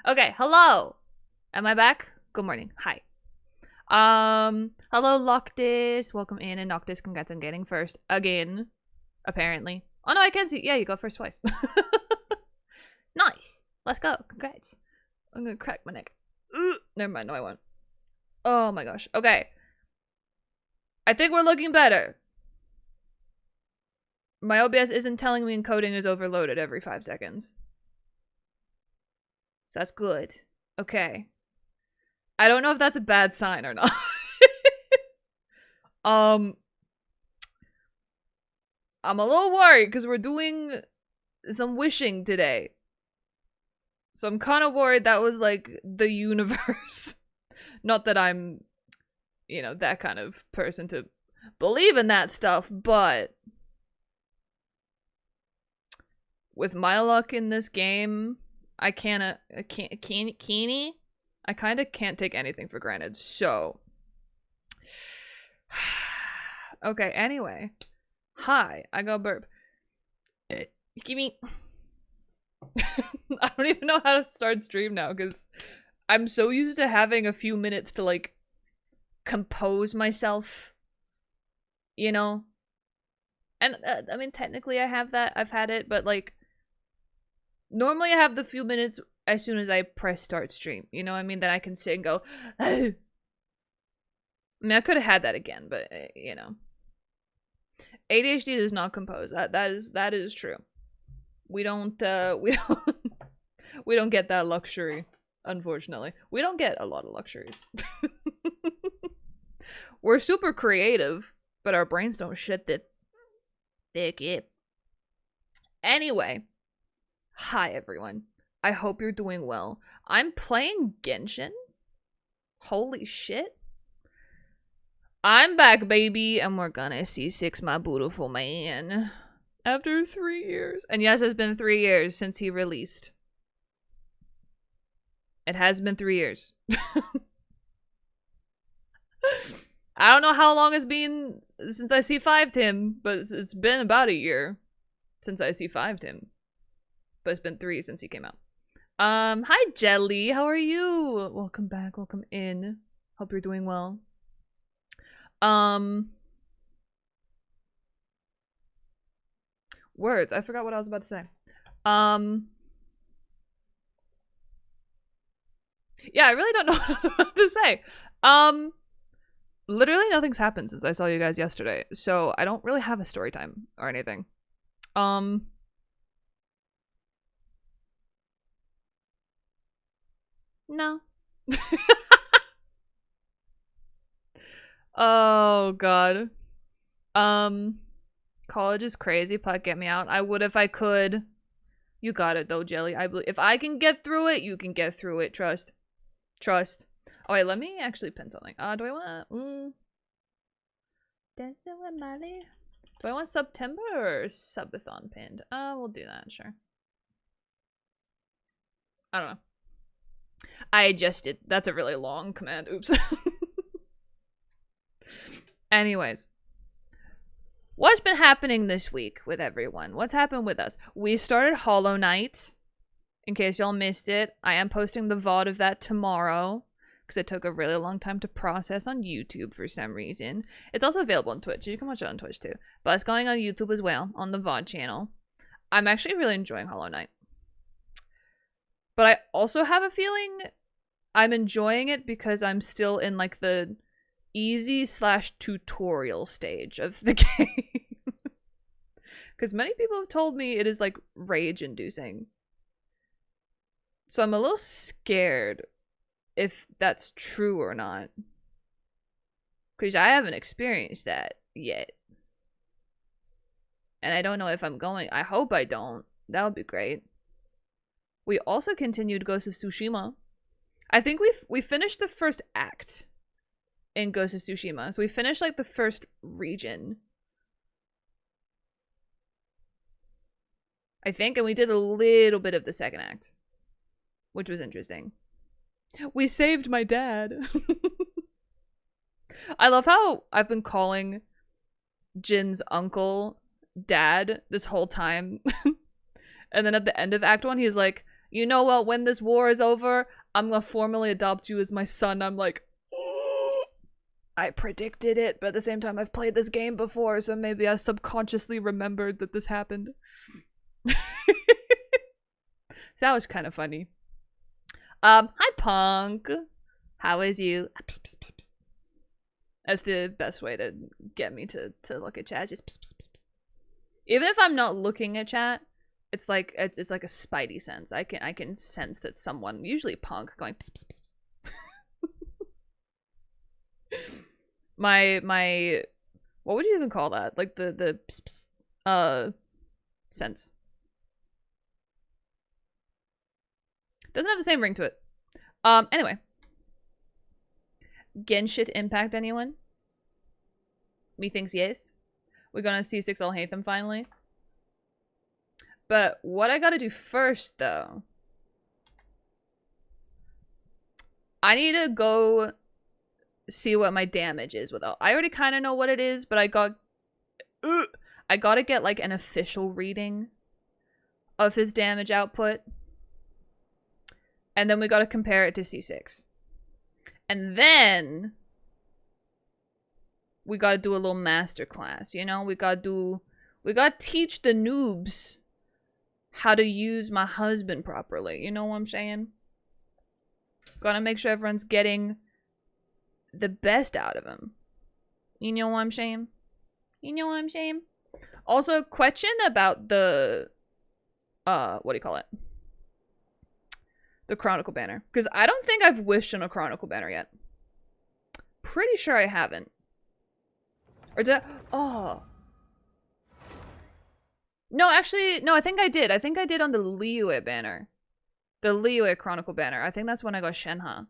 Okay, hello. Am I back? Good morning. Hi. Hello Loctis. Welcome in, and Noctis, congrats on getting first again. Apparently. Oh no, I can see. Yeah, you got first twice. Nice. Let's go. Congrats. I'm gonna crack my neck. Ugh. Never mind. No, I won't. Oh my gosh. Okay. I think we're looking better. My OBS isn't telling me encoding is overloaded every 5 seconds. So that's good. Okay. I don't know if that's a bad sign or not. I'm a little worried because we're doing some wishing today. So I'm kind of worried that was like the universe. Not that I'm, that kind of person to believe in that stuff, but with my luck in this game, I kind of can't take anything for granted. So, okay. Anyway, hi. I got burp. Give me. I don't even know how to start stream now because I'm so used to having a few minutes to like compose myself, and I mean technically I have that, I've had it, but like normally I have the few minutes as soon as I press start stream, then I can sit and go I mean I could have had that again, but ADHD does not compose. That is true. We don't we don't get that luxury, unfortunately. We don't get a lot of luxuries. We're super creative, but our brains don't shit the thick it. Anyway, hi everyone. I hope you're doing well. I'm playing Genshin. Holy shit. I'm back, baby, and we're gonna see Six, my beautiful man. After 3 years. And yes, it's been 3 years since he released. It has been 3 years. I don't know how long it's been since I C5'd him, but it's been about a year since I C5'd him. But it's been 3 since he came out. Hi Jelly, how are you? Welcome back, welcome in. Hope you're doing well. Words. I forgot what I was about to say. Yeah, I really don't know what I was about to say. Literally nothing's happened since I saw you guys yesterday, so I don't really have a story time or anything. No. Oh god. College is crazy. Please get me out. I would if I could. You got it though, Jelly. I believe if I can get through it, you can get through it. Trust. Oh wait, let me actually pin something. Do I want Dancing with Molly? Do I want September or subathon pinned? We'll do that, sure. I don't know. I adjusted. That's a really long command. Oops. Anyways. What's been happening this week with everyone? What's happened with us? We started Hollow Knight. In case y'all missed it, I am posting the VOD of that tomorrow because it took a really long time to process on YouTube for some reason. It's also available on Twitch. You can watch it on Twitch too. But it's going on YouTube as well, on the VOD channel. I'm actually really enjoying Hollow Knight. But I also have a feeling I'm enjoying it because I'm still in like the easy/tutorial stage of the game. Because many people have told me it is like rage-inducing. So I'm a little scared if that's true or not. Because I haven't experienced that yet. And I don't know if I'm going. I hope I don't. That would be great. We also continued Ghost of Tsushima. I think we finished the first act in Ghost of Tsushima. So we finished like the first region, I think, and we did a little bit of the second act, which was interesting. We saved my dad. I love how I've been calling Jin's uncle Dad this whole time. And then at the end of Act 1, he's like, You know what? When this war is over, I'm gonna formally adopt you as my son. I'm like, oh, I predicted it, but at the same time, I've played this game before, so maybe I subconsciously remembered that this happened. So that was kind of funny. Hi Punk. How is you? That's the best way to get me to look at chat. Just even if I'm not looking at chat, it's like a spidey sense. I can sense that someone, usually Punk, going my what would you even call that? Like the sense. Doesn't have the same ring to it. Anyway. Genshin Impact, anyone? Methinks yes. We're gonna see 𝗧𝗜𝗠𝗘𝗦𝗦𝗧𝗜𝗠𝗘 Alhaitham finally. But what I gotta do first, though, I need to go see what my damage is without. I already kind of know what it is, but I gotta get like an official reading of his damage output. And then we gotta compare it to C6. And then we gotta do a little masterclass, you know? We gotta teach the noobs how to use my husband properly. You know what I'm saying? Gotta make sure everyone's getting the best out of him. You know what I'm saying? You know what I'm saying? Also, question about the what do you call it? The Chronicle banner. Because I don't think I've wished on a Chronicle banner yet. Pretty sure I haven't. Or did I? Oh. No, actually, no, I think I did. I think I did on the Liyue banner. The Liyue Chronicle banner. I think that's when I got Shenhe.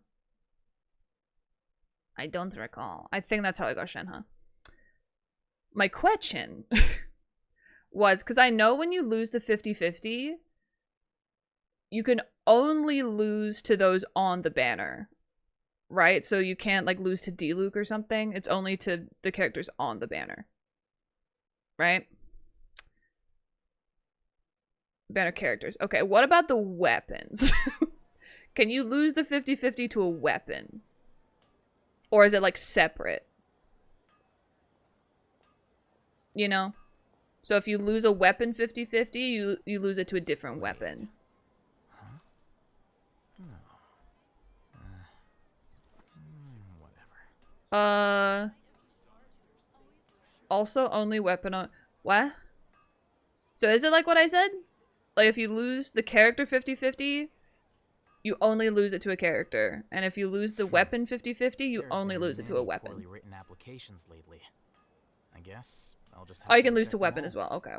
I don't recall. I think that's how I got Shenhe. My question was, because I know when you lose the 50-50, you can only lose to those on the banner, right? So you can't like lose to Diluc or something. It's only to the characters on the banner, right? Banner characters. Okay, what about the weapons? Can you lose the 50-50 to a weapon? Or is it like separate? You know? So if you lose a weapon 50-50, you lose it to a different weapon. Also only weapon on what? So is it like what I said? Like if you lose the character 50-50, you only lose it to a character. And if you lose the weapon 50-50, you only lose it to a weapon. Written applications lately. I guess I'll just have oh, you can lose to weapon as well. Okay.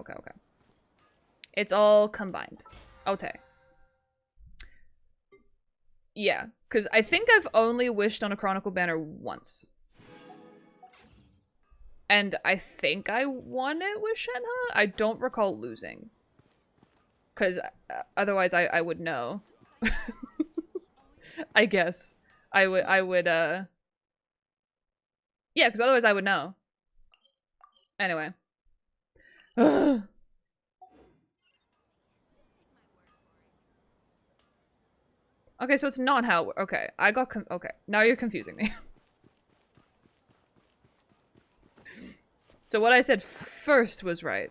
It's all combined. Okay. Yeah, because I think I've only wished on a Chronicle banner once. And I think I won it with Shenhe. I don't recall losing. Because otherwise I would know. I guess. I would, yeah, because otherwise I would know. Anyway. Okay, so it's not how, okay. I got, okay. Now you're confusing me. So what I said first was right.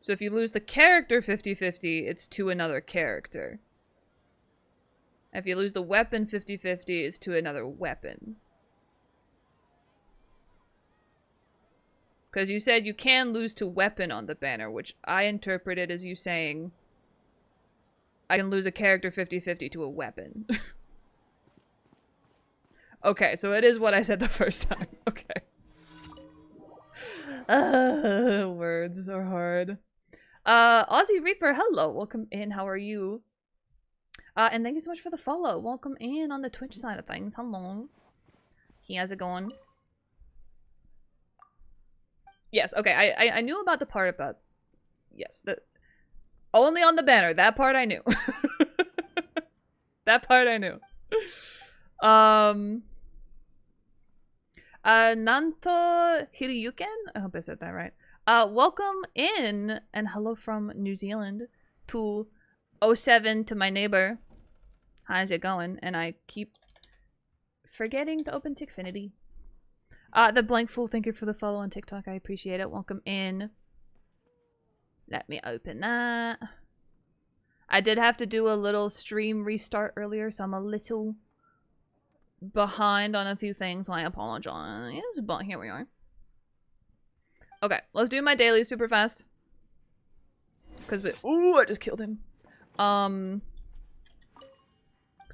So if you lose the character 50-50, it's to another character. If you lose the weapon 50-50, it's to another weapon. Because you said you can lose to weapon on the banner, which I interpreted as you saying I can lose a character 50-50 to a weapon. Okay, so it is what I said the first time. Okay. Words are hard. Aussie Reaper, hello. Welcome in. How are you? And thank you so much for the follow. Welcome in on the Twitch side of things. Hello. How's it going? Yes, okay. I knew about the part about... Yes, the... Only on the banner. That part I knew. That part I knew. Nanto Hiryuken? I hope I said that right. Welcome in, and hello from New Zealand, to 𝗧𝗜𝗠𝗘𝗦𝗦 to my neighbor. How's it going? And I keep forgetting to open Tickfinity. The Blank Fool, thank you for the follow on TikTok. I appreciate it. Welcome in. Let me open that. I did have to do a little stream restart earlier, so I'm a little behind on a few things. Well, I apologize, but here we are. Okay, let's do my daily super fast. Because ooh, I just killed him. Because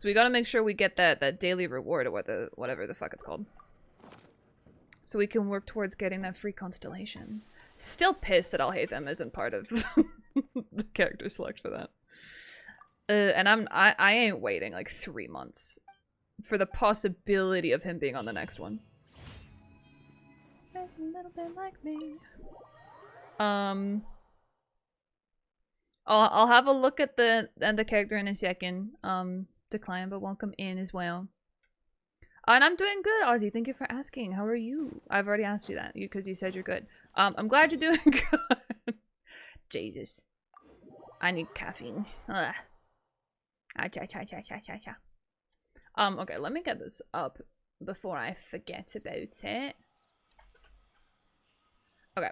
we gotta make sure we get that daily reward or whatever the fuck it's called. So we can work towards getting that free constellation. Still pissed that Alhaitham isn't part of the character select for that. And I ain't waiting like 3 months for the possibility of him being on the next one. There's a little bit like me. I'll have a look at the character in a second. Decline, but welcome in as well. And I'm doing good, Ozzy. Thank you for asking. How are you? I've already asked you that because you said you're good. I'm glad you're doing good. Jesus, I need caffeine. Ugh. Okay, let me get this up before I forget about it. Okay.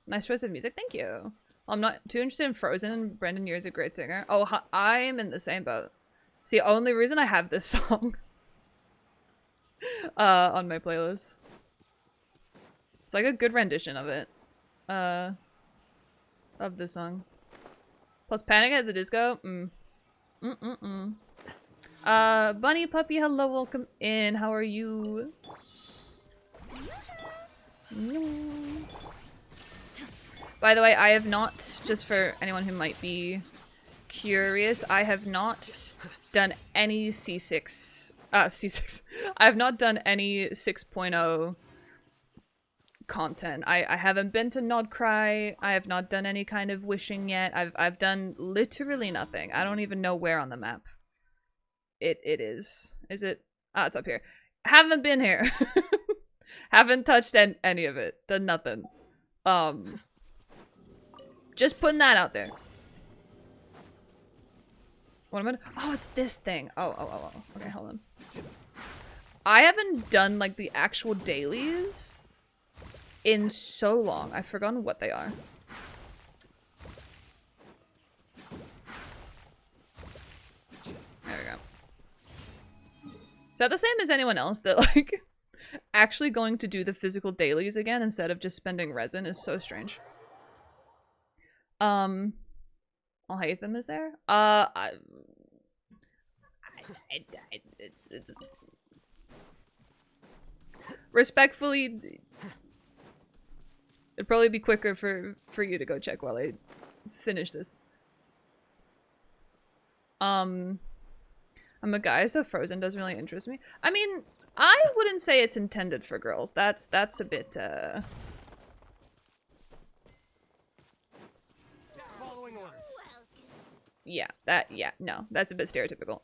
Nice choice of music, thank you. I'm not too interested in Frozen. Brendan Urie is a great singer. Oh, I'm in the same boat. It's the only reason I have this song on my playlist. It's like a good rendition of it. Of this song. Plus Panic at the Disco. Bunny Puppy, hello, welcome in. How are you? By the way, I have not, just for anyone who might be curious, I have not done any C6. I have not done any 6.0 content. I haven't been to Nodcry. I have not done any kind of wishing yet. I've done literally nothing. I don't even know where on the map it is. Is it? Ah, it's up here. Haven't been here. Haven't touched any of it. Done nothing. Just putting that out there. What am I? Oh, it's this thing. Oh. Okay, hold on. I haven't done like the actual dailies in so long. I've forgotten what they are. There we go. Is that the same as anyone else that like actually going to do the physical dailies again instead of just spending resin is so strange. Alhaitham is there? It's respectfully, it'd probably be quicker for you to go check while I finish this. I'm a guy, so Frozen doesn't really interest me. I mean, I wouldn't say it's intended for girls. That's a bit yeah, no, that's a bit stereotypical.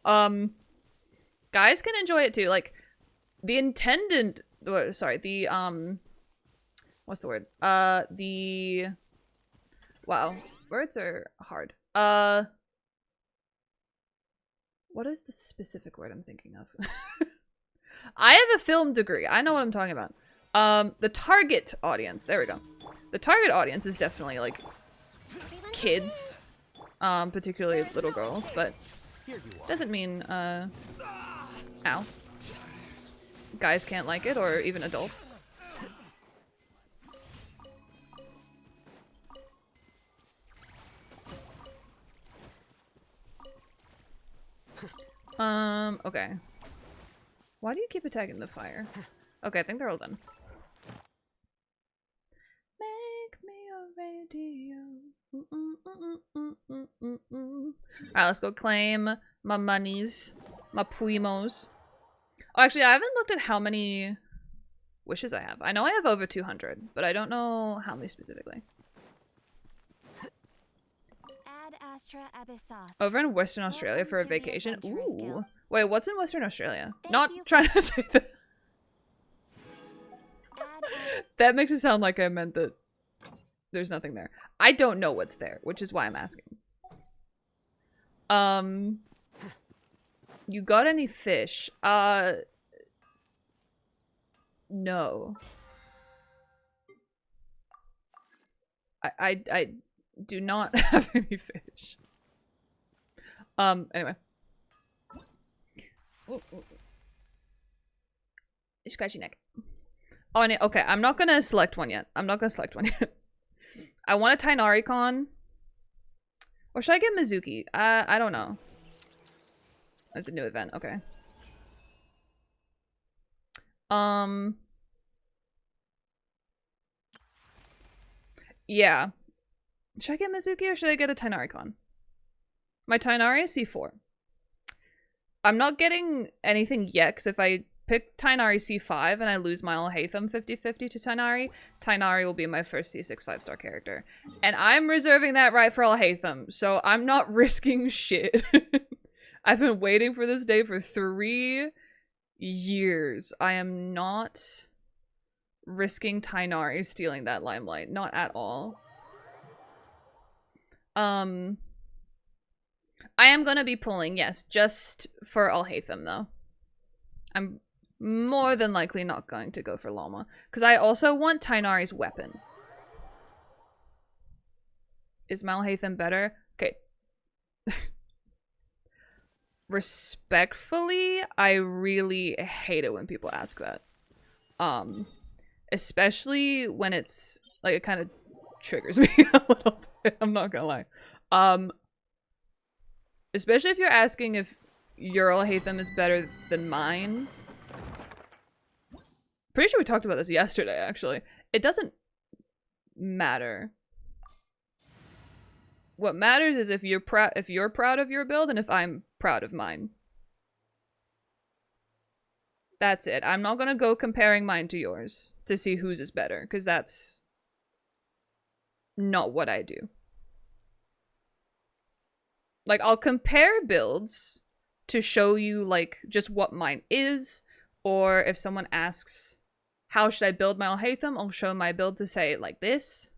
Guys can enjoy it too. Like the intended, sorry, the what's the word? Wow, words are hard. What is the specific word I'm thinking of? I have a film degree. I know what I'm talking about. The target audience. There we go. The target audience is definitely like kids, particularly little girls, but doesn't mean ow, guys can't like it, or even adults. Okay. Why do you keep attacking the fire? Okay, I think they're all done. Make me a radio. Alright, let's go claim my monies. My puimos. Oh, actually, I haven't looked at how many wishes I have. I know I have over 200, but I don't know how many specifically. Over in Western Australia for a vacation. Ooh. Wait, what's in Western Australia? Not trying to say that. That makes it sound like I meant that There's nothing there. I don't know what's there, which is why I'm asking. You got any fish? No. I do not have any fish. Anyway. Scratchy neck. Oh, okay, I'm not gonna select one yet. I'm not gonna select one yet. I want a 𝗧𝗏𝗏. Or should I get Mizuki? I don't know. That's a new event, okay. Yeah. Should I get Mizuki or should I get a 𝗧𝗏𝗏? My 𝗧𝗏𝗏 is C4. I'm not getting anything yet, because if I pick 𝗧𝗏𝗏 C5 and I lose my Alhaitham 50-50 to 𝗧𝗏𝗏 will be my first C6 5-star character. And I'm reserving that right for Alhaitham, so I'm not risking shit. I've been waiting for this day for 3 years. I am not risking 𝗧𝗏𝗏 stealing that limelight. Not at all. I am gonna be pulling, yes, just for Alhaitham though. I'm more than likely not going to go for Llama. Because I also want 𝗧𝗏𝗏's weapon. Is my Alhaitham better? Okay. Respectfully, I really hate it when people ask that. Especially when it's, like, it kind of triggers me a little bit. I'm not gonna lie. Especially if you're asking if your Alhaitham is better than mine. Pretty sure we talked about this yesterday, actually. It doesn't matter. What matters is if you're proud of your build and if I'm proud of mine. That's it. I'm not gonna go comparing mine to yours to see whose is better, because that's not what I do. Like, I'll compare builds to show you, like, just what mine is, or if someone asks, how should I build my Alhaitham? I'll show my build to say it like this.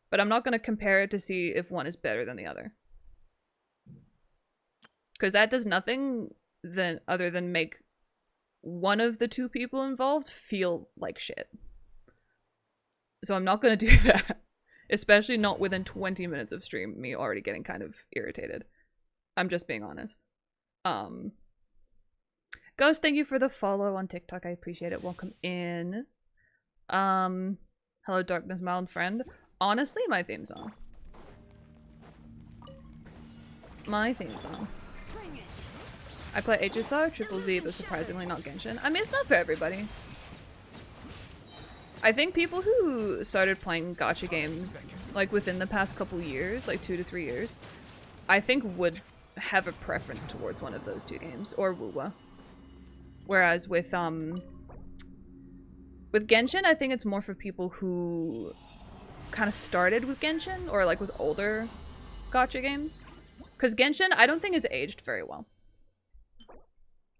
But I'm not going to compare it to see if one is better than the other. Because that does nothing other than make one of the two people involved feel like shit. So I'm not going to do that. Especially not within 20 minutes of stream, me already getting kind of irritated. I'm just being honest. Ghost, thank you for the follow on TikTok. I appreciate it. Welcome in. Hello, Darkness, my old friend. Honestly, my theme song. My theme song. I play HSR, Triple Z, but surprisingly not Genshin. I mean, it's not for everybody. I think people who started playing gacha games, like, within the past couple years, like 2 to 3 years, I think would have a preference towards one of those two games, or Wuwa. Whereas with Genshin, I think it's more for people who kind of started with Genshin, or, like, with older gacha games. Because Genshin, I don't think is aged very well.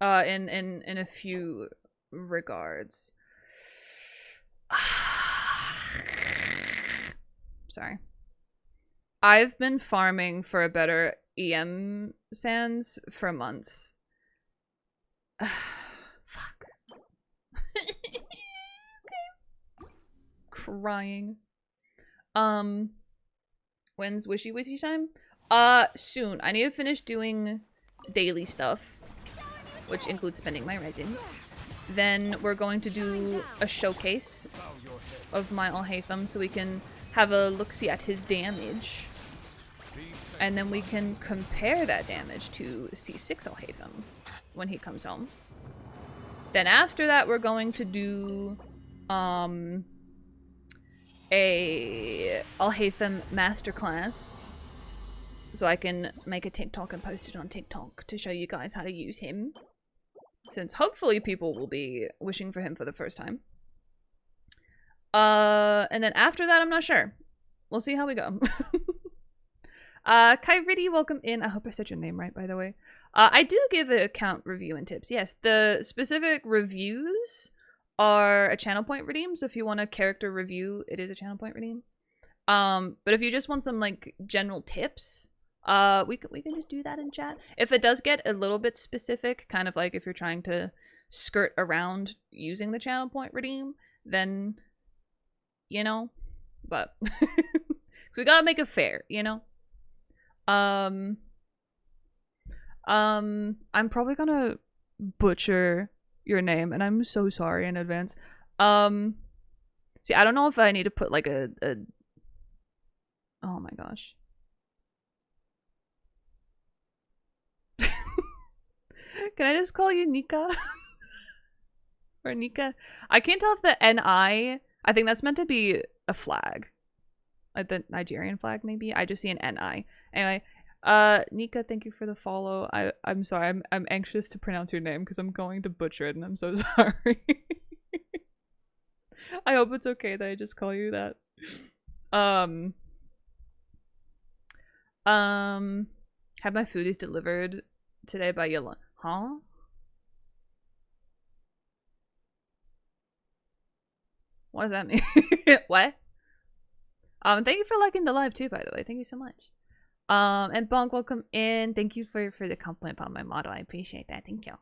In a few regards. Sorry. I've been farming for a better EM sans for months. Fuck. Okay. Crying. When's wishy wishy time? Soon. I need to finish doing daily stuff, which includes spending my resin. Then we're going to do a showcase of my Alhaitham so we can have a look-see at his damage. And then we can compare that damage to C6 Alhaitham when he comes home. Then after that, we're going to do a Alhaitham Masterclass. So I can make a TikTok and post it on TikTok to show you guys how to use him. Since hopefully people will be wishing for him for the first time. And then after that, I'm not sure. We'll see how we go. Kyridi, welcome in. I hope I said your name right, by the way. I do give an account review and tips. Yes, the specific reviews are a channel point redeem. So if you want a character review, it is a channel point redeem. But if you just want some like general tips, we can just do that in chat. If it does get a little bit specific, kind of like if you're trying to skirt around using the channel point redeem, then you know, but so we gotta make it fair, you know. I'm probably gonna butcher your name, and I'm so sorry in advance. See, I don't know if I need to put like a oh my gosh. Can I just call you Nika? Or Nika? I can't tell if the NI, I think that's meant to be a flag. Like the Nigerian flag, maybe? I just see an NI. Anyway, Nika, thank you for the follow. I'm sorry, I'm anxious to pronounce your name because I'm going to butcher it and I'm so sorry. I hope it's okay that I just call you that. Have my foodies delivered today by Yola. Huh? What does that mean? What? Thank you for liking the live too, by the way. Thank you so much. And Bonk, welcome in. Thank you for the compliment about my motto. I appreciate that. Thank you.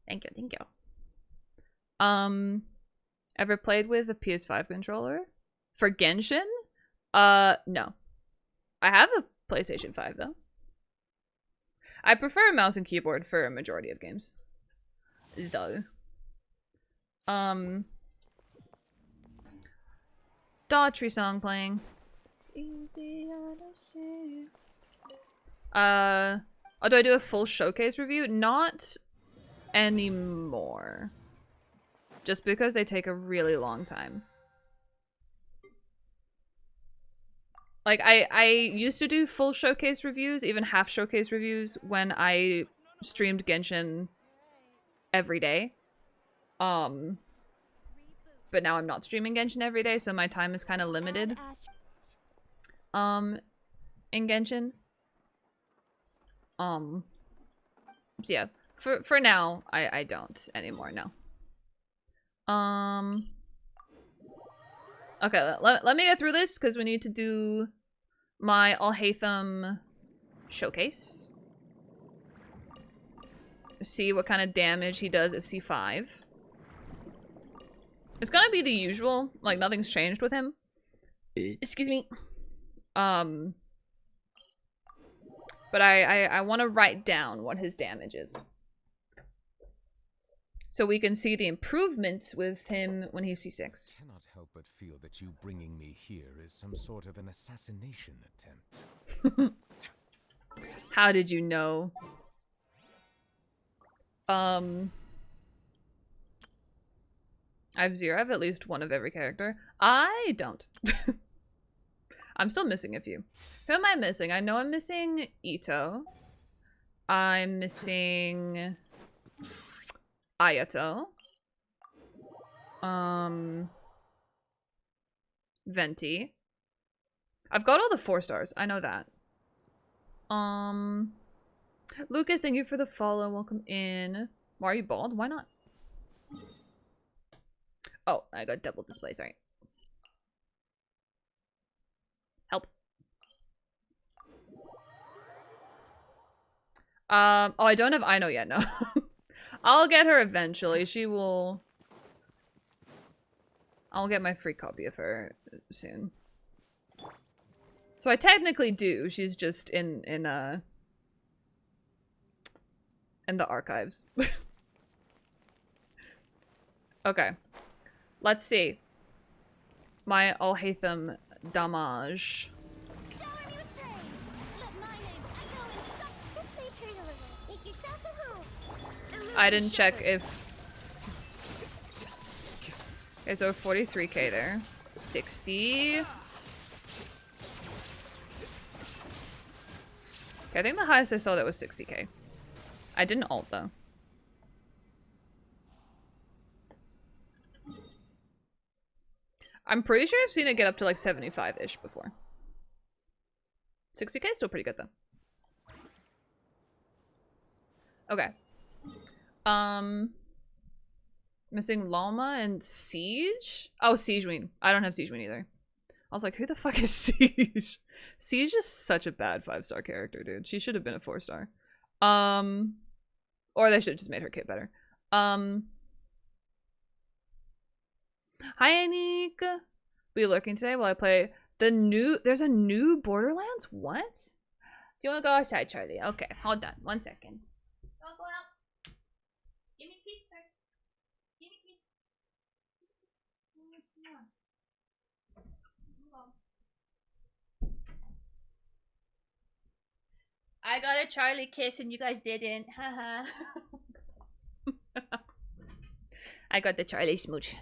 Thank you, thank you. Ever played with a PS5 controller? For Genshin? No. I have a PlayStation 5 though. I prefer a mouse and keyboard for a majority of games. Though. Daughtry song playing. Easier to see. Oh, do I do a full showcase review? Not anymore. Just because they take a really long time. Like, I used to do full showcase reviews, even half showcase reviews, when I streamed Genshin every day. But now I'm not streaming Genshin every day, so my time is kind of limited. In Genshin. So yeah, for now, I don't anymore, no. Okay, let me get through this, because we need to do my Alhaitham showcase. See what kind of damage he does at C5. It's gonna be the usual, like nothing's changed with him. Excuse me. But I want to write down what his damage is. So we can see the improvements with him when he's C6. Cannot help but feel that you bringing me here is some sort of an assassination attempt. How did you know? I have 0. I have at least one of every character. I don't. I'm still missing a few. Who am I missing? I know I'm missing Ito. I'm missing Ayato. Venti. I've got all the 4 stars. I know that. Lucas, thank you for the follow. Welcome in. Why are you bald? Why not? Oh, I got double display, sorry. Help. Oh, I don't have Ino yet, no. I'll get her eventually. She will... I'll get my free copy of her soon. So I technically do. She's just in the archives. Okay. Let's see. My Alhaitham damage. I didn't check if... Okay, so 43k there. 60. Okay, I think the highest I saw that was 60k. I didn't ult though. I'm pretty sure I've seen it get up to like 75-ish before. 60k is still pretty good though. Okay. Missing Llama and Siege? Oh, Siege Ween. I don't have Siege Ween either. I was like, who the fuck is Siege? Siege is such a bad 5-star character, dude. She should have been a 4-star. Or they should have just made her kit better. Hi, Anik. Be lurking today while I play the new... There's a new Borderlands? What? Do you want to go outside, Charlie? Okay, hold on. 1 second. Don't go out. Give me peace first. Give me peace. I got a Charlie kiss and you guys didn't. Haha. I got the Charlie smooch.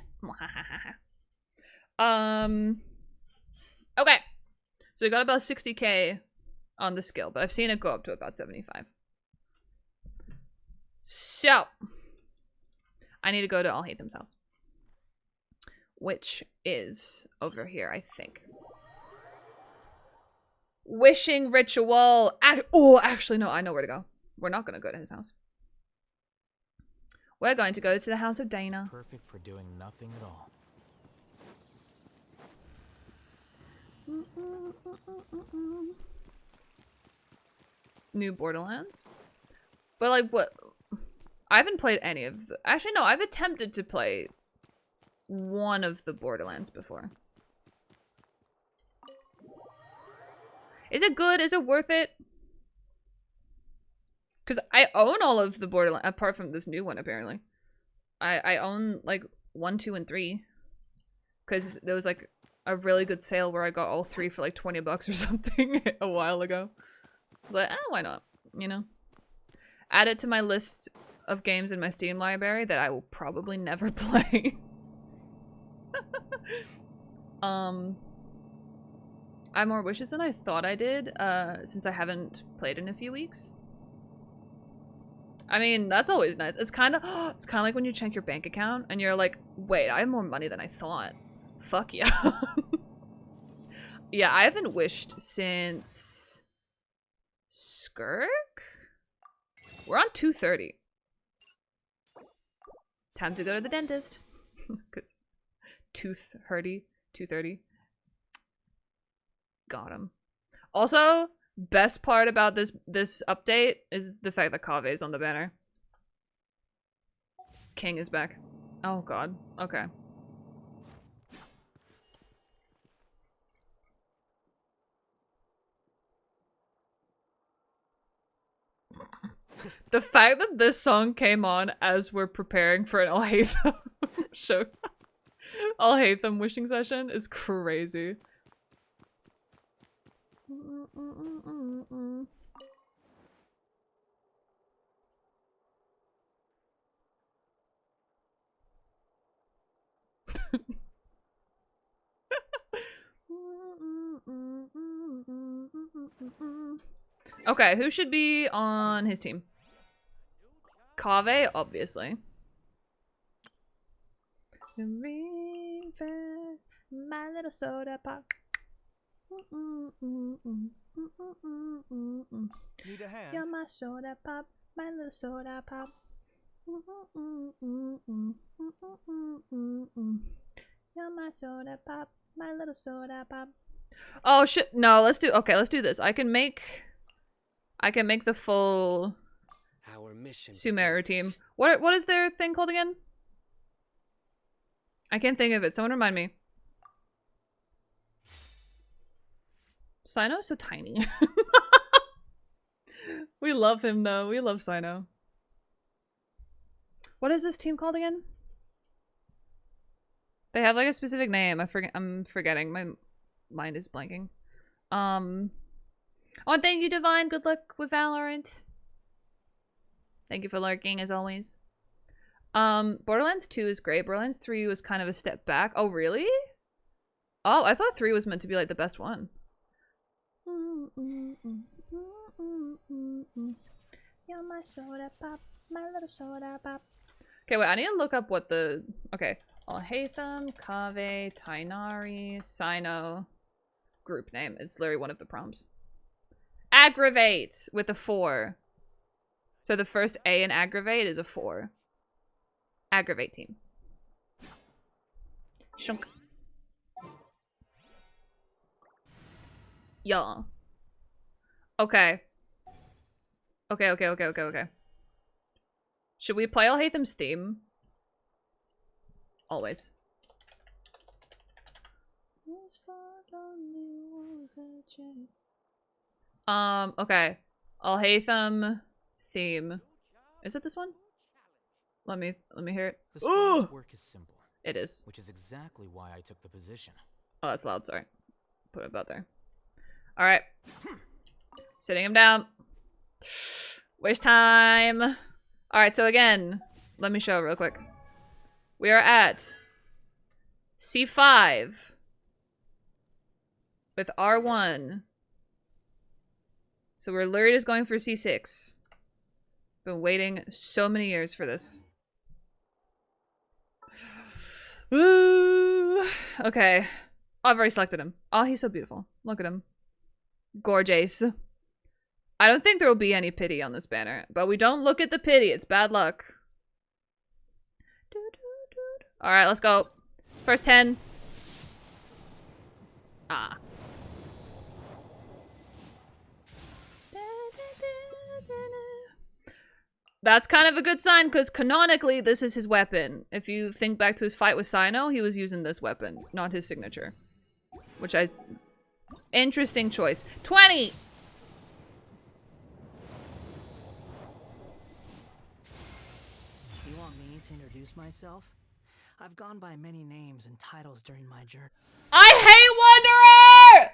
Okay. So we got about 60k on the skill, but I've seen it go up to about 75. So I need to go to Alhaitham's house, which is over here, I think. Wishing ritual. Oh, actually, no, I know where to go. We're not going to go to his house. We're going to go to the house of Dana. It's perfect for doing nothing at all. New Borderlands? But like, what? I haven't played any of the... Actually, no, I've attempted to play one of the Borderlands before. Is it good? Is it worth it? Because I own all of the Borderlands, apart from this new one, apparently. I own, like, 1, 2, and 3. Because there was, like, a really good sale where I got all 3 for, like, 20 bucks or something a while ago. But, why not? You know? Add it to my list of games in my Steam library that I will probably never play. I have more wishes than I thought I did, since I haven't played in a few weeks. I mean, that's always nice. It's kind of like when you check your bank account and you're like, wait, I have more money than I thought. Fuck yeah. Yeah, I haven't wished since Skirk? We're on 2:30. Time to go to the dentist. Because tooth hurty, 2:30. Got him. Also, best part about this update is the fact that 𝗏𝗦 is on the banner. King is back. Oh god. Okay. The fact that this song came on as we're preparing for an Alhaitham show, Alhaitham wishing session is crazy. Okay, who should be on his team? 𝗏𝗦, obviously. My little soda pop. Need a hand? You're my soda pop, my little soda pop. You're my soda pop, my little soda pop. Oh shit! No, let's do. Okay, let's do this. I can make the full Our mission Sumeru begins. team. What is their thing called again? I can't think of it. Someone remind me. Cyno's so tiny. We love him though. We love Cyno. What is this team called again? They have like a specific name. I'm forgetting. My mind is blanking. Oh, thank you, Divine. Good luck with Valorant. Thank you for lurking as always. Borderlands 2 is great. Borderlands 3 was kind of a step back. Oh, really? Oh, I thought 3 was meant to be like the best one. You're my soda pop, my little soda pop. Okay, wait, I need to look up what the... Okay. Alhaitham, 𝗏𝗦, Tighnari, Cyno. Group name. It's literally one of the prompts. Aggravate with a 4. So the first A in aggravate is a 4. Aggravate team. Shunk. Yeah. Okay. Okay. Should we play Alhaitham's theme? Always. Okay. Alhaitham theme. Is it this one? Let me hear it. The scribe's work is simple. It is. Which is exactly why I took the position. Oh, that's loud, sorry. Put it about there. Alright. Sitting him down. Waste time. Alright, so again, let me show real quick. We are at C5 with R1. So we're lured is going for C6. Been waiting so many years for this. Woo! Okay. Oh, I've already selected him. Oh, he's so beautiful. Look at him. Gorgeous. I don't think there will be any pity on this banner, but we don't look at the pity. It's bad luck. Alright, let's go. First 10. Ah. That's kind of a good sign, because canonically, this is his weapon. If you think back to his fight with Cyno, he was using this weapon, not his signature. Which I... Interesting choice. 20! You want me to introduce myself? I've gone by many names and titles during my journey. I hate Wanderer!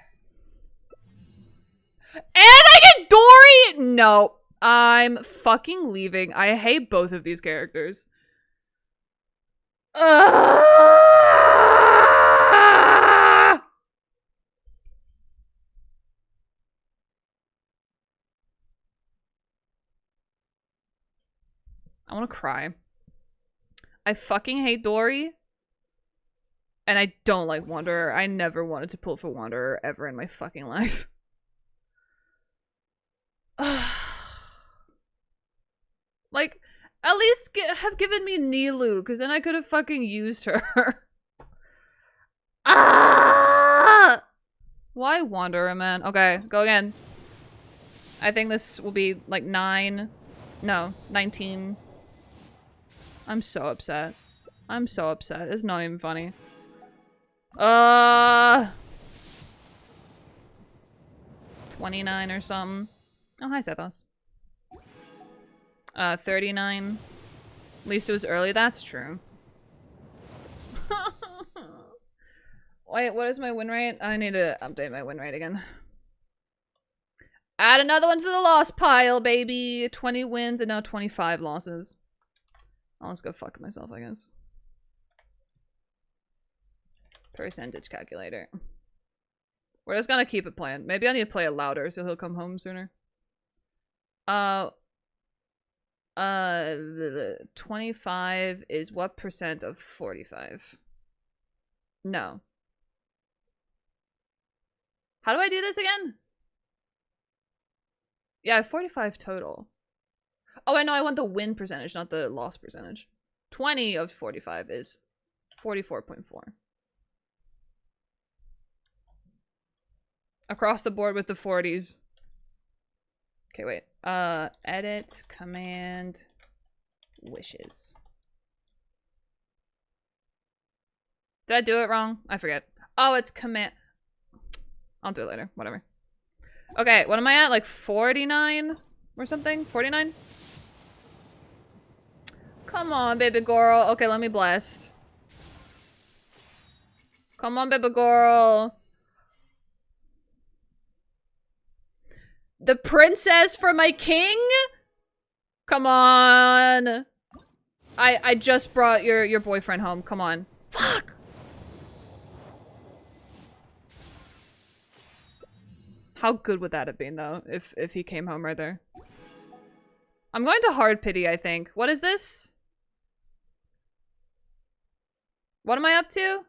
And I get Dory! No. I'm fucking leaving. I hate both of these characters. I want to cry. I fucking hate Dory. And I don't like Wanderer. I never wanted to pull for Wanderer ever in my fucking life. Like, at least have given me Nilu, because then I could have fucking used her. Ah! Why Wanderer, man? Okay, go again. I think this will be like 9. No, 19. I'm so upset. I'm so upset. It's not even funny. 29 or something. Oh, hi, Sethos. 39. At least it was early. That's true. Wait, what is my win rate? I need to update my win rate again. Add another one to the loss pile, baby. 20 wins and now 25 losses. I'll just go fuck myself, I guess. Percentage calculator. We're just gonna keep it playing. Maybe I need to play it louder so he'll come home sooner. 25 is what percent of 45? No. How do I do this again? Yeah, 45 total. Oh, I know, I want the win percentage, not the loss percentage. 20 of 45 is 44.4. Across the board with the 40s. Okay, wait. Edit, command, wishes. Did I do it wrong? I forget. Oh, it's command. I'll do it later. Whatever. Okay, what am I at? Like 49 or something? 49? Come on, baby girl. Okay, let me bless. Come on, baby girl. The princess for my king? Come on. I just brought your boyfriend home. Come on. Fuck. How good would that have been, though, if he came home right there? I'm going to hard pity, I think. What is this? What am I up to?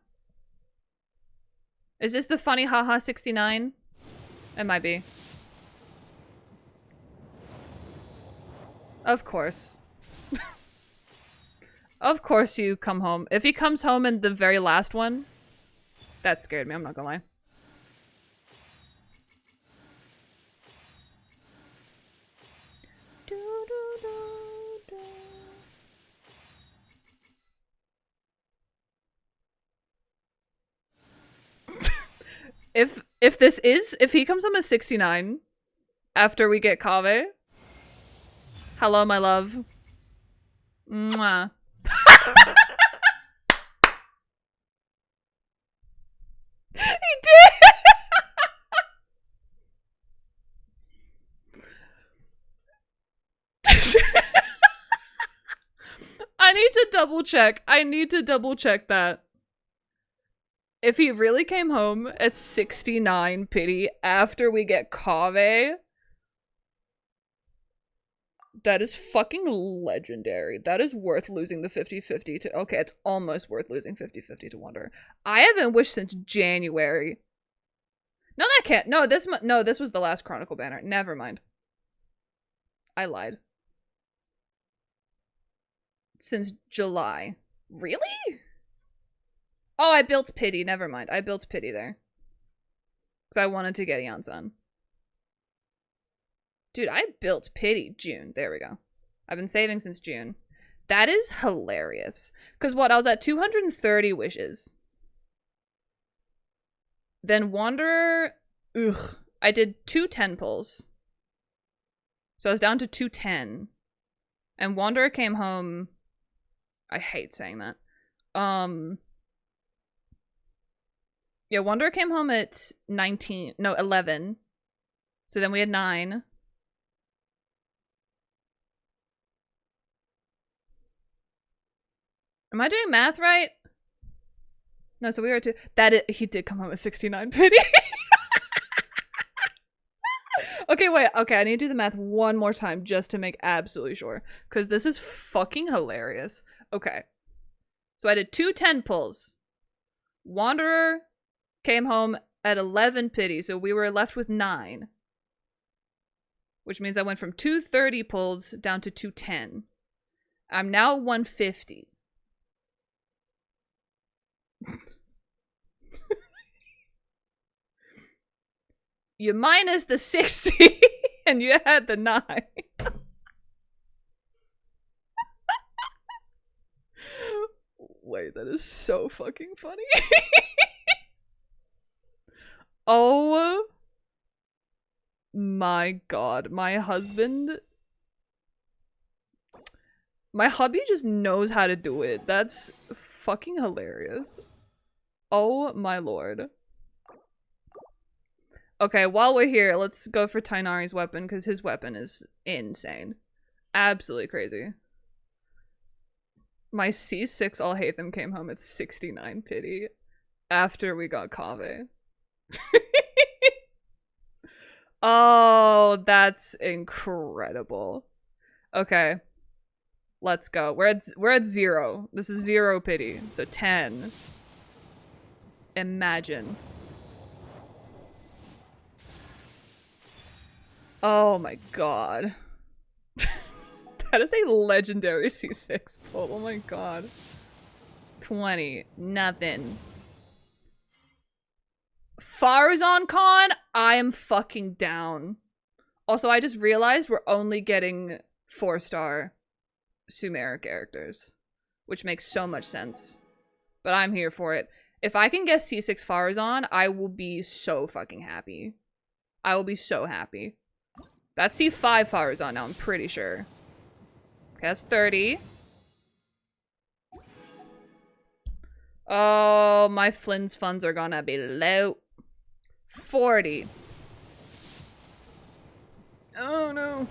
Is this the funny haha 69? It might be. Of course. Of course you come home. If he comes home in the very last one, that scared me, I'm not gonna lie. If he comes home as 69 after we get 𝗧𝗑𝗦, hello, my love. Mwah. He did. I need to double check. I need to double check that. If he really came home at 69 pity after we get 𝗧𝗧𝗦, that is fucking legendary. That is worth losing the 50-50 to... Okay, it's almost worth losing 50-50 to Wanderer. I haven't wished since January. No, that can't. No, this was the last Chronicle banner. Never mind. I lied. Since July. Really? Oh, I built Pity. Never mind. I built Pity there. Because I wanted to get Yansan. Dude, I built Pity June. There we go. I've been saving since June. That is hilarious. Because what? I was at 230 wishes. Then Wanderer... Ugh. I did 2 10 pulls. So I was down to 210. And Wanderer came home... I hate saying that. Yeah, Wanderer came home at 19. No, 11. So then we had 9. Am I doing math right? No, so we were at he did come home at 69 pity. Okay, wait. Okay, I need to do the math one more time just to make absolutely sure. Because this is fucking hilarious. Okay. So I did 2 10 pulls. Wanderer came home at 11 pity, so we were left with 9. Which means I went from 230 pulls down to 210. I'm now 150. You minus the 60 and you had the 9. Wait, that is so fucking funny. Oh my god, my hubby just knows how to do it. That's fucking hilarious. Oh my lord. Okay, while we're here, let's go for Tighnari's weapon, because his weapon is insane. Absolutely crazy. My C6 Alhaitham came home at 69 pity after we got 𝗧𝗧𝗦. Oh, that's incredible. Okay. Let's go. We're at 0. This is 0 pity. So 10. Imagine. Oh my god. That is a legendary C6 pull. Oh my god. 20. Nothing. Farazan Khan, I am fucking down. Also, I just realized we're only getting 4-star Sumeria characters, which makes so much sense. But I'm here for it. If I can get C6 Farazan, I will be so fucking happy. I will be so happy. That's C5 Farazan now, I'm pretty sure. Okay, that's 30. Oh, my Flynn's funds are gonna be low. 40. Oh no.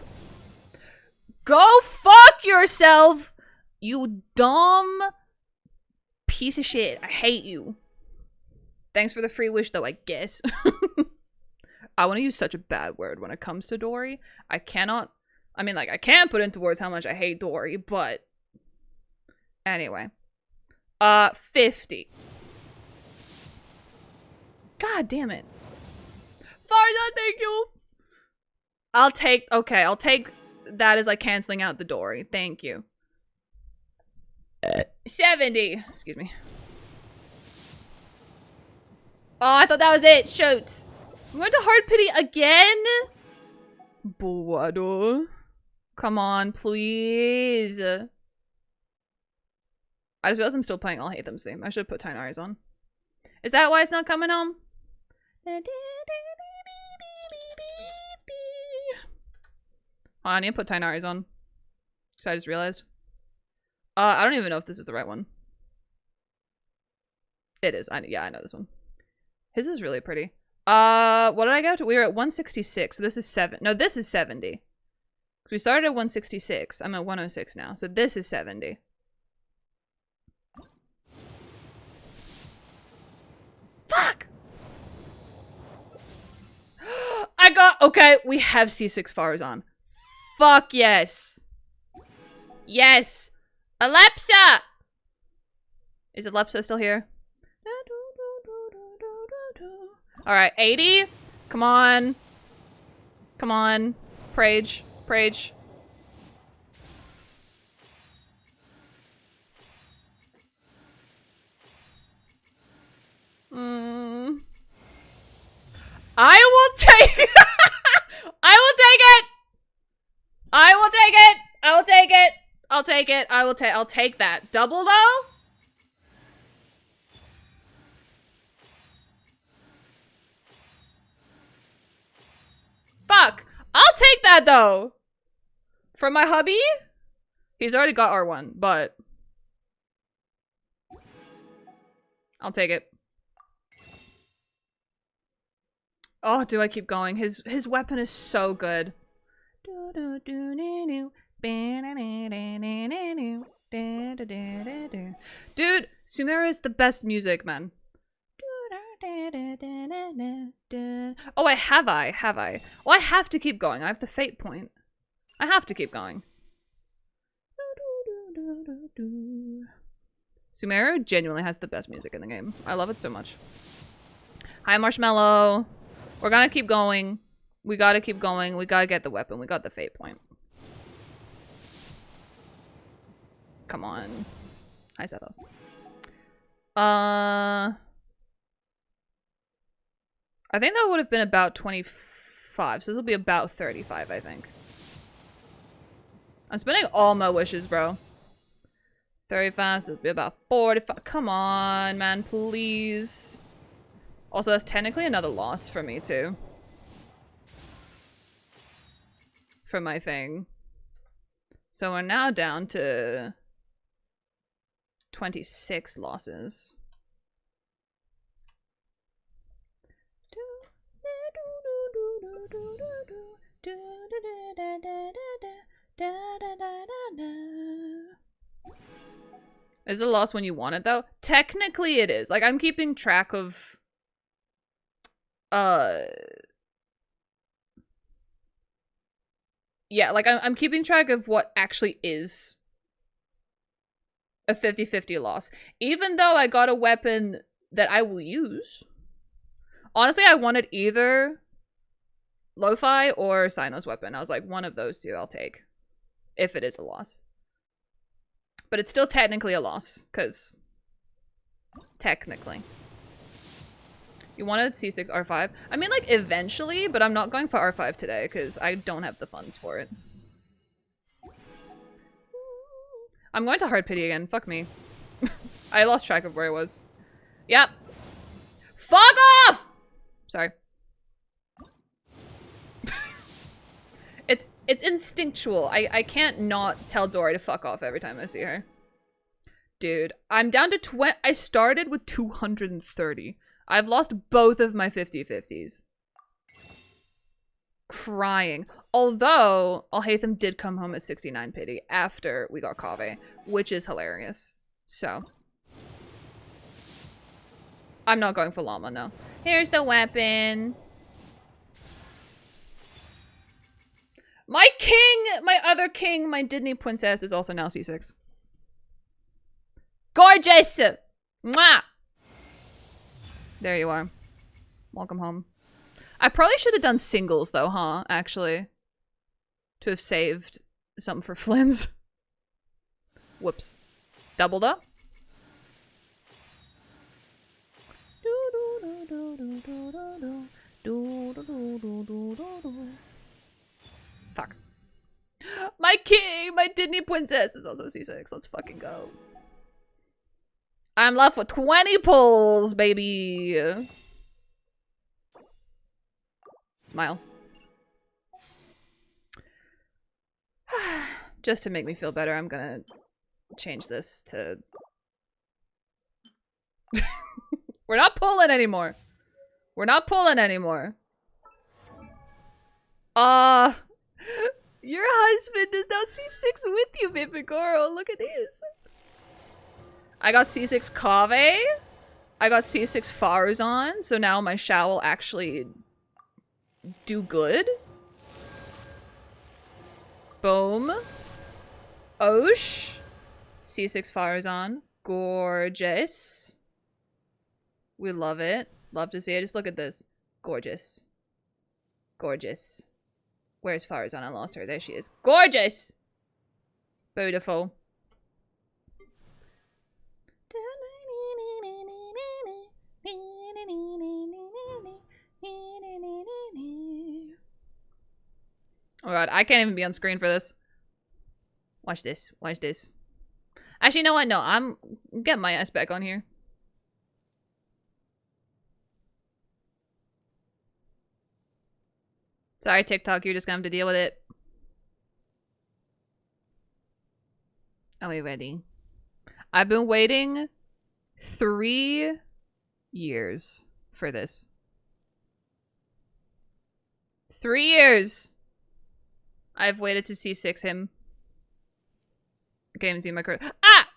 Go fuck yourself, you dumb piece of shit. I hate you. Thanks for the free wish though, I guess. I want to use such a bad word when it comes to Dory. I cannot, I mean, like, I can put into words how much I hate Dory, but anyway. 50. God damn it. Farzad, thank you. I'll take that as like canceling out the Dory. Thank you. 70. Excuse me. Oh, I thought that was it. Shoot. I'm going to hard pity again? Buado. Come on, please. I just realized I'm still playing Alhaitham's theme. I should put Tighnari's on. Is that why it's not coming home? I need to put Tighnari's on. Because I just realized. I don't even know if this is the right one. It is. Yeah, I know this one. His is really pretty. What did I go to? We were at 166. So this is 7. No, this is 70. Because we started at 166. I'm at 106 now. So this is 70. Fuck! I got... Okay, we have C6 Farazan. Fuck yes. Yes. Alexa! Is Alexa still here? Alright, 80. Come on. Come on. Prage. Prage. I will take I will take it. I will take it. I will take it. I'll take it. I'll take that. Double though? Fuck. I'll take that though. From my hubby? He's already got R1, but I'll take it. Oh, do I keep going? His weapon is so good. Dude, Sumeru is the best music, man. Oh, have I? Oh, I have to keep going. I have the fate point. I have to keep going. Sumeru genuinely has the best music in the game. I love it so much. Hi, Marshmallow. We're gonna keep going. We gotta keep going. We gotta get the weapon. We got the fate point. Come on. Hi, Sethos. I think that would have been about 25. So this will be about 35, I think. I'm spending all my wishes, bro. 35, so it'll be about 45. Come on, man, please. Also, that's technically another loss for me, too. For my thing. So we're now down to 26 losses. Is it a loss when you want it, though? Technically, it is. Like, I'm keeping track of... Yeah, like, I'm keeping track of what actually is a 50-50 loss. Even though I got a weapon that I will use. Honestly, I wanted either Lo-Fi or Cyno's weapon. I was like, one of those two I'll take. If it is a loss. But it's still technically a loss, because... Technically. You wanted C6 R5? I mean, like, eventually, but I'm not going for R5 today, because I don't have the funds for it. I'm going to Hard Pity again. Fuck me. I lost track of where I was. Yep. Fuck off! Sorry. It's instinctual. I can't not tell Dory to fuck off every time I see her. Dude, I'm down to 20. I started with 230. I've lost both of my 50-50s. Crying. Although, Alhaitham did come home at 69 pity after we got Kaveh, which is hilarious. So. I'm not going for Llama, no. Here's the weapon. My king, my other king, my Disney princess is also now C6. Gorgeous! Mwah! There you are. Welcome home. I probably should have done singles though, huh? Actually. To have saved something for Flynn's. Whoops. Double though? Fuck. My king, my Disney princess is also C6. Let's fucking go. I'm left with 20 pulls, baby. Smile. Just to make me feel better, I'm gonna change this to... We're not pulling anymore. We're not pulling anymore. Your husband is now C6 with you, baby girl. Look at this. I got C6 Kaveh. I got C6 𝗧𝗠𝗘𝗦𝗧𝗔𝗠𝗣, so now my Xiao will actually do good. Boom. Osh. C6 𝗧𝗧𝗠𝗘𝗦𝗧𝗔𝗠𝗣. Gorgeous. We love it. Love to see it. Just look at this. Gorgeous. Gorgeous. Where's 𝗧𝗧𝗠𝗘𝗦𝗧𝗔𝗠𝗣? There she is. There she is. Gorgeous! Beautiful. Oh god, I can't even be on screen for this. Watch this. Watch this. Actually, you know what? No, I'm getting my ass back on here. Sorry, TikTok, you're just gonna have to deal with it. Are we ready? I've been waiting 3 years for this. 3 years! I've waited to C6 him. Okay, I'm seeing my card. Ah!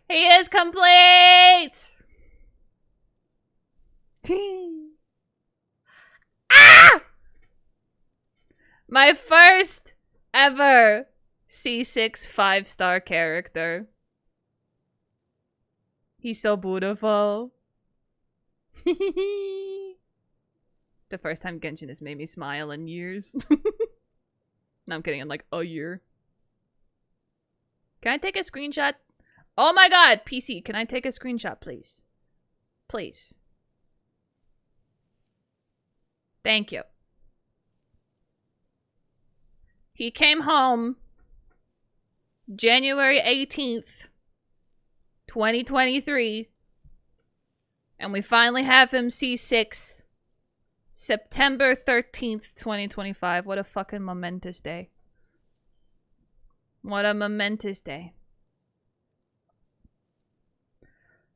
He is complete! Ah! My first ever C6 5-star character. He's so beautiful. The first time Genshin has made me smile in years. No, I'm kidding, in like a year. Can I take a screenshot? Oh my god, PC, can I take a screenshot, please? Please. Thank you. He came home January 18th, 2023. And we finally have him C6 September 13th, 2025. What a fucking momentous day. What a momentous day.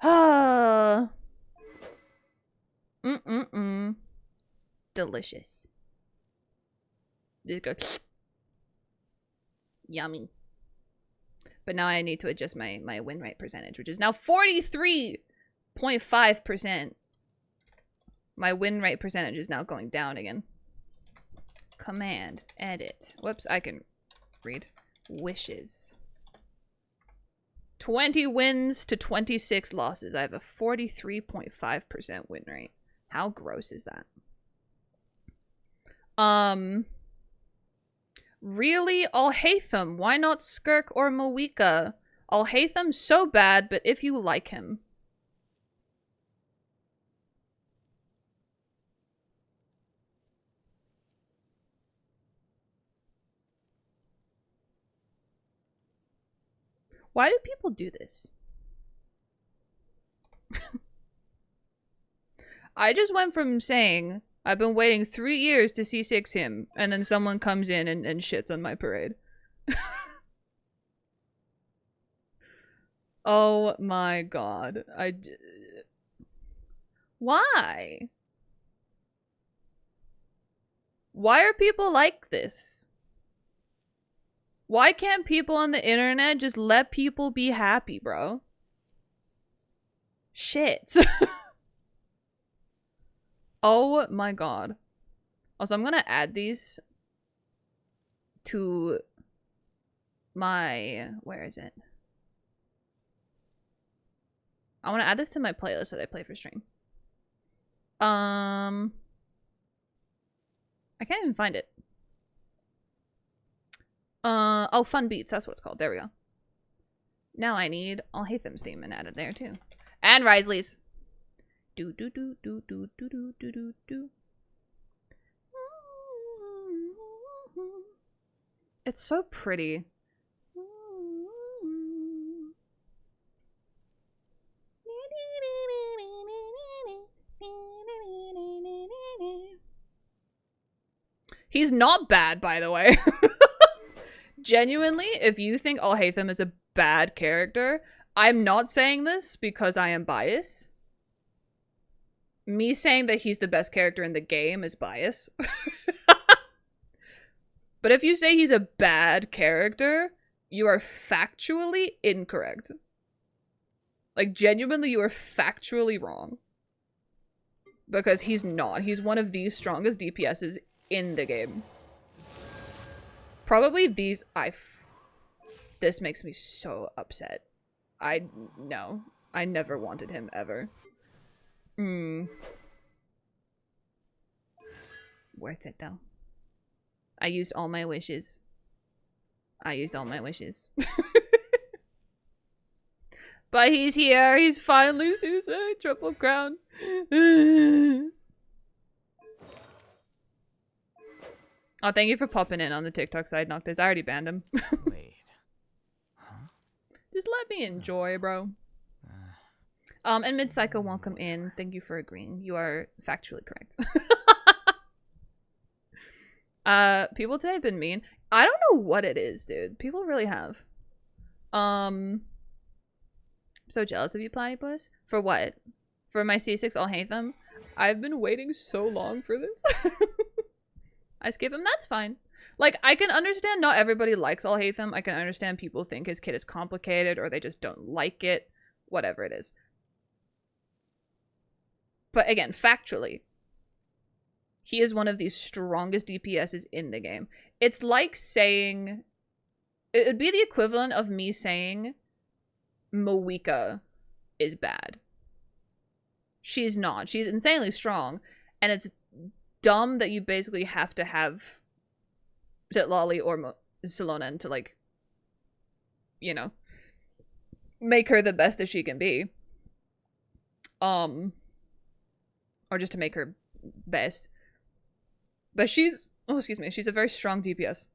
Ah. Delicious. Just go. Yummy. But now I need to adjust my win rate percentage, which is now 43.5%. My win rate percentage is now going down again. Command, edit. Whoops, I can read. Wishes. 20 wins to 26 losses. I have a 43.5% win rate. How gross is that? Really? Alhaitham? Why not 𝗧𝗠𝗘𝗦𝗧𝗔𝗠𝗣 or Mawika? Alhaitham's so bad, but if you like him. Why do people do this? I just went from saying I've been waiting 3 years to C6 him, and then someone comes in and shits on my parade. Oh my god. Why? Why are people like this? Why can't people on the internet just let people be happy, bro? Shit. Oh my god. Also, I'm gonna add these to my... Where is it? I want to add this to my playlist that I play for stream. I can't even find it. Oh, Fun Beats. That's what it's called. There we go. Now I need Alhaitham's theme and add it there too. And Risley's. Do do do do do do do do do do. It's so pretty. He's not bad, by the way. Genuinely, if you think Alhaitham is a bad character, I'm not saying this because I am biased. Me saying that he's the best character in the game is bias. But if you say he's a bad character, you are factually incorrect. Like, genuinely, you are factually wrong. Because he's not. He's one of the strongest DPSs in the game. Probably these... This makes me so upset. No. I never wanted him, ever. Worth it, though. I used all my wishes. I used all my wishes. But he's here. He's finally Suicide Triple Crown. Oh, thank you for popping in on the TikTok side, Noctis. I already banned him. Wait. Huh? Just let me enjoy, bro. And Mid-Psycho, welcome in. Thank you for agreeing. You are factually correct. People today have been mean. I don't know what it is, dude. People really have. I'm so jealous of you, Platypus. For what? For my C6 Alhaitham? I've been waiting so long for this. I skip him, that's fine. Like, I can understand not everybody likes Alhaitham. I can understand people think his kit is complicated or they just don't like it. Whatever it is. But again, factually, he is one of the strongest DPSs in the game. It's like saying... It would be the equivalent of me saying Moeka is bad. She's not. She's insanely strong. And it's dumb that you basically have to have Zitlali or Salonen to, like, you know, make her the best that she can be. Or just to make her best. But she's... Oh, excuse me. She's a very strong DPS.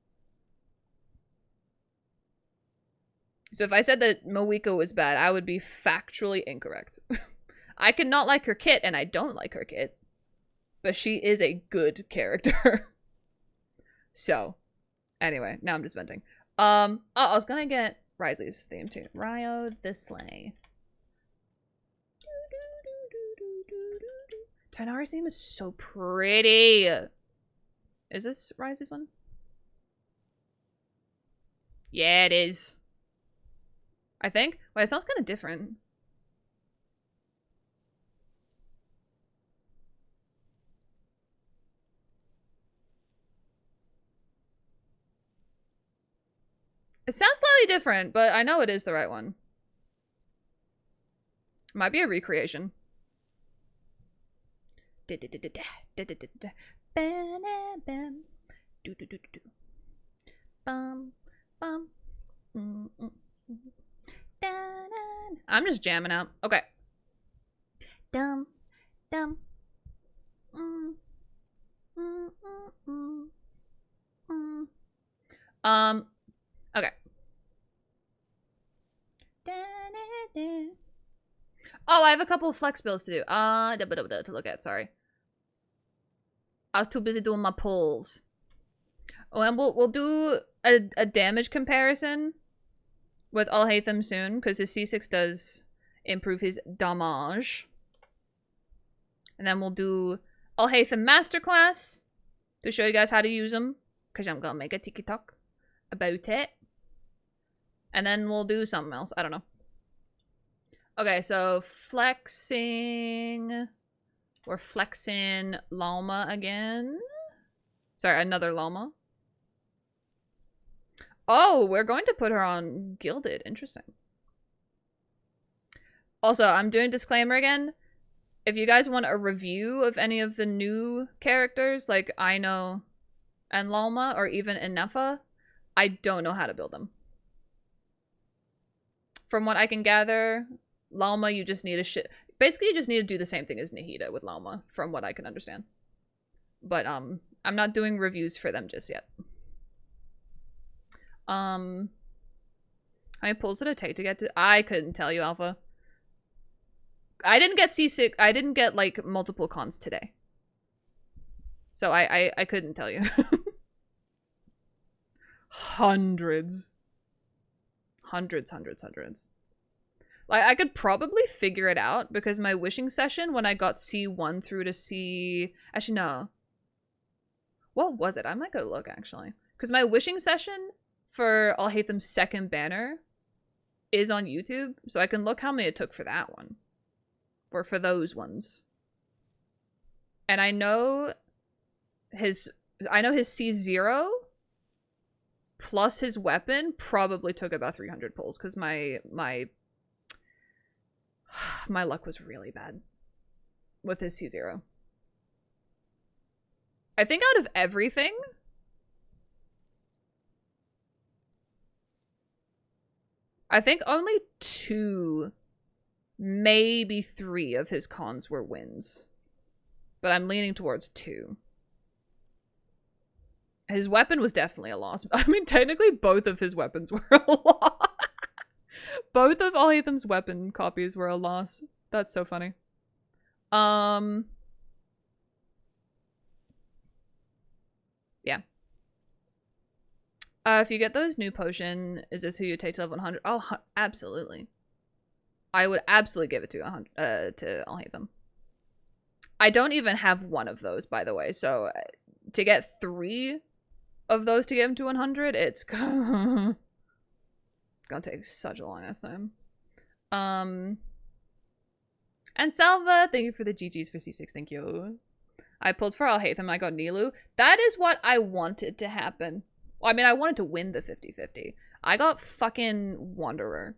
So if I said that Moeka was bad, I would be factually incorrect. I can not like her kit, and I don't like her kit. But she is a good character. So, anyway, now I'm just venting. Oh, I was gonna get Risley's theme too. Ryo the Slay. Tighnari's theme is so pretty. Is this Risley's one? Yeah, it is. I think. Wait, it sounds kind of different. It sounds slightly different, but I know it is the right one. Might be a recreation. I'm just jamming out. Okay. Okay. Oh, I have a couple of flex builds to do. To look at, sorry. I was too busy doing my pulls. Oh, and we'll do a damage comparison with Alhaitham soon, because his C6 does improve his damage. And then we'll do Alhaitham Masterclass to show you guys how to use them, because I'm gonna make a TikTok about it. And then we'll do something else. I don't know. Okay, so flexing. We're flexing Llama again. Sorry, another Llama. Oh, we're going to put her on Gilded. Interesting. Also, I'm doing disclaimer again. If you guys want a review of any of the new characters, like Aino and Llama, or even Inefa, I don't know how to build them. From what I can gather, Llama, you just need basically, you just need to do the same thing as Nahida with Llama, from what I can understand. But, I'm not doing reviews for them just yet. How many pulls did it take to get to? I couldn't tell you, Alpha. I didn't get C6. I didn't get like multiple cons today, so I couldn't tell you. Hundreds. Like, I could probably figure it out because my wishing session, when I got C1 through to C... Actually, no. What was it? I might go look, actually. Because my wishing session for Alhaitham's second banner is on YouTube, so I can look how many it took for that one. Or for those ones. And I know his C0 plus his weapon probably took about 300 pulls, because my luck was really bad with his C0. I think out of everything, I think only 2, maybe 3 of his cons were wins. But I'm leaning towards 2. His weapon was definitely a loss. I mean, technically both of his weapons were a loss. Both of Alhaitham's weapon copies were a loss. That's so funny. Yeah. If you get those new potion, is this who you take to level 100? Oh, absolutely. I would absolutely give it to Alhaitham. I don't even have one of those, by the way. So to get 3 of those to get him to 100, it's gonna take such a long ass time. And Salva, thank you for the GGs for C6. Thank you. I pulled for Alhaitham. I got Nilou. That is what I wanted to happen. Well, I mean, I wanted to win the 50-50. I got fucking Wanderer.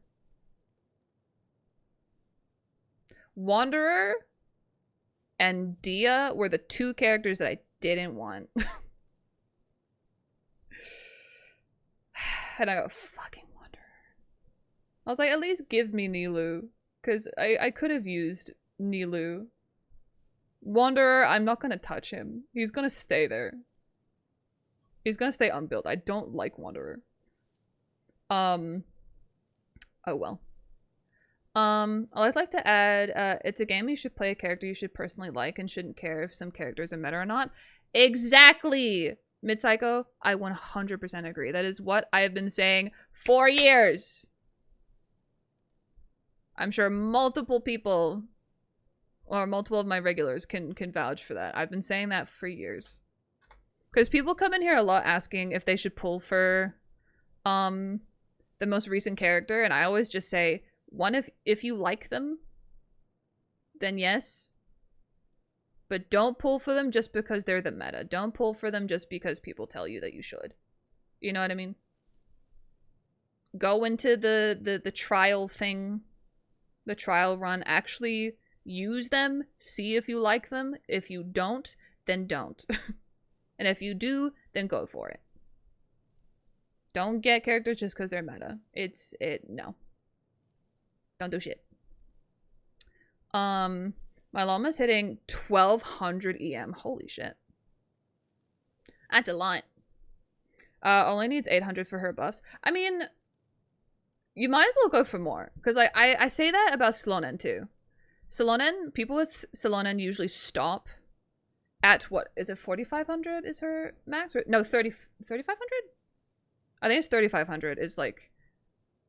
Wanderer and Dia were the 2 characters that I didn't want. And I got fucking Wanderer. I was like, at least give me Nilou. Because I could have used Nilou. Wanderer, I'm not going to touch him. He's going to stay there. He's going to stay unbuilt. I don't like Wanderer. Oh well. I always like to add, it's a game you should play a character you should personally like and shouldn't care if some characters are meta or not. Exactly! Mid-Psycho, I 100% agree. That is what I have been saying for years. I'm sure multiple people, or multiple of my regulars can vouch for that. I've been saying that for years. Because people come in here a lot asking if they should pull for the most recent character, and I always just say, one, if you like them, then yes. But don't pull for them just because they're the meta. Don't pull for them just because people tell you that you should. You know what I mean? Go into the trial thing, the trial run. Actually use them. See if you like them. If you don't, then don't. And if you do, then go for it. Don't get characters just because they're meta. No. Don't do shit. My llama's hitting 1200 EM. Holy shit. That's a lot. Only needs 800 for her buffs. I mean, you might as well go for more. Because I say that about 𝗧𝗠𝗠 too. 𝗧𝗠𝗠, people with 𝗧𝗠𝗠 usually stop at what? Is it 4500 is her max? Or, no, 3500? I think it's 3500 is like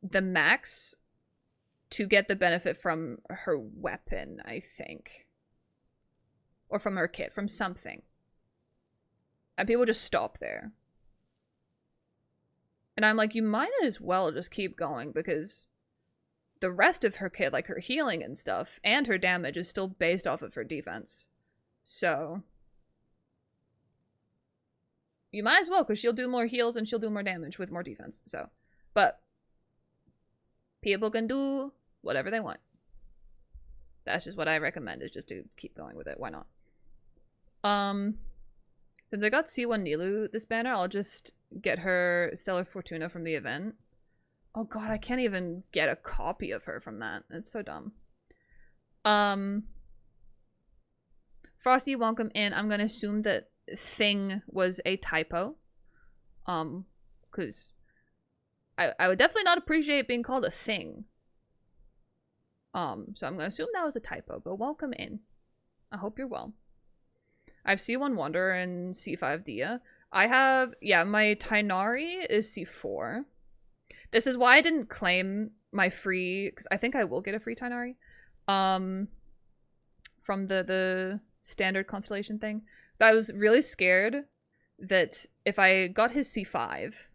the max to get the benefit from her weapon, I think. Or from her kit, from something. And people just stop there. And I'm like, you might as well just keep going because the rest of her kit, like her healing and stuff, and her damage is still based off of her defense. So you might as well, because she'll do more heals and she'll do more damage with more defense. So, but people can do whatever they want. That's just what I recommend, is just to keep going with it. Why not? Since I got C1 Nilou this banner, I'll just get her Stellar Fortuna from the event. Oh god, I can't even get a copy of her from that. It's so dumb. Frosty, welcome in. I'm gonna assume that thing was a typo. Because I would definitely not appreciate being called a thing. So I'm gonna assume that was a typo, but welcome in. I hope you're well. I have C1 Wonder and C5 Dia. I have, yeah, my Tighnari is C4. This is why I didn't claim my free, because I think I will get a free Tighnari. From the standard constellation thing. So I was really scared that if I got his C5,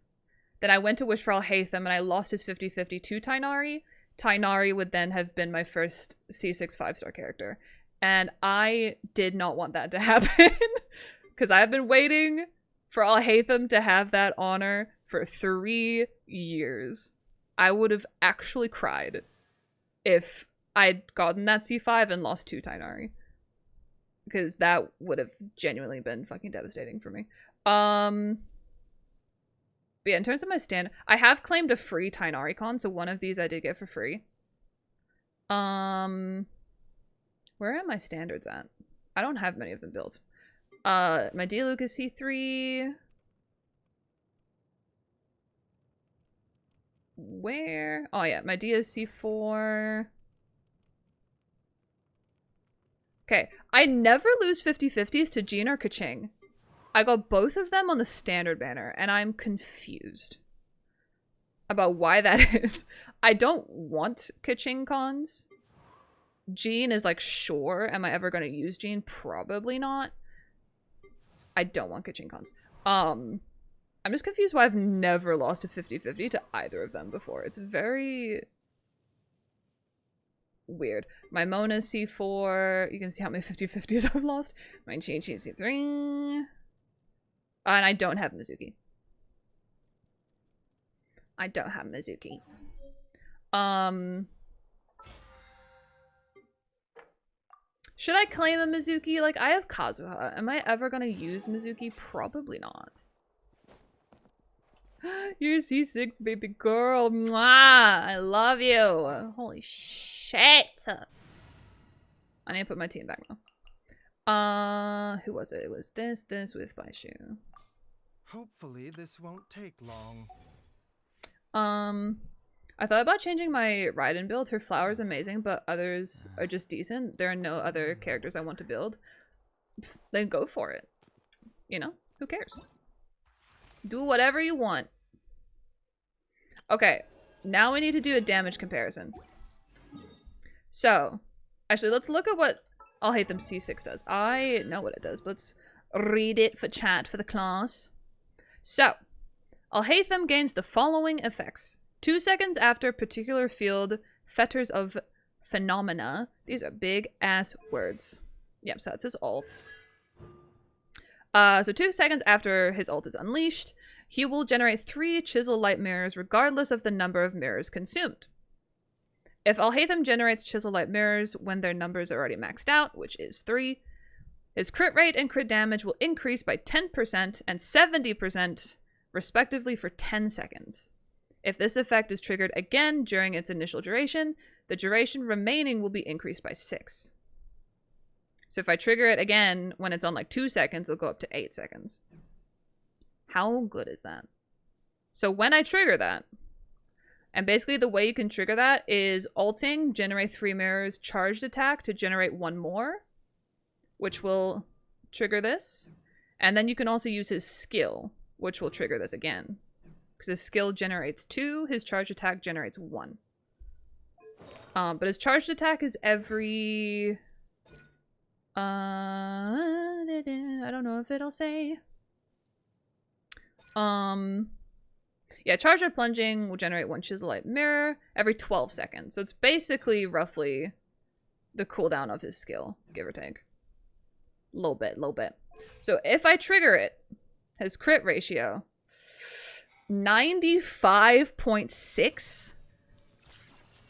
then I went to wish for Alhaitham and I lost his 50-50 to Tighnari. Tighnari would then have been my first C6 5-star character. And I did not want that to happen. Because I've been waiting for Alhaitham to have that honor for 3 years. I would have actually cried if I'd gotten that C5 and lost 2 Tighnari. Because that would have genuinely been fucking devastating for me. But yeah, in terms of my stand, I have claimed a free Tighnari con, so one of these I did get for free. Where are my standards at? I don't have many of them built. My Diluc is C3. Where? Oh yeah, my Dia is C4. Okay, I never lose 50-50s to Jean or 𝗧𝗠𝗘𝗦𝗧𝗔𝗠𝗣𝗦. I got both of them on the standard banner, and I'm confused about why that is. I don't want 𝗧𝗧𝗃 cons. Jean is like, sure. Am I ever going to use Jean? Probably not. I don't want 𝗧𝗃 cons. I'm just confused why I've never lost a 50-50 to either of them before. It's very weird. My Mona C4. You can see how many 50-50s I've lost. My Jean C3. And I don't have Mizuki. I don't have Mizuki. Should I claim a Mizuki? Like, I have Kazuha. Am I ever gonna use Mizuki? Probably not. You're C6, baby girl. Mwah! I love you. Holy shit. I need to put my team back now. Who was it? It was this with Baishu. Hopefully this won't take long. I thought about changing my Raiden build. Her flower's amazing, but others are just decent. There are no other characters I want to build. Then go for it. You know? Who cares? Do whatever you want. Okay. Now we need to do a damage comparison. So, actually, let's look at what Alhaitham C6 does. I know what it does, but let's read it for chat for the class. So, Alhaitham gains the following effects. 2 seconds after particular field fetters of phenomena. These are big ass words. Yep, so that's his ult. So 2 seconds after his ult is unleashed, he will generate 3 chisel light mirrors regardless of the number of mirrors consumed. If Alhaitham generates chisel light mirrors when their numbers are already maxed out, which is 3, his crit rate and crit damage will increase by 10% and 70% respectively for 10 seconds. If this effect is triggered again during its initial duration, the duration remaining will be increased by 6. So if I trigger it again when it's on like 2 seconds, it'll go up to 8 seconds. How good is that? So when I trigger that, and basically the way you can trigger that is ulting, generate 3 mirrors, charged attack to generate 1 more, which will trigger this. And then you can also use his skill, which will trigger this again. Because his skill generates 2, his charged attack generates 1. But his charged attack is every... I don't know if it'll say. Yeah, charged or plunging will generate 1 chisel light mirror every 12 seconds. So it's basically roughly the cooldown of his skill, give or take. Little bit. So if I trigger it, his crit ratio... 95.6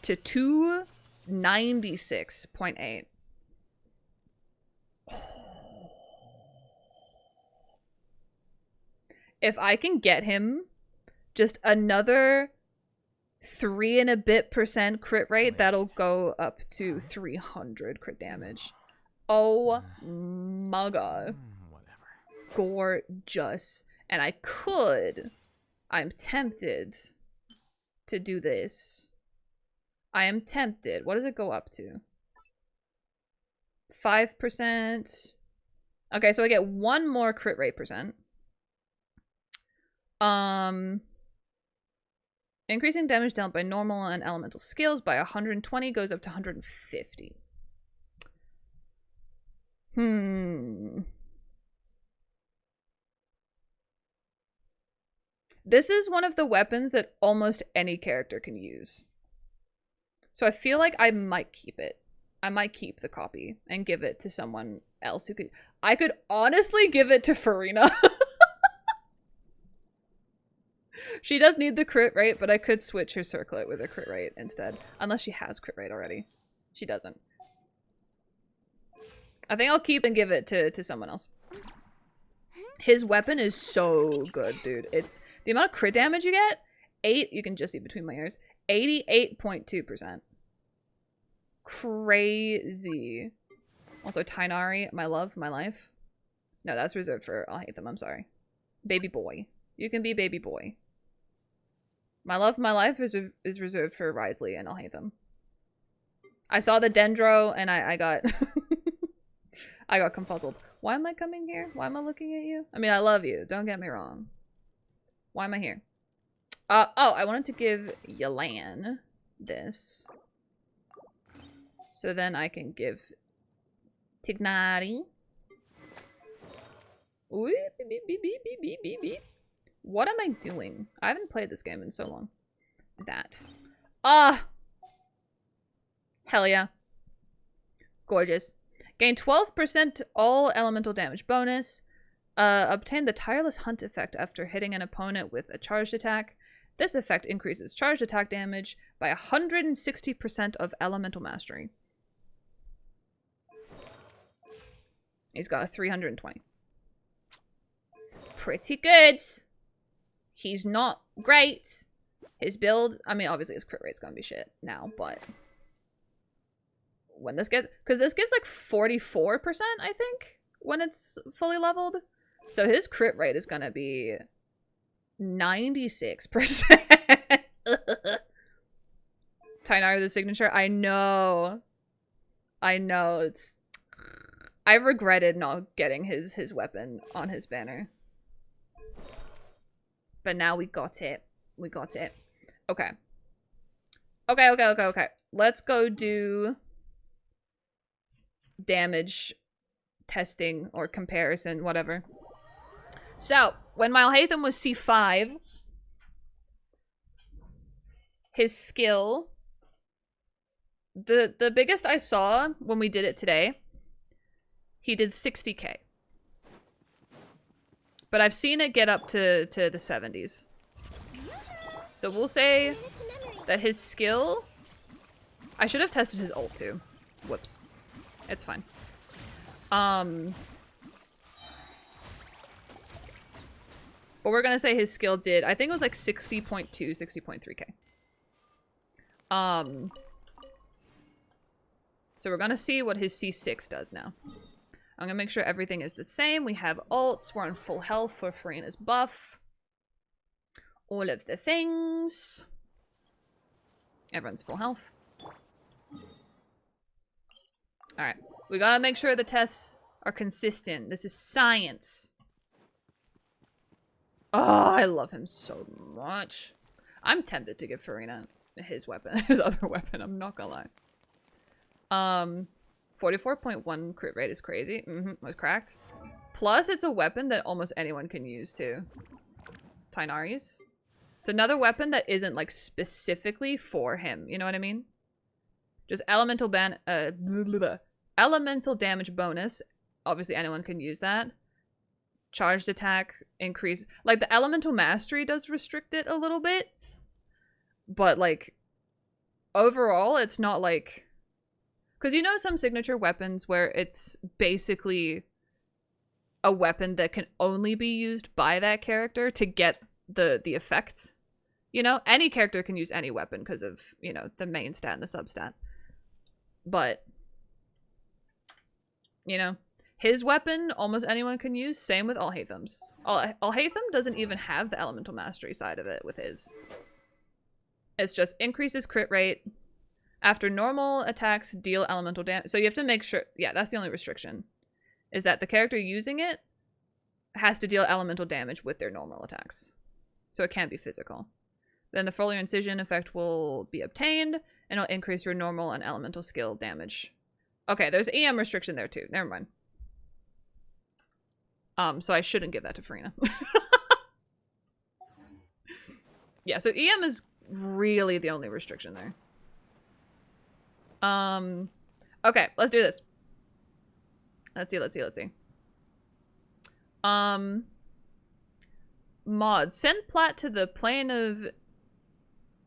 to 296.8. If I can get him just another 3 and a bit % crit rate, that'll go up to 300 crit damage. Oh my god. Whatever. Gorgeous. And I'm tempted to do this. I am tempted. What does it go up to? 5%. Okay, so I get one more crit rate percent. Increasing damage dealt by normal and elemental skills by 120 goes up to 150. This is one of the weapons that almost any character can use. So I feel like I might keep it. I might keep the copy and give it to someone else who could... I could honestly give it to 𝗧𝗠𝗧𝗏. She does need the crit rate, but I could switch her circlet with a crit rate instead. Unless she has crit rate already. She doesn't. I think I'll keep and give it to someone else. His weapon is so good, dude. It's the amount of crit damage you get. You can just see between my ears. 88.2%. Crazy. Also, Tighnari, my love, my life. No, that's reserved for Alhaitham, I'm sorry. Baby boy. You can be baby boy. My love, my life is reserved for Risley and Alhaitham. I saw the Dendro and I got... I got confuzzled. Why am I coming here? Why am I looking at you? I mean, I love you. Don't get me wrong. Why am I here? Oh, I wanted to give Yelan this. So then I can give Tighnari. Ooh, beep, beep, beep, beep, beep, beep, beep. What am I doing? I haven't played this game in so long. That. Ah! Hell yeah. Gorgeous. Gain 12% all elemental damage bonus. Obtain the Tireless Hunt effect after hitting an opponent with a charged attack. This effect increases charged attack damage by 160% of elemental mastery. He's got a 320. Pretty good. He's not great. His build, I mean, obviously his crit rate's gonna be shit now, but when this gets, because this gives like 44%, I think, when it's fully leveled. So his crit rate is gonna be 96%. Tighnari the signature. I know. It's. I regretted not getting his weapon on his banner. But now we got it. We got it. Okay. Okay. Let's go do damage testing or comparison, whatever. So, when my Alhaitham was C5, his skill, the biggest I saw when we did it today, he did 60k. But I've seen it get up to the 70s. So we'll say that his skill... I should have tested his ult too. Whoops. It's fine. But we're gonna say his skill did, I think it was like 60.2, 60.3k. So we're gonna see what his C6 does now. I'm gonna make sure everything is the same. We have ults, we're on full health for 𝗧𝗠𝗧𝗏's buff. All of the things. Everyone's full health. Alright. We gotta make sure the tests are consistent. This is science. Oh, I love him so much. I'm tempted to give 𝗧𝗠𝗧𝗏 his weapon, his other weapon, I'm not gonna lie. 44.1 crit rate is crazy. Was cracked. Plus, it's a weapon that almost anyone can use too. Tighnari's. It's another weapon that isn't like specifically for him. You know what I mean? Just elemental elemental damage bonus. Obviously, anyone can use that. Charged attack increase. Like the elemental mastery does restrict it a little bit, but like overall, it's not like. Because you know some signature weapons where it's basically a weapon that can only be used by that character to get the effect. You know? Any character can use any weapon because of, you know, the main stat and the substat. But, you know, his weapon almost anyone can use. Same with Alhaitham's. Alhaitham doesn't even have the elemental mastery side of it with his. It's just increases crit rate. After normal attacks, deal elemental damage. So you have to make sure, yeah, that's the only restriction. Is that the character using it has to deal elemental damage with their normal attacks. So it can't be physical. Then the foliar incision effect will be obtained, and it'll increase your normal and elemental skill damage. Okay, there's EM restriction there too. Never mind. So I shouldn't give that to Farina. Yeah, so EM is really the only restriction there. Okay, let's do this. Let's see. Mod, send Plat to the plane of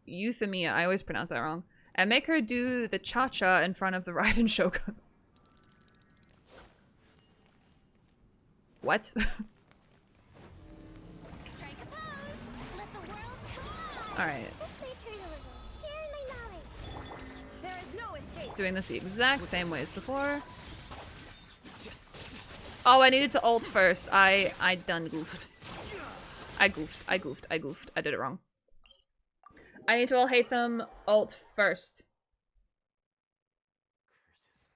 Euthymia, I always pronounce that wrong, and make her do the cha-cha in front of the Raiden Shogun. What? Alright. Doing this the exact same way as before. Oh, I needed to ult first. I done goofed. I goofed. I did it wrong. I need to Alhaitham ult first. Curses.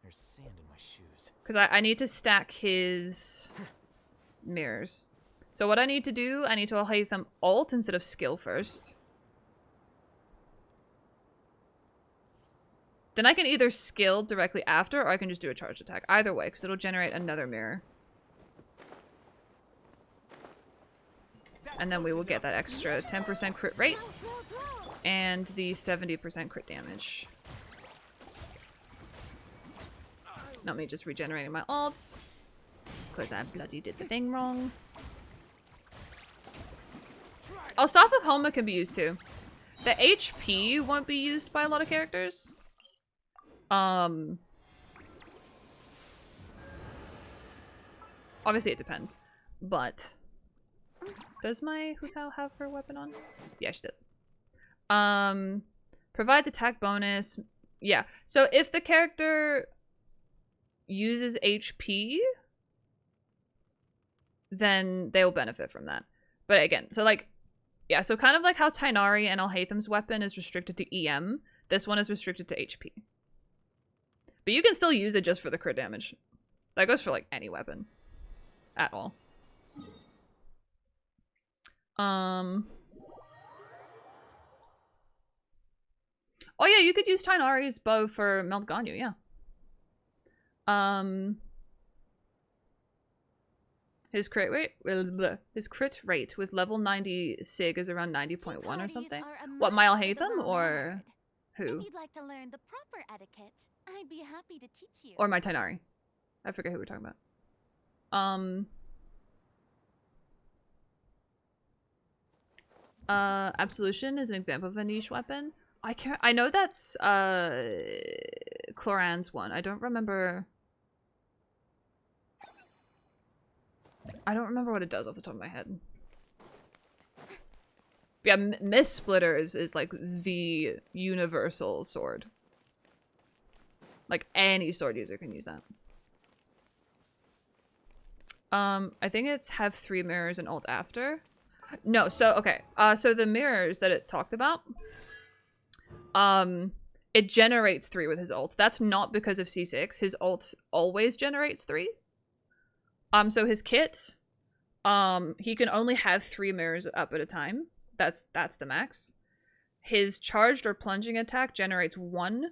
There's sand in my shoes. Because I need to stack his mirrors. So what I need to do, I need to Alhaitham ult instead of skill first. Then I can either skill directly after, or I can just do a charge attack. Either way, because it'll generate another mirror. And then we will get that extra 10% crit rates and the 70% crit damage. Not me just regenerating my ults, because I bloody did the thing wrong. Oh, Staff of Homa can be used too. The HP won't be used by a lot of characters. Obviously it depends, but does my Hu Tao have her weapon on? Yeah, she does. Provides attack bonus. Yeah, so if the character uses HP, then they will benefit from that. But again, so like, yeah, so kind of like how Tighnari and Alhaitham's weapon is restricted to EM, this one is restricted to HP. But you can still use it just for the crit damage. That goes for like any weapon at all. Oh yeah, you could use Tighnari's bow for Melt Ganyu, yeah. His crit rate with level 90 Sig is around 90.1 or something. What, my Alhaitham or who? If you'd like to learn the proper etiquette, I'd be happy to teach you. Or my Tighnari. I forget who we're talking about. Absolution is an example of a niche weapon. I know that's Cloran's one. I don't remember what it does off the top of my head. Yeah, Mist Splitter is like the universal sword. Like any sword user can use that. I think it's have 3 mirrors and ult after. No, so okay. So the mirrors that it talked about, it generates 3 with his ult. That's not because of C6. His ult always generates 3. So his kit, he can only have 3 mirrors up at a time. That's the max. His charged or plunging attack generates 1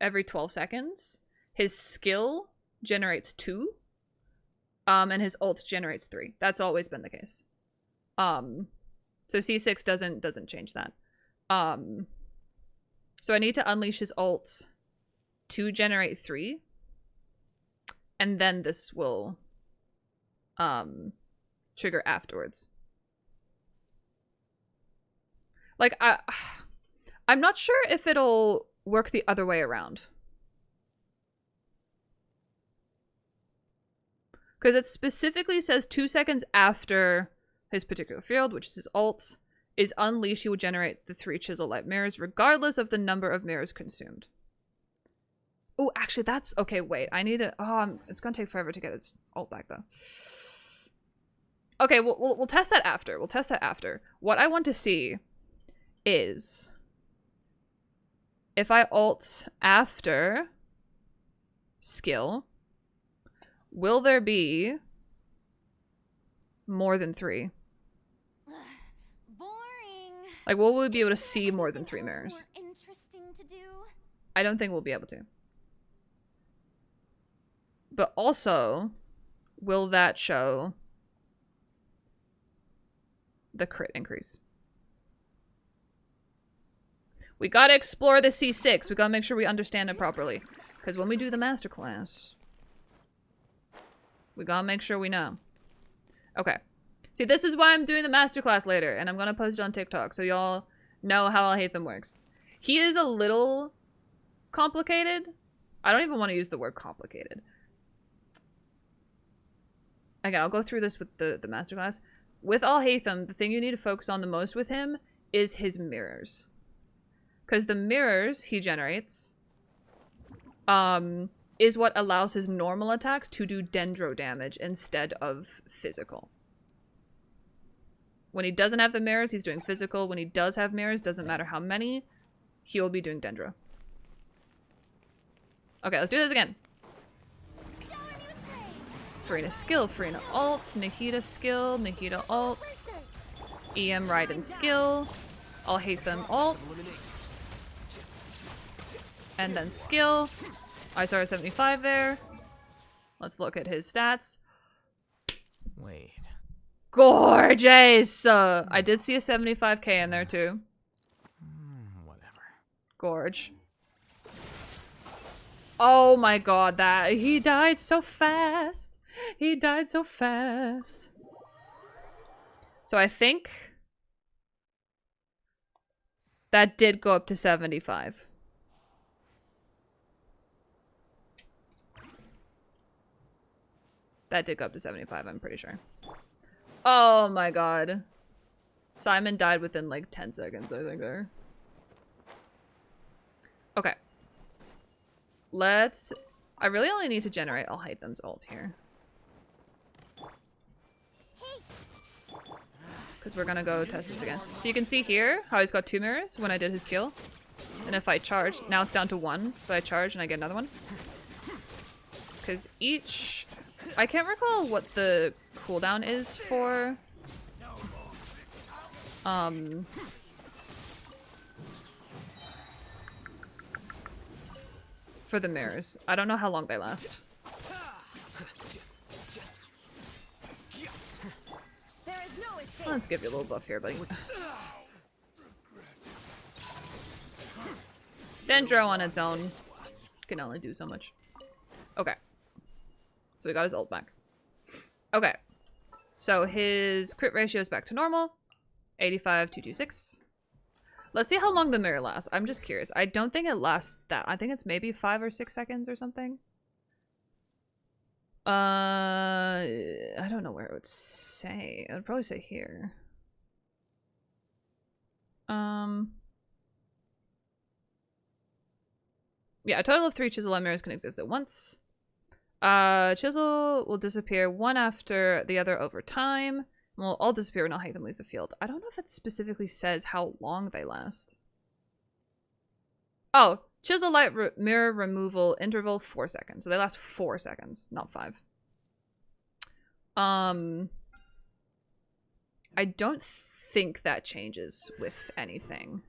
every 12 seconds. His skill generates 2. And his ult generates 3. That's always been the case. So C6 doesn't change that. So I need to unleash his ult to generate 3. And then this will trigger afterwards. Like, I'm not sure if it'll work the other way around. Because it specifically says 2 seconds after his particular field, which is his ult, is unleashed, he will generate the 3 chisel light mirrors, regardless of the number of mirrors consumed. Oh, actually, that's... Okay, wait. I need to... Oh, it's going to take forever to get his ult back, though. Okay, we'll test that after. We'll test that after. What I want to see is if I ult after skill, will there be more than 3? Boring. Like, will we be able to see more than 3 mirrors? More interesting to do. I don't think we'll be able to. But also, will that show the crit increase? We gotta explore the C6. We gotta make sure we understand it properly. Because when we do the masterclass, we gotta make sure we know. Okay. See, this is why I'm doing the masterclass later, and I'm gonna post it on TikTok so y'all know how Alhaitham works. He is a little complicated. I don't even want to use the word complicated. Again, I'll go through this with the masterclass. With Alhaitham, the thing you need to focus on the most with him is his mirrors. Because the mirrors he generates is what allows his normal attacks to do dendro damage instead of physical. When he doesn't have the mirrors, he's doing physical. When he does have mirrors, doesn't matter how many, he will be doing dendro. Okay, let's do this again. Farina skill, Farina ult, Nahida skill, Nahida ult, EM Raiden skill, Alhaitham ult, and then skill. I saw a 75 there. Let's look at his stats. Wait. Gorgeous! I did see a 75k in there too. Whatever. Gorge. Oh my god, that he died so fast. He died so fast. So I think that did go up to 75. That did go up to 75, I'm pretty sure. Oh my god. Simon died within like 10 seconds, I think there. Okay. Let's... I really only need to generate Alhaitham's ult here. Because we're gonna go test this again. So you can see here how he's got 2 mirrors when I did his skill. And if I charge, now it's down to 1, but I charge and I get another one. Because each... I can't recall what the cooldown is for... for the mirrors. I don't know how long they last. Let's give you a little buff here, buddy. Dendro on its own can only do so much. Okay. So we got his ult back. Okay. So his crit ratio is back to normal. 85-226. Let's see how long the mirror lasts. I'm just curious. I don't think it lasts that. I think it's maybe 5 or 6 seconds or something. I don't know where it would say. It would probably say here. Yeah, a total of 3 chisel mirrors can exist at once. Chisel will disappear one after the other over time. And will all disappear when Alhaitham leaves the field. I don't know if it specifically says how long they last. Oh, chisel light mirror removal interval 4 seconds. So they last 4 seconds, not 5. I don't think that changes with anything.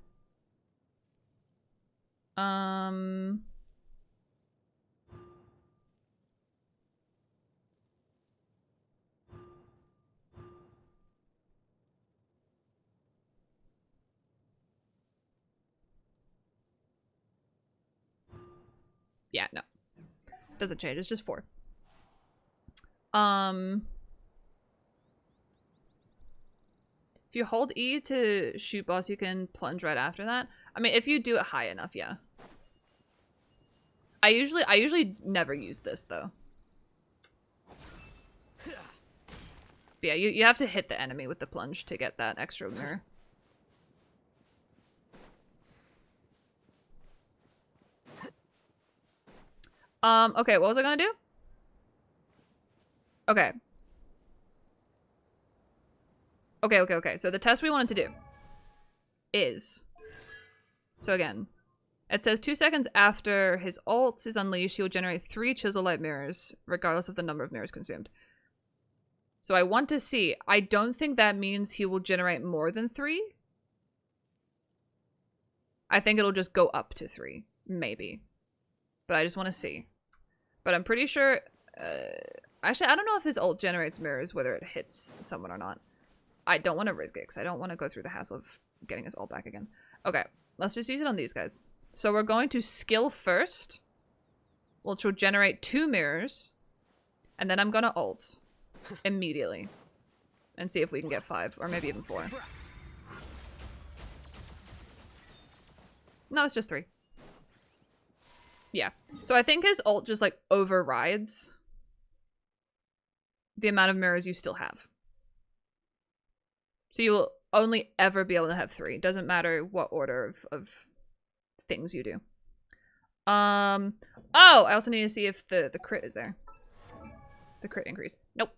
Yeah, no. Doesn't change, it's just 4. If you hold E to shoot boss, you can plunge right after that. I mean, if you do it high enough, yeah. I usually never use this though. But yeah, you have to hit the enemy with the plunge to get that extra mirror. Okay, what was I gonna do? Okay. Okay. So the test we wanted to do is So again, it says 2 seconds after his ult is unleashed, he will generate 3 Chisel Light mirrors, regardless of the number of mirrors consumed. So I want to see. I don't think that means he will generate more than 3. I think it'll just go up to 3, maybe. But I just want to see. But I'm pretty sure... actually, I don't know if his ult generates mirrors, whether it hits someone or not. I don't want to risk it, because I don't want to go through the hassle of getting his ult back again. Okay, let's just use it on these guys. So we're going to skill first, which will generate 2 mirrors. And then I'm going to ult immediately. And see if we can get 5, or maybe even 4. No, it's just 3. Yeah. So I think his ult just, like, overrides the amount of mirrors you still have. So you will only ever be able to have 3. Doesn't matter what order of things you do. Oh, I also need to see if the crit is there. The crit increase. Nope.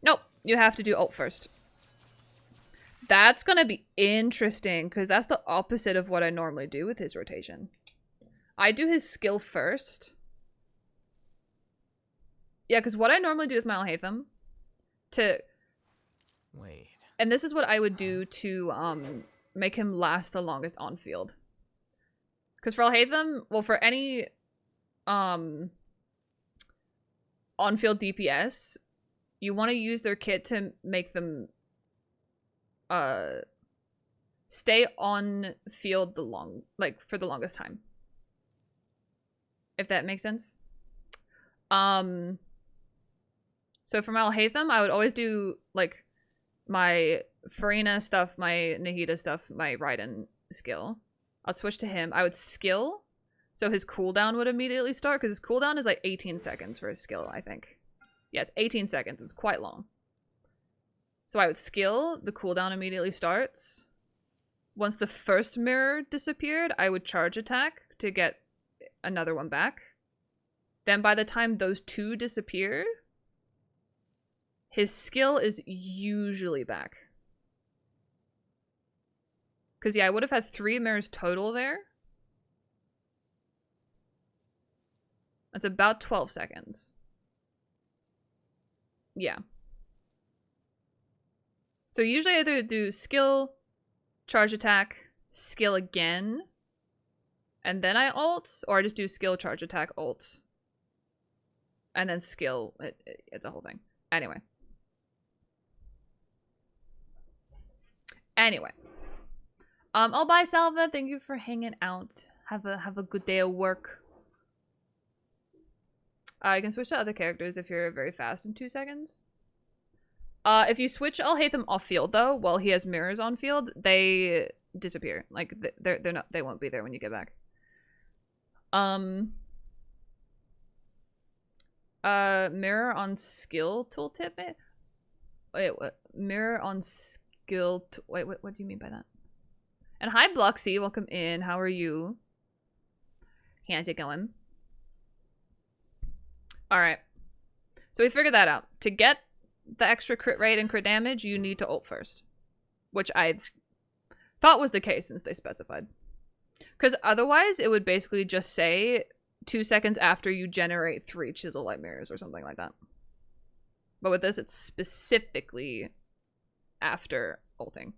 Nope. You have to do ult first. That's gonna be interesting, because that's the opposite of what I normally do with his rotation. I do his skill first. Yeah, because what I normally do with my Alhaitham to... Wait. And this is what I would do to make him last the longest on field. Because for Alhaitham, well, for any on-field DPS, you want to use their kit to make them stay on field for the longest time. If that makes sense. So for my Alhaitham, I would always do like my Farina stuff, my Nahida stuff, my Raiden skill. I'd switch to him. I would skill, so his cooldown would immediately start, because his cooldown is like 18 seconds for his skill, I think. Yeah, it's 18 seconds. It's quite long. So I would skill, the cooldown immediately starts. Once the first mirror disappeared, I would charge attack to get another one back. Then by the time those 2 disappear, his skill is usually back. Because, yeah, I would have had 3 mirrors total there. That's about 12 seconds. Yeah. So usually I either do skill, charge attack, skill again, and then I ult, or I just do skill, charge attack, ult, and then skill. It's a whole thing. Anyway. Oh, bye, Salva. Thank you for hanging out. Have a good day of work. You can switch to other characters if you're very fast in 2 seconds. If you switch Alhaitham off field though, while he has mirrors on field, they disappear. Like they won't be there when you get back. Mirror on skill tooltip. Wait, what? Mirror on skill. Wait, what do you mean by that? And hi, Bloxy. Welcome in. How are you? How's it going? All right. So we figured that out. To get the extra crit rate and crit damage, you need to ult first, which I thought was the case since they specified. Because otherwise, it would basically just say 2 seconds after you generate 3 Chisel Light mirrors or something like that. But with this, it's specifically after ulting.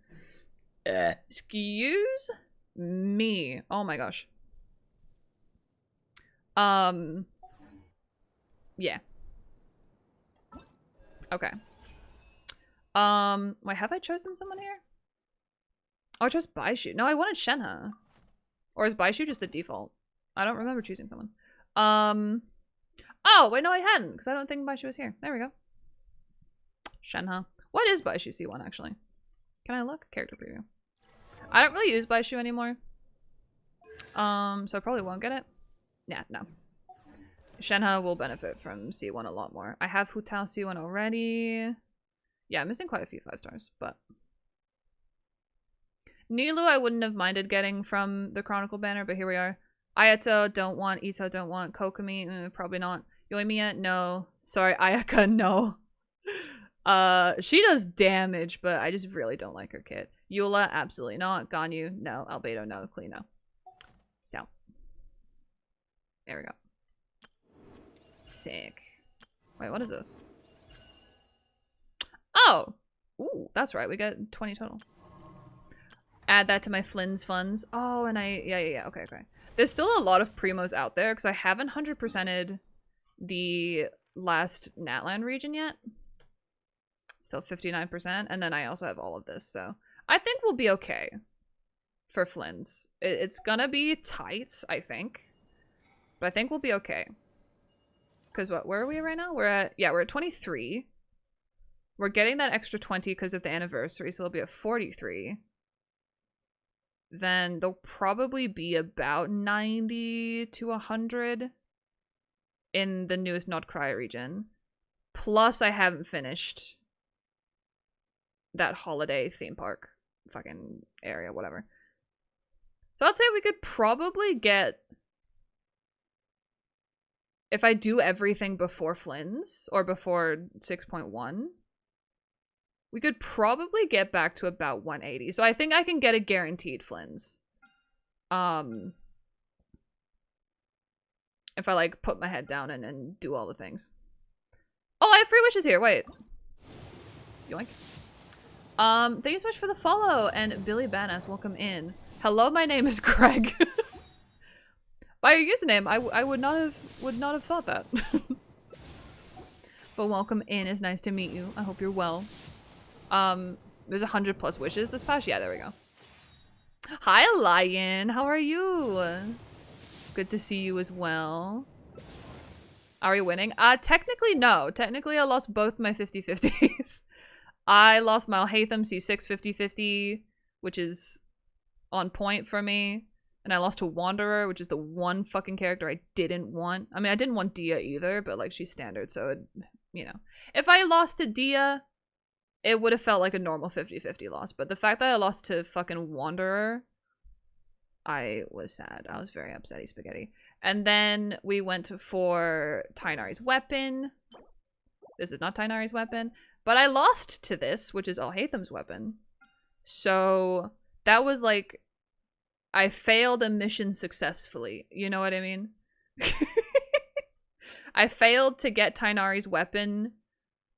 Excuse me. Oh my gosh. Yeah. Okay. Wait, have I chosen someone here? Oh, I chose Baishu. No, I wanted Shenhe. Or is Baishu just the default? I don't remember choosing someone. Oh, wait, no, I hadn't, because I don't think Baishu was here. There we go. Shenhe. What is Baishu C1, actually? Can I look? Character preview. I don't really use Baishu anymore. So I probably won't get it. Yeah, no. Shenhe will benefit from C1 a lot more. I have Hu Tao C1 already. Yeah, I'm missing quite a few 5 stars, but... Nilou I wouldn't have minded getting from the Chronicle banner, but here we are. Ayato, don't want. Ito, don't want. Kokomi, probably not. Yoimiya, no. Sorry, Ayaka, no. She does damage, but I just really don't like her kit. Eula, absolutely not. Ganyu, no. Albedo, no. Klee, no. So. There we go. Sick. Wait, what is this? Oh! Ooh, that's right. We got 20 total. Add that to my Flynn's funds. Oh, and yeah. Okay. There's still a lot of primos out there because I haven't 100%ed the last Natland region yet. Still 59%. And then I also have all of this, so I think we'll be okay for Flynn's. It's gonna be tight, I think. But I think we'll be okay. Because where are we right now? We're at 23. We're getting that extra 20 because of the anniversary, so we'll be at 43. Then there'll probably be about 90 to 100 in the newest Nordkrya region. Plus, I haven't finished that holiday theme park fucking area, whatever. So I'd say we could probably get, if I do everything before Flynn's or before 6.1, we could probably get back to about 180. So I think I can get a guaranteed Flynn's. If I like put my head down and do all the things. Oh, I have free wishes here. Wait. Yoink. Thank you so much for the follow, and Billy Badass, welcome in. Hello, my name is Greg. By your username, I would not have thought that. But welcome in. It's nice to meet you. I hope you're well. There's 100+ wishes this past. Yeah, there we go. Hi, Lion. How are you? Good to see you as well. Are we winning? Technically, no. Technically, I lost both my 50-50s. I lost my Alhaitham C6 50-50, which is on point for me. And I lost to Wanderer, which is the one fucking character I didn't want. I mean, I didn't want Dia either, but like she's standard, so it, you know. If I lost to Dia, it would have felt like a normal 50-50 loss. But the fact that I lost to fucking Wanderer, I was sad. I was very upsetty spaghetti. And then we went for Tainari's weapon. This is not Tainari's weapon. But I lost to this, which is Alhaitham's weapon. So that was like, I failed a mission successfully. You know what I mean? I failed to get Tainari's weapon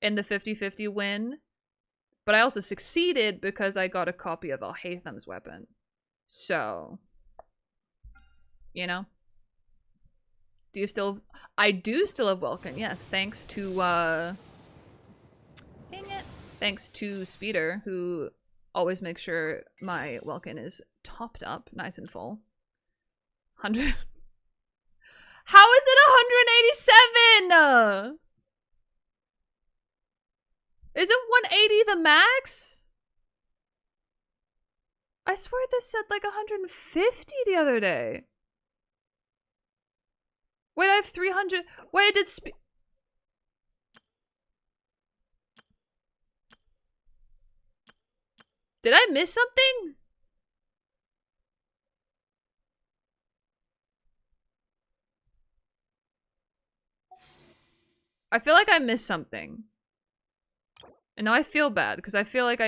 in the 50-50 win. But I also succeeded because I got a copy of Alhaitham's weapon. So, you know. I do still have Welkin, yes. Thanks to, dang it. Thanks to Speeder, who always makes sure my Welkin is topped up, nice and full. 100. How is it 187? Isn't 180 the max? I swear this said like 150 the other day. Wait, I have 300. Wait, did I miss something? I feel like I missed something. And now I feel bad because I feel like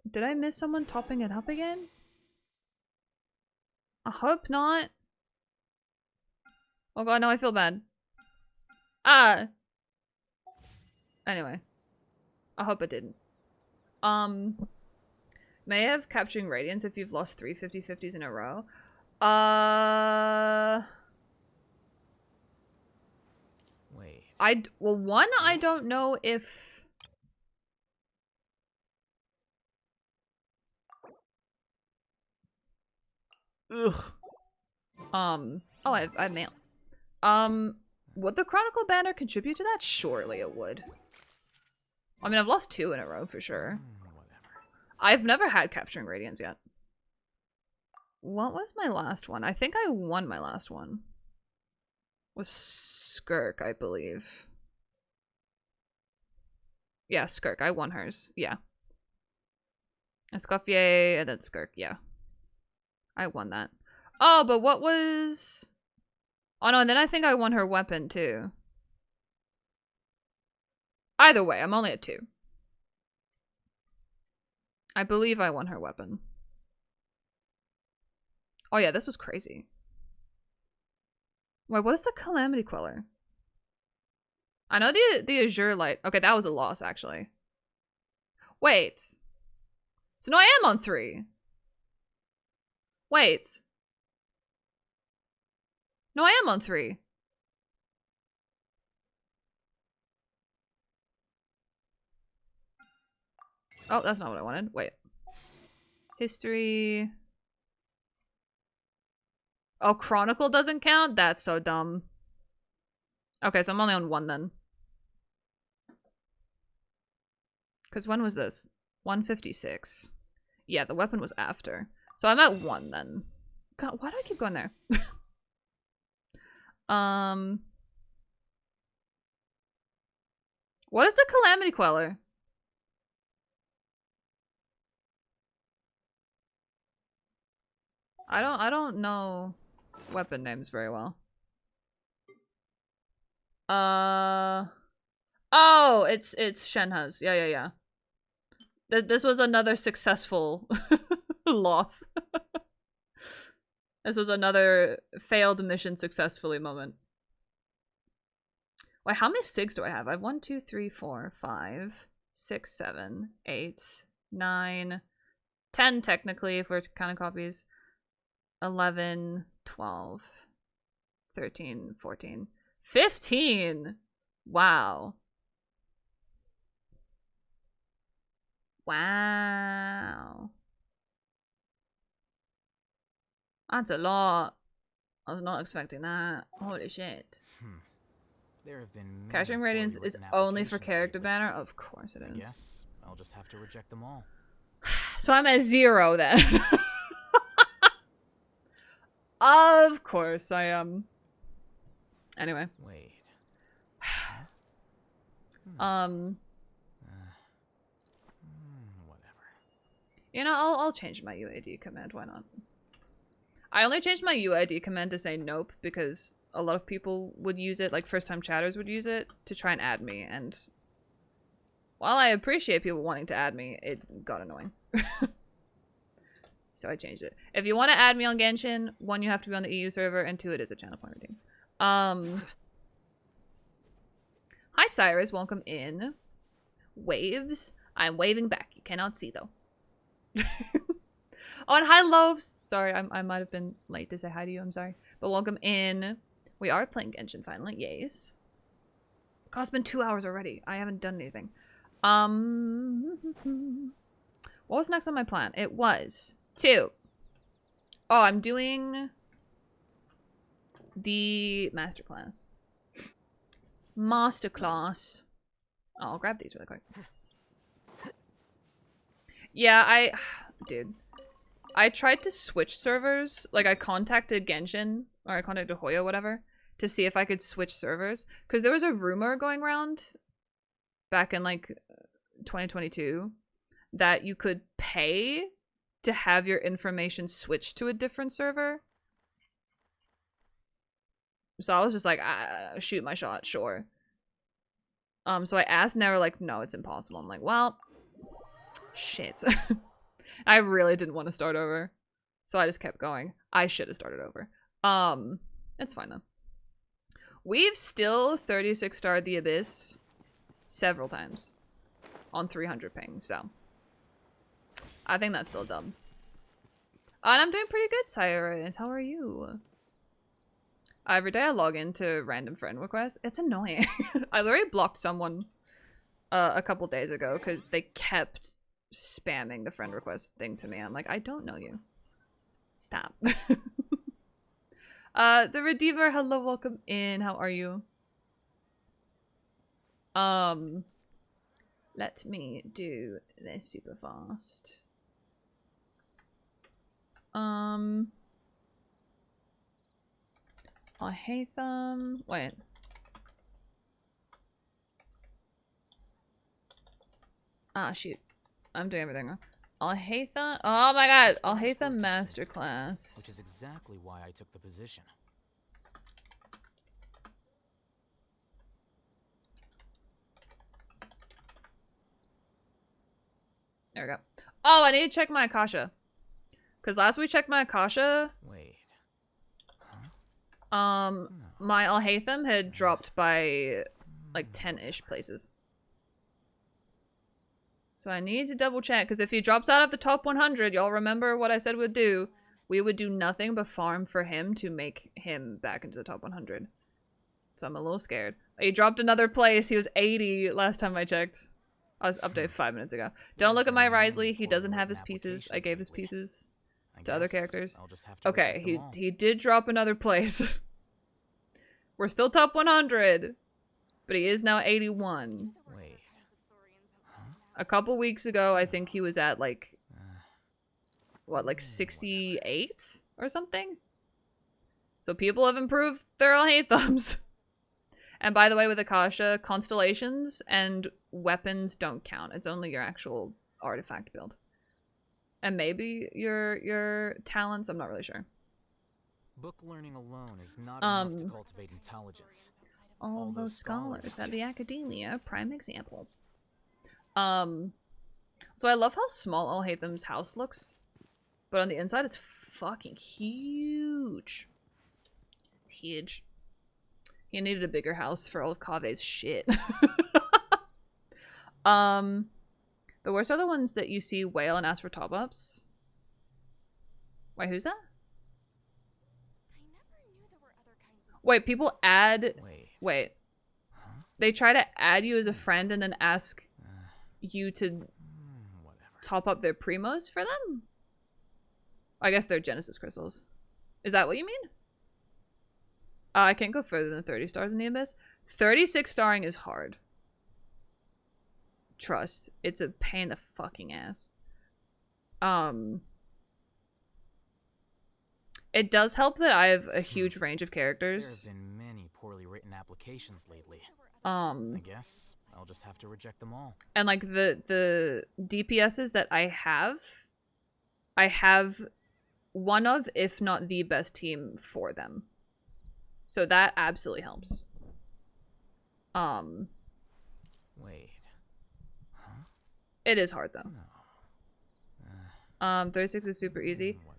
did I miss someone topping it up again? I hope not. Oh god, now I feel bad. Anyway. I hope it didn't. May have Capturing Radiance if you've lost 3 50-50s in a row. Wait. Well, one, I don't know if... Ugh. Oh, I have mail. Would the Chronicle banner contribute to that? Surely it would. I mean, I've lost 2 in a row for sure. Whatever. I've never had Capturing Radiance yet. What was my last one? I think I won my last one. Was Skirk, I believe. Yeah, Skirk. I won hers. Yeah. Escoffier and then Skirk. Yeah. I won that. Oh, but what was... Oh no, and then I think I won her weapon too. Either way, I'm only at 2. I believe I won her weapon. Oh yeah, this was crazy. Wait, what is the Calamity Queller? I know the Azure Light. Okay, that was a loss, actually. Wait. So no, I am on 3. Wait. No, I am on 3. Oh, that's not what I wanted. Wait. History. Oh, Chronicle doesn't count? That's so dumb. Okay, so I'm only on 1 then. Because when was this? 156. Yeah, the weapon was after. So I'm at 1 then. God, why do I keep going there? What is the Calamity Queller? I don't know weapon names very well. Oh, it's Shenhe's. Yeah. This was another successful loss. This was another failed mission successfully moment. Wait, how many SIGs do I have? I have 1, 2, 3, 4, 5, 6, 7, 8, 9, 10 technically if we're counting copies. 11, 12, 13, 14, 15. Wow. Wow. That's a lot. I was not expecting that. Holy shit. There have been many Capturing Radiance is poorly-written only for applications character lately. banner? Of course it I is. guess I'll just have to reject them all. So I'm at 0 then. Of course I am. Anyway. Wait. Whatever. You know, I'll change my UAD command. Why not? I only changed my UID command to say nope because a lot of people would use it, like first-time chatters would use it to try and add me, and while I appreciate people wanting to add me, it got annoying. So I changed it. If you want to add me on Genshin, 1, you have to be on the EU server, and 2, it is a channel point redeem. Hi Cyrus, welcome in. Waves. I'm waving back. You cannot see though. Oh, and hi Loaves. Sorry, I might have been late to say hi to you. I'm sorry. But welcome in. We are playing Genshin finally. Yes. God, it's been 2 hours already. I haven't done anything. What was next on my plan? It was 2. Oh, I'm doing the masterclass. Masterclass. Oh, I'll grab these really quick. Yeah, dude. I tried to switch servers. Like, I contacted Genshin, or I contacted Hoyo, whatever, to see if I could switch servers. Because there was a rumor going around back in, like, 2022 that you could pay to have your information switched to a different server. So I was just like, shoot my shot, sure. So I asked, and they were like, no, it's impossible. I'm like, well, shit. I really didn't want to start over. So I just kept going. I should have started over. It's fine though. We've still 36 starred the Abyss several times on 300 ping, so I think that's still dumb. And I'm doing pretty good, Cyrus. How are you? Every day I log into random friend requests. It's annoying. I literally blocked someone a couple days ago because they kept spamming the friend request thing to me. I'm like, I don't know you. Stop. The Redeemer, hello, welcome in. How are you? Let me do this super fast. Alhaitham. Wait. Ah, shoot. I'm doing everything wrong. Alhaitham. Oh my god. Alhaitham Masterclass. Which is exactly why I took the position. There we go. Oh, I need to check my Akasha. Because last we checked my Akasha, Wait. Huh? my Alhaitham had dropped by like 10-ish places. So I need to double check, because if he drops out of the top 100, y'all remember what I said we'd do. We would do nothing but farm for him to make him back into the top 100. So I'm a little scared. He dropped another place. He was 80 last time I checked. I was updated 5 minutes ago. Don't look at my Risley. He doesn't have his pieces. I gave his pieces to other characters. Okay, he did drop another place. We're still top 100, but he is now 81. Wait. A couple weeks ago, I think he was at like, what, like 68 or something? So people have improved their Alhaithams. And by the way, with Akasha, constellations and weapons don't count. It's only your actual artifact build. And maybe your talents, I'm not really sure. Book learning alone is not enough to cultivate intelligence. All those scholars at the academia, prime examples. So I love how small Alhaitham's house looks. But on the inside, it's fucking huge. It's huge. He needed a bigger house for all of Kave's shit. The worst are the ones that you see wail and ask for top-ups. Wait, who's that? Wait, people add... Wait. Huh? They try to add you as a friend and then ask you to Whatever. top up their primos for them? I guess they're Genesis crystals. Is that what you mean? I can't go further than 30 stars in the Abyss. 36 starring is hard. Trust. It's a pain in the fucking ass. It does help that I have a huge range of characters. There's been many poorly written applications lately. I guess I'll just have to reject them all. And like the DPSs that I have one of, if not the best team for them. So that absolutely helps. Wait. Huh? It is hard though. No. 36 is super easy. Whatever.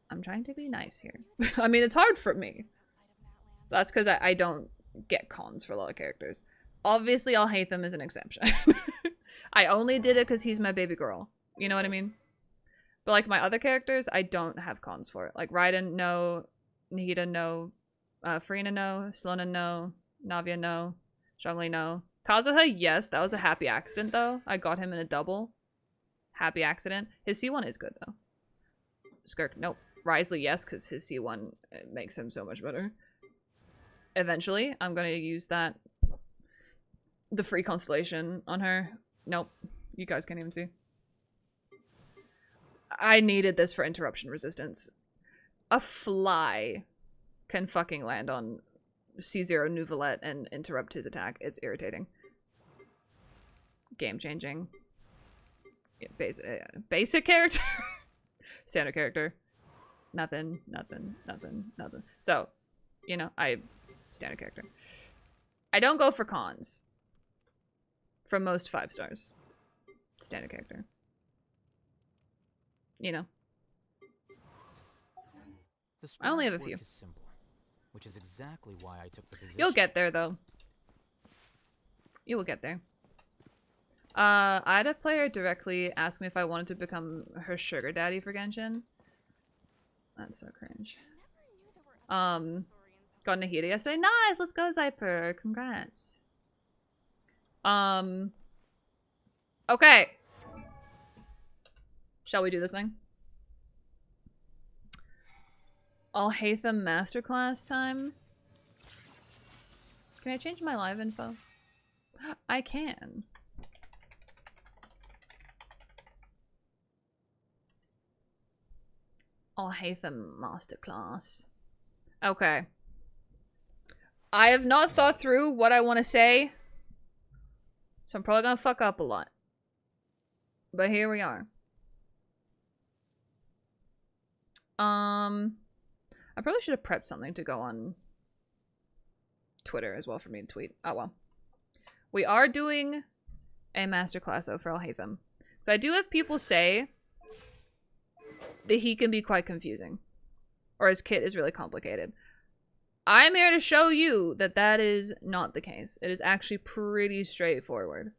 I'm trying to be nice here. I mean, it's hard for me. That's because I don't get cons for a lot of characters. Obviously, Alhaitham is an exception. I only did it because he's my baby girl. You know what I mean? But like my other characters, I don't have cons for it. Like Raiden, no. Nahida, no. Farina, no. Salona, no. Navia, no. Zhongli, no. Kazuha, yes. That was a happy accident, though. I got him in a double. Happy accident. His C1 is good, though. Skirk, nope. Risley, yes, because his C1 makes him so much better. Eventually, I'm going to use that. The free constellation on her. Nope. You guys can't even see. I needed this for interruption resistance. A fly can fucking land on C0 Nouvelette and interrupt his attack. It's irritating. Game changing. Yeah, basic character. Standard character. Nothing. So, you know, standard character. I don't go for cons. For most 5 stars. Standard character. You know. I only have a few. Is simple, which is exactly why I took the position. You'll get there, though. You will get there. I had a player directly ask me if I wanted to become her sugar daddy for Genshin. That's so cringe. Got Nahida yesterday. Nice! Let's go, Zyper. Congrats. Okay. Shall we do this thing? Alhaitham Masterclass time? Can I change my live info? I can. Alhaitham Masterclass. Okay. I have not thought through what I want to say, so I'm probably gonna fuck up a lot. But here we are. I probably should have prepped something to go on Twitter as well for me to tweet. Oh well. We are doing a masterclass though for Alhaitham. So I do have people say that he can be quite confusing, or his kit is really complicated. I'm here to show you that that is not the case. It is actually pretty straightforward,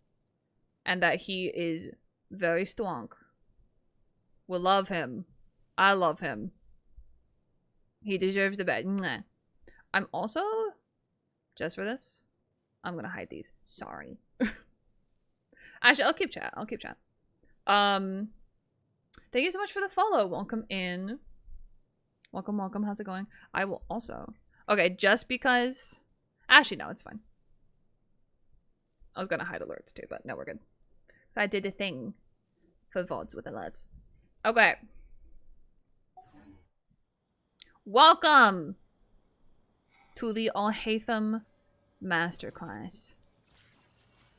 and that he is very strong. We love him. I love him. He deserves the best. Mwah. I'm also, just for this, I'm gonna hide these. Sorry. Actually, I'll keep chat. I'll keep chat. Thank you so much for the follow. Welcome in. Welcome, welcome. How's it going? I will also... Okay, just because... Actually, no, it's fine. I was gonna hide alerts too, but no, we're good. So I did a thing for VODs with alerts. Okay. Welcome to the Alhaitham Masterclass.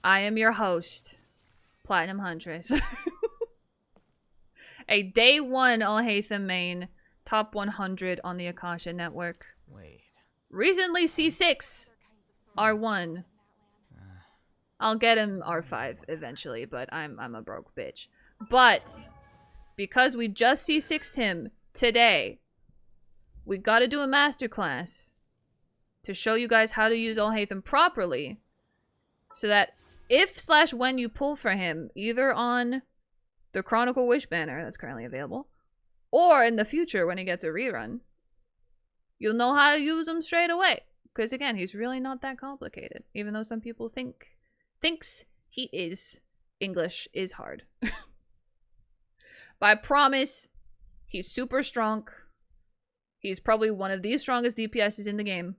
I am your host, Platinum Huntress. A day one Alhaitham main, top 100 on the Akasha network. Wait. Recently C6, R1. I'll get him R5 eventually, but I'm a broke bitch. But because we just C6'd him today, we gotta do a masterclass to show you guys how to use Alhaitham properly, so that if/when you pull for him, either on the Chronicle Wish banner that's currently available, or in the future when he gets a rerun, you'll know how to use him straight away. Because again, he's really not that complicated, even though some people thinks he is. English is hard. But I promise, he's super strong. He's probably one of the strongest DPSs in the game,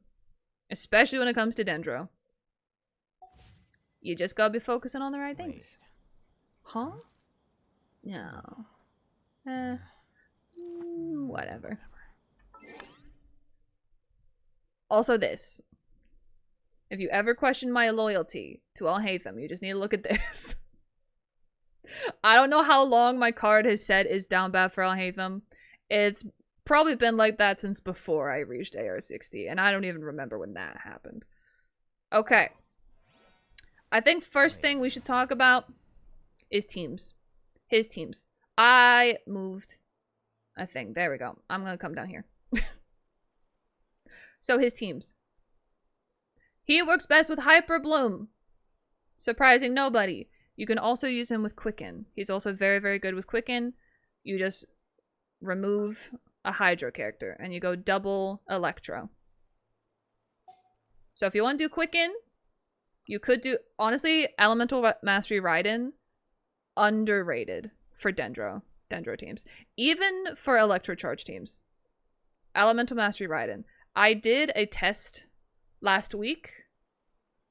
especially when it comes to Dendro. You just gotta be focusing on the right things. Huh? No. Whatever. Also this. If you ever question my loyalty to Alhaitham, you just need to look at this. I don't know how long my card has said is down bad for Alhaitham. It's probably been like that since before I reached AR60, and I don't even remember when that happened. Okay. I think first thing we should talk about is teams. His teams. I moved a thing. There we go. I'm gonna come down here. So his teams. He works best with Hyper Bloom. Surprising nobody. You can also use him with Quicken. He's also very, very good with Quicken. You just remove a Hydro character and you go double Electro. So if you want to do Quicken, you could do... Honestly, Elemental Mastery Raiden, underrated for Dendro teams. Even for Electro Charge teams. Elemental Mastery Raiden. I did a test last week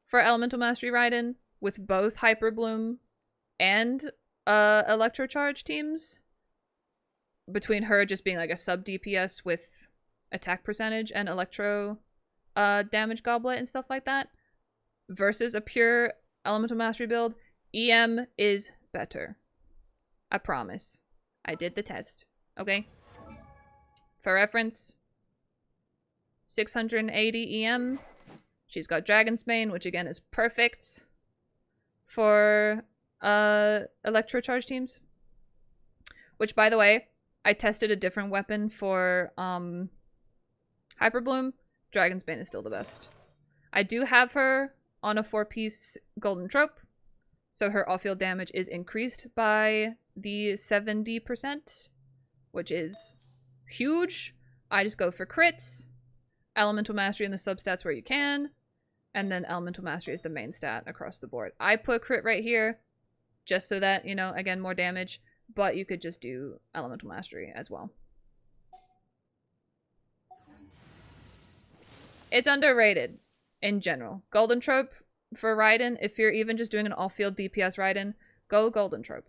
for Elemental Mastery Raiden with both Hyper Bloom and Electro Charge teams. Between her just being like a sub DPS with attack percentage and Electro damage goblet and stuff like that. Versus a pure Elemental Mastery build. EM is better. I promise. I did the test. Okay? For reference, 680 EM. She's got Dragon's Mane, which again is perfect for Electro Charge teams. Which, by the way, I tested a different weapon for Hyper Bloom. Dragon's Bane is still the best. I do have her on a 4-piece golden trope, so her off-field damage is increased by the 70%, which is huge. I just go for crits, Elemental Mastery in the substats where you can, and then Elemental Mastery is the main stat across the board. I put crit right here, just so that, you know, again, more damage, but you could just do Elemental Mastery as well. It's underrated in general. Golden Trope for Raiden, if you're even just doing an all-field DPS Raiden, go Golden Trope.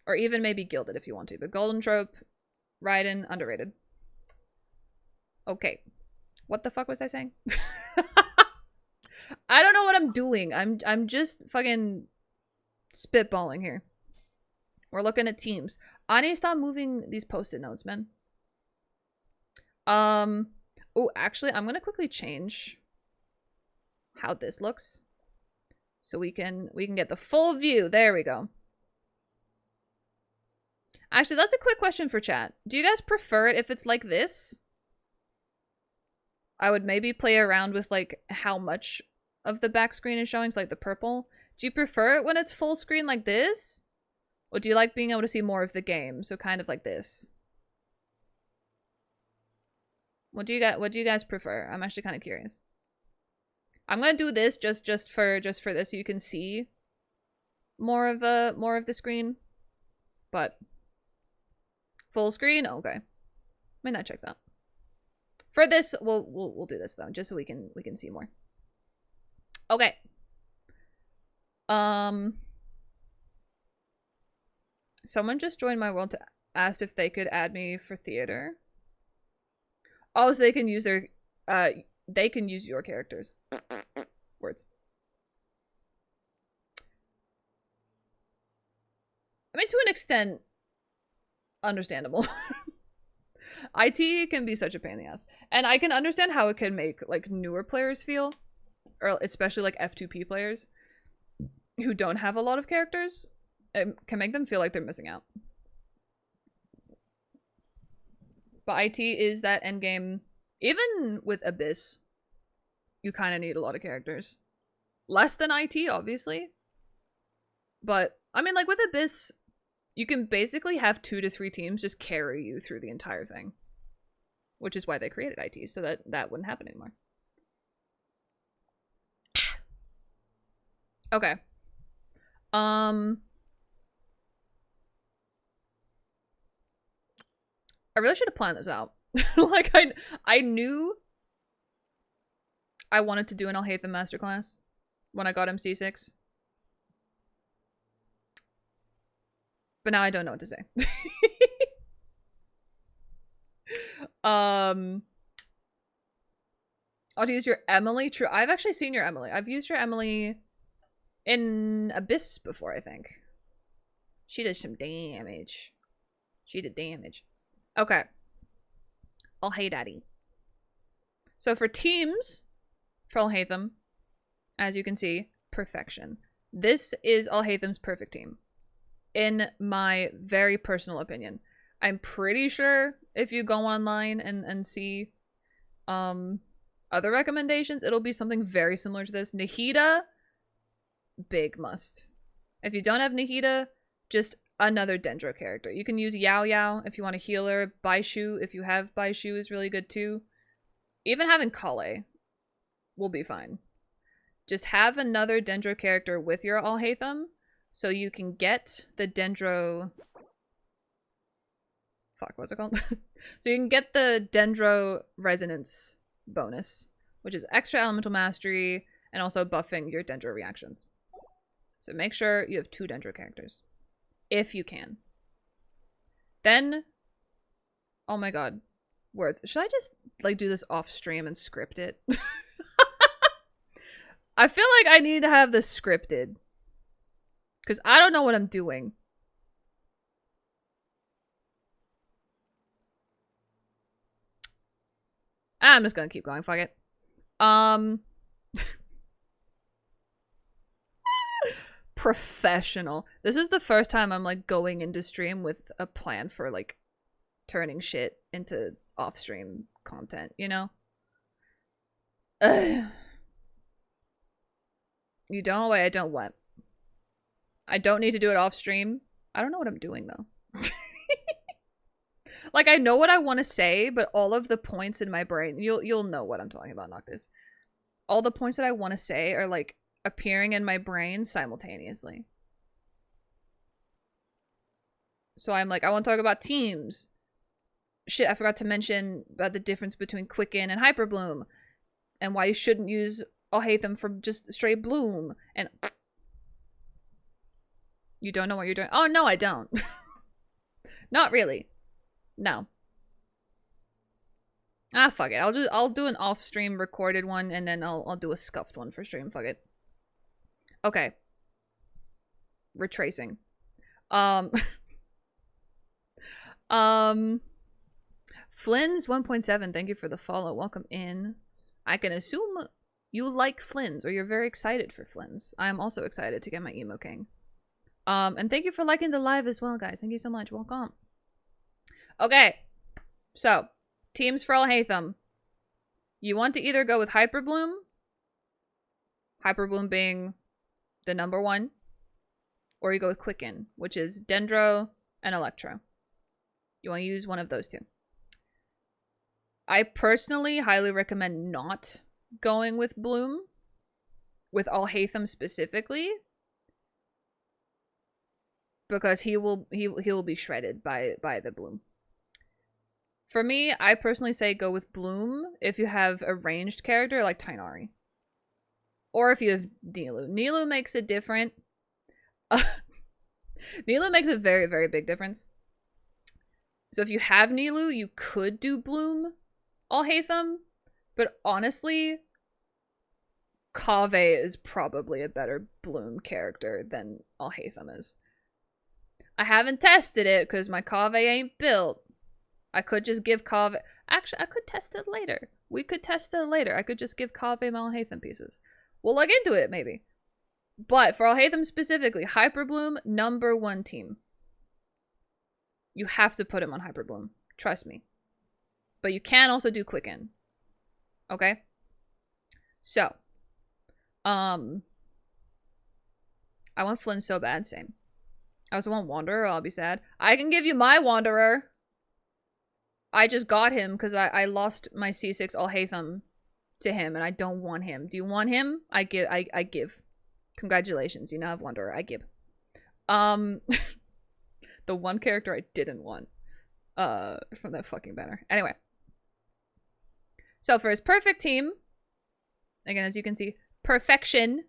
Or even maybe Gilded if you want to, but Golden Trope, Raiden, underrated. Okay. What the fuck was I saying? I don't know what I'm doing. I'm just fucking spitballing here. We're looking at teams. I need to stop moving these post-it notes, man. Oh, actually, I'm gonna quickly change how this looks. So we can get the full view. There we go. Actually, that's a quick question for chat. Do you guys prefer it if it's like this? I would maybe play around with like how much of the back screen is showing, so like the purple. Do you prefer it when it's full screen like this? Or do you like being able to see more of the game? So kind of like this. What do you guys prefer? I'm actually kind of curious. I'm gonna do this just for this so you can see more of the screen. But full screen, okay. I mean that checks out. For this, we'll do this though, just so we can see more. Okay. Someone just joined my world to asked if they could add me for theater. Oh, so they can use their they can use your characters. Words. I mean, to an extent, understandable. IT can be such a pain in the ass. And I can understand how it can make, like, newer players feel. Or especially, like, F2P players who don't have a lot of characters. It can make them feel like they're missing out. But IT is that endgame. Even with Abyss, you kind of need a lot of characters. Less than IT, obviously. But, I mean, like, with Abyss, you can basically have 2 to 3 teams just carry you through the entire thing. Which is why they created IT, so that wouldn't happen anymore. Okay. I really should have planned this out. Like, I knew I wanted to do an Alhaitham Masterclass when I got MC6. But now I don't know what to say. I'll use your Emily. True, I've actually seen your Emily. I've used your Emily in Abyss before, I think. She did some damage. She did damage. Okay. Oh, hey, daddy. So for teams, for Alhaitham, as you can see, perfection. This is Alhaitham's perfect team. In my very personal opinion. I'm pretty sure if you go online and see other recommendations, it'll be something very similar to this. Nahida, big must. If you don't have Nahida, just another Dendro character. You can use Yao Yao if you want a healer. Baishu, if you have Baishu, is really good too. Even having Kale will be fine. Just have another Dendro character with your Alhaitham so you can get the Dendro... Fuck, what's it called? So you can get the Dendro Resonance bonus, which is extra elemental mastery and also buffing your Dendro reactions. So make sure you have 2 Dendro characters. If you can. Then, oh my god, words. Should I just like do this off stream and script it? I feel like I need to have this scripted. Because I don't know what I'm doing. I'm just gonna keep going, fuck it. Professional. This is the first time I'm like going into stream with a plan for like turning shit into off-stream content, you know? Ugh. You don't? Wait, I don't what? I don't need to do it off-stream? I don't know what I'm doing though. Like, I know what I want to say, but all of the points in my brain, you'll know what I'm talking about, Noctis. All the points that I want to say are, like, appearing in my brain simultaneously. So I'm like, I want to talk about teams. Shit, I forgot to mention about the difference between Quicken and Hyperbloom. And why you shouldn't use Alhaitham for just straight Bloom. And... You don't know what you're doing? Oh, no, I don't. Not really. No. Ah, fuck it. I'll do an off-stream recorded one, and then I'll do a scuffed one for stream. Fuck it. Okay. Retracing. Flynn's 1.7. Thank you for the follow. Welcome in. I can assume you like Flynn's or you're very excited for Flynn's. I am also excited to get my Emo King. And thank you for liking the live as well, guys. Thank you so much. Welcome. Okay. So, teams for Alhaitham. You want to either go with Hyper Bloom being the number 1, or you go with Quicken, which is Dendro and Electro. You want to use one of those two. I personally highly recommend not going with Bloom, with Alhaitham specifically, because he will be shredded by the Bloom. For me, I personally say go with Bloom if you have a ranged character like Tighnari. Or if you have Nilou. Nilou makes it different. Nilou makes a very, very big difference. So if you have Nilou, you could do Bloom Alhaitham. But honestly, 𝗧𝗦 is probably a better Bloom character than Alhaitham is. I haven't tested it because my 𝗧𝗦 ain't built. I could just give 𝗧𝗦... Actually, I could test it later. We could test it later. I could just give 𝗧𝗦 my Alhaitham pieces. We'll look into it, maybe. But for Alhaitham specifically, Hyper Bloom, number 1 team. You have to put him on Hyper Bloom. Trust me. But you can also do Quicken. Okay? So. I want Flynn so bad, same. I also want Wanderer, I'll be sad. I can give you my Wanderer. I just got him because I lost my C6 Alhaitham to him and I don't want him. Do you want him? I give. Congratulations, you now have Wanderer. I give. The one character I didn't want from that fucking banner. Anyway. So for his perfect team, again, as you can see, perfection,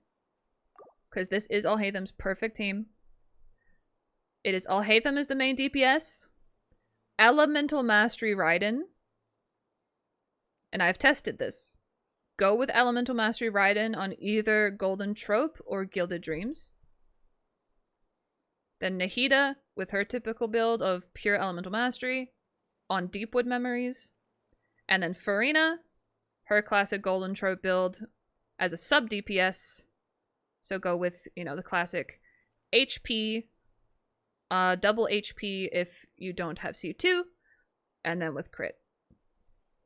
because this is Alhaitham's perfect team. It is Alhaitham as the main DPS, Elemental Mastery Raiden, and I've tested this. Go with Elemental Mastery Raiden on either Golden Trope or Gilded Dreams. Then Nahida with her typical build of pure Elemental Mastery on Deepwood Memories. And then Farina, her classic Golden Trope build as a sub DPS. So go with, you know, the classic HP, double HP if you don't have C2, and then with crit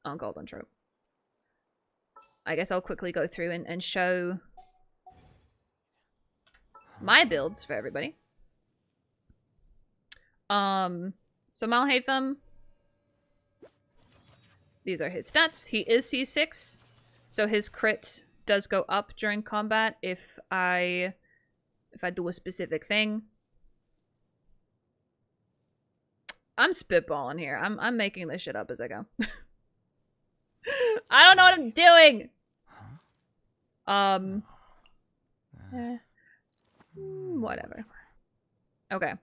on Golden Trope. I guess I'll quickly go through and show my builds for everybody. So Alhaitham, these are his stats. He is C6, so his crit does go up during combat if I do a specific thing. I'm spitballing here. I'm making this shit up as I go. I don't know what I'm doing. Whatever. Okay.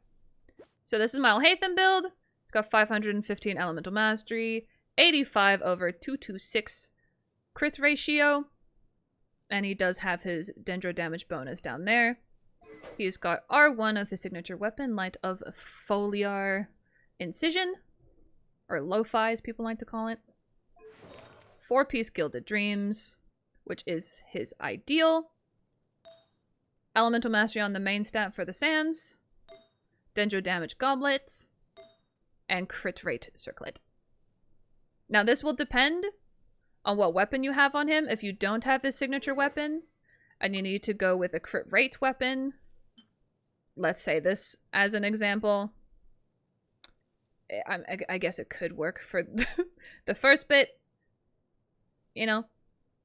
So this is my Alhaitham build. It's got 515 Elemental Mastery, 85 over 226 crit ratio, and he does have his Dendro damage bonus down there. He's got R1 of his signature weapon, Light of Foliar Incision, or Lo-Fi as people like to call it. 4-piece Gilded Dreams, which is his ideal. Elemental Mastery on the main stat for the Sands. Dendro Damage Goblet. And Crit Rate Circlet. Now this will depend on what weapon you have on him. If you don't have his signature weapon, and you need to go with a Crit Rate weapon, let's say this as an example. I guess it could work for the first bit. You know,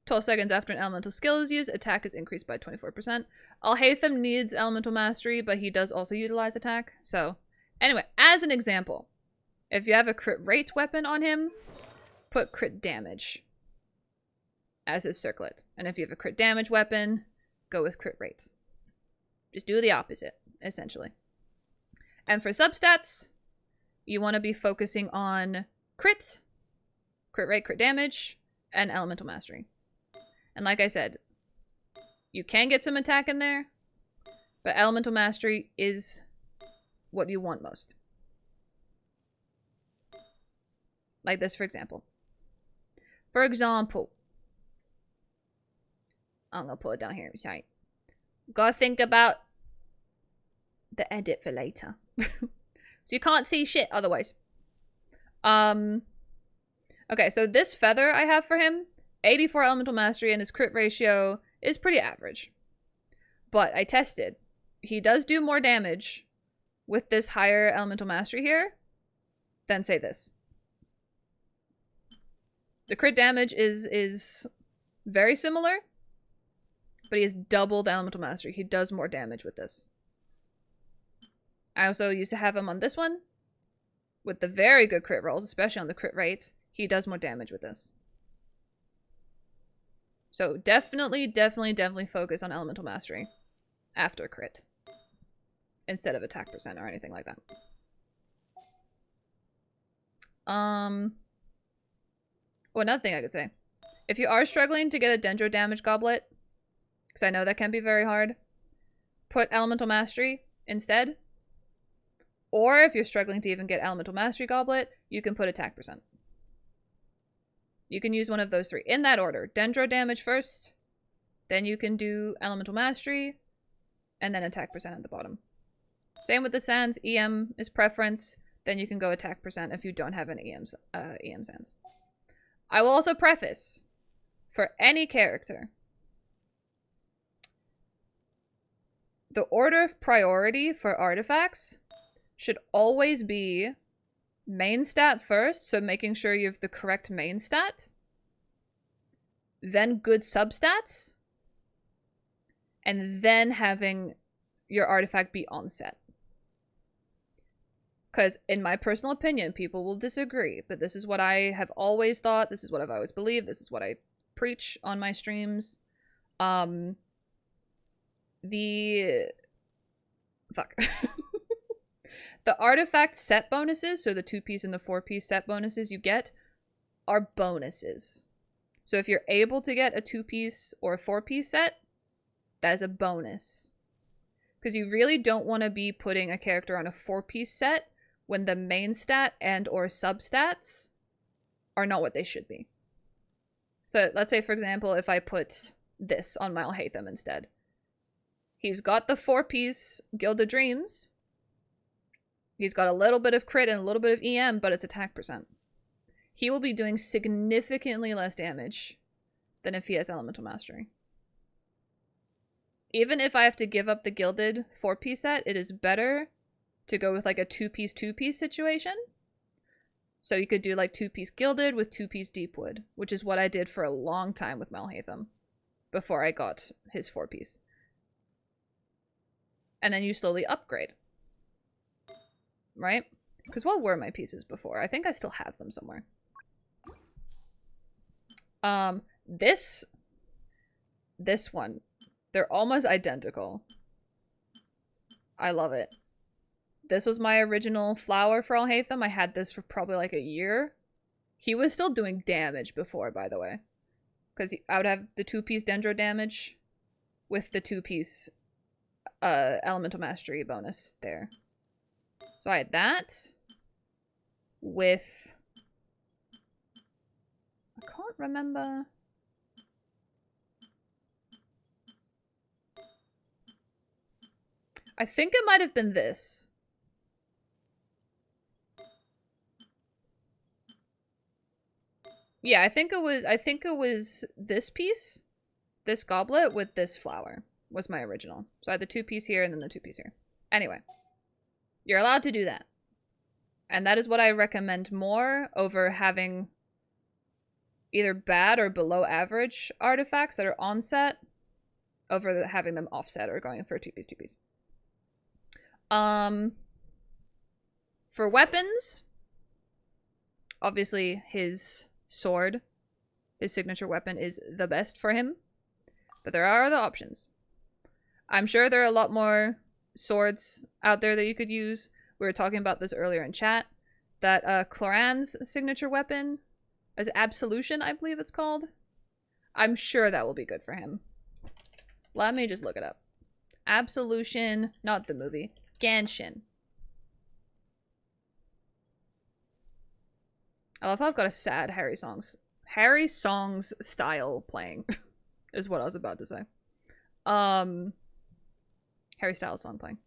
12 seconds after an elemental skill is used, attack is increased by 24%. Alhaitham needs elemental mastery, but he does also utilize attack. So, anyway, as an example, if you have a crit rate weapon on him, put crit damage as his circlet. And if you have a crit damage weapon, go with crit rates. Just do the opposite, essentially. And for substats, you want to be focusing on crit rate, crit damage, and elemental mastery. And like I said, you can get some attack in there, but elemental mastery is what you want most. Like this, for example. I'm gonna put it down here. Sorry. Gotta think about the edit for later. So you can't see shit otherwise. Okay, so this feather I have for him, 84 elemental mastery, and his crit ratio is pretty average. But I tested. He does do more damage with this higher elemental mastery here than, say, this. The crit damage is very similar, but he has double the elemental mastery. He does more damage with this. I also used to have him on this one with the very good crit rolls, especially on the crit rates. He does more damage with this. So definitely focus on elemental mastery after crit instead of attack percent or anything like that. Oh, another thing I could say. If you are struggling to get a dendro damage goblet, because I know that can be very hard, put elemental mastery instead. Or if you're struggling to even get elemental mastery goblet, you can put attack percent. You can use one of those three in that order. Dendro damage first, then you can do elemental mastery, and then attack percent at the bottom. Same with the sands. EM is preference, then you can go attack percent if you don't have an EM sands. I will also preface, for any character, the order of priority for artifacts should always be main stat first, so making sure you have the correct main stat, then good substats, and then having your artifact be on set. Because in my personal opinion, people will disagree, but this is what I have always thought, this is what I've always believed, this is what I preach on my streams. The artifact set bonuses, so the 2-piece and the 4-piece set bonuses you get, are bonuses. So if you're able to get a 2-piece or a 4-piece set, that is a bonus. Because you really don't want to be putting a character on a 4-piece set when the main stat and or substats are not what they should be. So let's say, for example, if I put this on my Alhaitham instead. He's got the 4-piece Guild of Dreams. He's got a little bit of crit and a little bit of EM, but it's attack percent. He will be doing significantly less damage than if he has elemental mastery. Even if I have to give up the gilded 4-piece set, it is better to go with like a 2-piece situation. So you could do like 2-piece gilded with 2-piece deepwood, which is what I did for a long time with Alhaitham before I got his 4-piece. And then you slowly upgrade. Right? Because what were my pieces before? I think I still have them somewhere. This one. They're almost identical. I love it. This was my original flower for Alhaitham. I had this for probably like a year. He was still doing damage before, by the way. Because I would have the 2-piece dendro damage with the 2-piece elemental mastery bonus there. So I had that with, I can't remember. I think it might have been this. Yeah, I think it was this piece, this goblet with this flower was my original. So I had the 2-piece here and then the 2-piece here. Anyway. You're allowed to do that. And that is what I recommend more over having either bad or below average artifacts that are on set over having them offset or going for a 2-piece. For weapons, obviously his sword, his signature weapon, is the best for him. But there are other options. I'm sure there are a lot more swords out there that you could use. We were talking about this earlier in chat. That Cloran's signature weapon is Absolution, I believe it's called. I'm sure that will be good for him. Let me just look it up. Absolution, not the movie. Genshin. I love how I've got a sad Harry Songs style playing. is what I was about to say. Harry Styles song playing.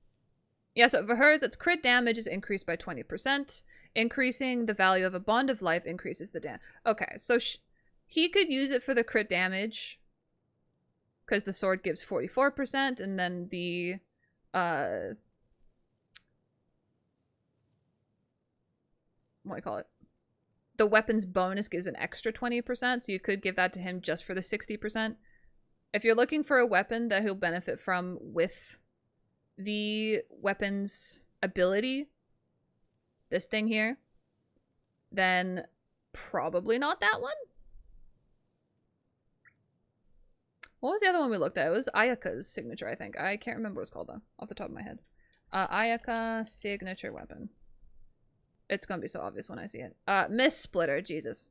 Yeah, so for hers, its crit damage is increased by 20%. Increasing the value of a bond of life increases the damage. Okay, so he could use it for the crit damage because the sword gives 44%, and then the what do you call it? The weapon's bonus gives an extra 20%, so you could give that to him just for the 60%. If you're looking for a weapon that he'll benefit from with the weapon's ability, this thing here, then probably not that one. What was the other one we looked at? It was Ayaka's signature, I think. I can't remember what it's called, though, off the top of my head. Ayaka signature weapon. It's gonna be so obvious when I see it. Miss Splitter, Jesus.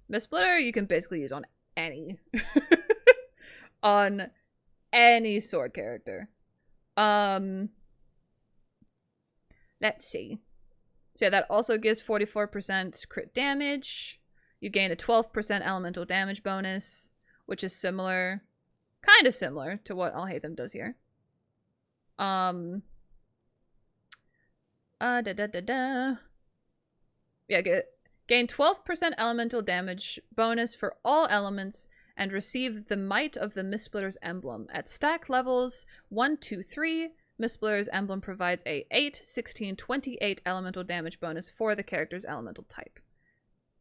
Miss Splitter you can basically use on any on any sword character. Let's see. So yeah, that also gives 44% crit damage. You gain a 12% elemental damage bonus, which is similar, kind of similar to what Alhaitham does here. Yeah, gain 12% elemental damage bonus for all elements and receive the might of the Mistsplitter's emblem. At stack levels 1, 2, 3, Mistsplitter's emblem provides a 8, 16, 28 elemental damage bonus for the character's elemental type.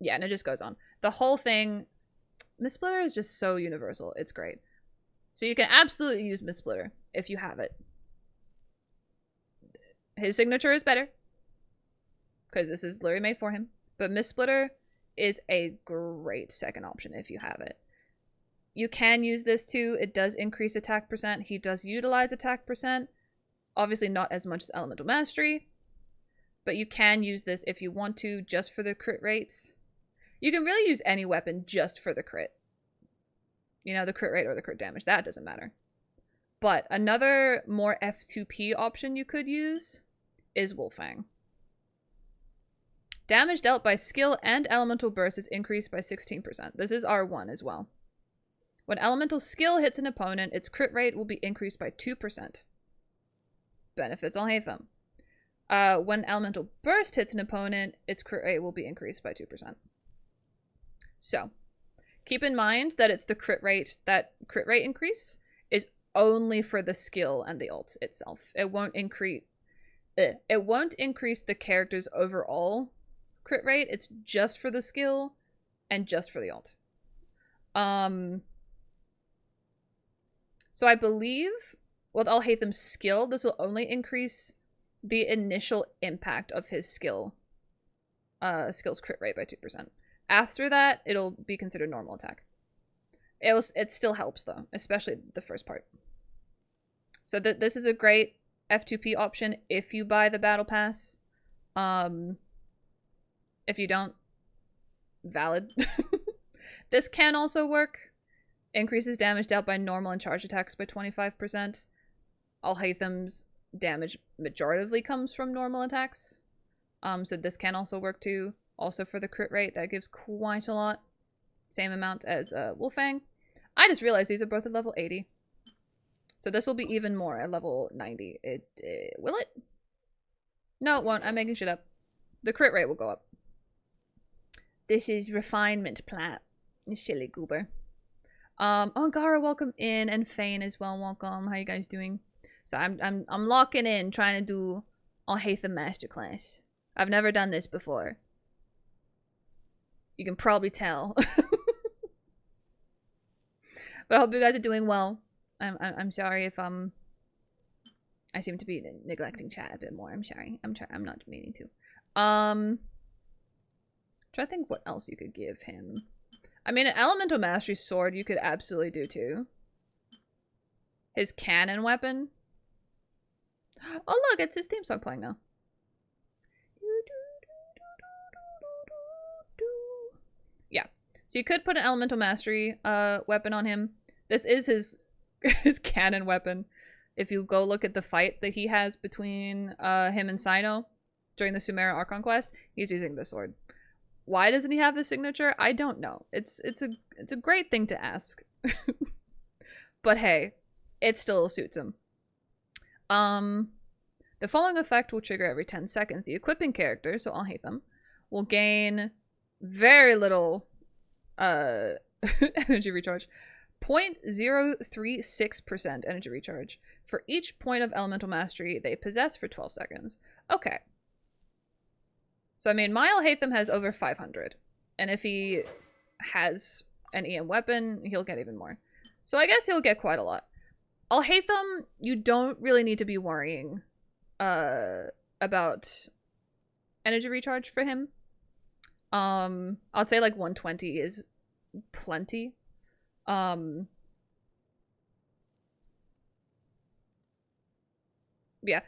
Yeah, and it just goes on. The whole thing, Mistsplitter is just so universal. It's great. So you can absolutely use Mistsplitter if you have it. His signature is better, because this is literally made for him. But Mistsplitter is a great second option if you have it. You can use this too. It does increase attack percent. He does utilize attack percent. Obviously not as much as Elemental Mastery. But you can use this if you want to, just for the crit rates. You can really use any weapon just for the crit. You know, the crit rate or the crit damage. That doesn't matter. But another more F2P option you could use is Wolfang. Damage dealt by skill and elemental burst is increased by 16%. This is R1 as well. When elemental skill hits an opponent, its crit rate will be increased by 2%. Benefits Alhaitham. When elemental burst hits an opponent, its crit rate will be increased by 2%. So, keep in mind that it's the crit rate increase is only for the skill and the ult itself. It won't increase the character's overall crit rate. It's just for the skill and just for the ult. So I believe with Alhaitham's skill, this will only increase the initial impact of his skill's crit rate by 2%. After that, it'll be considered normal attack. It still helps though, especially the first part. So this is a great F2P option if you buy the battle pass. If you don't, valid. This can also work. Increases damage dealt by normal and charge attacks by 25%. Alhaitham's damage majoritively comes from normal attacks. So this can also work too. Also for the crit rate, that gives quite a lot. Same amount as Wolfang. I just realized these are both at level 80. So this will be even more at level 90. Will it? No, it won't. I'm making shit up. The crit rate will go up. This is refinement plat. You silly goober. Oh, Gara, welcome in, and Fane as well, welcome. How you guys doing? So I'm locking in, trying to do Alhaitham Masterclass. I've never done this before. You can probably tell. But I hope you guys are doing well. I'm sorry if I seem to be neglecting chat a bit more. I'm sorry. I'm not meaning to. Try to think what else you could give him. I mean, an Elemental Mastery sword you could absolutely do too. His cannon weapon. Oh look, it's his theme song playing now. Yeah. So you could put an Elemental Mastery weapon on him. This is his cannon weapon. If you go look at the fight that he has between him and Cyno during the Sumeru Archon quest, he's using this sword. Why doesn't he have his signature? I don't know. It's a great thing to ask. But hey, it still suits him. The following effect will trigger every 10 seconds. The equipping character, so Alhaitham, will gain very little energy recharge. 0.036% energy recharge for each point of elemental mastery they possess for 12 seconds. Okay. So, I mean, my Alhaitham has over 500. And if he has an EM weapon, he'll get even more. So I guess he'll get quite a lot. Alhaitham, you don't really need to be worrying about energy recharge for him. I'd say like 120 is plenty. Yeah,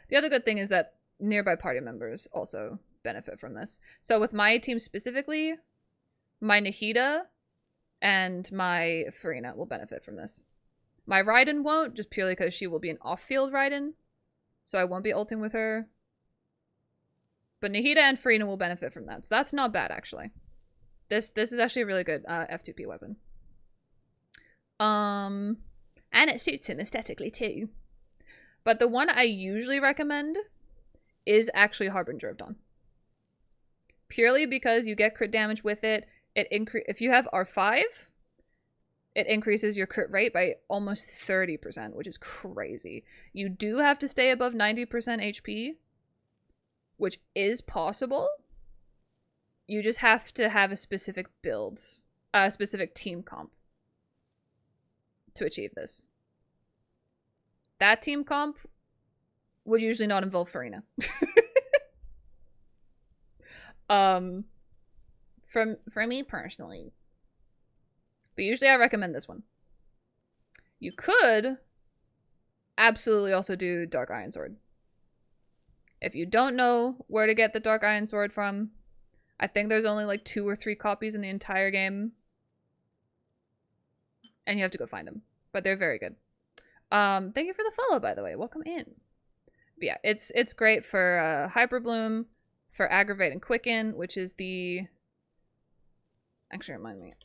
the other good thing is that nearby party members also benefit from this. So with my team specifically, my Nahida and my Farina will benefit from this. My Raiden won't, just purely because she will be an off-field Raiden, so I won't be ulting with her. But Nahida and Farina will benefit from that, so that's not bad, actually. This is actually a really good F2P weapon. And it suits him aesthetically, too. But the one I usually recommend is actually Harbinger of Dawn. Purely because you get crit damage with it. If you have R5, it increases your crit rate by almost 30%, which is crazy. You do have to stay above 90% HP, which is possible. You just have to have a specific build, a specific team comp to achieve this. That team comp would usually not involve Farina. For me personally. But usually I recommend this one. You could absolutely also do Dark Iron Sword. If you don't know where to get the Dark Iron Sword from, I think there's only like 2 or 3 copies in the entire game. And you have to go find them. But they're very good. Thank you for the follow, by the way. Welcome in. But yeah, it's great for Hyper Bloom, for Aggravate and Quicken, which is the... Actually, remind me.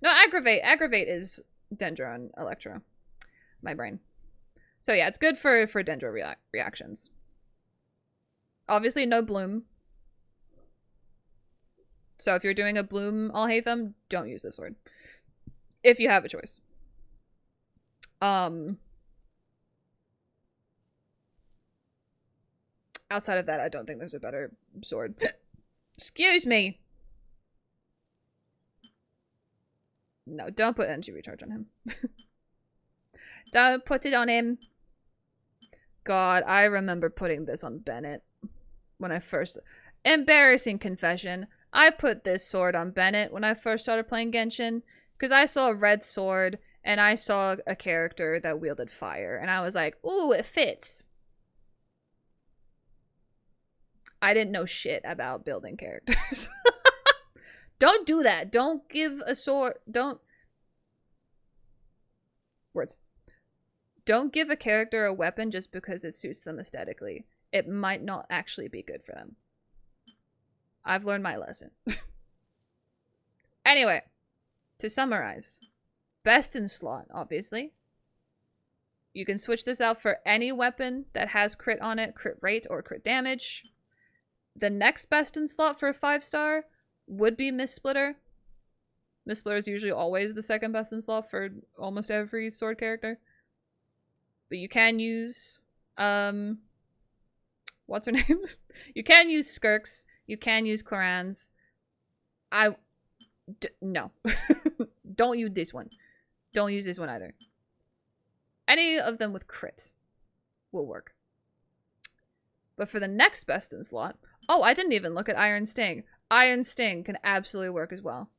No, Aggravate. Aggravate is Dendro and Electro. My brain. So yeah, it's good for Dendro reactions. Obviously, no Bloom. So if you're doing a Bloom Alhaitham, don't use this sword. If you have a choice. Outside of that, I don't think there's a better sword. Excuse me! No, don't put energy recharge on him. Don't put it on him. God, I remember putting this on Bennett when I first... Embarrassing confession. I put this sword on Bennett when I first started playing Genshin because I saw a red sword and I saw a character that wielded fire and I was like, ooh, it fits. I didn't know shit about building characters. Don't do that. Don't give a sword. Don't give a character a weapon just because it suits them aesthetically. It might not actually be good for them. I've learned my lesson. Anyway, to summarize, best in slot, obviously. You can switch this out for any weapon that has crit on it, crit rate or crit damage. The next best in slot for a 5-star would be Mist Splitter. Mist Splitter is usually always the second best in slot for almost every sword character. But you can use, what's her name? You can use Skirks. You can use Clarans. No. Don't use this one. Don't use this one either. Any of them with crit will work. But for the next best in slot... Oh, I didn't even look at Iron Sting. Iron Sting can absolutely work as well.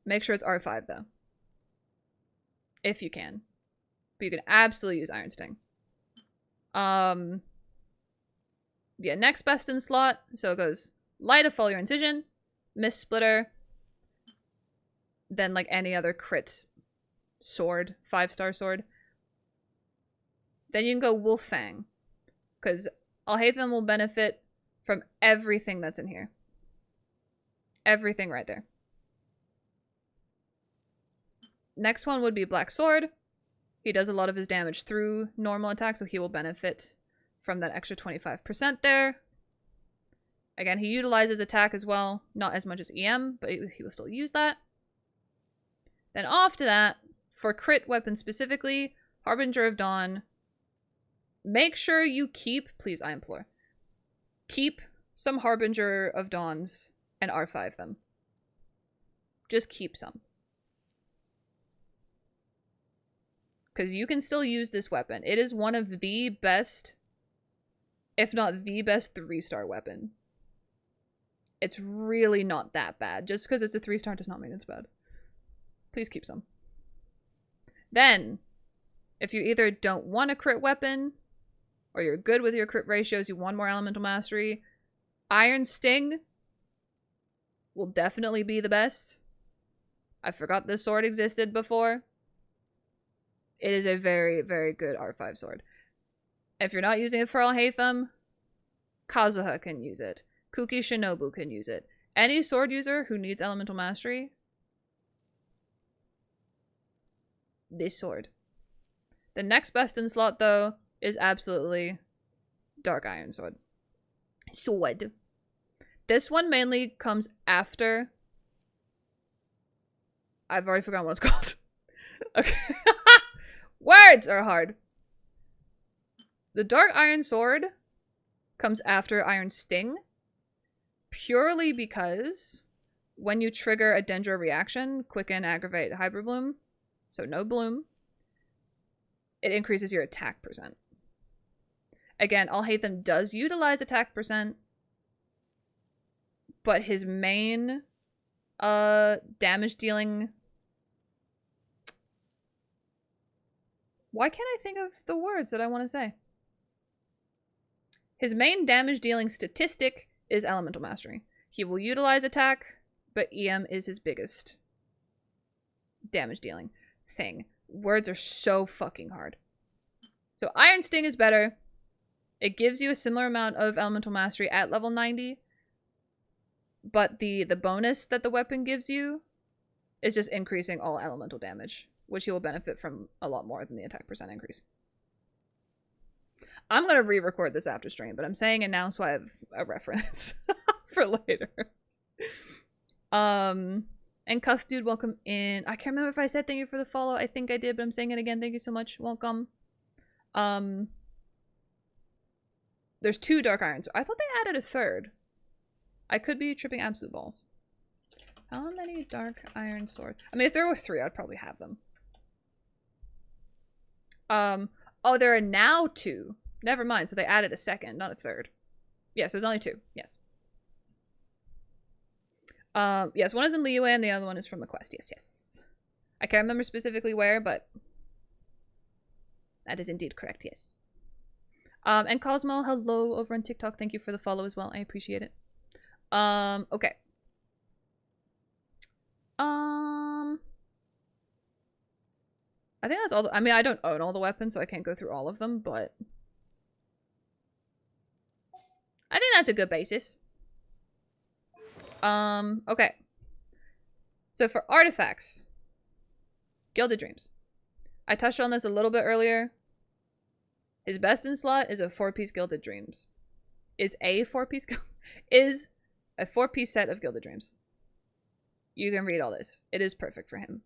Make sure it's R5, though. If you can. But you can absolutely use Iron Sting. Yeah, next best in slot. So it goes Light of Foliar Incision, Mist Splitter, then like any other crit sword, 5-star sword. Then you can go Wolf Fang, because Alhaitham will benefit from everything that's in here. everything right there. Next one would be Black Sword. He does a lot of his damage through normal attacks, so he will benefit from that extra 25% there. Again, he utilizes attack as well. Not as much as EM, but he will still use that. Then after that, for crit weapons specifically, Harbinger of Dawn, make sure you keep, please I implore, keep some Harbinger of Dawns and R5 them. Just keep some. Because you can still use this weapon. It is one of the best, if not the best, 3-star weapon. It's really not that bad. Just because it's a 3-star does not mean it's bad. Please keep some. Then, if you either don't want a crit weapon, or you're good with your crit ratios, you want more elemental mastery, Iron Sting will definitely be the best. I forgot this sword existed before. It is a very, very good R5 sword. If you're not using it for Alhaitham, Kazuha can use it. Kuki Shinobu can use it. Any sword user who needs elemental mastery, this sword. The next best in slot, though, is absolutely Dark Iron Sword. Sword. This one mainly comes after... I've already forgotten what it's called. Okay. Words are hard. The Dark Iron Sword comes after Iron Sting, purely because when you trigger a Dendro reaction, Quicken, Aggravate, Hyper Bloom, so no Bloom, it increases your attack percent. Again, Alhaitham does utilize attack percent, but his main damage dealing... Why can't I think of the words that I want to say? His main damage dealing statistic is Elemental Mastery. He will utilize attack, but EM is his biggest damage dealing thing. Words are so fucking hard. So Iron Sting is better. It gives you a similar amount of Elemental Mastery at level 90, but the bonus that the weapon gives you is just increasing all elemental damage, which you will benefit from a lot more than the attack percent increase. I'm going to re-record this after stream, but I'm saying it now so I have a reference for later. And Cuss Dude, welcome in. I can't remember if I said thank you for the follow. I think I did, but I'm saying it again. Thank you so much. Welcome. There's 2 Dark Irons. I thought they added a 3rd. I could be tripping absolute balls. How many Dark Iron Swords? I mean, if there were 3, I'd probably have them. Oh, there are now 2. Never mind. So they added a 2nd, not a 3rd. Yes, there's only 2. Yes. Yes, one is in Liyue and the other one is from the quest. Yes, yes. I can't remember specifically where, but that is indeed correct. Yes. And Cosmo, hello over on TikTok. Thank you for the follow as well. I appreciate it. Okay. I think that's all. I mean, I don't own all the weapons, so I can't go through all of them, but I think that's a good basis. Okay. So for artifacts, Gilded Dreams. I touched on this a little bit earlier. His best in slot is a 4-piece Gilded Dreams. Is a 4-piece set of Gilded Dreams. You can read all this. It is perfect for him.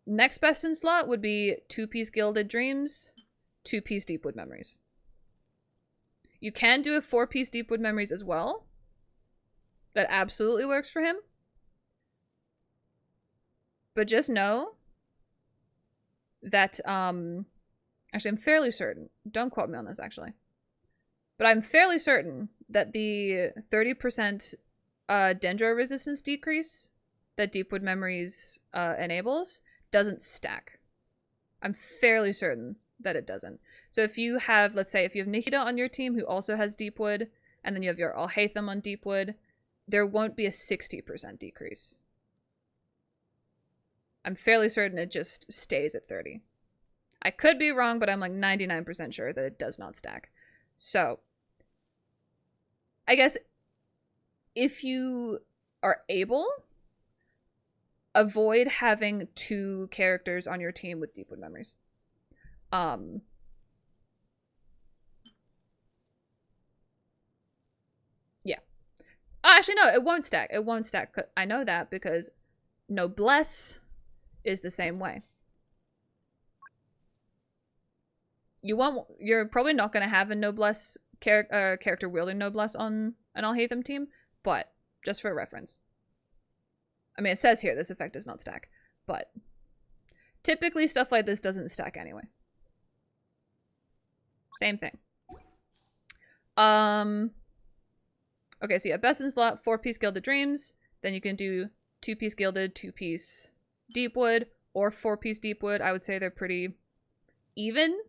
Next best in slot would be 2-piece Gilded Dreams, 2-piece Deepwood Memories. You can do a 4-piece Deepwood Memories as well. That absolutely works for him. But just know that, actually I'm fairly certain, don't quote me on this actually, but I'm fairly certain that the 30% Dendro resistance decrease that Deepwood Memories enables doesn't stack. I'm fairly certain that it doesn't. So if you have, let's say, if you have Nikita on your team who also has Deepwood, and then you have your Alhaitham on Deepwood, there won't be a 60% decrease. I'm fairly certain it just stays at 30. I could be wrong, but I'm like 99% sure that it does not stack. So, I guess if you are able, avoid having 2 characters on your team with Deepwood memories. Yeah. Actually, no, it won't stack. It won't stack. I know that because Noblesse is the same way. You're probably not going to have a Noblesse character wielding Noblesse on an Alhaitham team, but just for reference. I mean, it says here this effect does not stack, but typically stuff like this doesn't stack anyway. Same thing. Okay, so you have Best in Slot, 4-piece Gilded Dreams. Then you can do 2-piece Gilded, 2-piece Deepwood, or 4-piece Deepwood. I would say they're pretty even,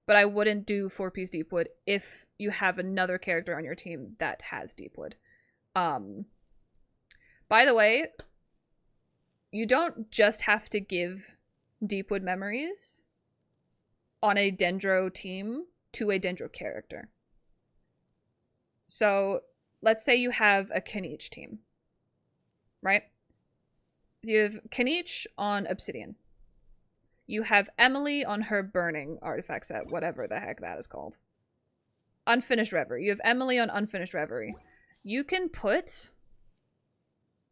but I wouldn't do 4-piece Deepwood if you have another character on your team that has Deepwood. By the way, you don't just have to give Deepwood memories on a Dendro team to a Dendro character. So let's say you have a Knight team, right? You have Knight on Obsidian. You have Emily on her burning artifact set, whatever the heck that is called. Unfinished Reverie. You have Emily on Unfinished Reverie. You can put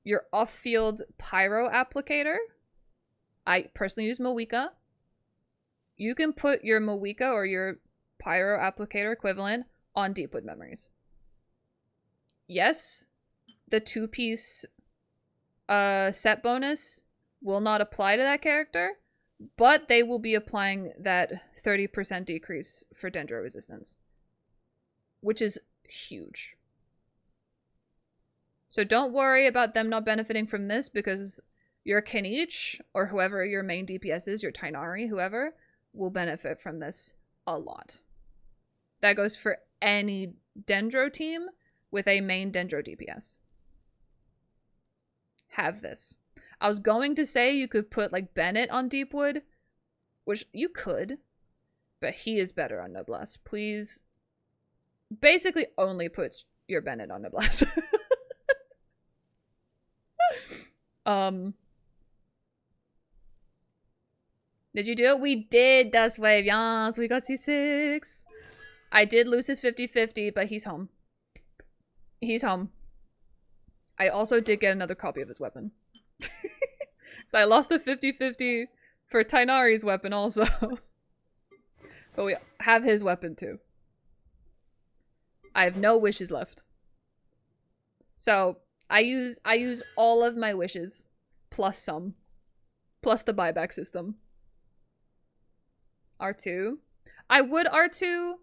your off-field pyro applicator. I personally use Mawika. You can put your Mawika or your pyro applicator equivalent on Deepwood memories. Yes, the 2-piece set bonus will not apply to that character, but they will be applying that 30% decrease for Dendro resistance, which is huge. So don't worry about them not benefiting from this, because your Knight, or whoever your main DPS is, your Tighnari, whoever, will benefit from this a lot. That goes for any Dendro team with a main Dendro DPS. Have this. I was going to say you could put like Bennett on Deepwood, which you could, but he is better on Noblesse. Please basically only put your Bennett on Noblesse. Did you do it? We did, Dust Wave. Yes, we got C6. I did lose his 50-50, but he's home. He's home. I also did get another copy of his weapon. So I lost the 50-50 for Tighnari's weapon also. But we have his weapon too. I have no wishes left. So I use all of my wishes plus some. Plus the buyback system. R2. I would R2,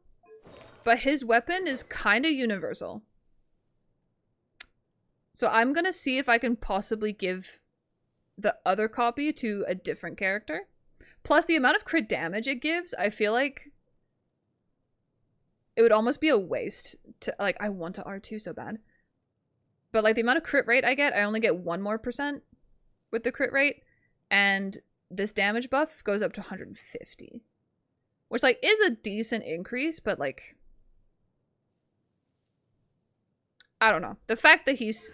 but his weapon is kind of universal. So I'm gonna see if I can possibly give the other copy to a different character. Plus the amount of crit damage it gives, I feel like it would almost be a waste to, like, I want to R2 so bad. But like the amount of crit rate I get, I only get 1% more with the crit rate. And this damage buff goes up to 150. Which like is a decent increase, but like, I don't know. The fact that he's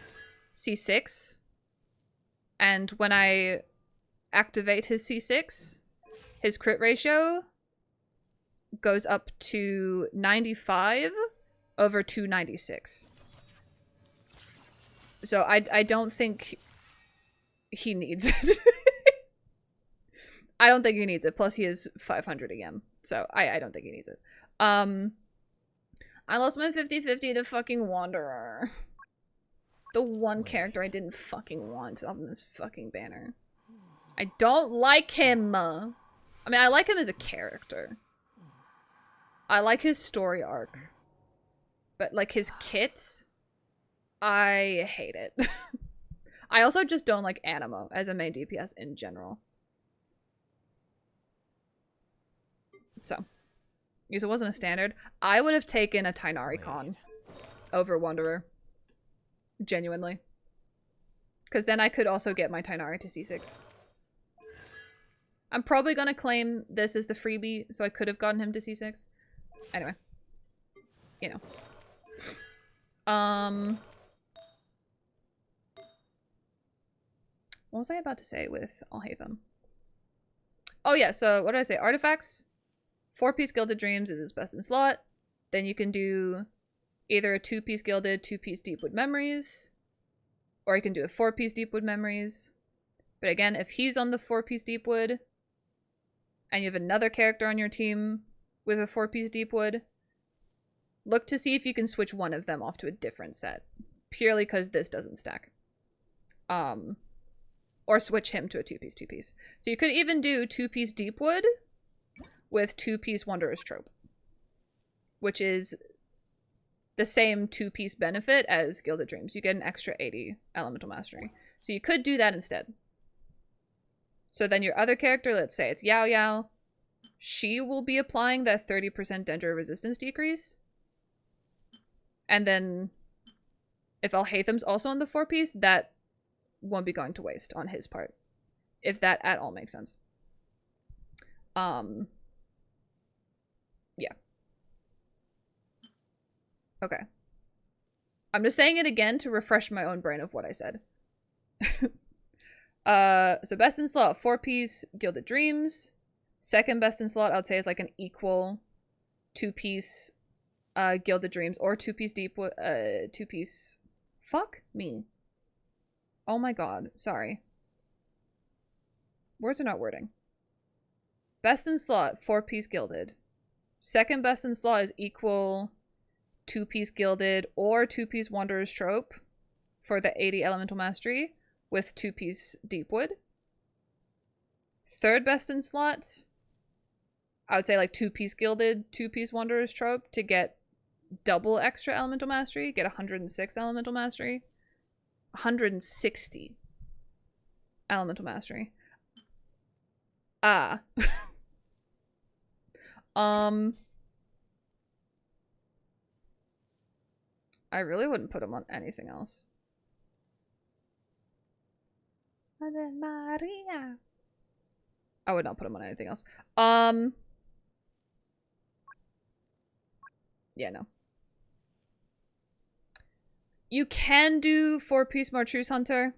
C6, and when I activate his C6, his crit ratio goes up to 95 over 296. So I don't think he needs it. I don't think he needs it. Plus he is 500 EM. So I don't think he needs it. I lost my 50-50 to fucking Wanderer. The one character I didn't fucking want on this fucking banner. I don't like him. I mean, I like him as a character. I like his story arc. But like his kit, I hate it. I also just don't like Animo as a main DPS in general. So, because it wasn't a standard, I would have taken a Tighnari Con over Wanderer. Genuinely. Because then I could also get my Tighnari to C6. I'm probably going to claim this as the freebie, so I could have gotten him to C6. Anyway. You know. What was I about to say with Alhaitham? Oh yeah, so what did I say? Artifacts. 4-piece Gilded Dreams is his best in slot. Then you can do either a 2-piece Gilded, 2-piece Deepwood Memories, or you can do a 4-piece Deepwood Memories. But again, if he's on the 4-piece Deepwood, and you have another character on your team with a 4-piece Deepwood, look to see if you can switch one of them off to a different set, purely because this doesn't stack. Or switch him to a 2-piece. So you could even do 2-piece Deepwood with 2-piece Wanderer's Trope, which is the same 2-piece benefit as Gilded Dreams. You get an extra 80 Elemental Mastery. So you could do that instead. So then your other character, let's say it's Yao Yao, she will be applying that 30% Dendro resistance decrease. And then if Alhaitham's also on the 4-piece, that won't be going to waste on his part. If that at all makes sense. Yeah. Okay. I'm just saying it again to refresh my own brain of what I said. So best in slot, 4-piece Gilded Dreams. Second best in slot, I would say, is like an equal 2-piece Gilded Dreams or 2-piece Deepwood, 2-piece. Fuck me. Oh my god, sorry. Words are not wording. Best in slot, 4-piece Gilded. Second best in slot is equal 2-piece Gilded or 2-piece Wanderer's Trope for the 80 Elemental Mastery with 2-piece Deepwood. Third best in slot, I would say like 2-piece Gilded, 2-piece Wanderer's Trope to get double extra Elemental Mastery, get 106 Elemental Mastery. 160 Elemental Mastery. I really wouldn't put him on anything else. Maria. I would not put him on anything else. Yeah, no. You can do 4-piece Martreuse Hunter.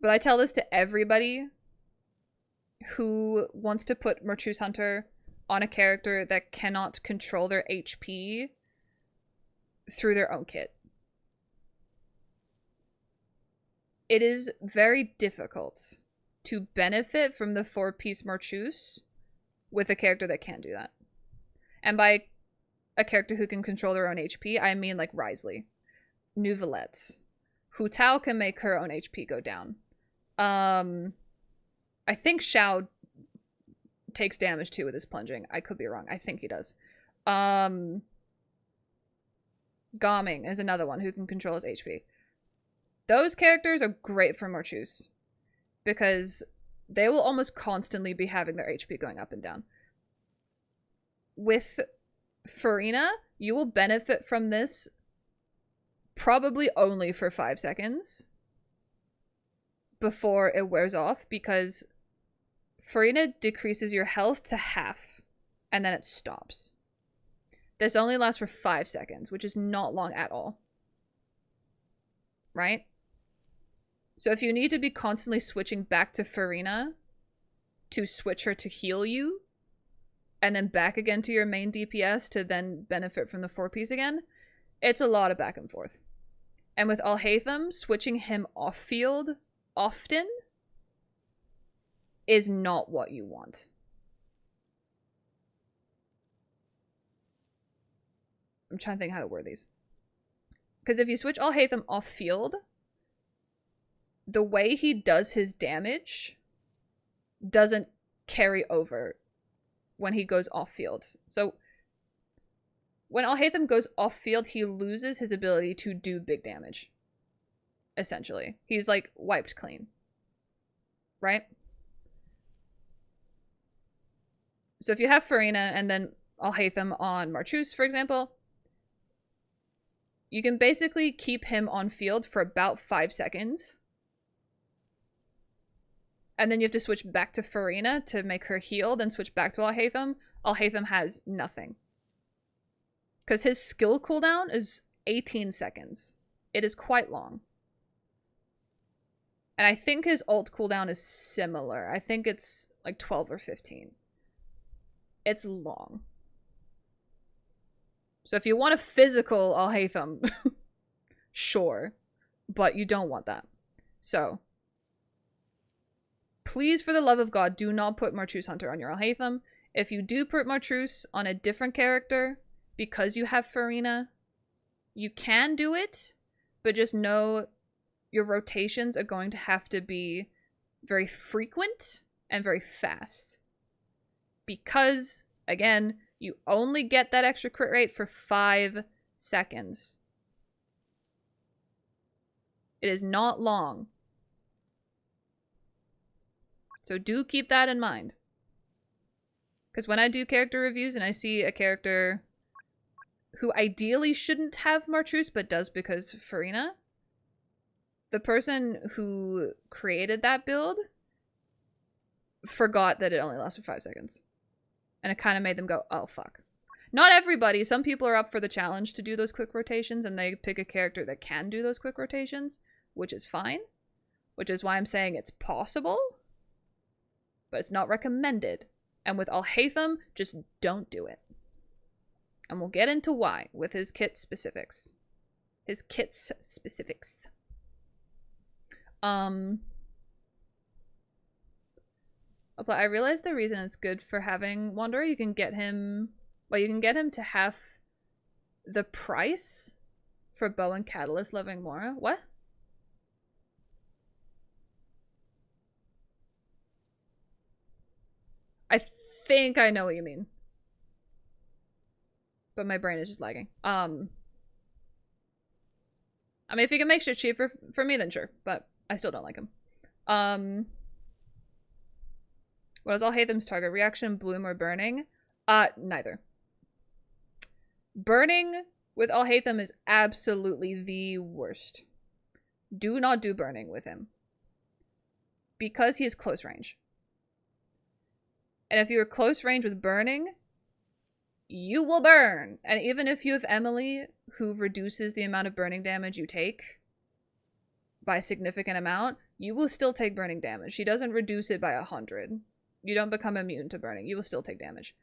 But I tell this to everybody who wants to put Martreuse Hunter on a character that cannot control their HP through their own kit. It is very difficult to benefit from the 4-piece Martreuse with a character that can't do that. And by a character who can control their own HP, I mean like Risley, Nouvelette, Hu Tao can make her own HP go down. I think Xiao takes damage too with his plunging. I could be wrong. I think he does. Gaming is another one who can control his HP. Those characters are great for Martreuse because they will almost constantly be having their HP going up and down. With Furina, you will benefit from this probably only for 5 seconds before it wears off, because Furina decreases your health to half and then it stops. This only lasts for 5 seconds, which is not long at all. Right? So if you need to be constantly switching back to Furina to switch her to heal you, and then back again to your main DPS to then benefit from the 4-piece again, it's a lot of back and forth. And with Alhaitham, switching him off-field often is not what you want. I'm trying to think how to word these. Because if you switch Alhaitham off-field, the way he does his damage doesn't carry over when he goes off-field. So when Alhaitham goes off-field, he loses his ability to do big damage. Essentially. He's like wiped clean. Right? So if you have Furina and then Alhaitham on Martreuse, for example, you can basically keep him on field for about 5 seconds. And then you have to switch back to Furina to make her heal, then switch back to Alhaitham. Alhaitham has nothing. Because his skill cooldown is 18 seconds. It is quite long. And I think his ult cooldown is similar. I think it's like 12 or 15. It's long. So if you want a physical Alhaitham, sure. But you don't want that. So, please, for the love of God, do not put Martruce Hunter on your Alhaitham. If you do put Martruce on a different character, because you have Farina, you can do it, but just know your rotations are going to have to be very frequent and very fast. Because, again, you only get that extra crit rate for 5 seconds. It is not long. So do keep that in mind. Because when I do character reviews and I see a character who ideally shouldn't have Martruce but does because Farina, the person who created that build forgot that it only lasted 5 seconds. And it kind of made them go, oh fuck. Not everybody. Some people are up for the challenge to do those quick rotations and they pick a character that can do those quick rotations, which is fine. Which is why I'm saying it's possible, but it's not recommended. And with Alhaitham, just don't do it. And we'll get into why with his kit specifics. His kit's specifics. But I realized the reason it's good for having Wanderer, you can get him, well, you can get him to half the price for Bow and Catalyst living more. What? I think I know what you mean. But my brain is just lagging. I mean, if you can make shit cheaper for me, then sure. But I still don't like him. What is Alhaitham's target reaction? Bloom or burning? Neither. Burning with Alhaitham is absolutely the worst. Do not do burning with him. Because he is close range. And if you're close range with burning, you will burn. And even if you have Emily, who reduces the amount of burning damage you take by a significant amount, you will still take burning damage. She doesn't reduce it by 100. You don't become immune to burning. You will still take damage.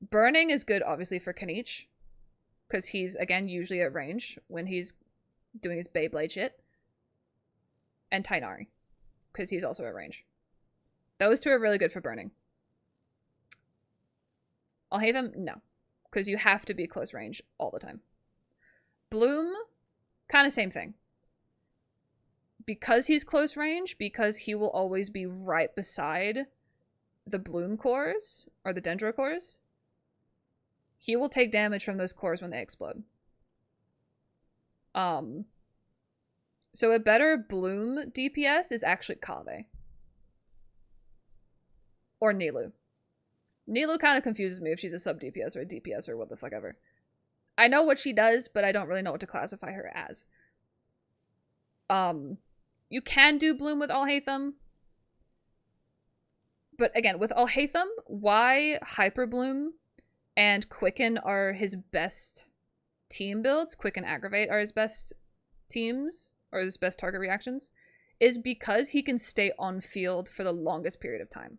Burning is good, obviously, for Kanich, because he's, again, usually at range when he's doing his Beyblade shit. And Tainari, because he's also at range. Those two are really good for burning. Alhaitham, no, because you have to be close range all the time. Bloom, kind of same thing. Because he's close range, because he will always be right beside the Bloom cores, or the Dendro cores, he will take damage from those cores when they explode. So a better Bloom DPS is actually Kaveh. Or Nilou. Nilou kind of confuses me if she's a sub DPS or a DPS or what the fuck ever. I know what she does, but I don't really know what to classify her as. You can do Bloom with Alhaitham. But again, with Alhaitham, why Hyper Bloom and Quicken are his best team builds, Quicken Aggravate are his best teams, or his best target reactions, is because he can stay on field for the longest period of time.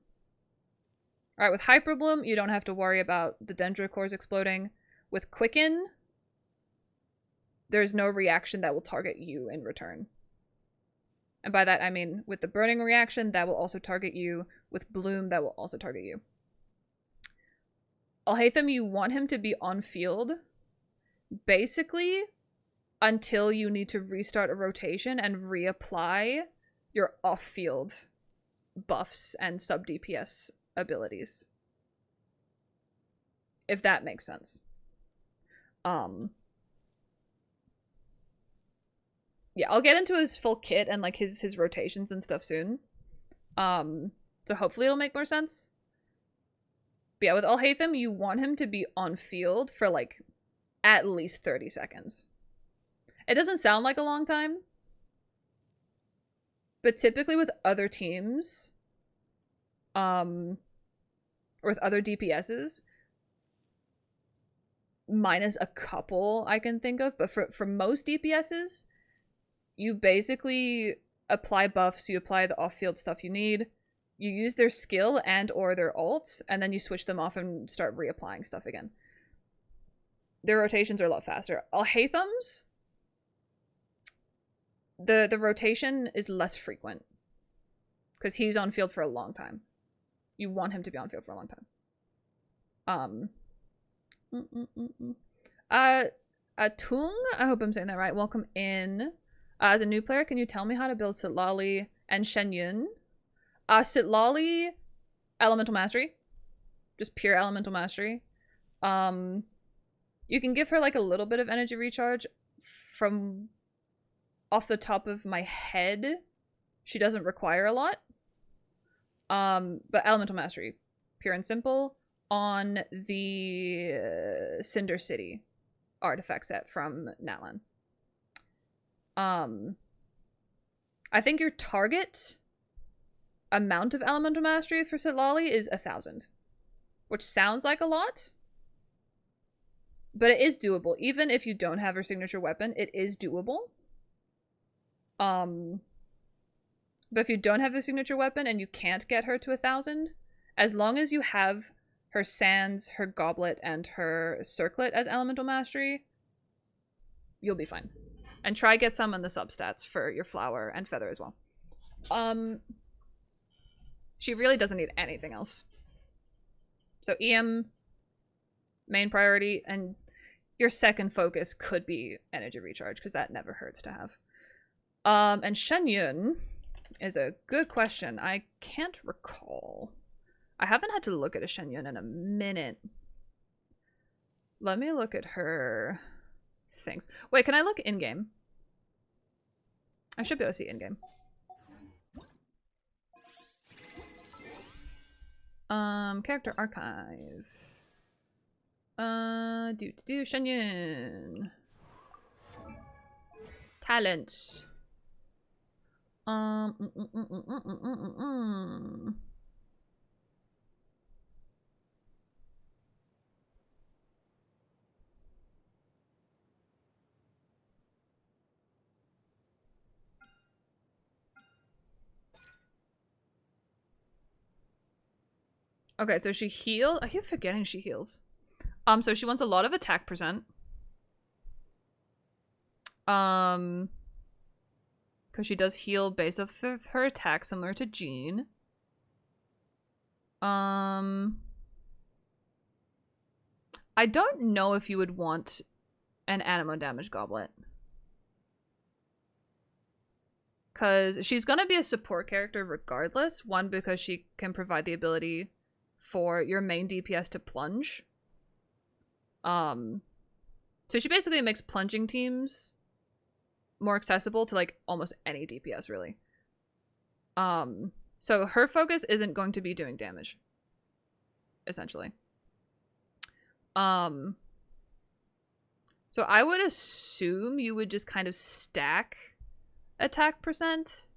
Alright, with Hyper Bloom, you don't have to worry about the Dendro cores exploding. With Quicken, there's no reaction that will target you in return. And by that, I mean, with the burning reaction, that will also target you. With Bloom, that will also target you. Alhaitham, you want him to be on field, basically, until you need to restart a rotation and reapply your off-field buffs and sub-DPS abilities. If that makes sense. Yeah, I'll get into his full kit and like his rotations and stuff soon. So hopefully it'll make more sense. But yeah, with Alhaitham, you want him to be on field for like at least 30 seconds. It doesn't sound like a long time, but typically with other teams, or with other DPSs, minus a couple I can think of, but for most DPSs, you basically apply buffs, you apply the off-field stuff you need, you use their skill and or their ult, and then you switch them off and start reapplying stuff again. Their rotations are a lot faster. Alhaitham's, the rotation is less frequent because he's on field for a long time. You want him to be on field for a long time. 𝗧𝗜𝗠𝗘𝗦𝗧𝗔𝗠𝗣𝗦, I hope I'm saying that right. Welcome in. As a new player, can you tell me how to build 𝗧𝗠𝗠 and 𝗧𝗠𝗠𝗠? 𝗧𝗠𝗠𝗠, elemental mastery. Just pure elemental mastery. You can give her like a little bit of energy recharge. From off the top of my head, she doesn't require a lot. But elemental mastery, pure and simple, on the Cinder City artifact set from Natlan. I think your target amount of elemental mastery for 𝗧𝗠𝗠 is 1,000, which sounds like a lot, but it is doable. Even if you don't have her signature weapon, it is doable. But if you don't have a signature weapon and you can't get her to 1,000, as long as you have her sands, her goblet, and her circlet as elemental mastery, you'll be fine. And try get some on the substats for your flower and feather as well. She really doesn't need anything else. So EM, main priority, and your second focus could be energy recharge, because that never hurts to have. And 𝗧𝗠𝗠𝗠 is a good question. I can't recall. I haven't had to look at a 𝗧𝗠𝗠𝗠 in a minute. Let me look at her things. Wait, can I look in-game? I should be able to see in-game. Character archive. 𝗧𝗠𝗠𝗠. Talents. Okay, so she heals. I keep forgetting she heals. So she wants a lot of attack percent. Because she does heal based off of her attack, similar to Jean. I don't know if you would want an Animo damage goblet. Because she's gonna be a support character regardless. One, because she can provide the ability for your main DPS to plunge. So she basically makes plunging teams more accessible to like almost any DPS, really. So her focus isn't going to be doing damage, essentially. So I would assume you would just kind of stack attack percent.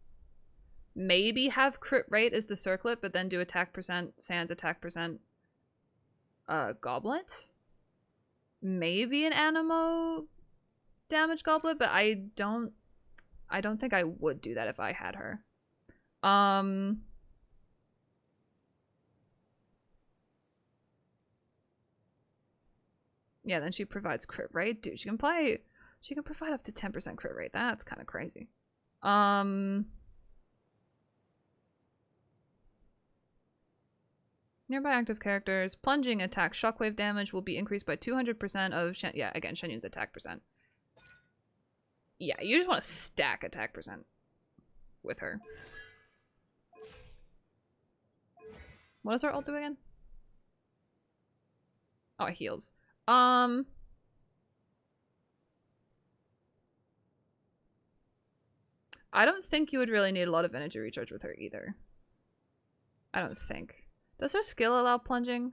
Maybe have crit rate as the circlet, but then do attack percent, sans attack percent, goblet. Maybe an Animo damage goblet, but I don't think I would do that if I had her. Yeah, then she provides crit rate. Dude, she can provide up to 10% crit rate. That's kind of crazy. Nearby active characters. Plunging attack shockwave damage will be increased by 200% of yeah, again, 𝗧𝗠𝗠𝗠's attack percent. Yeah, you just want to stack attack percent with her. What does her ult do again? Oh, it heals. I don't think you would really need a lot of energy recharge with her either. I don't think. Does her skill allow plunging?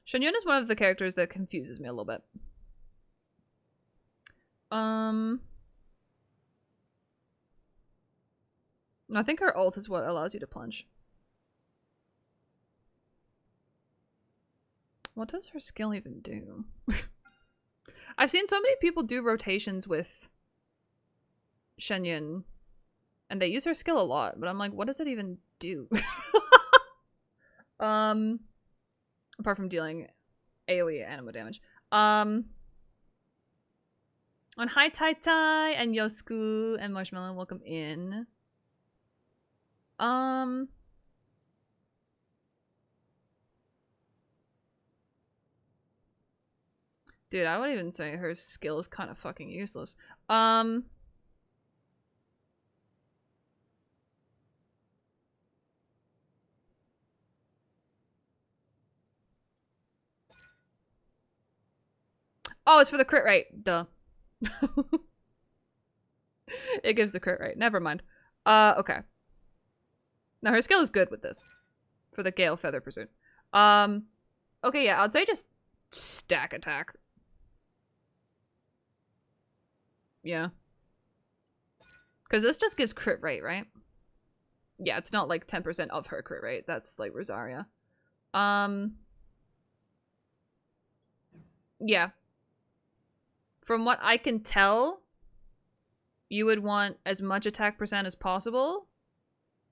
𝗧𝗠𝗠𝗠 is one of the characters that confuses me a little bit. I think her ult is what allows you to plunge. What does her skill even do? I've seen so many people do rotations with 𝗠𝗠𝗘𝗦𝗧𝗔𝗠𝗣, and they use her skill a lot, but I'm like, what does it even do? Apart from dealing AoE animo damage. And hi Tai Tai and Yosku and Marshmallow, welcome in. Dude, I would even say her skill is kind of fucking useless. Oh, it's for the crit rate. Duh. It gives the crit rate. Never mind. Okay. Now her skill is good with this. For the Gale Feather Pursuit. Okay, yeah, I'd say just stack attack. Yeah. Because this just gives crit rate, right? Yeah, it's not like 10% of her crit rate. That's like Rosaria. Yeah. From what I can tell, you would want as much attack percent as possible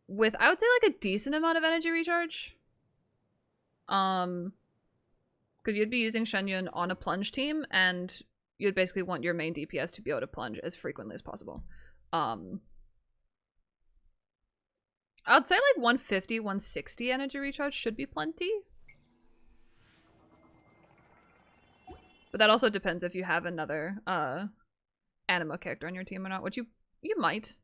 with, I would say, like a decent amount of energy recharge. Because you'd be using 𝗠𝗠𝗘𝗦𝗧𝗔𝗠𝗣 on a plunge team, and you'd basically want your main DPS to be able to plunge as frequently as possible. I would say like 150, 160 energy recharge should be plenty. But that also depends if you have another animo character on your team or not, which you might.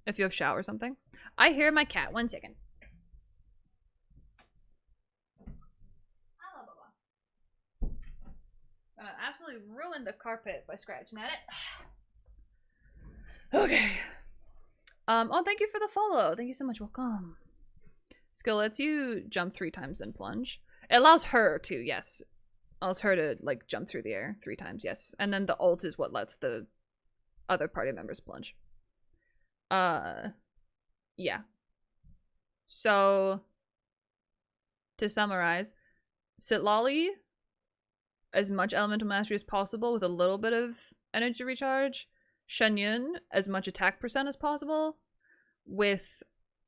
If you have Xiao or something. I hear my cat. 1 second. Gonna absolutely ruin the carpet by scratching at it. Okay. Oh, thank you for the follow. Thank you so much. Welcome. Skill lets you jump 3 times then plunge. It allows her to, yes. Allows her to like jump through the air 3 times, yes. And then the ult is what lets the other party members plunge. Yeah. So to summarize, Sitlali, as much elemental mastery as possible with a little bit of energy recharge. 𝗠𝗠𝗘𝗦𝗧𝗔𝗠𝗣 as much attack percent as possible with,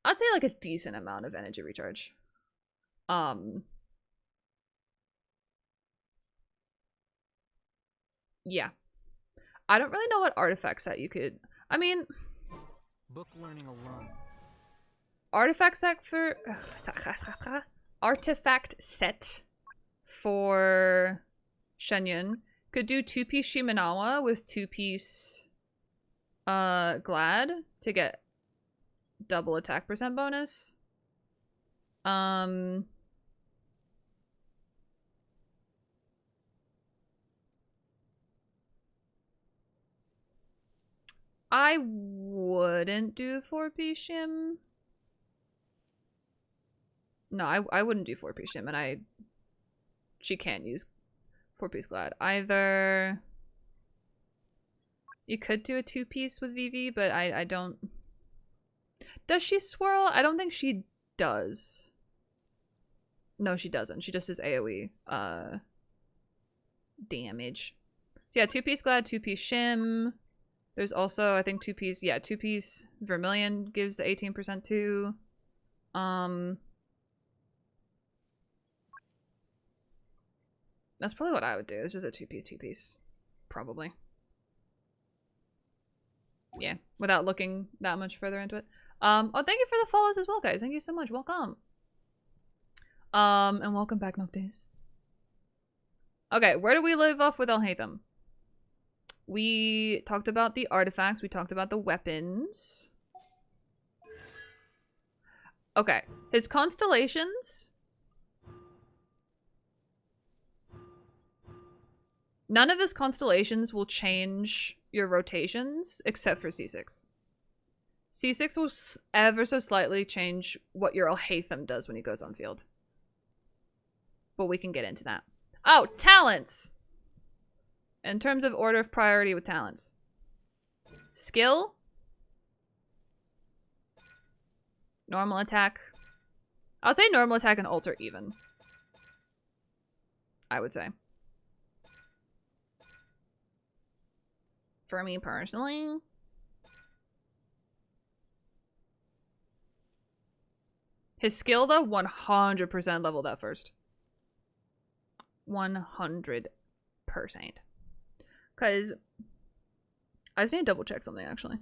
I'd say, like a decent amount of energy recharge. Yeah. I don't really know what artifact set you could, I mean, Book learning alone. Artifact set for artifact set for 𝗠𝗠𝗘𝗦𝗧𝗔𝗠𝗣 could do 2-piece Shimenawa with 2-piece Glad to get double attack percent bonus. I wouldn't do 4-piece Shim. No, I wouldn't do 4-piece Shim, and she can't use 4-piece Glad either. You could do a 2-piece with Vivi, but I don't. Does she swirl? I don't think she does. No, she doesn't. She just does AoE damage. So yeah, 2-piece Glad, 2-piece Shim. There's also, I think, 2-piece, yeah, 2-piece Vermilion gives the 18% too. That's probably what I would do. It's just a 2-piece. Probably. Yeah, without looking that much further into it. Oh, thank you for the follows as well, guys. Thank you so much. Welcome. And welcome back, Noctis. Okay, where do we live off with Alhaitham? We talked about the artifacts. We talked about the weapons. Okay, his constellations. None of his constellations will change your rotations except for C6. C6 will ever so slightly change what your Alhaitham does when he goes on field. But we can get into that. Oh, talents! In terms of order of priority with talents. Skill. Normal attack. I would say normal attack and ult are even. I would say. For me personally. His skill, though, 100% leveled that first. 100%. Because I just need to double check something, actually.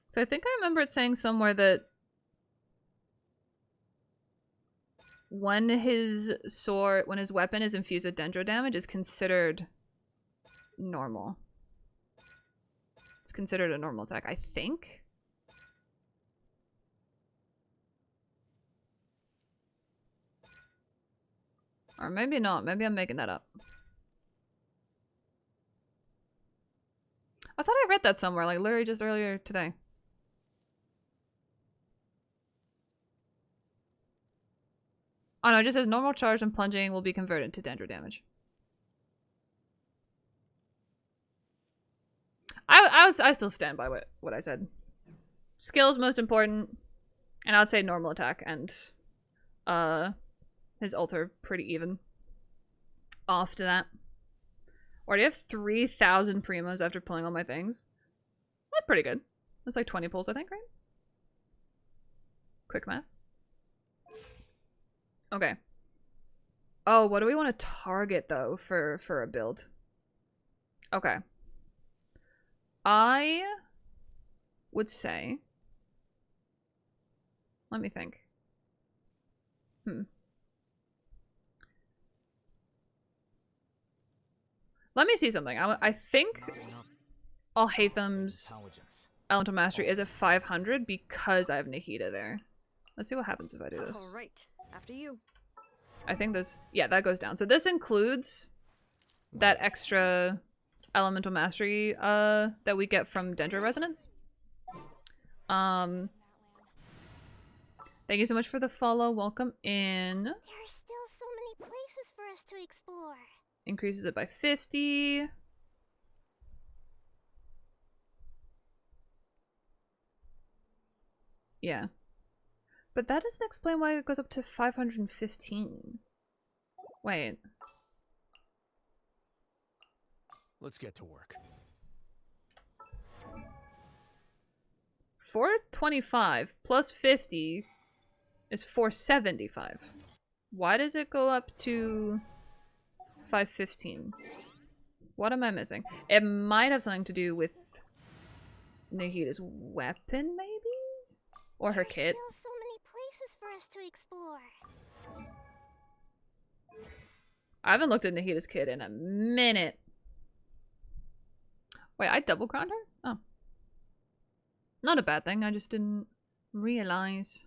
So I think I remember it saying somewhere that when his weapon is infused with dendro damage, is considered normal. It's considered a normal attack, I think. Or maybe not. Maybe I'm making that up. I thought I read that somewhere, like literally just earlier today. Oh no, it just says normal charge and plunging will be converted to dendro damage. I still stand by what I said. Skill's most important, and I'd say normal attack and his ult are pretty even. Off to that. Already have 3,000 primos after pulling all my things. That's pretty good. That's like 20 pulls, I think, right? Quick math. Okay. Oh, what do we want to target, though, for a build? Okay. I would say... Let me think. Let me see something. I think Alhaitham's Elemental Mastery is at 500 because I have Nahida there. Let's see what happens if I do this. All right, after you. I think this, yeah, that goes down. So this includes that extra Elemental Mastery that we get from Dendro Resonance. Thank you so much for the follow. Welcome in. There are still so many places for us to explore. Increases it by 50. Yeah. But that doesn't explain why it goes up to 515. Wait. Let's get to work. 425 plus 50 is 475. Why does it go up to 515? What am I missing? It might have something to do with Nahida's weapon, maybe? Or her kit. There are still so many places for us to explore. I haven't looked at Nahida's kit in a minute. Wait, I double crowned her? Oh. Not a bad thing, I just didn't realize.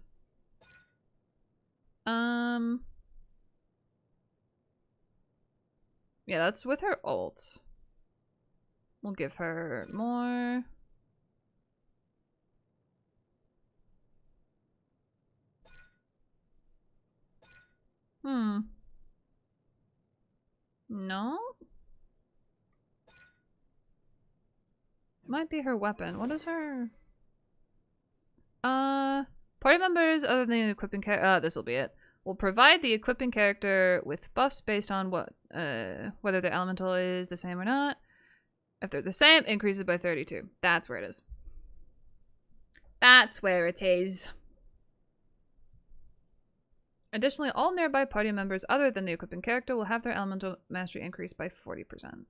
Yeah, that's with her ult. We'll give her more. No? Might be her weapon. What is her? Party members other than the equipping character, this will be it. Will provide the equipping character with buffs based on what, whether their elemental is the same or not. If they're the same, increases by 32. That's where it is. That's where it is. Additionally, all nearby party members other than the equipping character will have their elemental mastery increased by 40%.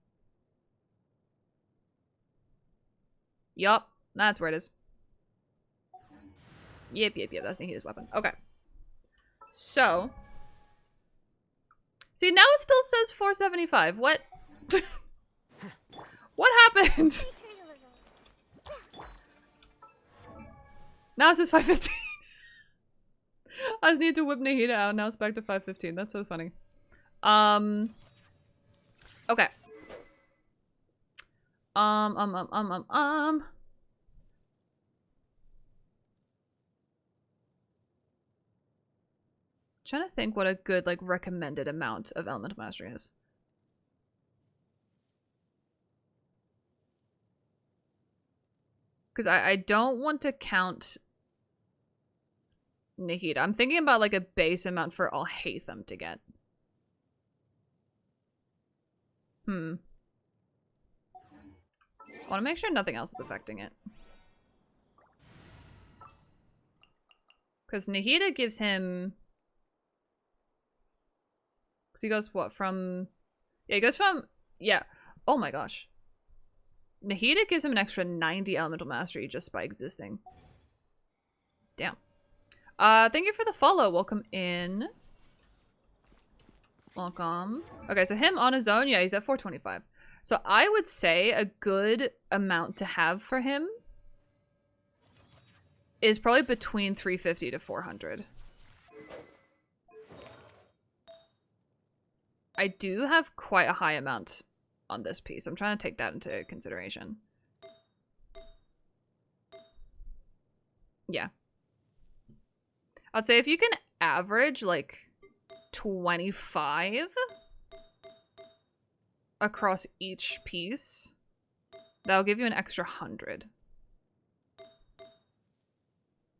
Yup, that's where it is. Yep, that's Nahida's weapon. Okay. So. See, now it still says 475. What? What happened? Now it says 515. I just need to whip Nahida out. Now it's back to 515. That's so funny. Okay. Trying to think what a good, like, recommended amount of elemental mastery is. Because I don't want to count Nahida. I'm thinking about like a base amount for Alhaitham to get. I want to make sure nothing else is affecting it. Because Nahida gives him... Because he goes, what, from... Yeah, he goes from... Yeah. Oh my gosh. Nahida gives him an extra 90 elemental mastery just by existing. Damn. Thank you for the follow. Welcome in. Welcome. Okay, so him on his own, yeah, he's at 425. So I would say a good amount to have for him is probably between 350 to 400. I do have quite a high amount on this piece. I'm trying to take that into consideration. Yeah. I'd say if you can average like 25 across each piece, that'll give you an extra 100.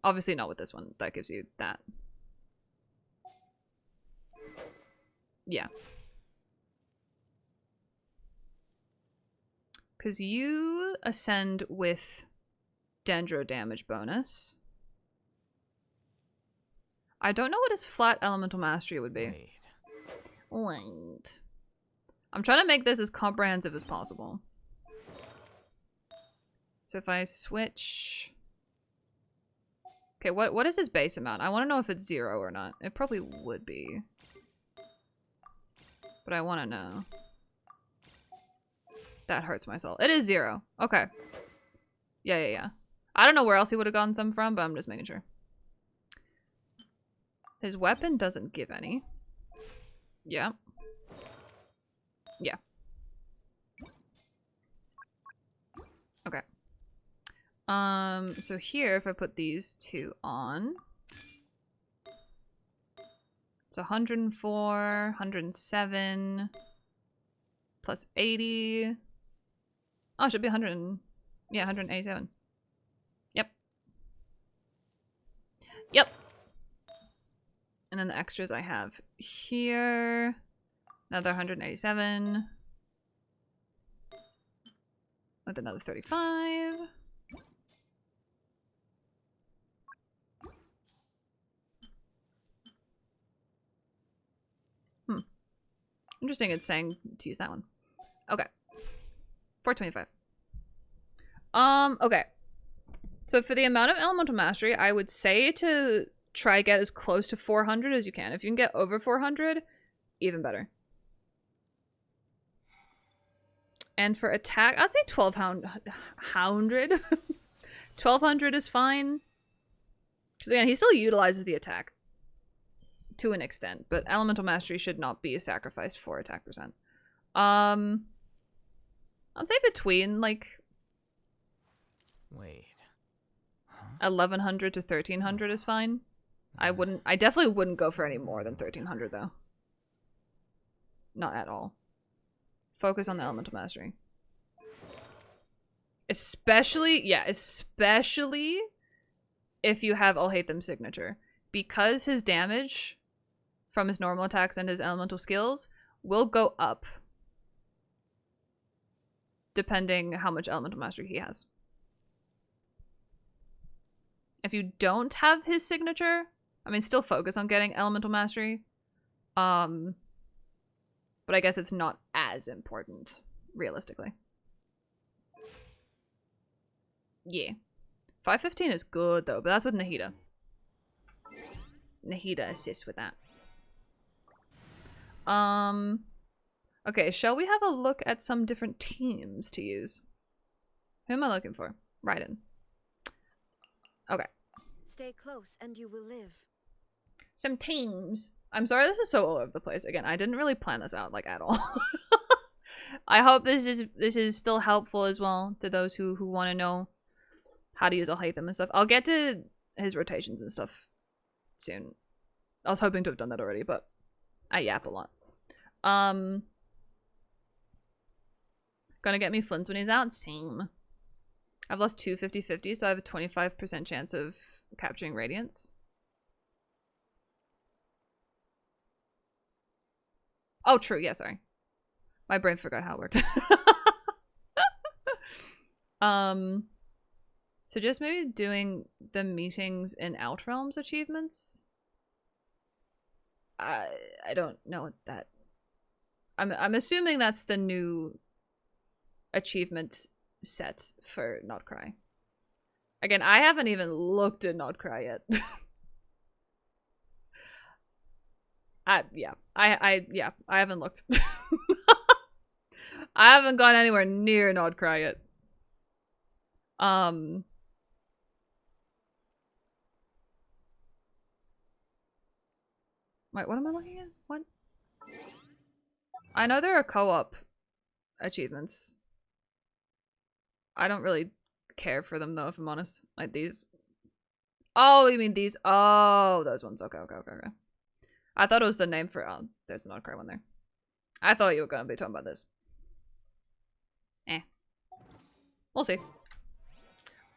Obviously not with this one. That gives you that. Yeah. Because you ascend with Dendro damage bonus. I don't know what his flat elemental mastery would be. Wait. I'm trying to make this as comprehensive as possible. So if I switch... Okay, what is his base amount? I want to know if it's 0 or not. It probably would be. But I want to know. That hurts my soul. It is 0. Okay. Yeah. I don't know where else he would have gotten some from, but I'm just making sure. His weapon doesn't give any. Yeah. Yeah. Okay. So here, if I put these two on, it's 104, 107, plus 80. Oh, it should be 100. Yeah, 187. Yep. Yep. And then the extras I have here. Another 187. With another 35. Interesting it's saying to use that one. Okay. 425. Okay. So for the amount of elemental mastery, I would say to try get as close to 400 as you can. If you can get over 400, even better. And for attack, I'd say 1200. 1200 is fine. Because again, he still utilizes the attack. To an extent. But elemental mastery should not be sacrificed for attack percent. I'd say between, like... Wait. 1100 to 1300 is fine. I definitely wouldn't go for any more than 1300 though. Not at all. Focus on the elemental mastery. Especially if you have Alhaitham's signature. Because his damage from his normal attacks and his elemental skills will go up. Depending how much elemental mastery he has. If you don't have his signature, I mean, still focus on getting elemental mastery. But I guess it's not as important, realistically. Yeah. 515 is good, though, but that's with Nahida. Nahida assists with that. Okay, shall we have a look at some different teams to use? Who am I looking for? Raiden. Okay. Stay close and you will live. Some teams. I'm sorry this is so all over the place. Again, I didn't really plan this out like at all. I hope this is still helpful as well to those who want to know how to use Alhaitham and stuff. I'll get to his rotations and stuff soon. I was hoping to have done that already, but I yap a lot. Gonna get me Flint when he's out. Same. I've lost 2 50-50, so I have a 25% chance of capturing Radiance. Oh, true. Yeah, sorry. My brain forgot how it worked. So just maybe doing the meetings in Outrealms achievements. I don't know what that. I'm assuming that's the new achievement set for Notcry. Again, I haven't even looked at Notcry yet. I haven't looked. I haven't gone anywhere near Notcry yet. Wait, what am I looking at? What? I know there are co-op achievements. I don't really care for them though, if I'm honest. Like these. Oh, you mean these? Oh, those ones. Okay. I thought it was the name for. Oh, there's an Notcry one there. I thought you were gonna be talking about this. We'll see.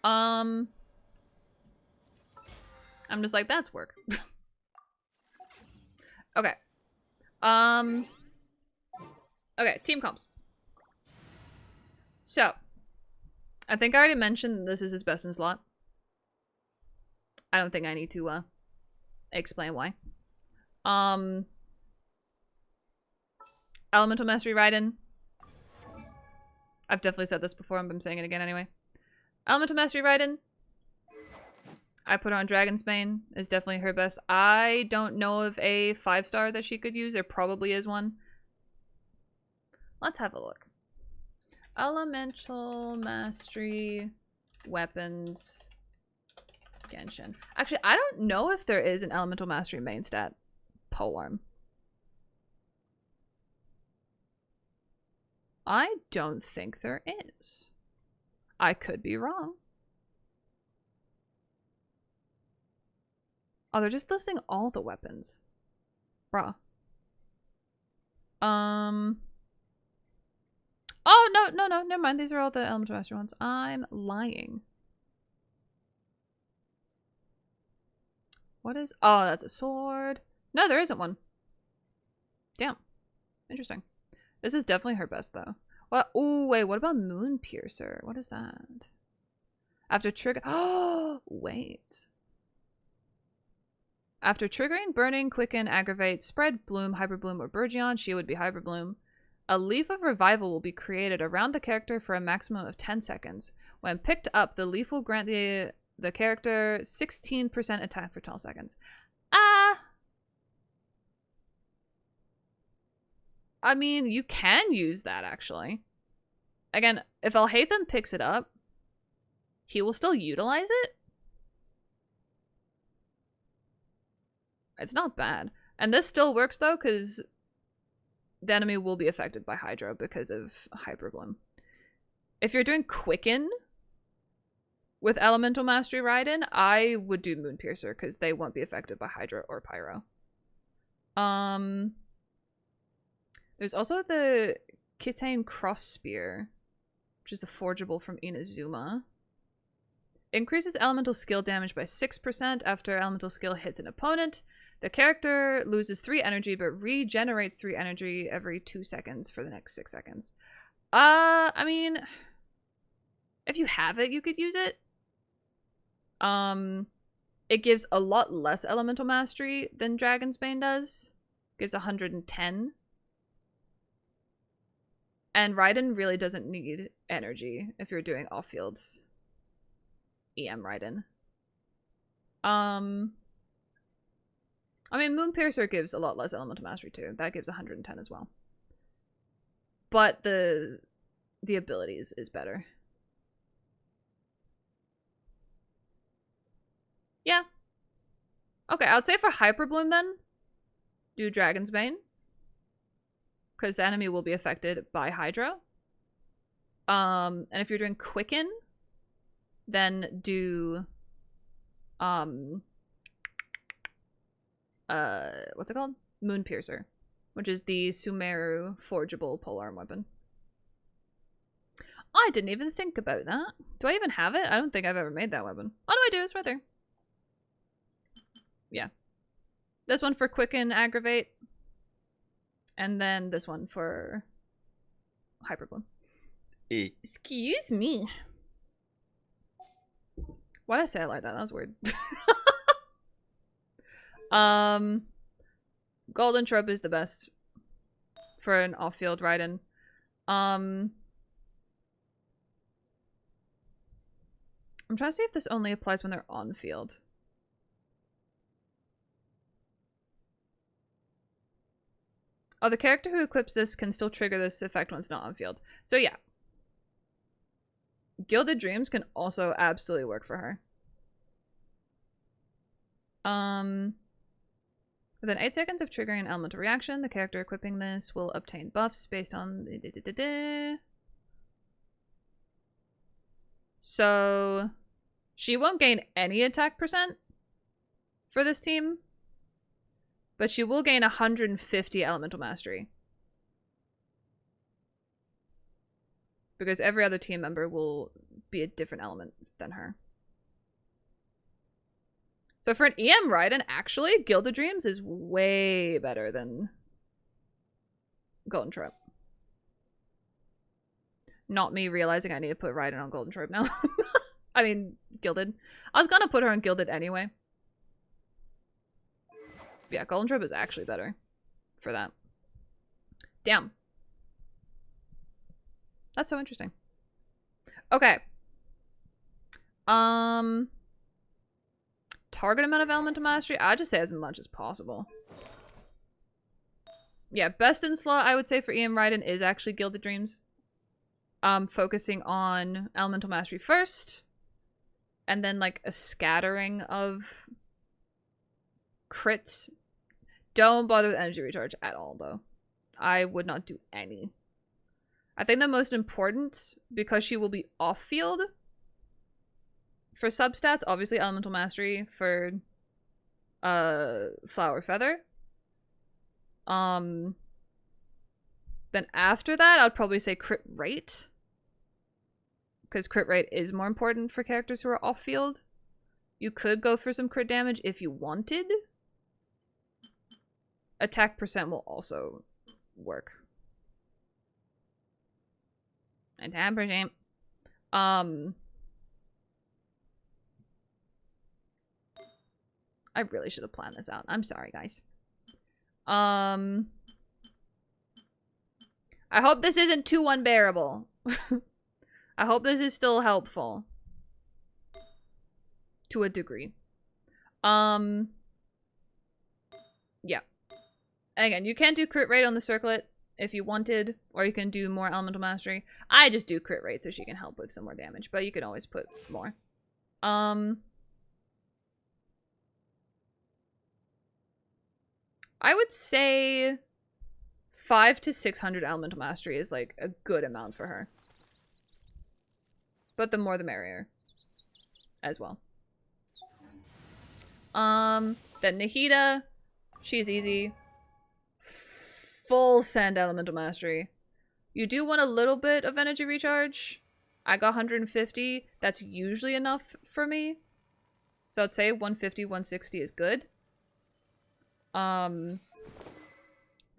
I'm just like, that's work. Okay. Okay, team comps. So, I think I already mentioned this is his best in slot. I don't think I need to explain why. Elemental Mastery Raiden. I've definitely said this before, but I'm saying it again anyway. Elemental Mastery Raiden. I put her on Dragon's Bane. Is definitely her best. I don't know of a 5-star that she could use. There probably is one. Let's have a look. Elemental Mastery Weapons Genshin. Actually, I don't know if there is an Elemental Mastery main stat polearm. I don't think there is. I could be wrong. Oh, they're just listing all the weapons. Bruh. Oh, no, never mind. These are all the Elemental Mastery ones. I'm lying. What is... Oh, that's a sword. No, there isn't one. Damn. Interesting. This is definitely her best, though. What? Oh, wait. What about Moon Piercer? What is that? After trigger... Oh, wait. After triggering, burning, quicken, aggravate, spread, bloom, hyperbloom, or Burgeon, she would be hyperbloom. A leaf of revival will be created around the character for a maximum of 10 seconds. When picked up, the leaf will grant the character 16% attack for 12 seconds. I mean, you can use that, actually. Again, if Alhaitham picks it up, he will still utilize it. It's not bad. And this still works, though, because the enemy will be affected by Hydro because of Hyperbloom. If you're doing Quicken with Elemental Mastery Raiden, I would do Moon Piercer because they won't be affected by Hydro or Pyro. There's also the Kitane Cross Spear, which is the forgeable from Inazuma. Increases elemental skill damage by 6% after elemental skill hits an opponent. The character loses 3 energy but regenerates 3 energy every 2 seconds for the next 6 seconds. I mean, if you have it, you could use it. It gives a lot less elemental mastery than Dragon's Bane does. Gives 110. And Raiden really doesn't need energy if you're doing off-fields. EM Raiden. I mean, Moon Piercer gives a lot less elemental mastery too. That gives 110 as well. But the abilities is better. Yeah. Okay, I would say for Hyperbloom then, do Dragon's Bane. Because the enemy will be affected by Hydro. And if you're doing Quicken, then do what's it called? Moon Piercer, which is the Sumeru forgeable polearm weapon. I didn't even think about that. Do I even have it? I don't think I've ever made that weapon. Oh, no, I do. It's right there. Yeah. This one for quicken, aggravate. And then this one for hyperbloom. Excuse me. Why'd I say it like that? That was weird. Golden Trope is the best for an off-field ride-in. I'm trying to see if this only applies when they're on field. Oh, the character who equips this can still trigger this effect when it's not on field. So yeah. Gilded Dreams can also absolutely work for her. Within 8 seconds of triggering an elemental reaction, the character equipping this will obtain buffs based on... So she won't gain any attack percent for this team, but she will gain 150 elemental mastery. Because every other team member will be a different element than her. So for an EM Raiden, actually, Gilded Dreams is way better than Golden Trope. Not me realizing I need to put Raiden on Golden Trope now. I mean, Gilded. I was gonna put her on Gilded anyway. Yeah, Golden Trope is actually better for that. Damn. That's so interesting. Okay. Target amount of elemental mastery? I'd just say as much as possible. Yeah, best in slot I would say for EM Raiden is actually Gilded Dreams. Focusing on elemental mastery first, and then like a scattering of crits. Don't bother with energy recharge at all, though. I would not do any. I think the most important, because she will be off-field, for substats, obviously elemental mastery for Flower Feather. Then after that, I'd probably say crit rate. Because crit rate is more important for characters who are off-field. You could go for some crit damage if you wanted. Attack percent will also work. And 10%. I really should have planned this out. I'm sorry, guys. I hope this isn't too unbearable. I hope this is still helpful. To a degree. Yeah. Again, you can do crit rate on the circlet if you wanted, or you can do more elemental mastery. I just do crit rate so she can help with some more damage, but you can always put more. I would say 500 to 600 elemental mastery is like a good amount for her. But the more the merrier as well. Then Nahida, she's easy. Full send elemental mastery. You do want a little bit of energy recharge. I got 150. That's usually enough for me. So I'd say 150, 160 is good. Her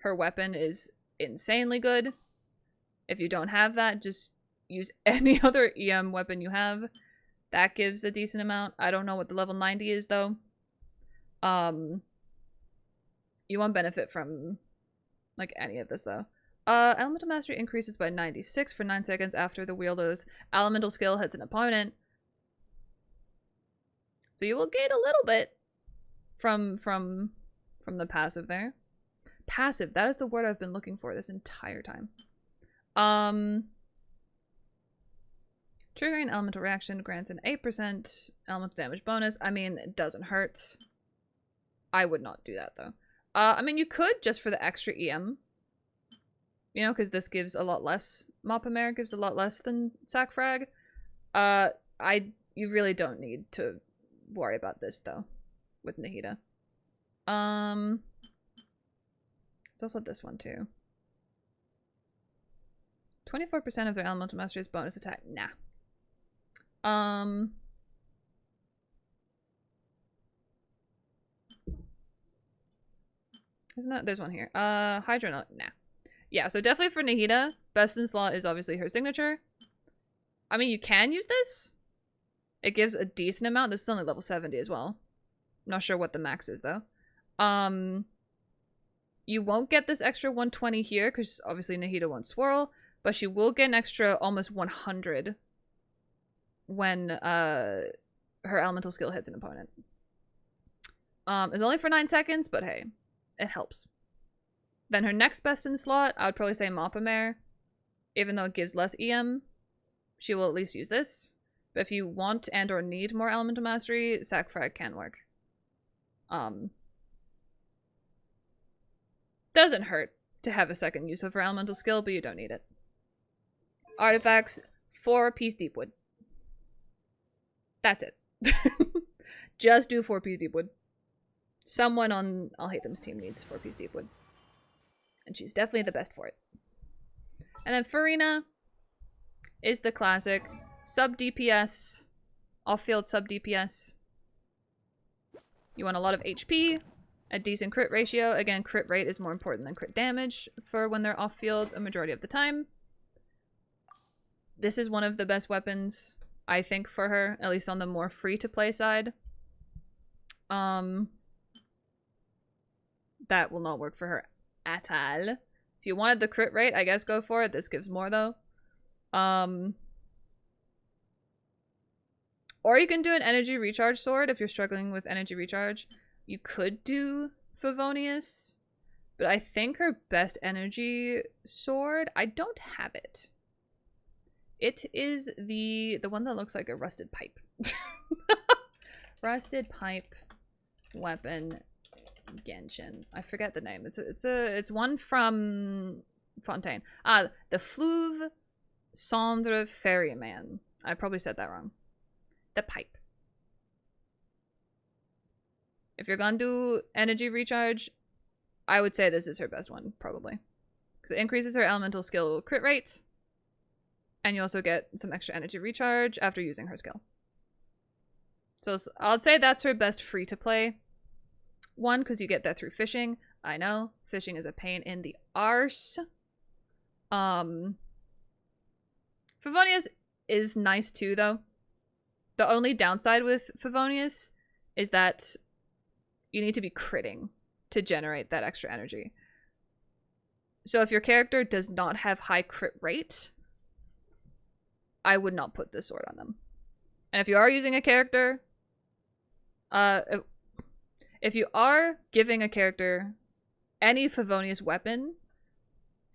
weapon is insanely good. If you don't have that, just use any other EM weapon you have. That gives a decent amount. I don't know what the level 90 is though. You won't benefit from like any of this though. Elemental mastery increases by 96 for 9 seconds after the wielder's elemental skill hits an opponent. So you will gain a little bit from the passive there. Passive, that is the word I've been looking for this entire time. Triggering elemental reaction grants an 8% elemental damage bonus. I mean, it doesn't hurt. I would not do that though. I mean, you could just for the extra EM. You know, because this gives a lot less. Mapamare gives a lot less than Sackfrag. You really don't need to worry about this though with Nahida. It's also this one too. 24% of their elemental mastery's bonus attack. Nah. Isn't that, there's one here. Hydra, nah. Yeah, so definitely for Nahida, best in slot is obviously her signature. I mean, you can use this. It gives a decent amount. This is only level 70 as well. Not sure what the max is though. You won't get this extra 120 here because obviously Nahida won't swirl, but she will get an extra almost 100 when her elemental skill hits an opponent. It's only for 9 seconds, but hey, it helps. Then her next best in slot, I would probably say Mapamare. Even though it gives less EM, she will at least use this. But if you want and or need more elemental mastery, Sackfrag can work. Doesn't hurt to have a second use of her elemental skill, but you don't need it. Artifacts, 4-piece Deepwood. That's it. Just do 4-piece Deepwood. Someone on Alhaitham's team needs 4-piece Deepwood. And she's definitely the best for it. And then Furina is the classic sub DPS, off-field sub DPS. You want a lot of HP, a decent crit ratio. Again, crit rate is more important than crit damage for when they're off-field a majority of the time. This is one of the best weapons, I think, for her, at least on the more free-to-play side. That will not work for her at all. If you wanted the crit rate, I guess go for it. This gives more, though. Or you can do an energy recharge sword if you're struggling with energy recharge. You could do Favonius, but I think her best energy sword, I don't have it. It is the one that looks like a rusted pipe. Rusted pipe weapon Genshin. I forget the name. It's one from Fontaine. Ah, the 𝗧𝗜𝗠𝗘𝗦𝗧𝗔𝗠𝗣𝗦 Ferryman. I probably said that wrong. The pipe. If you're gonna do energy recharge, I would say this is her best one, probably. Because it increases her elemental skill crit rate. And you also get some extra energy recharge after using her skill. So I'd say that's her best free-to-play one, because you get that through fishing. I know, fishing is a pain in the arse. Favonius is nice too, though. The only downside with Favonius is that you need to be critting to generate that extra energy. So if your character does not have high crit rate, I would not put this sword on them. And if you are using a character, if you are giving a character any Favonius weapon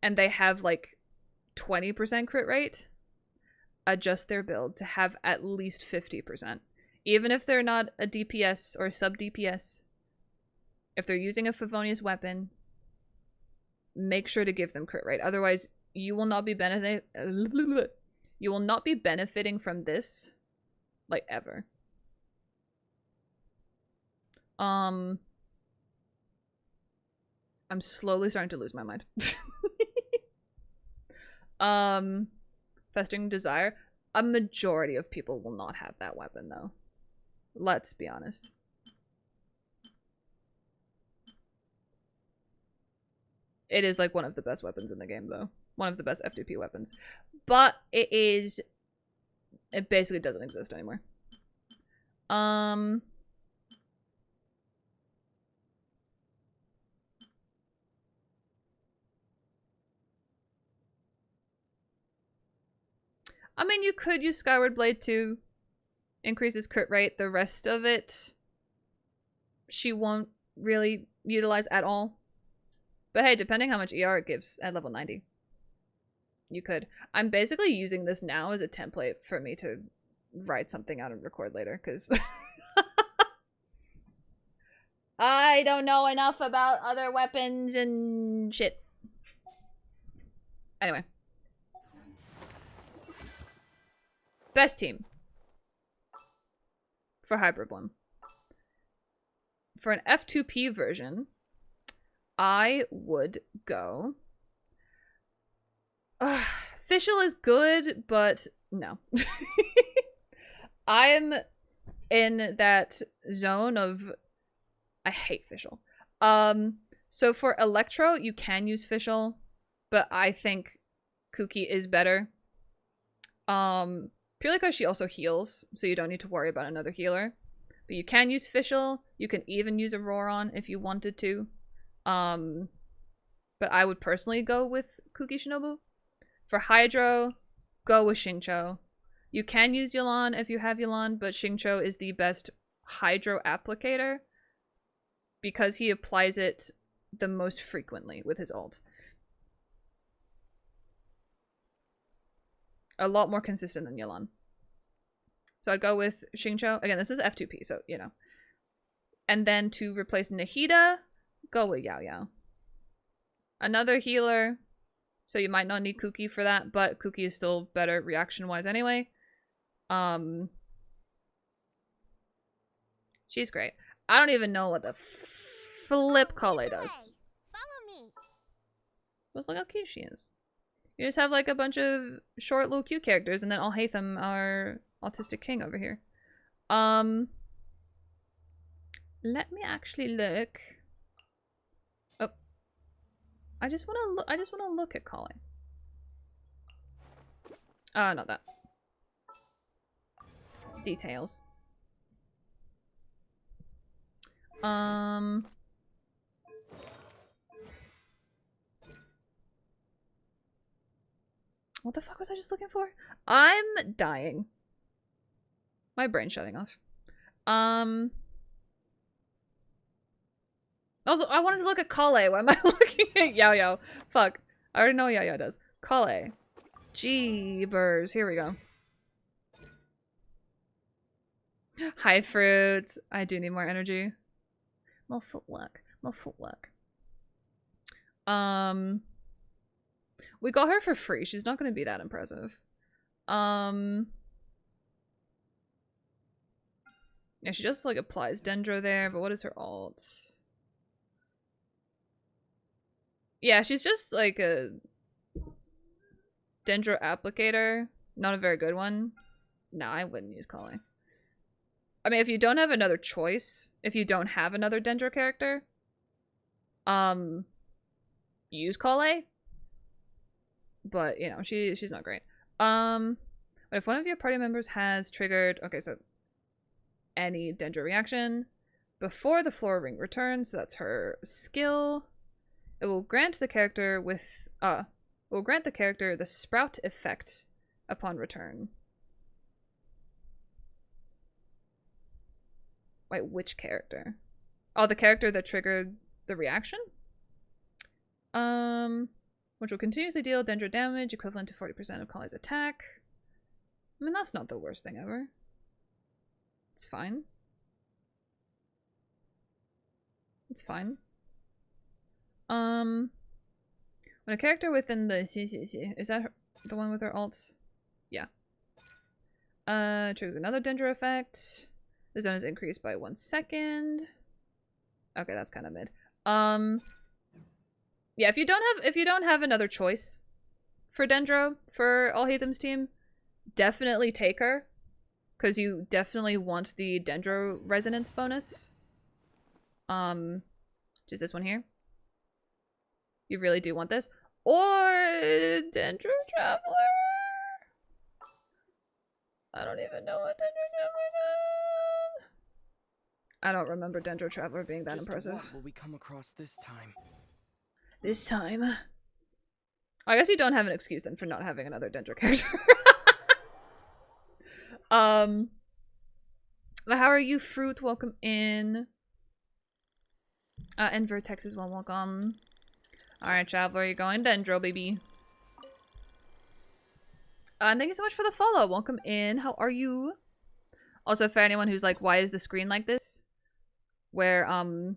and they have like 20% crit rate, adjust their build to have at least 50%. Even if they're not a DPS or sub DPS, if they're using a Favonius weapon, make sure to give them crit rate. Otherwise, you will not be benefiting from this like ever. I'm slowly starting to lose my mind. Festering Desire. A majority of people will not have that weapon, though. Let's be honest. It is like one of the best weapons in the game, though. One of the best FDP weapons. But it basically doesn't exist anymore. I mean, you could use Skyward Blade too. Increases crit rate. The rest of it, she won't really utilize at all. But hey, depending how much ER it gives at level 90, you could. I'm basically using this now as a template for me to write something out and record later, because I don't know enough about other weapons and shit. Anyway. Best team for Hyperblim. For an F2P version, I would go Fischl is good, but no. I'm in that zone of I hate Fischl. So for Electro, you can use Fischl, but I think Kuki is better. Purely because she also heals, so you don't need to worry about another healer. But you can use Fischl. You can even use Auroron if you wanted to. But I would personally go with Kuki Shinobu. For Hydro, go with Xingqiu. You can use Yu'lon if you have Yu'lon, but Xingqiu is the best Hydro applicator because he applies it the most frequently with his ult. A lot more consistent than Yu'lon. So I'd go with Xingqiu. Again, this is F2P, so, you know. And then to replace Nahida, go with Yao Yao. Another healer, so you might not need Kuki for that, but Kuki is still better reaction-wise anyway. She's great. I don't even know what the flip Kale does. Follow me. Just look how cute she is. You just have like a bunch of short little cute characters, and then Alhaitham, our autistic king over here. Let me actually look. Oh, I just want to look. I just want to look at Kale. Not that. Details. What the fuck was I just looking for? I'm dying. My brain's shutting off. Also, I wanted to look at Kale. Why am I looking at Yao Yao? Fuck. I already know what Yao Yao does. Kale. Jeebers. Here we go. Hi, fruit. I do need more energy. More footwork. More footwork. We got her for free. She's not going to be that impressive. Yeah, she just like applies Dendro there, but what is her ult? Yeah, she's just like a Dendro applicator. Not a very good one. No, I wouldn't use Kale. I mean, if you don't have another choice, if you don't have another Dendro character, use Kale. But, you know, she's not great. But if one of your party members has triggered, okay, so any Dendro reaction before the floor ring returns, so that's her skill, it will grant the character the sprout effect upon return. Wait, which character? Oh, the character that triggered the reaction? Which will continuously deal Dendro damage equivalent to 40% of Kale's attack. I mean, that's not the worst thing ever. It's fine. It's fine. When a character within the is that her, the one with her ults? Yeah. Triggers another Dendro effect. The zone is increased by 1 second. Okay, that's kind of mid. Yeah, if you don't have another choice for Dendro for Alhaitham's team, definitely take her, because you definitely want the Dendro resonance bonus. Which is this one here. You really do want this. Or Dendro Traveler. I don't even know what Dendro Traveler does. I don't remember Dendro Traveler being that impressive. What will we come across this time? This time. I guess you don't have an excuse then for not having another Dendro character. But how are you, Fruit? Welcome in. And Vertex as well, welcome. Alright, Traveler, you're going Dendro, baby. And thank you so much for the follow. Welcome in. How are you? Also, for anyone who's like, why is the screen like this? Where, I'm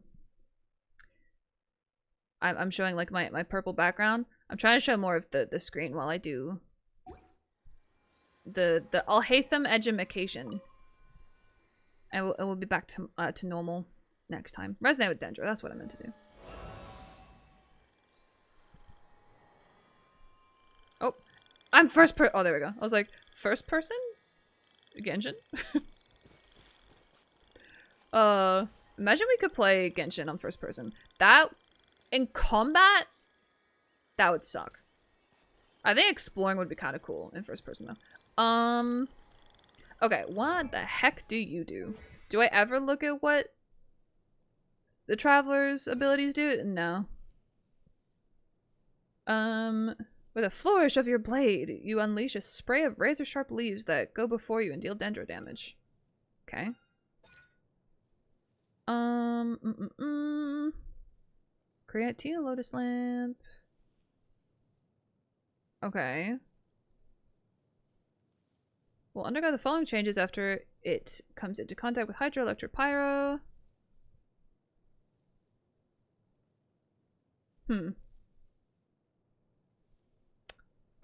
showing like my purple background. I'm trying to show more of the screen while I do the Alhaitham edumacation. And it will be back to normal next time. Resonate with Dendro, that's what I meant to do. Oh, I'm first per- Oh, there we go. I was like, first person? Genshin? Imagine we could play Genshin on first person. That, in combat, that would suck. I think exploring would be kind of cool in first person though. Okay, what the heck do you do? Do I ever look at what the Traveler's abilities do? No. With a flourish of your blade, you unleash a spray of razor-sharp leaves that go before you and deal dendro damage. Okay. Create Tea Lotus Lamp. Okay. Will undergo the following changes after it comes into contact with Hydro, Electric, Pyro.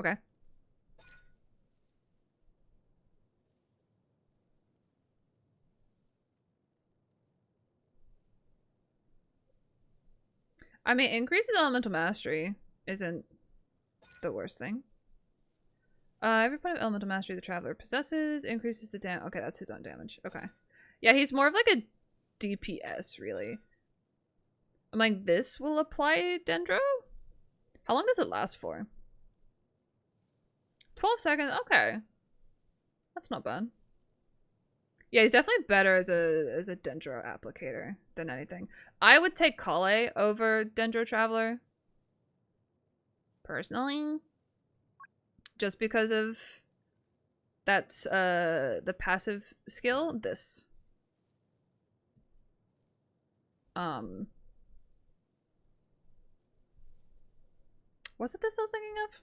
Okay. I mean, increases elemental mastery isn't the worst thing. Every point of elemental mastery the Traveler possesses increases the damage. Okay, that's his own damage. Okay. Yeah, he's more of like a DPS, really. I'm like, this will apply Dendro? How long does it last for? 12 seconds? Okay. That's not bad. Yeah, he's definitely better as a Dendro applicator than anything. I would take Kale over Dendro Traveler. Personally. Just because of that's the passive skill, this. Was it this I was thinking of?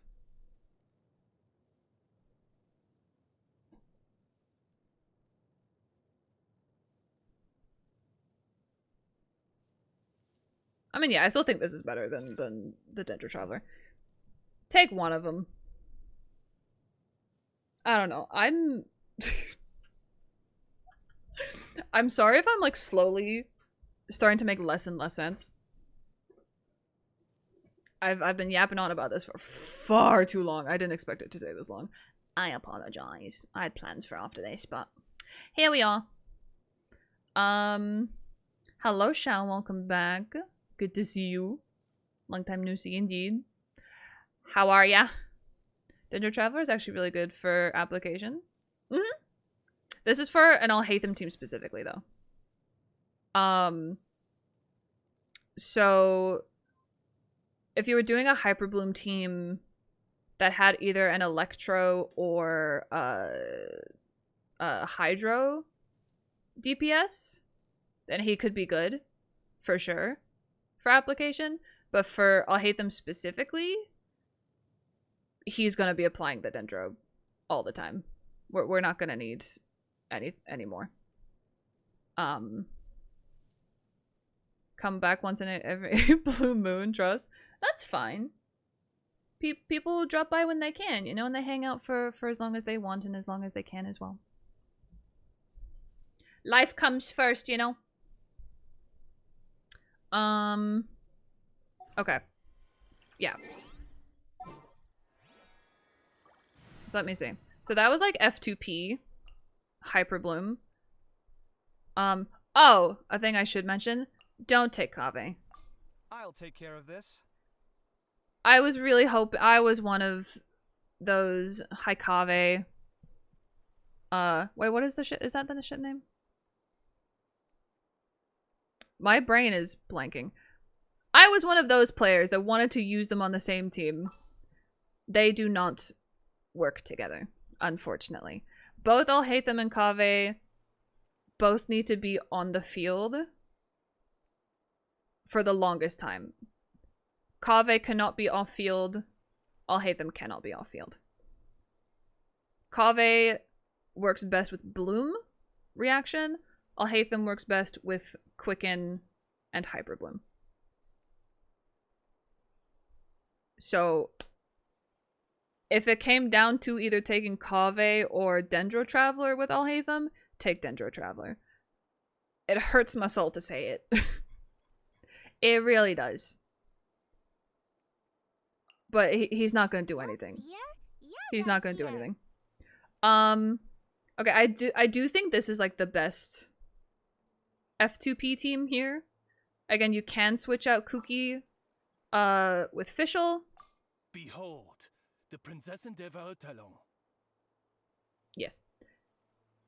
I mean, yeah, I still think this is better than the Dendro Traveler. Take one of them. I don't know. I'm sorry if I'm like slowly starting to make less and less sense. I've been yapping on about this for far too long. I didn't expect it to take this long. I apologize. I had plans for after this, but here we are. Hello, Shao. Welcome back. Good to see you. Long time no see, indeed. How are ya? Dendro Traveler is actually really good for application. This is for an Alhaitham team specifically, though. So if you were doing a Hyper Bloom team that had either an Electro or a Hydro DPS, then he could be good for sure for application. But for Alhaitham specifically, he's going to be applying the Dendro all the time. We're not going to need any more. Come back once in every blue moon, trust. That's fine. People drop by when they can, you know, and they hang out for as long as they want and as long as they can as well. Life comes first, you know. Okay. Yeah. So let me see. So that was like F2P. Hyper Bloom. Oh, a thing I should mention. Don't take Kave. I'll take care of this. I was really hoping I was one of those Haikave. Wait, what is the ship? Is that the ship name? My brain is blanking. I was one of those players that wanted to use them on the same team. They do not work together, unfortunately. Both Alhaitham and Kave both need to be on the field for the longest time. Kave cannot be off field. Alhaitham cannot be off field. Kave works best with Bloom reaction. Alhaitham works best with Quicken and Hyper Bloom. So if it came down to either taking Kave or Dendro Traveler with Alhaitham, take Dendro Traveler. It hurts my soul to say it. It really does. But he's not going to do anything. Here? He's not gonna do anything. Okay, I do think this is like the best F2P team here. Again, you can switch out Kuki with Fischl. Behold, the Prinzessin der Verurteilung. Yes.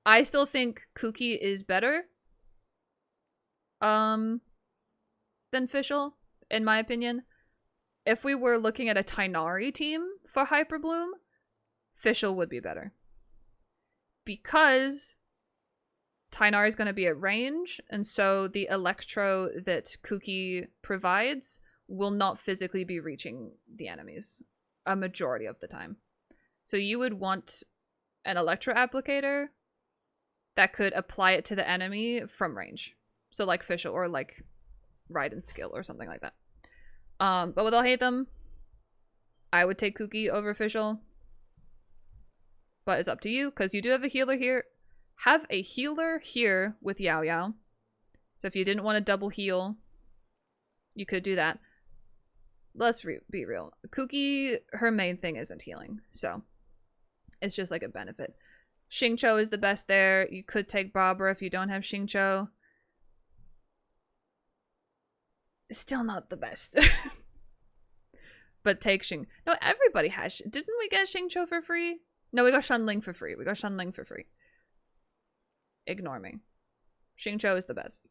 I still think Kuki is better than Fischl, in my opinion. If we were looking at a Tighnari team for Hyperbloom, Fischl would be better. Because Tighnari is going to be at range, and so the Electro that Kuki provides will not physically be reaching the enemies a majority of the time. So you would want an Electro applicator that could apply it to the enemy from range. So like Fischl or like Raiden's skill or something like that. But with Alhaitham, I would take Kuki over Fischl. But it's up to you, because you do have a healer here. Have a healer here with Yao Yao. So if you didn't want to double heal, you could do that. Let's be real. Kuki, her main thing isn't healing. So it's just like a benefit. Xingqiu is the best there. You could take Barbara if you don't have Xingqiu. Still not the best. But take Xing. No, everybody has. Didn't we get Xingqiu for free? No, we got Shenling for free. Ignore me. Xingqiu is the best.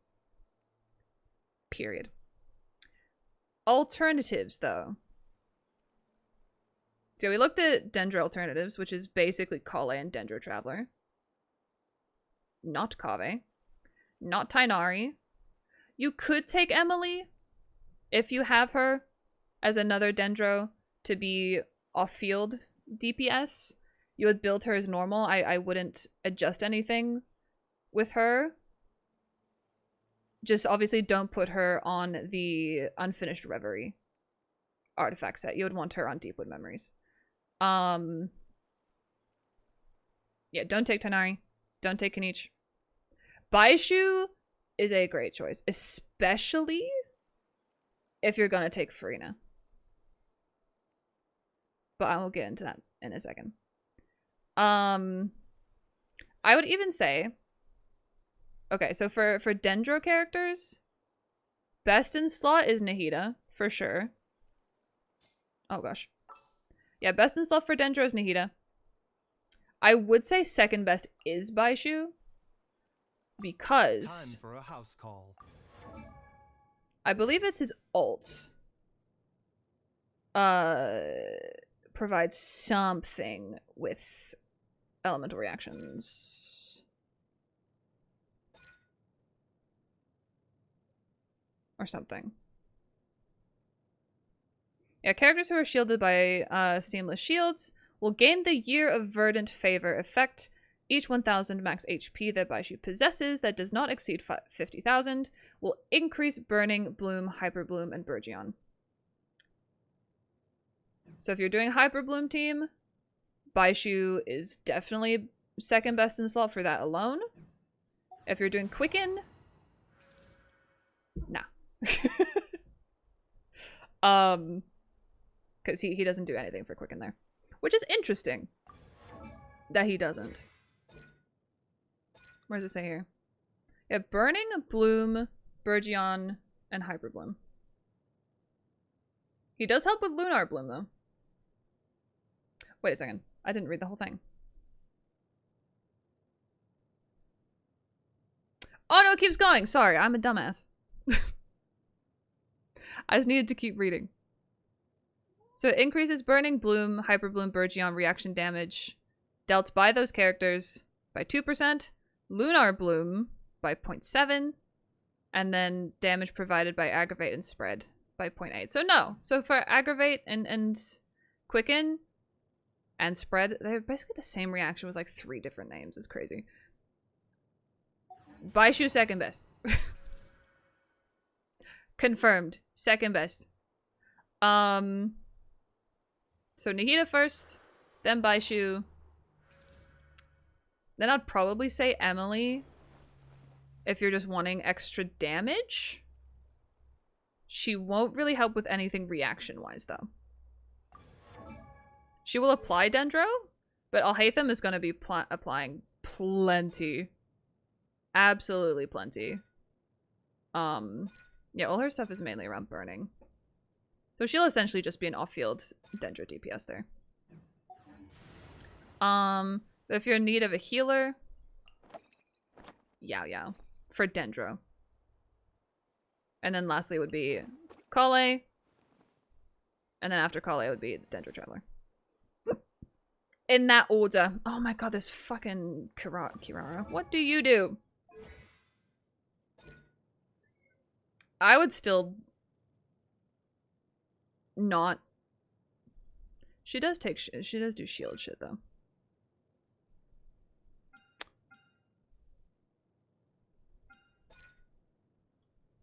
Period. Alternatives, though. So we looked at Dendro alternatives, which is basically Kale and Dendro Traveler. Not Kaveh. Not Tighnari. You could take Emily if you have her as another Dendro to be off-field DPS. You would build her as normal. I wouldn't adjust anything with her. Just obviously don't put her on the Unfinished Reverie artifact set. You would want her on Deepwood Memories. Yeah, don't take Tighnari. Don't take Kanichi. Baishu is a great choice, especially if you're gonna take Furina. But I will get into that in a second. I would even say, okay, so for Dendro characters, best in slot is Nahida, for sure. Oh gosh. Yeah, best in slot for Dendro is Nahida. I would say second best is Baishu, because Time for a house call. I believe it's his ult. Provides something with elemental reactions. Or something. Yeah, characters who are shielded by seamless shields will gain the Year of Verdant Favor effect. Each 1000 max HP that Baishu possesses that does not exceed 50,000 will increase Burning, Bloom, Hyper Bloom, and Burgeon. So if you're doing Hyper Bloom team, Baishu is definitely second best in slot for that alone. If you're doing Quicken, nah. Because he doesn't do anything for Quicken there. Which is interesting that he doesn't. Where does it say here? Yeah, Burning, Bloom, Burgeon, and Hyper Bloom. He does help with Lunar Bloom, though. Wait a second. I didn't read the whole thing. Oh, no, it keeps going. Sorry, I'm a dumbass. I just needed to keep reading. So it increases Burning, Bloom, Hyper Bloom, Burgeon reaction damage dealt by those characters by 2%, Lunar Bloom by 0.7, and then damage provided by Aggravate and Spread by 0.8. So no. So for Aggravate and Quicken and Spread, they're basically the same reaction with like 3 different names. It's crazy. Baishu second best. Confirmed. Second best. So Nahida first, then Baishu. Then I'd probably say Emily if you're just wanting extra damage. She won't really help with anything reaction-wise, though. She will apply Dendro, but Alhaitham is going to be applying plenty. Absolutely plenty. Yeah, all her stuff is mainly around burning. So she'll essentially just be an off-field Dendro DPS there. If you're in need of a healer, Yao for Dendro. And then lastly would be Kale. And then after Kale would be Dendro Traveler. In that order. Oh my god, this fucking Kirara. What do you do? I would still not. She does do shield shit though.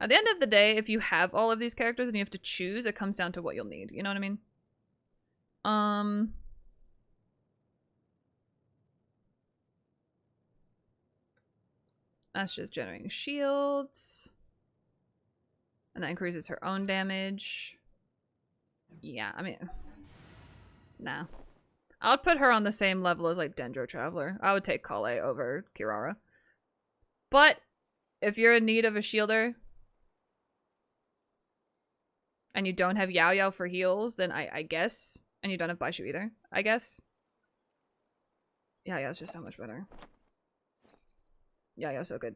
At the end of the day, if you have all of these characters and you have to choose, it comes down to what you'll need. You know what I mean? That's just generating shields. And that increases her own damage. Yeah, I mean... Nah. I would put her on the same level as, like, Dendro Traveler. I would take Kale over Kirara. But, if you're in need of a shielder, and you don't have Yao for heals, then I guess... And you don't have Baishu either, I guess. Yao's just so much better. Yao's so good.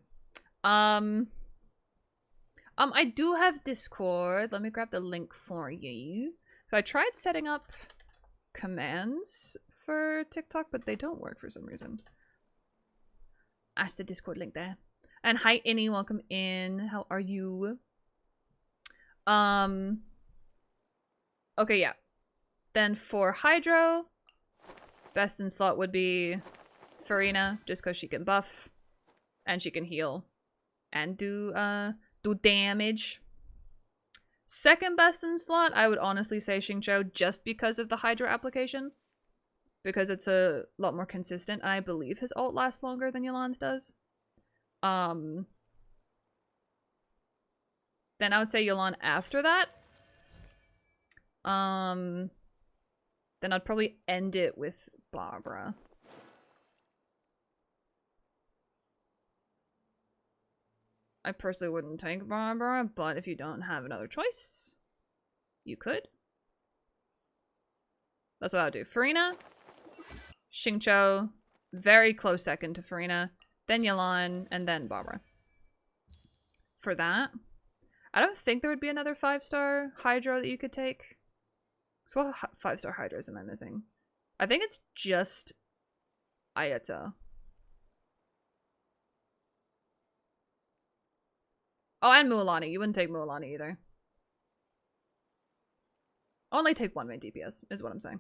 I do have Discord. Let me grab the link for you. So I tried setting up commands for TikTok, but they don't work for some reason. Ask the Discord link there. And hi, Annie. Welcome in. How are you? Okay, yeah. Then for Hydro, best in slot would be Furina, just because she can buff. And she can heal. And do damage. Second best in slot, I would honestly say Xingqiu, just because of the Hydro application. Because it's a lot more consistent, and I believe his ult lasts longer than Yelan's does. Then I would say Yelan after that. Then I'd probably end it with Barbara. I personally wouldn't take Barbara, but if you don't have another choice, you could. That's what I would do. Furina, Xingqiu, very close second to Furina, then Yelan, and then Barbara. For that, I don't think there would be another 5-star Hydro that you could take. So what 5-star Hydros am I missing? I think it's just Ayata. Oh, and Mualani. You wouldn't take Mualani either. Only take one main DPS, is what I'm saying.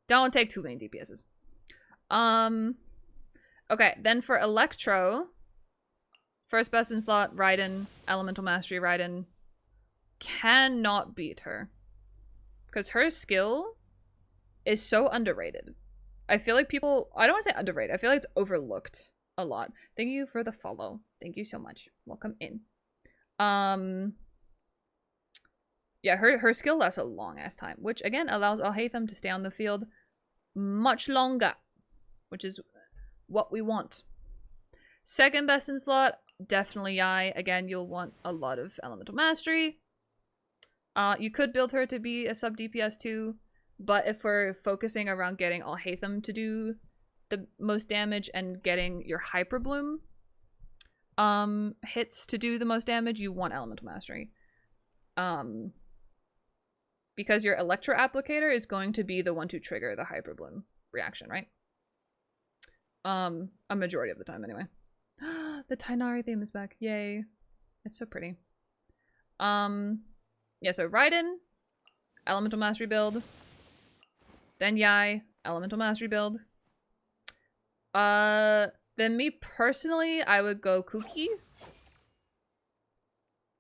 Don't take 2 main DPSs. Okay, then for Electro, first best in slot, Raiden, Elemental Mastery Raiden. Cannot beat her. Because her skill is so underrated. I feel like people... I don't want to say underrated. I feel like it's overlooked a lot. Thank you for the follow. Thank you so much. Welcome in. Yeah, her skill lasts a long-ass time. Which, again, allows Alhaitham to stay on the field much longer. Which is what we want. Second best in slot, definitely Yai. Again, you'll want a lot of Elemental Mastery. You could build her to be a sub DPS too, but if we're focusing around getting Alhaitham to do the most damage and getting your Hyper Bloom hits to do the most damage, you want Elemental Mastery. Because your Electro Applicator is going to be the one to trigger the Hyper Bloom reaction, right? A majority of the time anyway. The Tainari theme is back. Yay. It's so pretty. Yeah, so Raiden, Elemental Mastery build. Then Yai, Elemental Mastery build. Then me personally, I would go Kuki.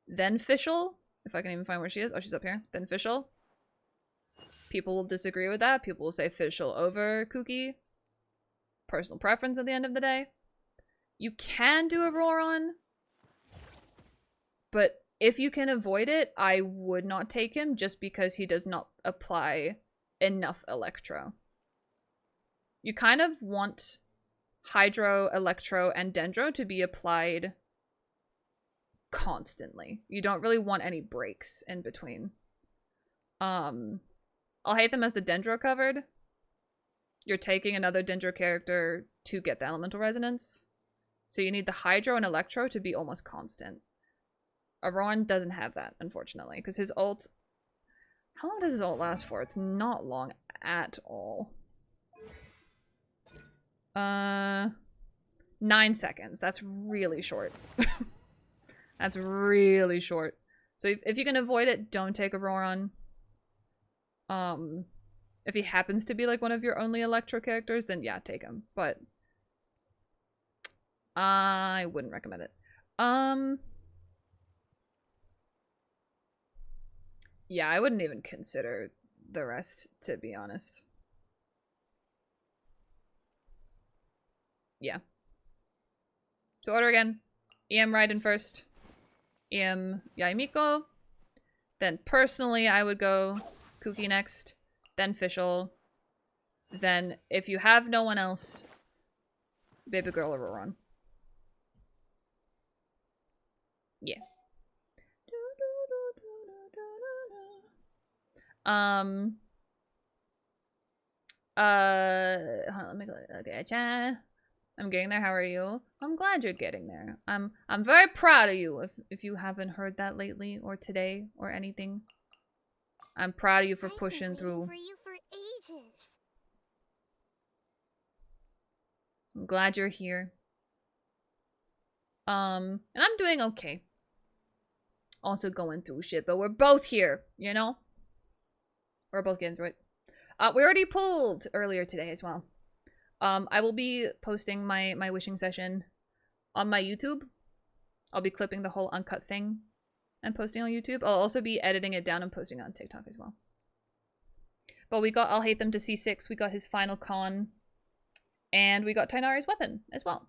Then Fischl, if I can even find where she is. Oh, she's up here. Then Fischl. People will disagree with that. People will say Fischl over Kuki. Personal preference at the end of the day. You can do a Roron, but if you can avoid it, I would not take him just because he does not apply enough Electro. You kind of want Hydro, Electro, and Dendro to be applied constantly. You don't really want any breaks in between. Alhaitham has the Dendro covered. You're taking another Dendro character to get the elemental resonance. So you need the Hydro and Electro to be almost constant. 𝗏𝗏 doesn't have that, unfortunately, because his ult... How long does his ult last for? It's not long at all. 9 seconds. That's really short. That's really short. So if you can avoid it, don't take 𝗏𝗏. If he happens to be like one of your only Electro characters, then yeah, take him. But I wouldn't recommend it. Yeah, I wouldn't even consider the rest, to be honest. Yeah. So order again. EM Raiden first. EM Yaimiko. Then personally, I would go Kuki next. Then Fischl. Then, if you have no one else, Baby Girl or 𝗏𝗏. Yeah. Hold on, let me go. Okay, chat. I'm getting there. How are you? I'm glad you're getting there. I'm very proud of you. If you haven't heard that lately or today or anything, I'm proud of you for pushing through. For you for ages. I'm glad you're here. And I'm doing okay. Also going through shit, but we're both here, you know? We're both getting through it. We already pulled earlier today as well. I will be posting my wishing session on my YouTube. I'll be clipping the whole uncut thing and posting on YouTube. I'll also be editing it down and posting it on TikTok as well. But we got Alhaitham to C6. We got his final con. And we got Tighnari's weapon as well.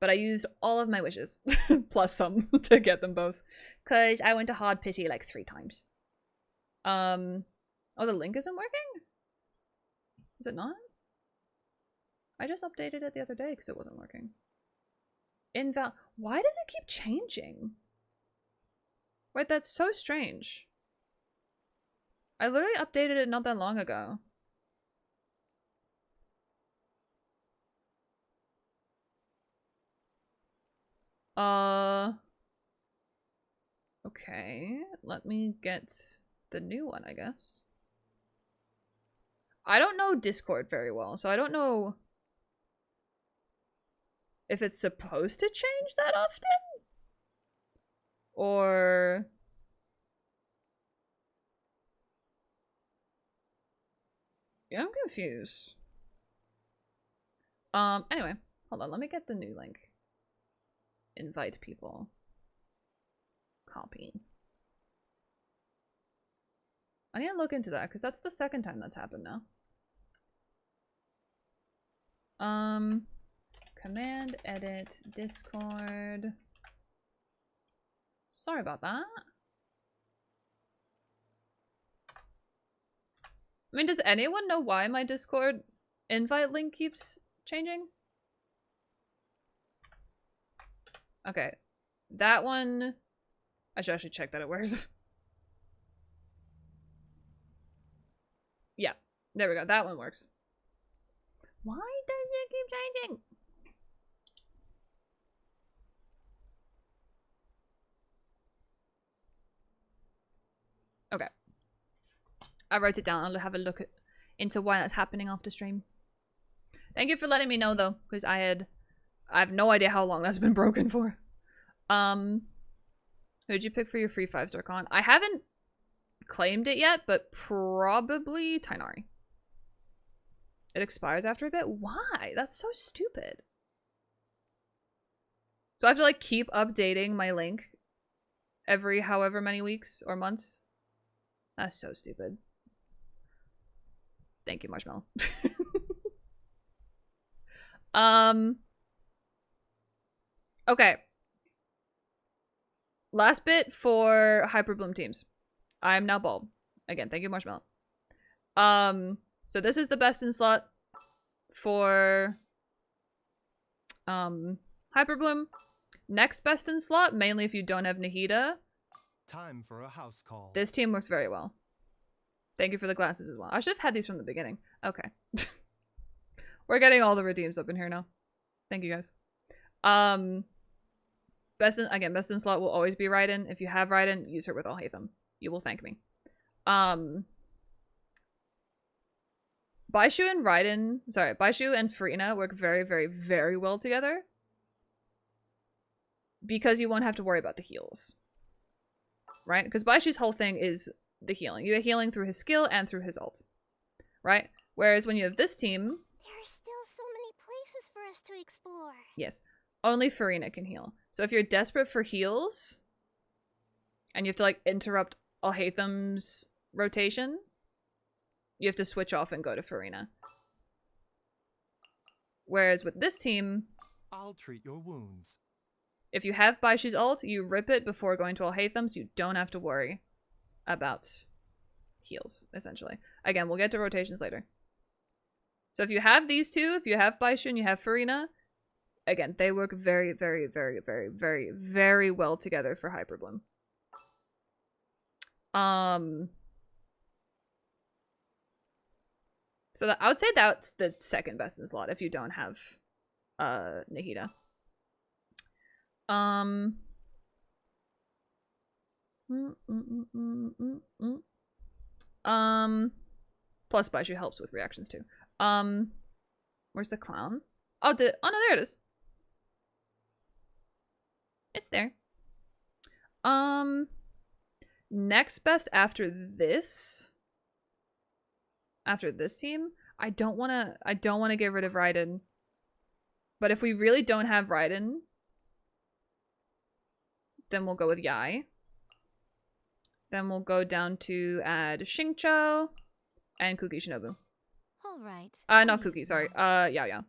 But I used all of my wishes. Plus some to get them both. Because I went to hard pity like 3 times. Oh, the link isn't working? Is it not? I just updated it the other day because it wasn't working. Why does it keep changing? Wait, that's so strange. I literally updated it not that long ago. Okay, let me get the new one, I guess. I don't know Discord very well, so I don't know if it's supposed to change that often? Or... yeah, I'm confused. Anyway, hold on, let me get the new link. Invite people. Copy. I need to look into that because that's the second time that's happened now. Command edit Discord. Sorry about that. I mean, does anyone know why my Discord invite link keeps changing? Okay. That one... I should actually check that it works. Yeah. There we go. That one works. Why does it keep changing? Okay. I wrote it down. I'll have a look into why that's happening after stream. Thank you for letting me know though, because I have no idea how long that's been broken for. Who'd you pick for your free 5-star con? I haven't claimed it yet, but probably Tighnari. It expires after a bit? Why? That's so stupid. So I have to like keep updating my link every however many weeks or months. That's so stupid. Thank you, Marshmallow. Okay. Last bit for Hyperbloom teams. I am now bald. Again, thank you, Marshmallow. So this is the best in slot for Hyperbloom. Next best in slot, mainly if you don't have Nahida. Time for a house call. This team works very well. Thank you for the glasses as well. I should have had these from the beginning. Okay. We're getting all the redeems up in here now. Thank you guys. Best in slot will always be Raiden. If you have Raiden, use her with Alhaitham. You will thank me. Baishu and Furina work very, very, very well together. Because you won't have to worry about the heals. Right? Because Baishu's whole thing is the healing. You get healing through his skill and through his ult. Right? Whereas when you have this team... There are still so many places for us to explore. Yes. Only Furina can heal. So if you're desperate for heals, and you have to, like, interrupt Alhaitham's rotation, you have to switch off and go to Furina. Whereas with this team... I'll treat your wounds. If you have Baishu's ult, you rip it before going to Alhaitham, so you don't have to worry about heals, essentially. Again, we'll get to rotations later. So if you have these two, if you have Baishu and you have Furina, again, they work very, very, very, very, very, very well together for Hyperbloom. So I would say that's the second best in slot if you don't have Nahida. Plus Baishu helps with reactions too. Where's the clown? Oh, no, there it is. It's there. Next best after this team, I don't wanna get rid of Raiden. But if we really don't have Raiden, then we'll go with Yai. Then we'll go down to add Xingqiu and Kuki Shinobu. All right. Not Kuki, sorry. Yao.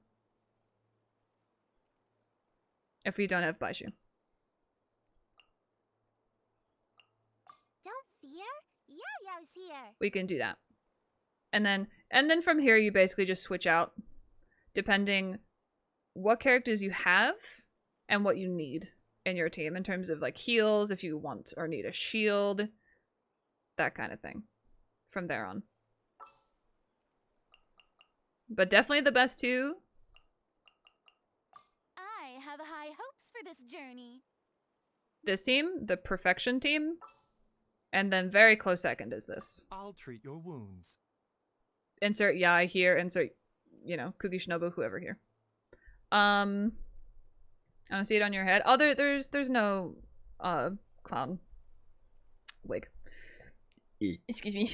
If we don't have Baishu. Don't fear. Yao's here. We can do that. And then from here you basically just switch out depending what characters you have and what you need in your team in terms of like heals, if you want or need a shield, that kind of thing from there on. But definitely the best two. I have high hopes for this journey. This team, the Perfection team, and then very close second is this. I'll treat your wounds. Insert Yai here, insert, you know, Kuki Shinobu, whoever here. I don't see it on your head. Oh, there's no clown wig. Excuse me.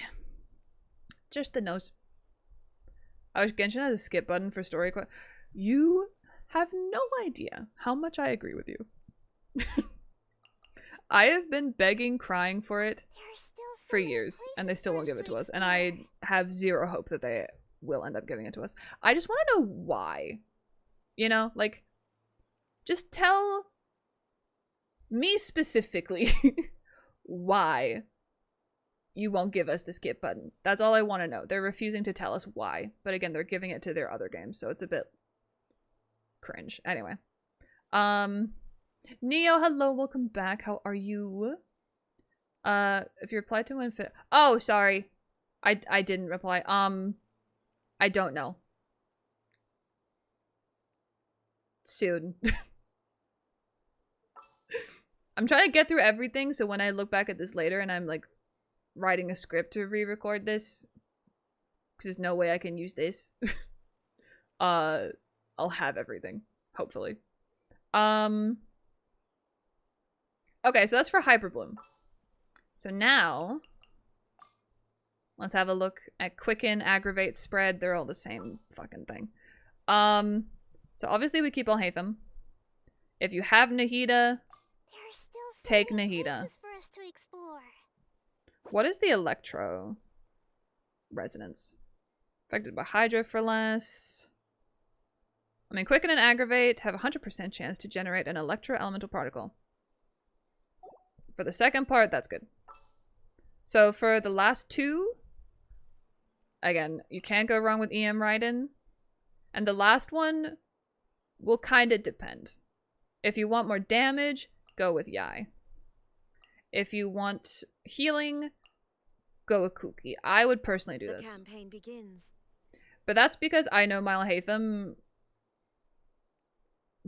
Just the nose. Genshin has a skip button for story. You have no idea how much I agree with you. I have been begging, crying for it for years, and they still won't give it to us. And I have zero hope that they will end up giving it to us. I just want to know why. You know, like, just tell me specifically why you won't give us the skip button. That's all I want to know. They're refusing to tell us why. But again, they're giving it to their other games, so it's a bit cringe. Anyway. Neo, hello, welcome back. How are you? If you replied to Infinite... Oh, sorry. I didn't reply. I don't know. Soon. I'm trying to get through everything, so when I look back at this later and I'm like writing a script to re-record this, because there's no way I can use this, I'll have everything, hopefully. Okay, so that's for Hyperbloom. So now, let's have a look at Quicken, Aggravate, Spread. They're all the same fucking thing. So obviously we keep Alhaitham. If you have Nahida, take Nahida. What is the Electro Resonance? Affected by Hydra for less. I mean, Quicken and Aggravate have a 100% chance to generate an Electro Elemental Particle. For the second part, that's good. So for the last two, Again, you can't go wrong with EM Raiden. And the last one will kind of depend. If you want more damage, go with Yai. If you want healing, go with Kuki. I would personally do this. The campaign begins. But that's because I know my Alhaitham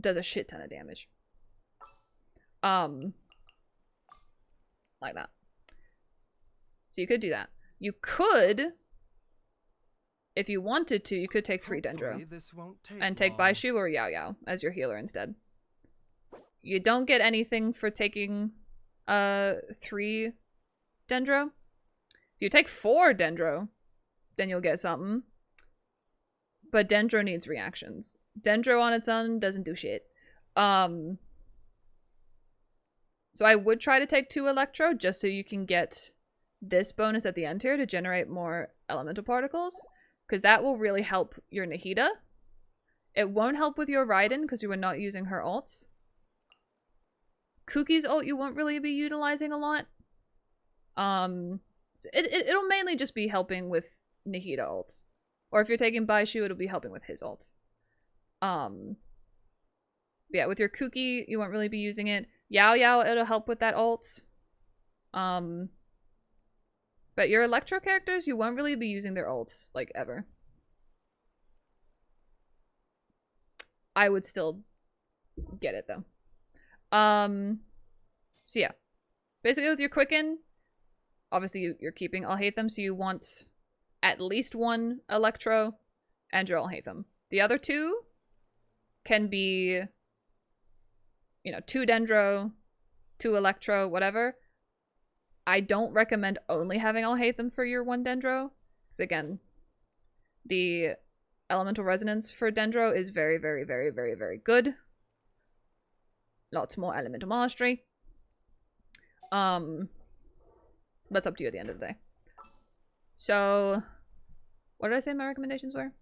does a shit ton of damage. Like that. So you could do that. You could, if you wanted to, you could take 3 Dendro. And take Baishu or Yao Yao as your healer instead. You don't get anything for taking 3 Dendro. If you take 4 Dendro, then you'll get something. But Dendro needs reactions. Dendro on its own doesn't do shit. So I would try to take 2 Electro just so you can get this bonus at the end here to generate more elemental particles. Because that will really help your Nahida. It won't help with your Raiden because you are not using her ults. Kuki's ult you won't really be utilizing a lot. It'll mainly just be helping with Nahida ults. Or if you're taking Baishu, it'll be helping with his ult. Yeah, with your Kuki, you won't really be using it. Yao Yao, it'll help with that ult. But your Electro characters, you won't really be using their ults, like, ever. I would still get it, though. So yeah. Basically with your Quicken, obviously you're keeping Alhaitham, so you want at least 1 Electro and your Alhaitham. The other 2 can be, you know, 2 Dendro, 2 Electro, whatever. I don't recommend only having Alhaitham for your 1 Dendro. Because again, the elemental resonance for Dendro is very, very, very, very, very good. Lots more elemental mastery. That's up to you at the end of the day. So, what did I say my recommendations were?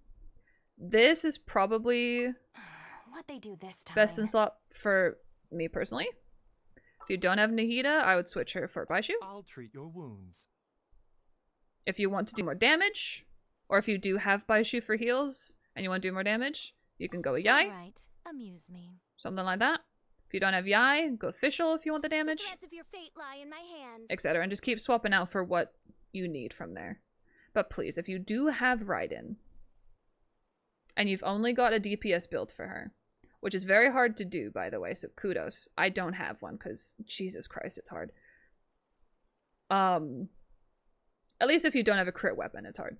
This is probably What they do this time? best in slot for me personally. If you don't have Nahida, I would switch her for Baishu. I'll treat your wounds. If you want to do more damage, or if you do have Baishu for heals and you want to do more damage, you can go with Yai. Right, amuse me. Something like that. If you don't have Yai, go Official if you want the damage, The threads of your fate lie in my hands. etc. And just keep swapping out for what you need from there. But please, if you do have Raiden, and you've only got a DPS build for her, which is very hard to do, by the way, so kudos. I don't have one, because Jesus Christ, it's hard. At least if you don't have a crit weapon, it's hard.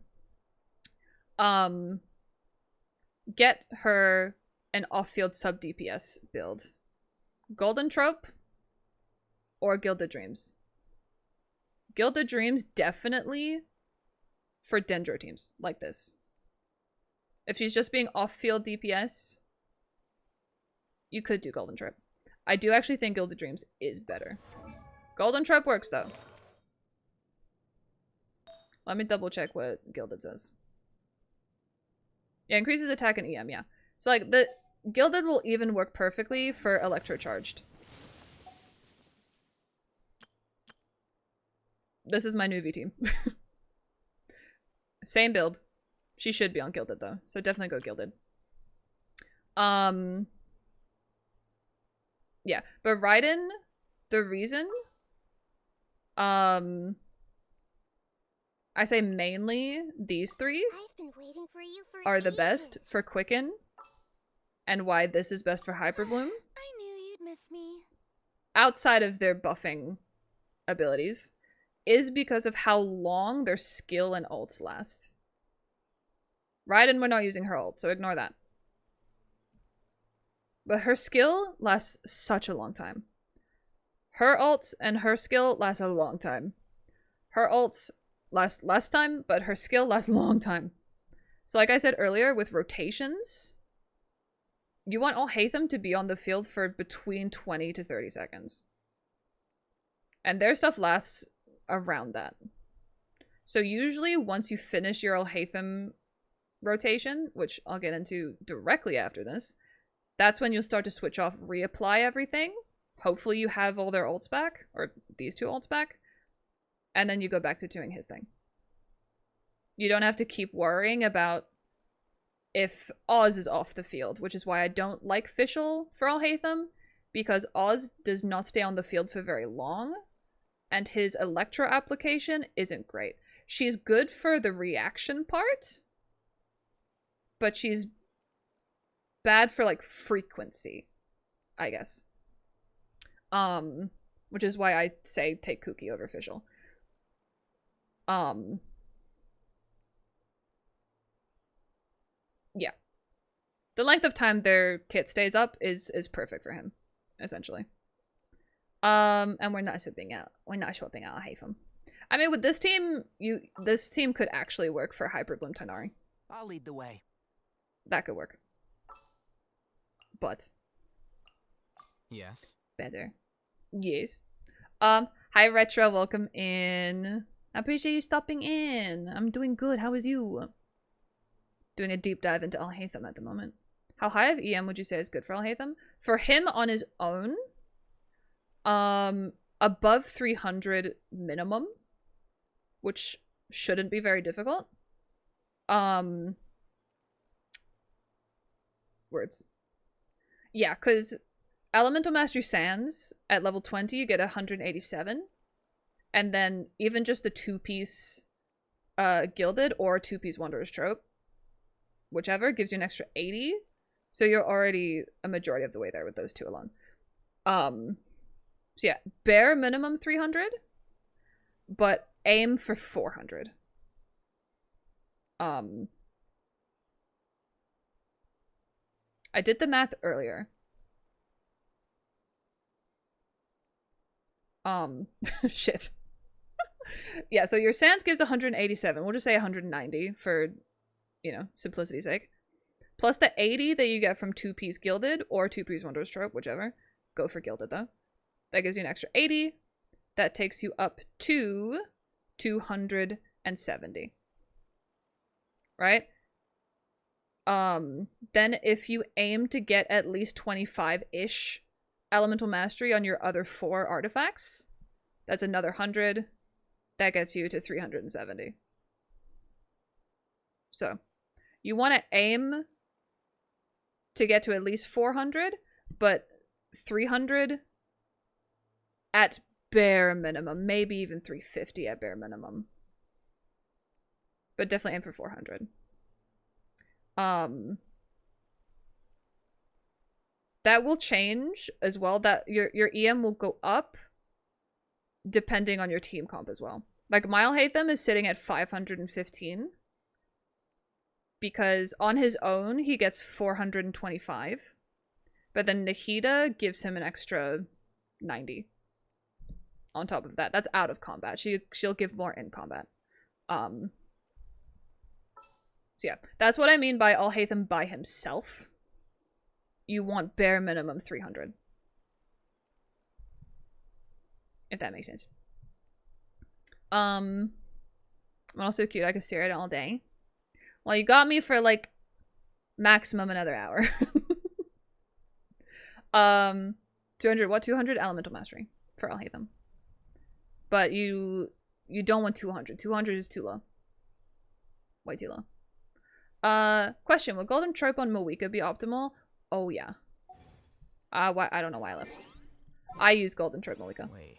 Get her an off-field sub-DPS build. Golden Trope or Gilded Dreams. Gilded Dreams definitely for Dendro teams like this. If she's just being off-field DPS, you could do Golden Trope. I do actually think Gilded Dreams is better. Golden Trope works though. Let me double check what Gilded says. Yeah, increases attack and EM, yeah. So like the Gilded will even work perfectly for Electrocharged. This is my newbie team. Same build. She should be on Gilded though, so definitely go Gilded. Yeah, but Raiden, the reason I say mainly these 3 I've been waiting for you for are the ages. best for Quicken, and why this is best for Hyperbloom, I knew you'd miss me. outside of their buffing abilities, is because of how long their skill and ults last. Raiden, we're not using her ult, so ignore that. But her skill lasts such a long time. Her ult and her skill last a long time. Her ults last less time, but her skill lasts a long time. So like I said earlier, with rotations, you want Alhaitham to be on the field for between 20 to 30 seconds. And their stuff lasts around that. So usually once you finish your Alhaitham rotation, which I'll get into directly after this, that's when you'll start to switch off, reapply everything. Hopefully you have all their ults back, or these 2 ults back, and then you go back to doing his thing. you don't have to keep worrying about if Oz is off the field, which is why I don't like Fischl for Alhaitham, because Oz does not stay on the field for very long, and his Electro application isn't great. She's good for the reaction part, but she's bad for, like, frequency, I guess. Which is why I say take Kuki over Fischl. Yeah. The length of time their kit stays up is perfect for him, essentially. And we're not swapping out Alhaitham. I mean, with this team, this team could actually work for Hyperbloom Tighnari. I'll lead the way. That could work. But Yes. better. Yes. Hi Retro, welcome in. I appreciate you stopping in. I'm doing good. How is you? Doing a deep dive into Alhaitham at the moment. How high of EM would you say is good for Alhaitham? For him on his own, above 300 minimum, which shouldn't be very difficult. Words. Yeah, because Elemental Mastery Sans at level 20, you get 187. And then even just the 2-piece Gilded or 2-piece Wanderer's Trope, whichever, gives you an extra 80. So you're already a majority of the way there with those two alone. So yeah, bare minimum 300, but aim for 400. I did the math earlier. Shit. Yeah, so your Sans gives 187. We'll just say 190 for, you know, simplicity's sake. Plus the 80 that you get from 2-piece Gilded or 2-piece Wanderer's Trope, whichever. Go for Gilded, though. That gives you an extra 80. That takes you up to 270. Right? Then if you aim to get at least 25-ish Elemental Mastery on your other 4 artifacts, that's another 100. That gets you to 370. So, you want to aim to get to at least 400, but 300 at bare minimum, maybe even 350 at bare minimum. But definitely aim for 400. That will change as well. That your EM will go up depending on your team comp as well. Like Alhaitham is sitting at 515 because on his own he gets 425, but then Nahida gives him an extra 90 on top of that. That's out of combat. She'll give more in combat. So yeah, that's what I mean by Alhaitham by himself. You want bare minimum 300. If that makes sense. I'm also cute. I could stare at it all day. Well, you got me for like maximum another hour. 200. What? 200 Elemental Mastery for Alhaitham. But you don't want 200. 200 is too low. Way too low. Question: will Golden Trope on Mawika be optimal? Oh yeah. Why? I don't know why I left. I use Golden Trope Mawika. Wait.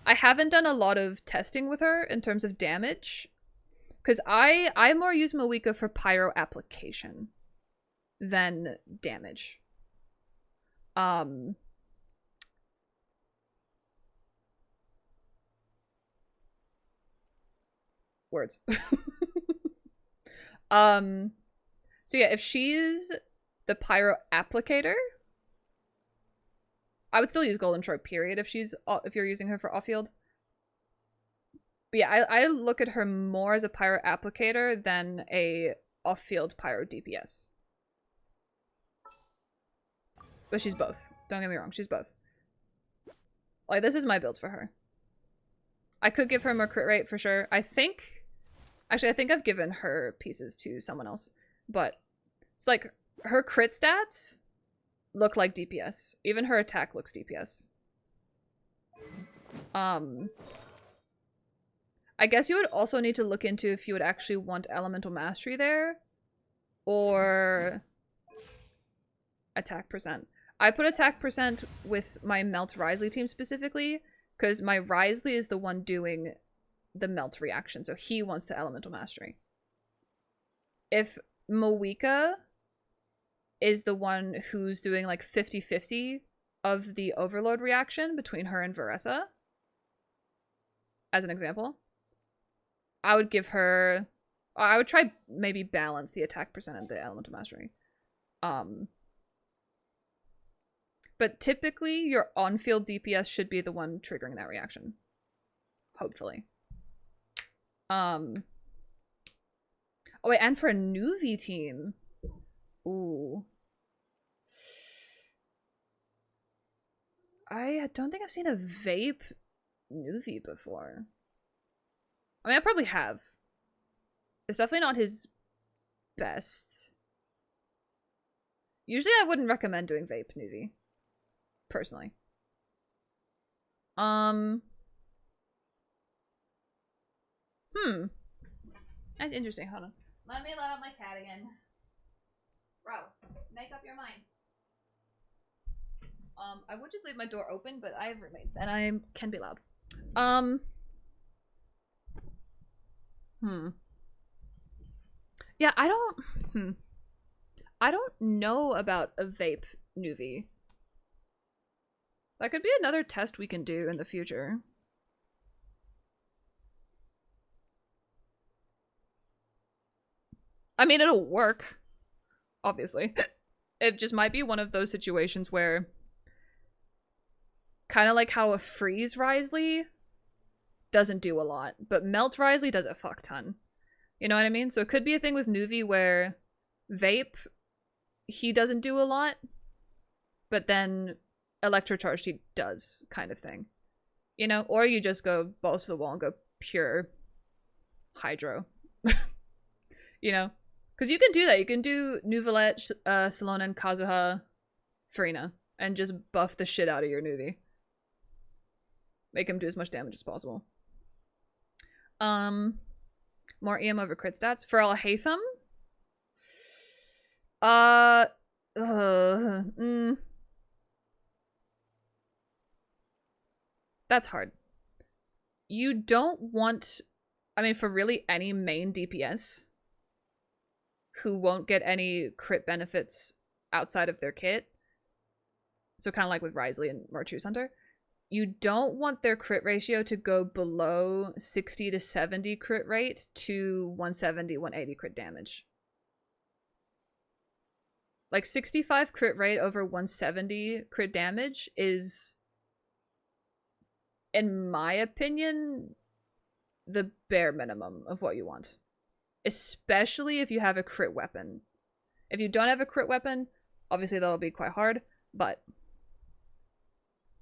I haven't done a lot of testing with her in terms of damage, because I more use Mawika for pyro application than damage. Words. So yeah, if she's the pyro applicator, I would still use Golden Trope, period, if you're using her for off-field. But yeah, I look at her more as a pyro applicator than a off-field pyro DPS. But she's both. Don't get me wrong, she's both. Like, this is my build for her. I could give her more crit rate for sure. Actually, I think I've given her pieces to someone else. But it's like, her crit stats look like DPS. Even her attack looks DPS. I guess you would also need to look into if you would actually want Elemental Mastery there or attack percent. I put attack percent with my Melt Wriothesley team specifically because my Wriothesley is the one doing the Melt reaction, so he wants the Elemental Mastery. If Moeka is the one who's doing like 50-50 of the Overload reaction between her and Veressa, as an example, I would give her... I would try maybe balance the attack percent and the Elemental Mastery. But typically, your on-field DPS should be the one triggering that reaction. Hopefully. Oh wait, and for a Nuvi team. Ooh. I don't think I've seen a vape Nuvi before. I mean, I probably have. It's definitely not his best. Usually I wouldn't recommend doing vape Nuvi. Personally. That's interesting. Hold on. Let me let out my cat again. Bro, make up your mind. I would just leave my door open, but I have roommates and I can be loud. Yeah, I don't know about a vape Nuvi. That could be another test we can do in the future. I mean, it'll work, obviously. It just might be one of those situations where, kind of like how a freeze Wriothesley doesn't do a lot, but Melt Wriothesley does a fuck ton. You know what I mean? So it could be a thing with Nuvi where vape, he doesn't do a lot, but then Electrocharged he does, kind of thing. You know? Or you just go balls to the wall and go pure Hydro. You know? Because you can do that. You can do Nuvolette, Salona, and Kazuha Farina and just buff the shit out of your Nuvi. Make him do as much damage as possible. More EM over crit stats. For Alhaitham? That's hard. You don't want... I mean, for really any main DPS who won't get any crit benefits outside of their kit, so kind of like with Wriothesley and Marchus Hunter, you don't want their crit ratio to go below 60 to 70 crit rate to 170, 180 crit damage. Like 65 crit rate over 170 crit damage is, in my opinion, the bare minimum of what you want. Especially if you have a crit weapon. If you don't have a crit weapon, obviously that'll be quite hard, but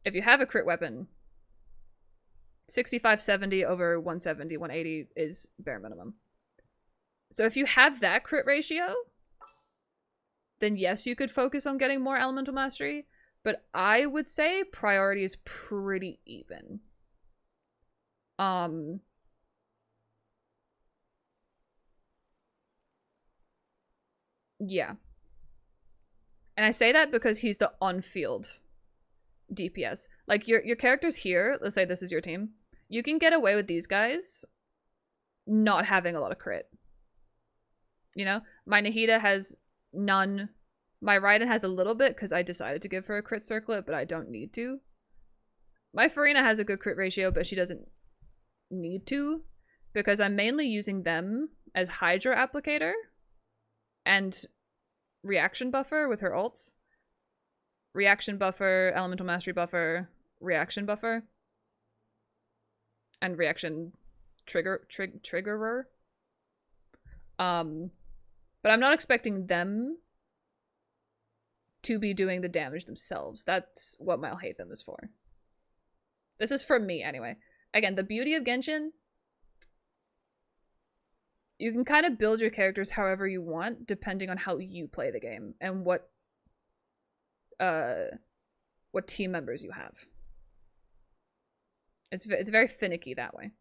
if you have a crit weapon, 65, 70 over 170, 180 is bare minimum. So if you have that crit ratio, then yes, you could focus on getting more Elemental Mastery, but I would say priority is pretty even. Yeah. And I say that because he's the on-field DPS. Like, your characters here, let's say this is your team, you can get away with these guys not having a lot of crit. You know? My Nahida has none. My Raiden has a little bit because I decided to give her a crit circlet, but I don't need to. My Farina has a good crit ratio, but she doesn't need to because I'm mainly using them as Hydra Applicator and reaction buffer with her ults. Reaction buffer, elemental mastery buffer, reaction buffer, and reaction triggerer. But I'm not expecting them to be doing the damage themselves. That's what my Alhaitham is for. This is for me anyway. Again, the beauty of Genshin, you can kind of build your characters however you want, depending on how you play the game and what team members you have. It's very finicky that way.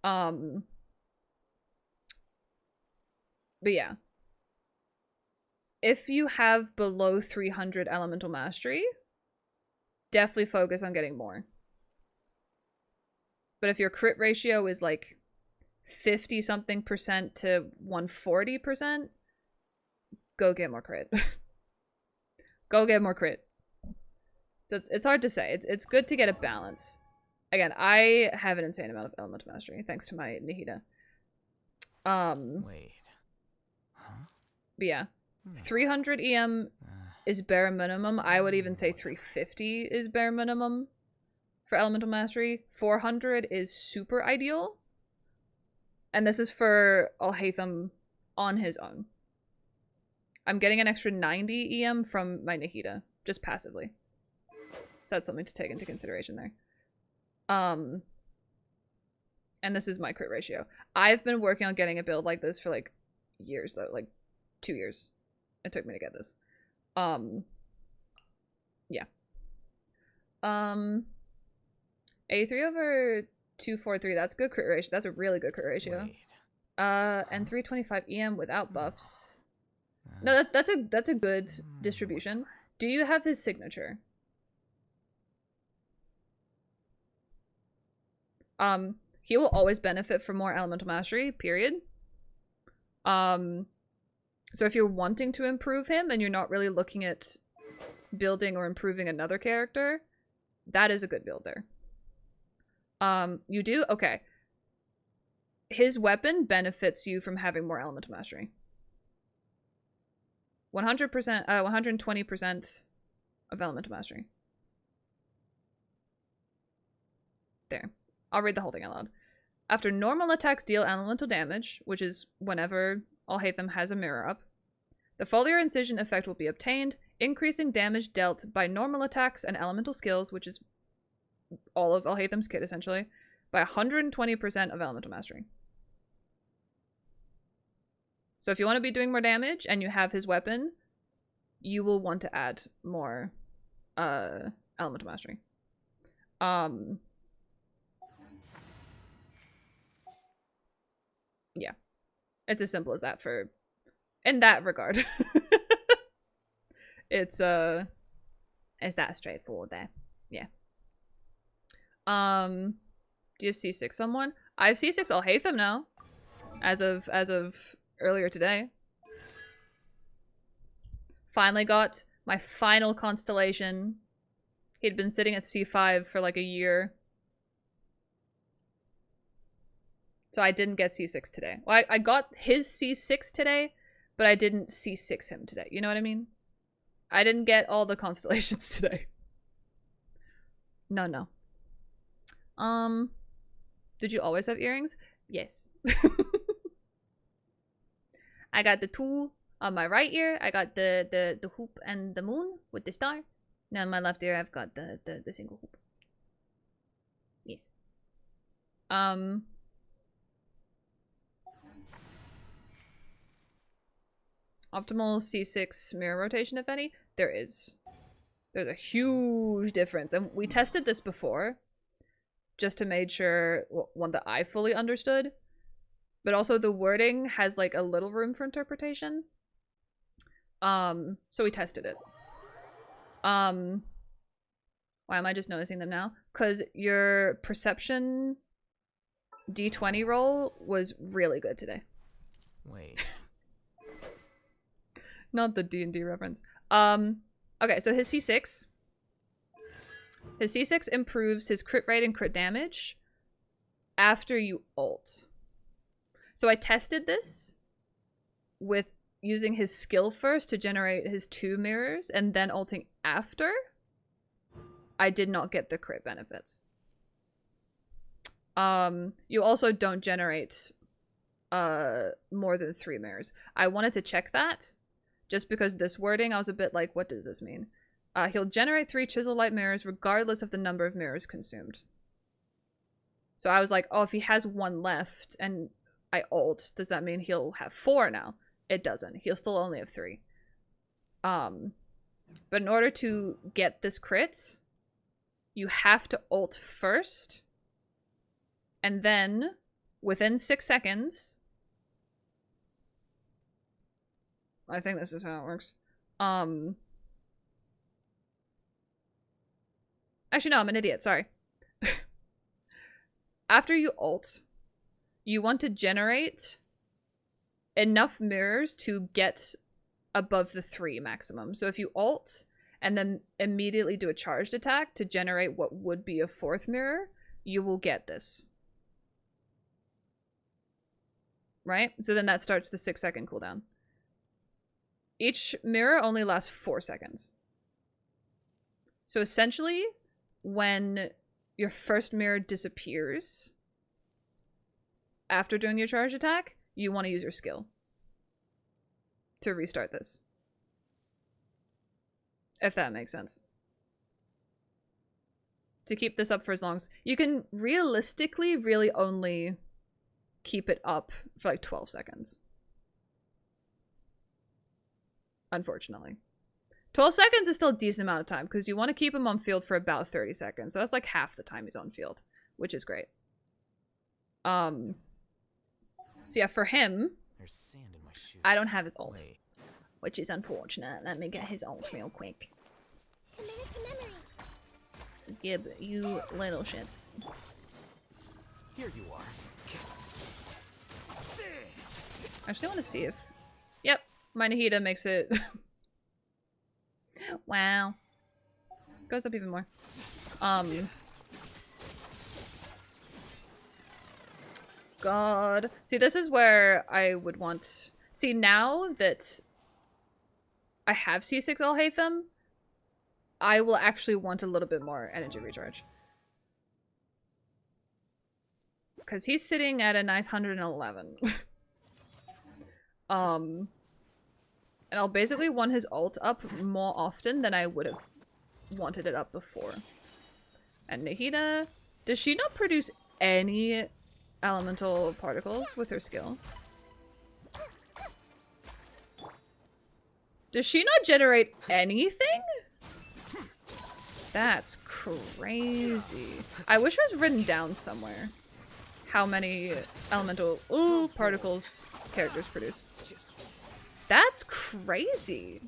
But yeah. If you have below 300 elemental mastery, definitely focus on getting more. But if your crit ratio is like 50 something percent to 140%, go get more crit. Go get more crit. So it's hard to say. It's good to get a balance. Again, I have an insane amount of elemental mastery thanks to my 𝗧𝗧. Wait. Huh? But yeah. 300 EM is bare minimum. I would even say 350 is bare minimum for elemental mastery. 400 is super ideal. And this is for Alhaitham on his own. I'm getting an extra 90 EM from my 𝗧𝗧, just passively. So that's something to take into consideration there. And this is my crit ratio. I've been working on getting a build like this for like years though, like 2 years. It took me to get this. Yeah. 83/243, that's good crit ratio. That's a really good crit ratio. Wait. And 325 EM without buffs. No, that's a good distribution. Do you have his signature? He will always benefit from more elemental mastery, period. So if you're wanting to improve him and you're not really looking at building or improving another character, that is a good build there. You do? Okay. His weapon benefits you from having more elemental mastery. 100%, 120% of elemental mastery. There. I'll read the whole thing out loud. After normal attacks deal elemental damage, which is whenever Alhaitham has a mirror up, the foliar incision effect will be obtained, increasing damage dealt by normal attacks and elemental skills, which is all of Alhaitham's kit essentially, by 120% of elemental mastery. So if you want to be doing more damage and you have his weapon, you will want to add more elemental mastery. Yeah. It's as simple as that in that regard. It's that straightforward there. Yeah. Do you have C6 someone? I have C6 Alhaitham now. As of earlier today. Finally got my final constellation. He'd been sitting at C5 for like a year. So I didn't get C6 today. Well, I got his C6 today, but I didn't C6 him today. You know what I mean? I didn't get all the constellations today. No. Did you always have earrings? Yes. I got the two on my right ear. I got the hoop and the moon with the star. Now on my left ear, I've got the single hoop. Yes. Optimal C6 mirror rotation, if any? There's a huge difference. And we tested this before, just to make sure, one, that I fully understood. But also the wording has like a little room for interpretation. So we tested it. Why am I just noticing them now? Because your perception D20 roll was really good today. Wait. Not the D&D reference. Okay, so his C6. His C6 improves his crit rate and crit damage after you ult. So I tested this with using his skill first to generate his 2 mirrors and then ulting after. I did not get the crit benefits. You also don't generate more than 3 mirrors. I wanted to check that just because this wording, I was a bit like, what does this mean? He'll generate 3 chisel light mirrors regardless of the number of mirrors consumed. So I was like, oh, if he has 1 left and I ult, does that mean he'll have 4 now? It doesn't. He'll still only have 3. But in order to get this crit, you have to ult first, and then within 6 seconds. I think this is how it works. Actually, no, I'm an idiot. Sorry. After you ult, you want to generate enough mirrors to get above the 3 maximum. So if you ult and then immediately do a charged attack to generate what would be a 4th mirror, you will get this. Right? So then that starts the 6-second cooldown. Each mirror only lasts 4 seconds. So essentially, when your first mirror disappears after doing your charge attack, you want to use your skill to restart this. If that makes sense. To keep this up for as long as... You can realistically really only keep it up for like 12 seconds. Unfortunately. 12 seconds is still a decent amount of time because you want to keep him on field for about 30 seconds. So that's like half the time he's on field, which is great. So yeah, for him, There's sand in my shoes. I don't have his ult, Wait. which is unfortunate. Let me get his ult real quick. Gib, you little shit. Here you are. I still want to see if... Yep, my Nahida makes it... Wow. Goes up even more. God. See, this is where I would want... See, now that I have C6 Alhaitham, I will actually want a little bit more energy recharge. Because he's sitting at a nice 111. And I'll basically want his ult up more often than I would have wanted it up before. And Nahida, does she not produce any elemental particles with her skill? Does she not generate anything? That's crazy. I wish it was written down somewhere how many elemental particles characters produce. That's crazy.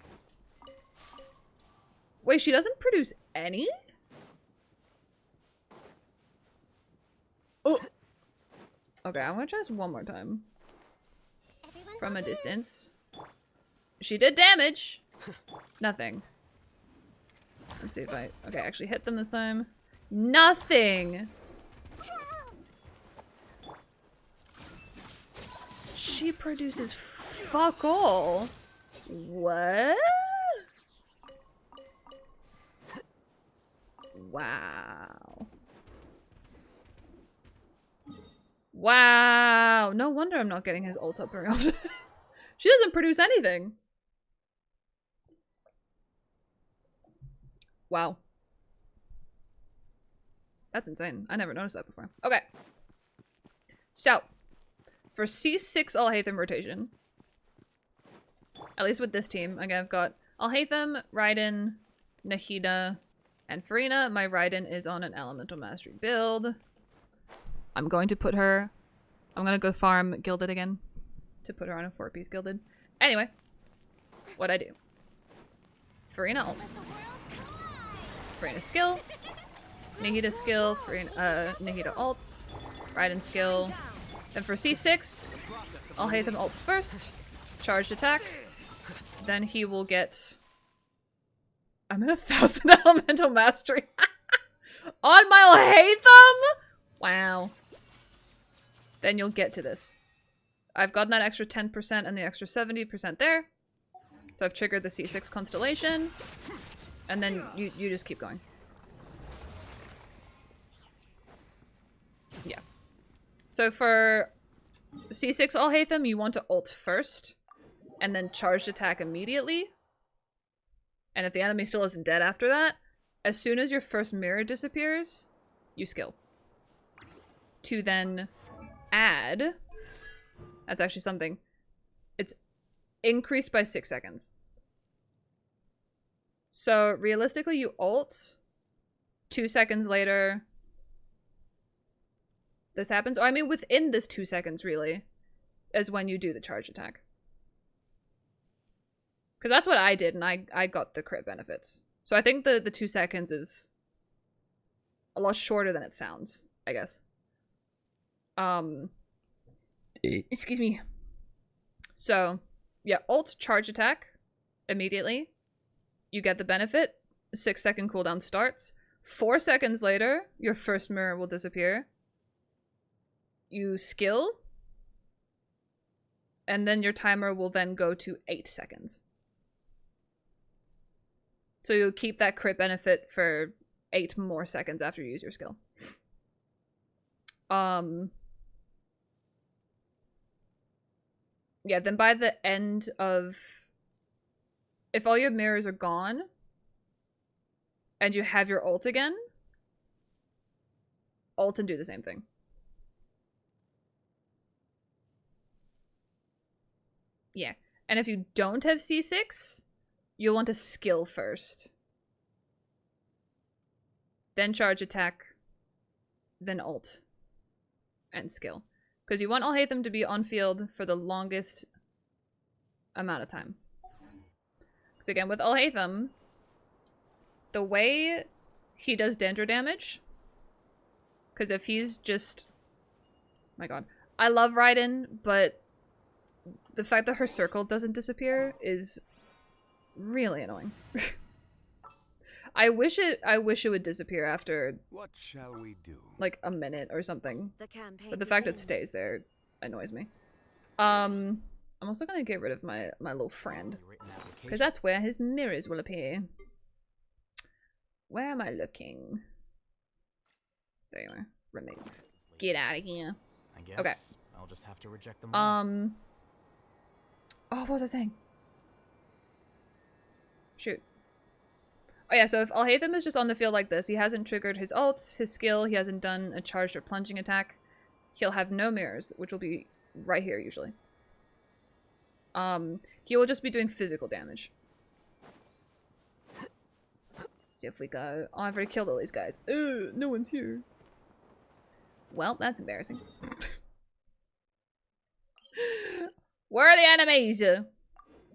Wait, she doesn't produce any? Oh. Okay, I'm gonna try this one more time. From a distance. She did damage. Nothing. Let's see if I... Okay, I actually hit them this time. Nothing! She produces fuck all. What? Wow. Wow. No wonder I'm not getting his ult up very often. She doesn't produce anything. Wow. That's insane. I never noticed that before. Okay. So, for C6 Alhaitham rotation, at least with this team, again, I've got Alhaitham, Raiden, Nahida, and Furina. My Raiden is on an Elemental Mastery build. I'm going to put her... I'm going to go farm Gilded again to put her on a 4-piece Gilded. Anyway, what'd I do? Furina ult. Furina skill. Nahida skill. Nahida ult. Raiden skill. Then for C6, Alhaitham ult first. Charged attack. Then he will get... I'm at 1,000 Elemental Mastery. On my Alhaitham? Wow. Then you'll get to this. I've gotten that extra 10% and the extra 70% there. So I've triggered the C6 Constellation. And then you just keep going. Yeah. So for C6 Alhaitham, you want to ult first. And then charged attack immediately. And if the enemy still isn't dead after that, as soon as your first mirror disappears, you skill. To then add... That's actually something. It's increased by 6 seconds. So realistically, you ult. 2 seconds later, this happens. Or I mean within this 2 seconds really is when you do the charge attack. Because that's what I did and I got the crit benefits. So I think the 2 seconds is a lot shorter than it sounds, I guess. Excuse me. So, yeah, ult charge attack immediately. You get the benefit. 6-second cooldown starts. 4 seconds later, your first mirror will disappear. You skill. And then your timer will then go to 8 seconds. So you'll keep that crit benefit for 8 more seconds after you use your skill. Yeah, then by the end of... If all your mirrors are gone, and you have your ult again, ult and do the same thing. Yeah. And if you don't have C6, you'll want to skill first. Then charge attack, then ult, and skill. Because you want Alhaitham to be on field for the longest amount of time. Because again, with Alhaitham, the way he does Dendro damage, because if he's just... Oh my god. I love Raiden, but the fact that her circle doesn't disappear is really annoying. I wish it would disappear after What shall we do? like a minute or something. The campaign But the fact it begins. stays there annoys me. I'm also gonna get rid of my little friend, because that's where his mirrors will appear. Where am I looking? There you are. Remove. Get out of here. I guess Okay. I'll just have to reject them all. Oh, what was I saying? Shoot. Oh yeah, so if Alhaitham is just on the field like this, he hasn't triggered his ult, his skill, he hasn't done a charged or plunging attack, he'll have no mirrors, which will be right here usually. He will just be doing physical damage. See if we go... Oh, I've already killed all these guys. Ugh, no one's here. Well, that's embarrassing. Where are the enemies?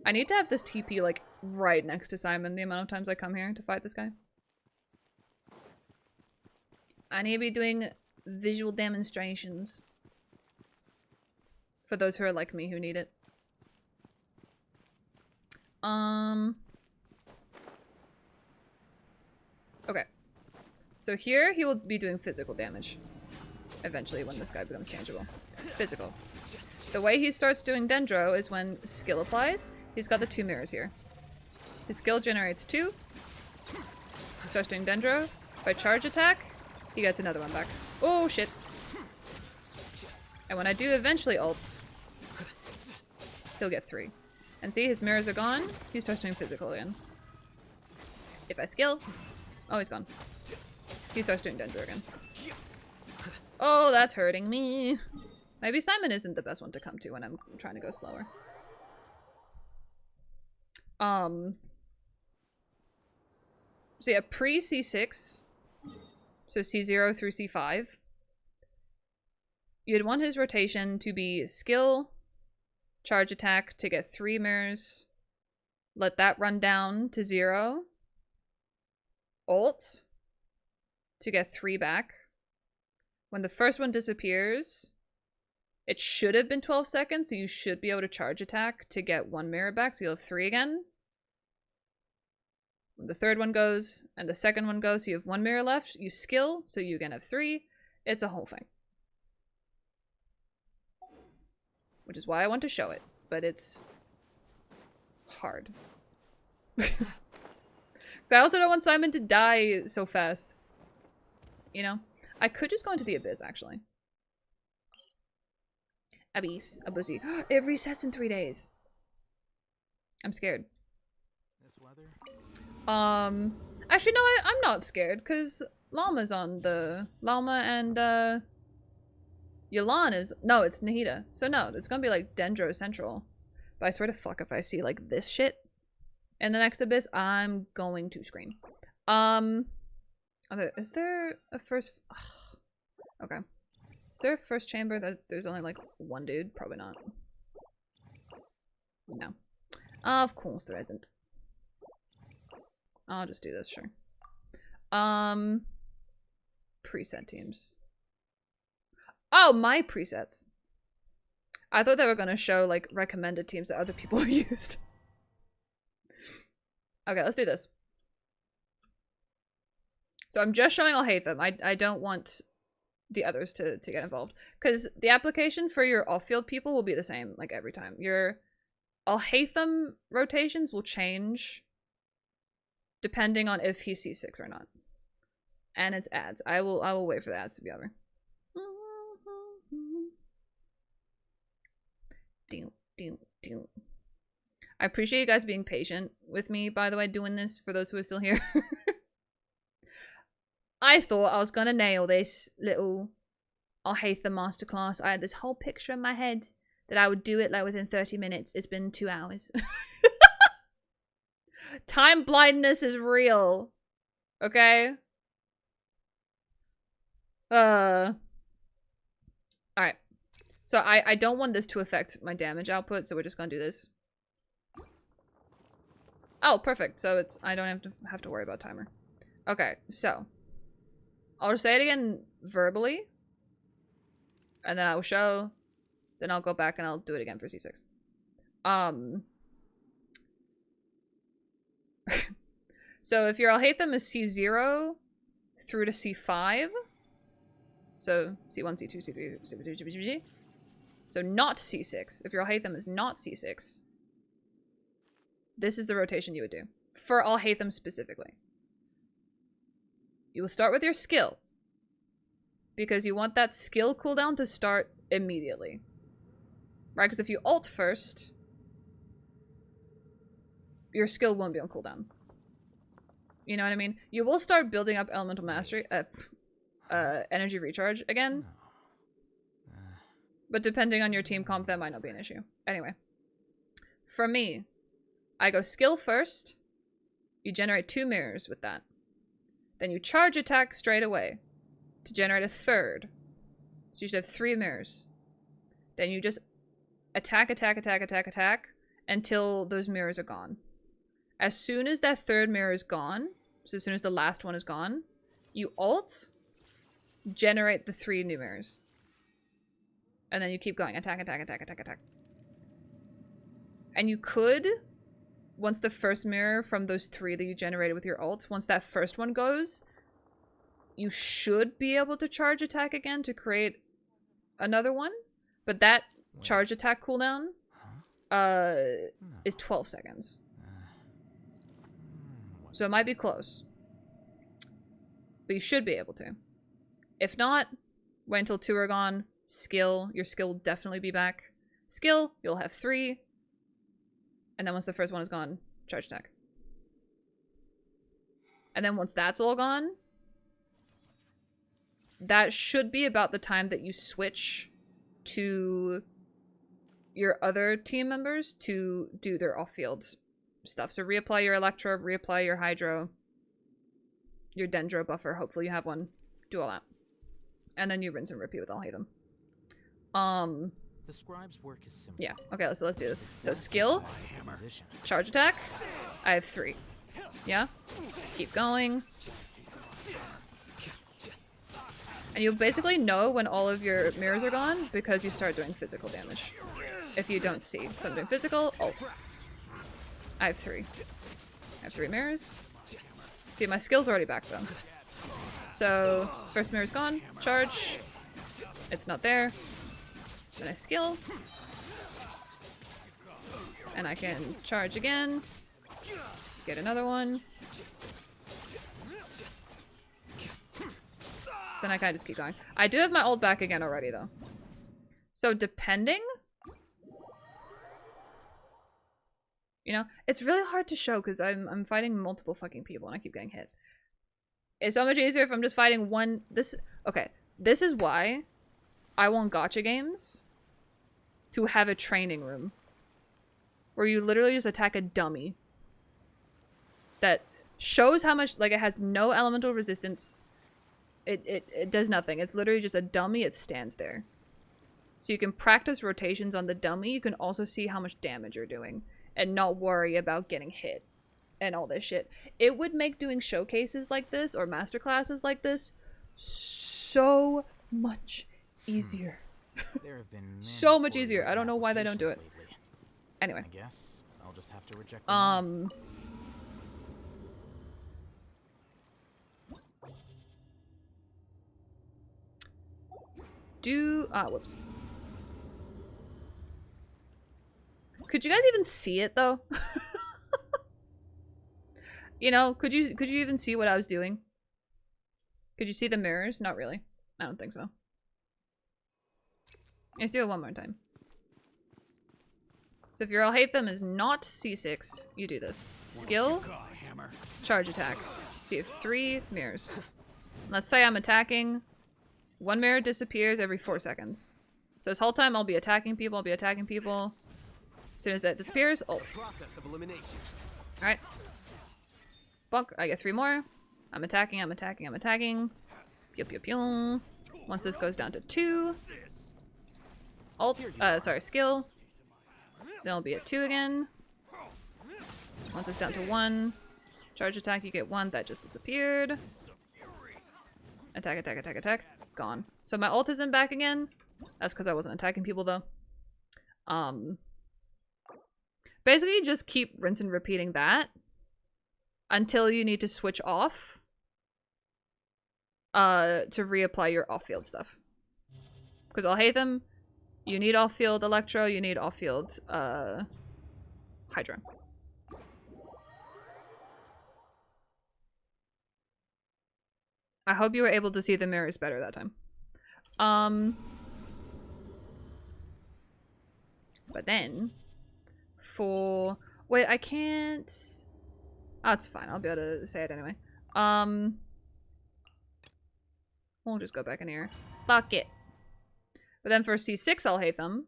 I need to have this TP, like, right next to Simon the amount of times I come here to fight this guy. I need to be doing visual demonstrations. For those who are like me who need it. Okay. So here he will be doing physical damage. Eventually when this guy becomes tangible. Physical. The way he starts doing Dendro is when skill applies. He's got the 2 mirrors here. His skill generates 2. He starts doing Dendro. By charge attack, he gets another one back. Oh shit. And when I do eventually ults, he'll get 3. And see, his mirrors are gone. He starts doing physical again. If I skill, oh, he's gone. He starts doing Dendro again. Oh, that's hurting me. Maybe Simon isn't the best one to come to when I'm trying to go slower. So yeah, pre-C6, so C0 through C5, you'd want his rotation to be skill, charge attack to get 3 mirrors, let that run down to 0, ult to get 3 back. When the first one disappears, it should have been 12 seconds, so you should be able to charge attack to get 1 mirror back, so you'll have 3 again. When the third one goes, and the second one goes, so you have 1 mirror left, you skill, so you again have 3. It's a whole thing. Which is why I want to show it, but it's hard. Because I also don't want Simon to die so fast. You know? I could just go into the Abyss, actually. Abyss. Abyssy. It resets in 3 days. I'm scared. This weather? Actually, no, I'm not scared, because Llama's on the... Llama and, Yelan is... No, it's Nahida. So no, it's gonna be, like, Dendro Central. But I swear to fuck if I see, like, this shit in the next Abyss, I'm going to scream. Is there a first... Ugh. Okay. Is there a first chamber that there's only like one dude? Probably not. No. Of course there isn't. I'll just do this, sure. Preset teams. Oh, my presets. I thought they were gonna show like recommended teams that other people used. Okay, let's do this. So I'm just showing Alhaitham. I don't want the others to get involved. Because the application for your off-field people will be the same, like, every time. Your Alhaitham rotations will change depending on if he's C6 or not. And it's ads. I will wait for the ads to be over. I appreciate you guys being patient with me, by the way, doing this, for those who are still here. I thought I was gonna nail this little Alhaitham Masterclass. I had this whole picture in my head that I would do it like within 30 minutes. It's been 2 hours. Time blindness is real. Okay? Alright. So I don't want this to affect my damage output, so we're just gonna do this. Oh, perfect. So it's I don't have to worry about timer. Okay, so I'll just say it again verbally, and then I will show. Then I'll go back and I'll do it again for C6. So if your Alhaitham is C0 through to C5, so C1, C2, C3, C2, C3, so not C6. If your Alhaitham is not C6, this is the rotation you would do for Alhaitham specifically. You will start with your skill, because you want that skill cooldown to start immediately. Right? Because if you ult first, your skill won't be on cooldown. You know what I mean? You will start building up elemental mastery, energy recharge again. But depending on your team comp, that might not be an issue. Anyway. For me, I go skill first. You generate 2 mirrors with that. Then you charge attack straight away to generate a 3rd. So you should have 3 mirrors. Then you just attack until those mirrors are gone. As soon as that 3rd mirror is gone, so as soon as the last one is gone, you ult, generate the 3 new mirrors. And then you keep going. Attack. And you could, once the first mirror from those 3 that you generated with your ult, once that first one goes, you should be able to charge attack again to create another one. But that charge attack cooldown is 12 seconds. So it might be close. But you should be able to. If not, wait until 2 are gone. Skill, your skill will definitely be back. Skill, you'll have 3. And then once the first one is gone, charge attack. And then once that's all gone, that should be about the time that you switch to your other team members to do their off-field stuff. So reapply your Electro, reapply your Hydro, your Dendro buffer. Hopefully you have one. Do all that. And then you rinse and repeat with Alhaitham. The scribe's work is simple. Yeah. Okay, so let's do this. So skill, charge attack. I have 3. Yeah? Keep going. And you'll basically know when all of your mirrors are gone because you start doing physical damage. If you don't see. So I'm doing physical, ult. I have 3. I have 3 mirrors. See, my skill's already back though. So, first mirror's gone. Charge. It's not there. Then I skill. And I can charge again. Get another one. Then I kind of just keep going. I do have my ult back again already though. So depending... You know, it's really hard to show because I'm fighting multiple fucking people and I keep getting hit. It's so much easier if I'm just fighting one... Okay, this is why I want gacha games to have a training room where you literally just attack a dummy that shows how much, like, it has no elemental resistance It does nothing. It's literally just a dummy. It stands there. So you can practice rotations on the dummy. You can also see how much damage you're doing and not worry about getting hit and all this shit. It would make doing showcases like this or masterclasses like this so much easier. There have been many So much poorly easier. I written don't know why they don't do it. applications lately. Anyway. I guess I'll just have to reject them all. Whoops. Could you guys even see it though? You know, could you even see what I was doing? Could you see the mirrors? Not really. I don't think so. Let's do it one more time. So if your Alhaitham is not C6, you do this. Skill, charge attack. So you have 3 mirrors. Let's say I'm attacking. 1 mirror disappears every 4 seconds. So this whole time I'll be attacking people, As soon as that disappears, ult. Alright. Bonk, I get 3 more. I'm attacking. Pew pew pew. Once this goes down to 2. Ult, sorry, skill. Then I'll be at 2 again. Once it's down to 1. Charge attack, you get 1, that just disappeared. Attack. Gone. So my ult isn't back again. That's because I wasn't attacking people though. Basically you just keep rinse and repeating that until you need to switch off to reapply your off-field stuff. Because Alhaitham, you need off-field Electro, you need off-field Hydra. I hope you were able to see the mirrors better that time. But then for wait, I can't. Oh, it's fine. I'll be able to say it anyway. We'll just go back in here. Fuck it. But then for C6 Alhaitham,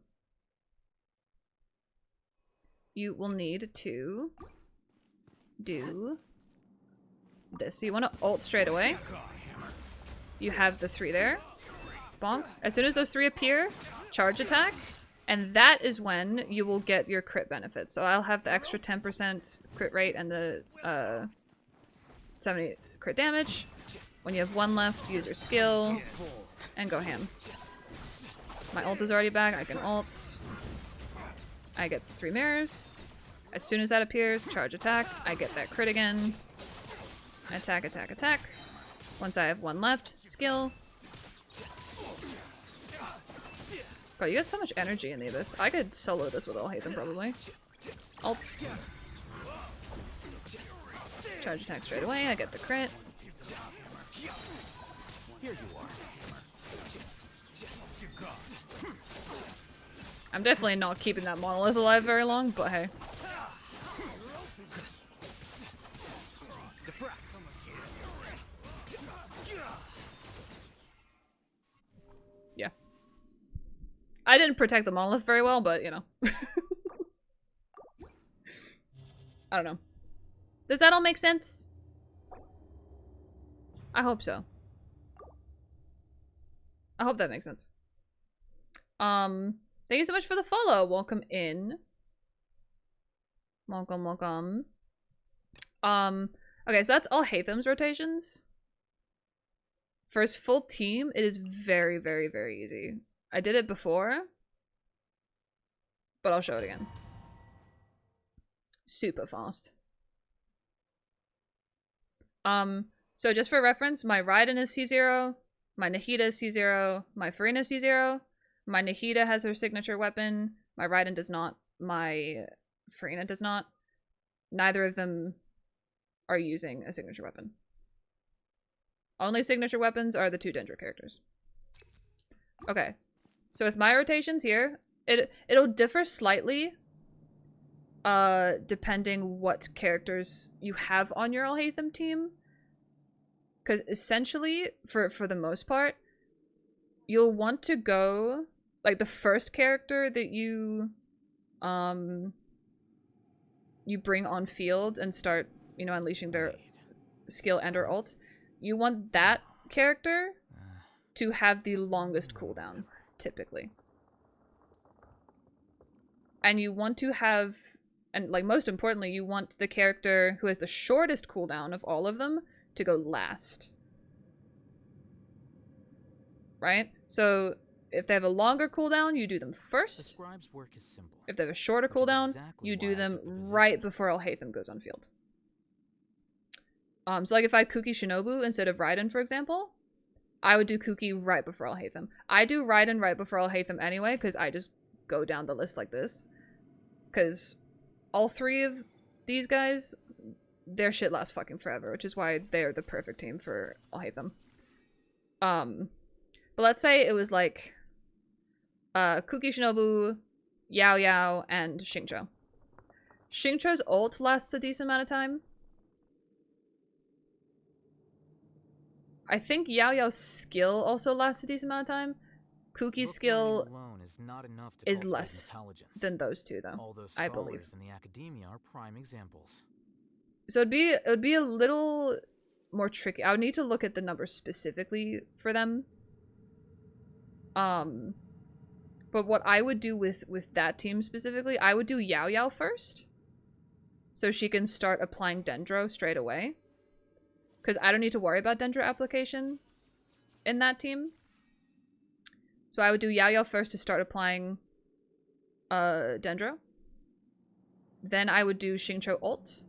you will need to do this. So you want to ult straight away. You have the 3 there. Bonk. As soon as those 3 appear, charge attack. And that is when you will get your crit benefit. So I'll have the extra 10% crit rate and the 70 crit damage. When you have 1 left, use your skill and go ham. My ult is already back. I can ult. I get 3 mirrors. As soon as that appears, charge attack. I get that crit again. Attack. Once I have 1 left, skill. Bro, you got so much energy in the Abyss. I could solo this with Alhaitham probably. Ult. Charge attack straight away. I get the crit. I'm definitely not keeping that monolith alive very long, but hey. Yeah. I didn't protect the monolith very well, but you know. I don't know. Does that all make sense? I hope so. I hope that makes sense. Thank you so much for the follow. Welcome in. Welcome. Okay, so that's Alhaitham's rotations. For his full team, it is very, very, very easy. I did it before, but I'll show it again. Super fast. So just for reference, my Raiden is C0, my Nahida is C0, my Furina is C0, my Nahida has her signature weapon, my Raiden does not, my Furina does not. Neither of them are using a signature weapon. Only signature weapons are the 2 Dendro characters. Okay, so with my rotations here, it'll differ slightly depending what characters you have on your Alhaitham team. Because essentially, for the most part, you'll want to go, like, the first character that you bring on field and start, you know, unleashing their skill and or ult. You want that character to have the longest cooldown, typically. And you want to have, and like most importantly, you want the character who has the shortest cooldown of all of them to go last. Right? So if they have a longer cooldown, you do them first. Work is simple, If they have a shorter which is cooldown, exactly you why do I them took the position. right before Alhaitham goes on field. So like if I had Kuki Shinobu instead of Raiden, for example, I would do Kuki right before Alhaitham. I do Raiden right before Alhaitham anyway, because I just go down the list like this. Because all three of these guys, their shit lasts fucking forever, which is why they're the perfect team for Alhaitham. But let's say it was like Kuki Shinobu, Yao Yao, and Xingqiu. Xingqiu's ult lasts a decent amount of time. I think Yao Yao's skill also lasts a decent amount of time. Kuki's skill is less than those two, though, I believe. In the academia are prime examples. So it would be a little more tricky. I would need to look at the numbers specifically for them. But what I would do with that team specifically, I would do Yao Yao first, so she can start applying Dendro straight away. Because I don't need to worry about Dendro application in that team. So I would do Yao Yao first to start applying Dendro. Then I would do Xingqiu ult.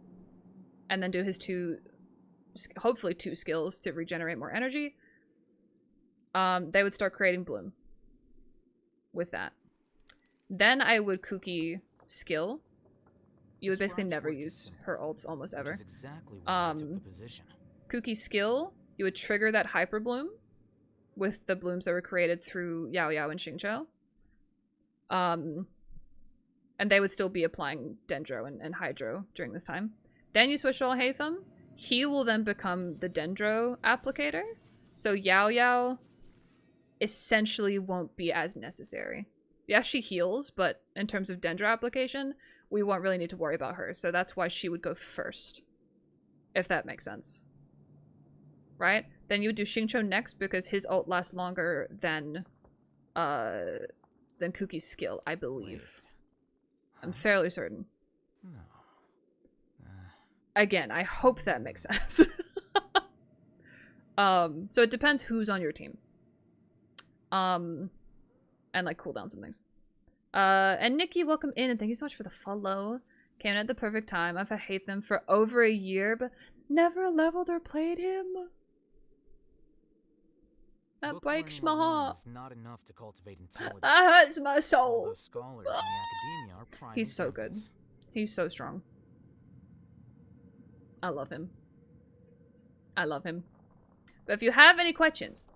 And then do his hopefully two skills to regenerate more energy. They would start creating Bloom with that. Then I would Kuki skill. You would basically never use her ults almost ever. Exactly why I took the position. Kuki skill, you would trigger that Hyper Bloom with the blooms that were created through Yao Yao and Xingqiu. And they would still be applying Dendro and Hydro during this time. Then you switch to Alhaitham. He will then become the Dendro applicator. So Yao Yao essentially won't be as necessary. Yeah, she heals, but in terms of Dendro application, we won't really need to worry about her. So that's why she would go first, if that makes sense. Right? Then you would do Xingqiu next because his ult lasts longer than Kuki's skill, I believe. I'm fairly certain. No. Again, I hope that makes sense. So it depends who's on your team. And like cooldowns and things. And Nikki, welcome in and thank you so much for the follow. Came in at the perfect time. I've hate them for over a year, but never leveled or played him. That breaks my heart. Is not enough to cultivate intelligence. That hurts my soul. Although scholars in the academia are prime He's so good. examples. He's so strong. I love him. I love him. But if you have any questions,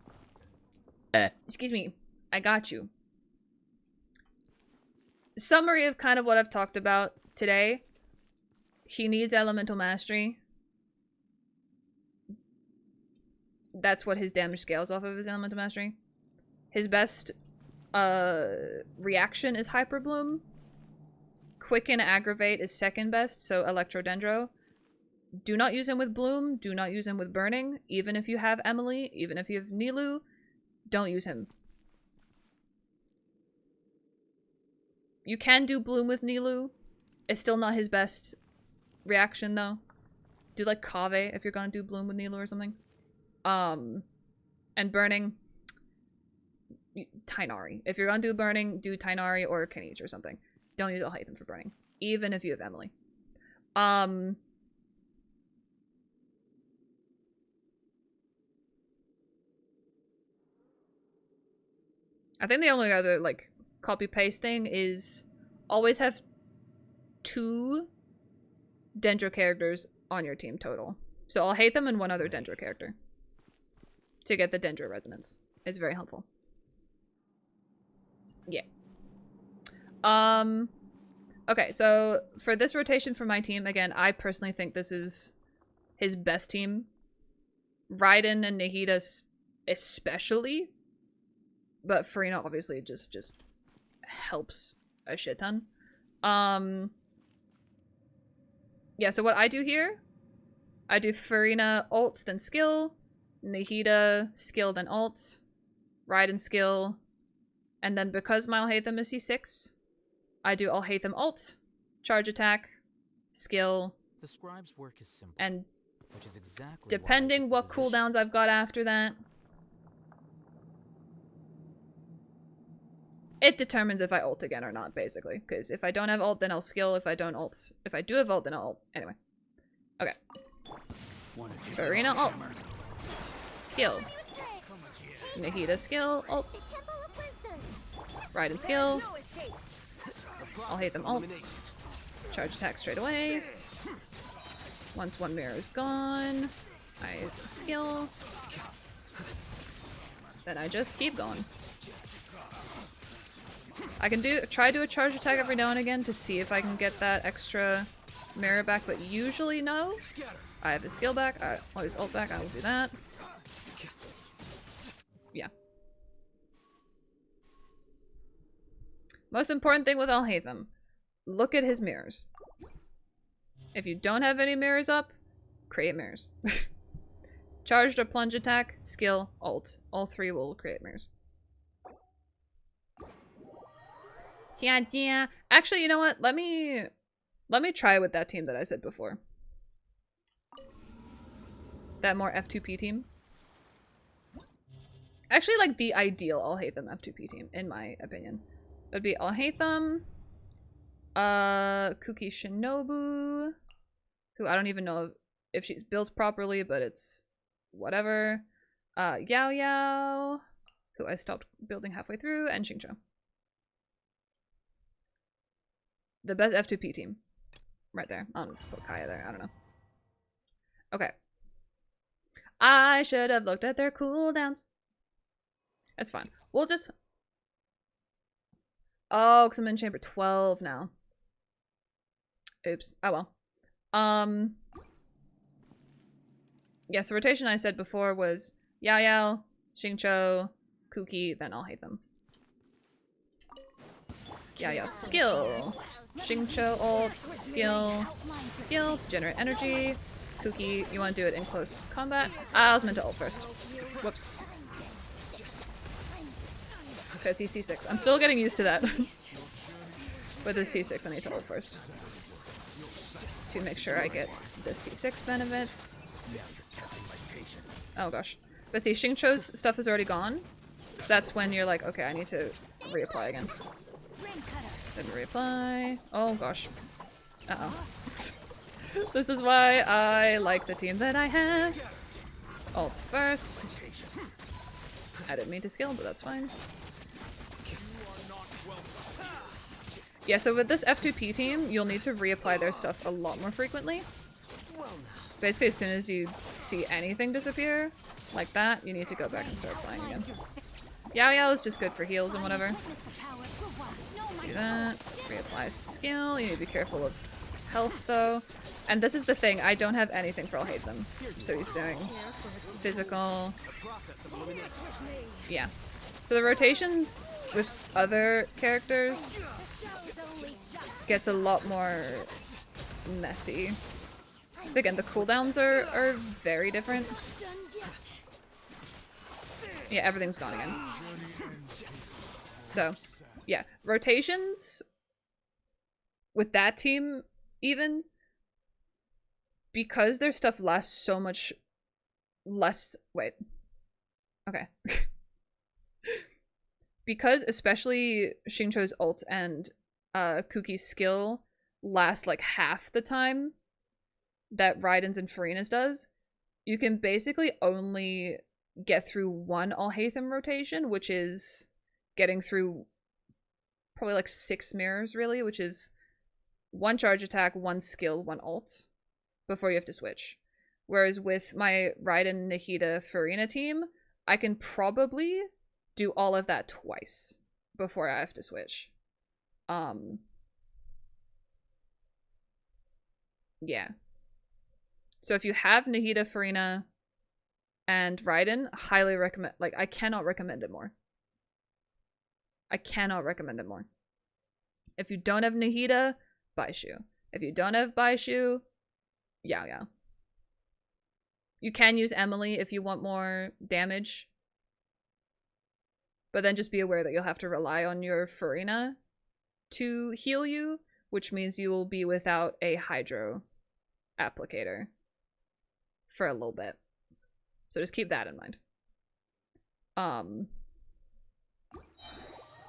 excuse me, I got you. Summary of kind of what I've talked about today. He needs elemental mastery. That's what his damage scales off of, his elemental mastery. His best reaction is Hyper Bloom. Quicken Aggravate is second best, so Electro Dendro. Do not use him with Bloom. Do not use him with Burning. Even if you have Emily, even if you have Nilou, don't use him. You can do Bloom with Nilou. It's still not his best reaction, though. Do like Kave if you're gonna do Bloom with Nilou or something. And Burning, Tighnari. If you're gonna do Burning, do Tighnari or Kenichi or something. Don't use Alhaitham for Burning, even if you have Emily. I think the only other, like, copy-paste thing is always have 2 Dendro characters on your team total. So I'll hate them and one other Dendro character to get the Dendro resonance. It's very helpful. Yeah. Okay, so for this rotation for my team, again, I personally think this is his best team. Raiden and Nahida especially. But Furina obviously just helps a shit ton. Yeah, so what I do here, I do Furina ult, then skill, Nahida, skill, then ult. Raiden, skill. And then because my Alhaitham is C6, I do Alhaitham ult, charge attack, skill, The scribe's work is simple, and which is exactly depending what cooldowns I've got after that, it determines if I ult again or not, basically. Because if I don't have ult, then I'll skill. If I don't ult, if I do have ult, then I'll ult. Anyway. Okay. Furina ult. Skill. Nahida skill, ult. Raiden skill. I'll hate them ults. Charge attack straight away. Once one mirror is gone, I skill. Then I just keep going. I can try do a charge attack every now and again to see if I can get that extra mirror back, but usually no. I have his skill back, or his ult back, I will do that. Yeah. Most important thing with Alhaitham, look at his mirrors. If you don't have any mirrors up, create mirrors. Charged or plunge attack, skill, ult. All three will create mirrors. Yeah. Actually, you know what? Let me try with that team that I said before. That more F2P team. Actually, like the ideal Alhaitham F2P team, in my opinion. That'd be Alhaitham, Kuki Shinobu, who I don't even know if she's built properly, but it's whatever. Yao Yao, who I stopped building halfway through, and Xingqiu. The best F2P team. Right there. I'll put Kaya there. I don't know. Okay. I should have looked at their cooldowns. That's fine. We'll just... Oh, because I'm in chamber 12 now. Oops. Oh well. Yeah, so rotation I said before was Yao Yao, Xingqiu, Kuki, then Alhaitham. Yao Yao skill. Xingqiu ult, skill to generate energy. Kuki, you want to do it in close combat? I was meant to ult first. Whoops. Because he's C6. I'm still getting used to that. With his C6, I need to ult first. To make sure I get the C6 benefits. Oh gosh. But see, Xingqiu's stuff is already gone. So that's when you're like, okay, I need to reapply again. Then reapply. Oh gosh. Uh-oh. This is why I like the team that I have. Ult first. I didn't mean to skill, but that's fine. Yeah, so with this F2P team, you'll need to reapply their stuff a lot more frequently. Basically, as soon as you see anything disappear, like that, you need to go back and start applying again. Yao Yao is just good for heals and whatever. Do that. Reapply skill. You need to be careful of health, though. And this is the thing, I don't have anything for Alhaitham. So he's doing physical. Yeah. So the rotations with other characters gets a lot more messy. Because again, the cooldowns are very different. Yeah, everything's gone again. So, yeah. Rotations with that team, even, because their stuff lasts so much less... Wait. Okay. Because especially Xingqiu's ult and Kuki's skill last like half the time that Raiden's and Furina's does, you can basically only get through one Alhaitham rotation, which is getting through probably like 6 mirrors, really, which is 1 charge attack, 1 skill, 1 ult, before you have to switch. Whereas with my Raiden, Nahida, Furina team, I can probably do all of that twice before I have to switch. Yeah. So if you have Nahida, Furina, and Raiden, highly recommend. Like, I cannot recommend it more. I cannot recommend it more. If you don't have Nahida, Baishu. If you don't have Baishu, Yao Yao. You can use Emily if you want more damage. But then just be aware that you'll have to rely on your Furina to heal you, which means you will be without a Hydro applicator for a little bit. So just keep that in mind.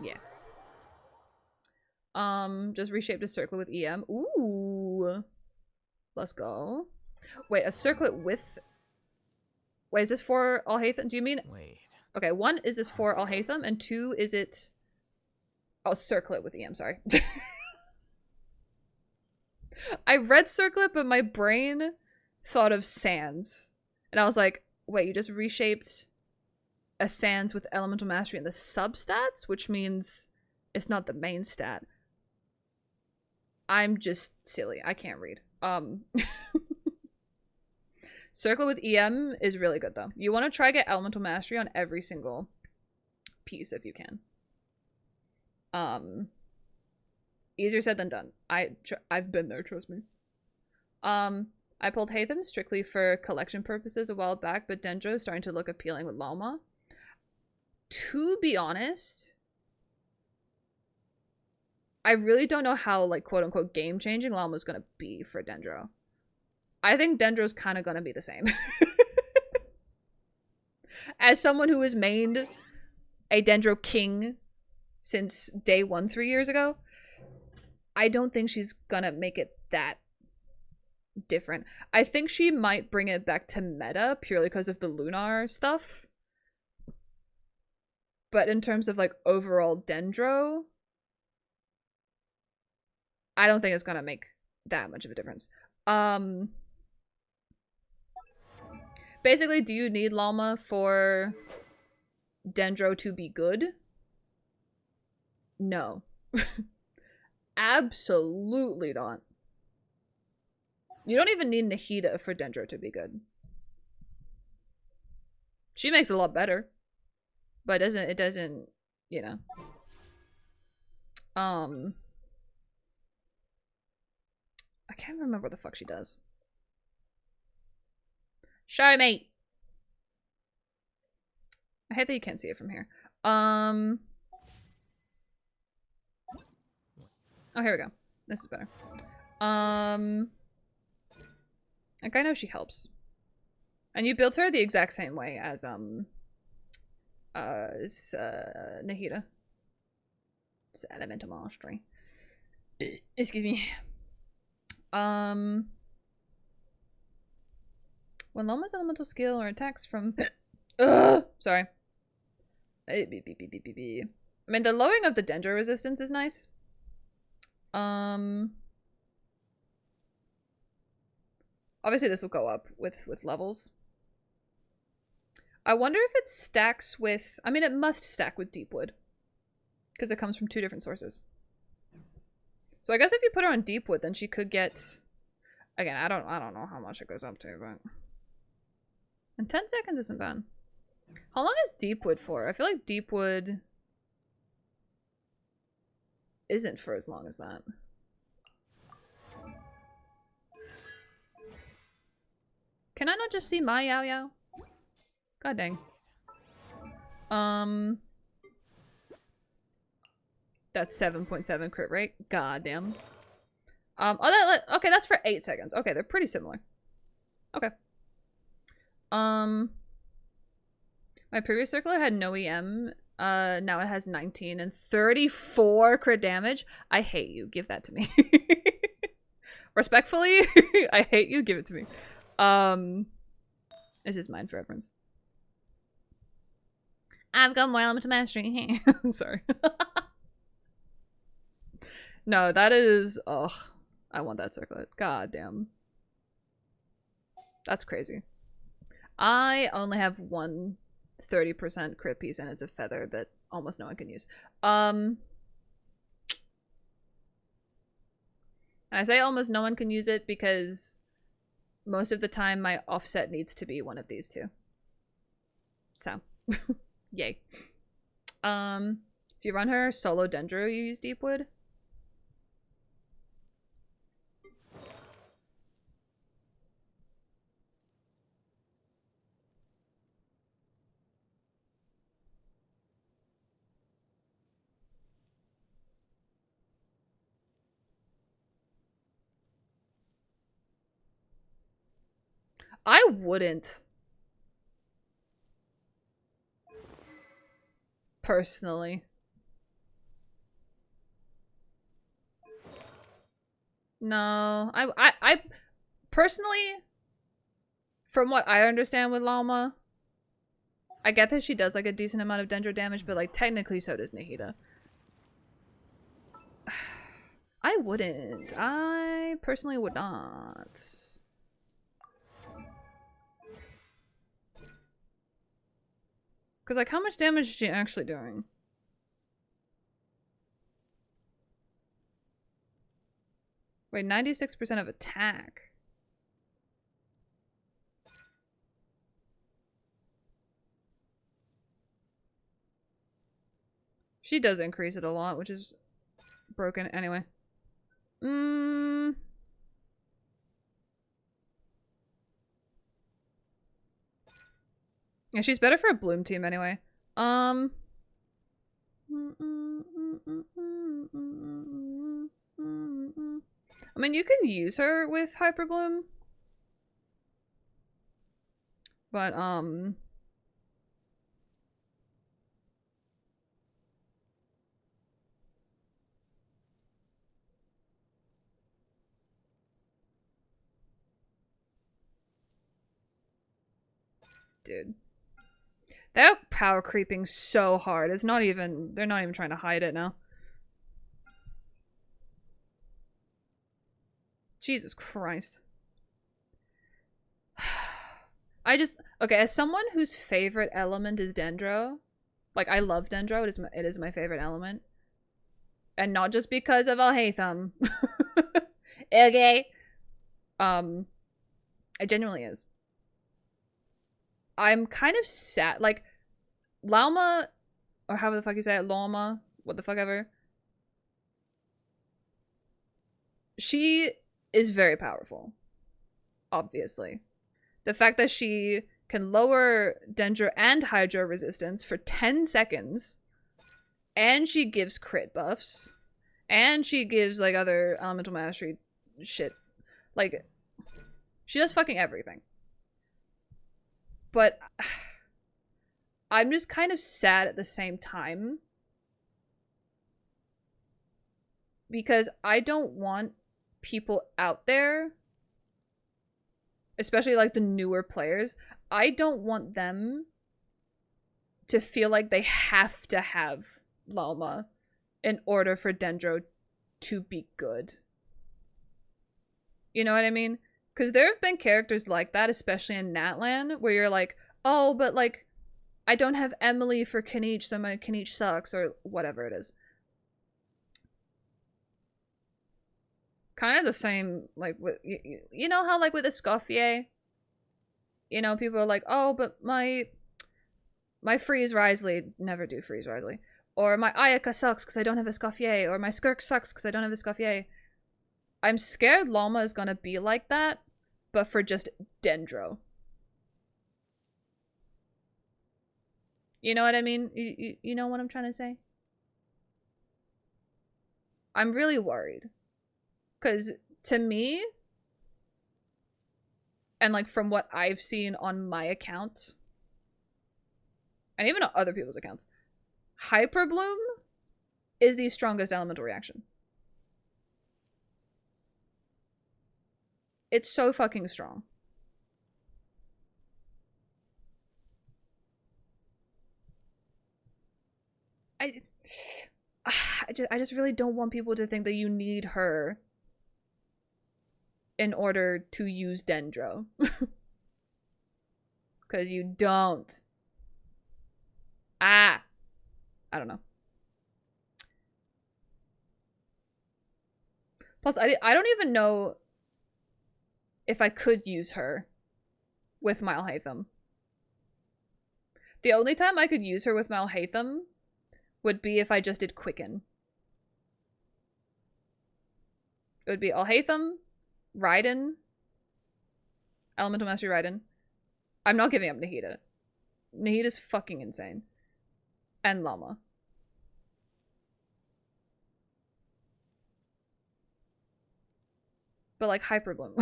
Yeah. Just reshaped a circlet with EM. Ooh. Let's go. Wait, a circlet with... Wait, is this for Alhaitham? Do you mean... Wait. Okay, 1, is this for Alhaitham? And 2, is it... Oh, circlet with EM, sorry. I read circlet, but my brain thought of sands. And I was like, wait, you just reshaped a sands with elemental mastery in the substats? Which means it's not the main stat. I'm just silly. I can't read. Circle with EM is really good though. You want to try get elemental mastery on every single piece if you can. Easier said than done. I've been there, trust me. I pulled Haytham strictly for collection purposes a while back, but Dendro is starting to look appealing with Lalma. To be honest, I really don't know how, like, quote-unquote game-changing Lalma's gonna be for Dendro. I think Dendro's kind of gonna be the same. As someone who has mained a Dendro king since day 1 3 years ago, I don't think she's gonna make it that different. I think she might bring it back to meta purely because of the Lunar stuff. But in terms of, like, overall Dendro, I don't think it's gonna make that much of a difference. Basically, do you need Lalma for Dendro to be good? No. Absolutely not. You don't even need Nahida for Dendro to be good. She makes it a lot better. But it doesn't, you know. I can't remember what the fuck she does. Show me! I hate that you can't see it from here. Oh, here we go. This is better. Like, I know she helps. And you built her the exact same way as Nahida. It's elemental mastery. Excuse me. When Loma's elemental skill or attacks from sorry. I mean, the lowering of the Dendro resistance is nice. Obviously this will go up with levels. I wonder if it stacks with, I mean, it must stack with Deepwood because it comes from 2 different sources. So I guess if you put her on Deepwood, then she could get, again, I don't know how much it goes up to, but, and 10 seconds isn't bad. How long is Deepwood for? I feel like Deepwood isn't for as long as that. Can I not just see my Yao Yao? God dang. That's 7.7 crit rate. God damn. Okay, that's for 8 seconds. Okay, they're pretty similar. Okay. My previous circular had no EM. Now it has 19 and 34 crit damage. I hate you. Give that to me. Respectfully, I hate you. Give it to me. This is mine for reference. I've got more elemental mastery. I'm sorry. No, that is... Ugh. I want that circlet. God damn. That's crazy. I only have one 30% crit piece, and it's a feather that almost no one can use. And I say almost no one can use it because most of the time my offset needs to be one of these 2. So, yay. If you run her solo Dendro, you use Deepwood. I wouldn't. Personally. No, I personally, from what I understand with 𝗠𝗠, I get that she does like a decent amount of dendro damage, but like technically so does Nahida. I wouldn't. I personally would not. Because like how much damage is she actually doing? Wait, 96% of attack. She does increase it a lot, which is broken anyway. Yeah, she's better for a Bloom team anyway. I mean, you can use her with Hyper Bloom. But, dude. They're power creeping so hard. It's not even, they're not even trying to hide it now. Jesus Christ. Okay, as someone whose favorite element is Dendro, like I love Dendro, it is my favorite element. And not just because of Alhaitham. Okay. It genuinely is. I'm kind of sad, like, 𝗠𝗠, or however the fuck you say it, 𝗠𝗠, what the fuck ever. She is very powerful, obviously. The fact that she can lower Dendro and Hydro resistance for 10 seconds, and she gives crit buffs, and she gives, like, other elemental mastery shit. Like, she does fucking everything. But I'm just kind of sad at the same time. Because I don't want people out there, especially like the newer players, I don't want them to feel like they have to have 𝗠𝗠 in order for Dendro to be good. You know what I mean? Because there have been characters like that, especially in Natlan, where you're like, oh, but like, I don't have Emily for 𝗏𝗏, so my 𝗏𝗏 sucks, or whatever it is. Kind of the same, like, with, you know how, like, with 𝗧𝗏𝗍𝗓, you know, people are like, oh, but my Freeze Risley, never do Freeze Risley, or my Ayaka sucks because I don't have 𝗧𝗏𝗍𝗓, or my Skirk sucks because I don't have 𝗧𝗏𝗍𝗓. I'm scared 𝗠𝗠 is gonna be like that, but for just Dendro. You know what I mean? You know what I'm trying to say? I'm really worried. Because to me, and like from what I've seen on my account, and even on other people's accounts, Hyper Bloom is the strongest elemental reaction. It's so fucking strong. I just really don't want people to think that you need her in order to use Dendro. Because you don't. I don't know. Plus, I don't even know if I could use her with my Alhaitham. The only time I could use her with my Alhaitham would be if I just did Quicken. It would be Alhaitham, Raiden, Elemental Mastery Raiden. I'm not giving up Nahida. Nahida's fucking insane. And 𝗠𝗠. But like Hyper Bloom.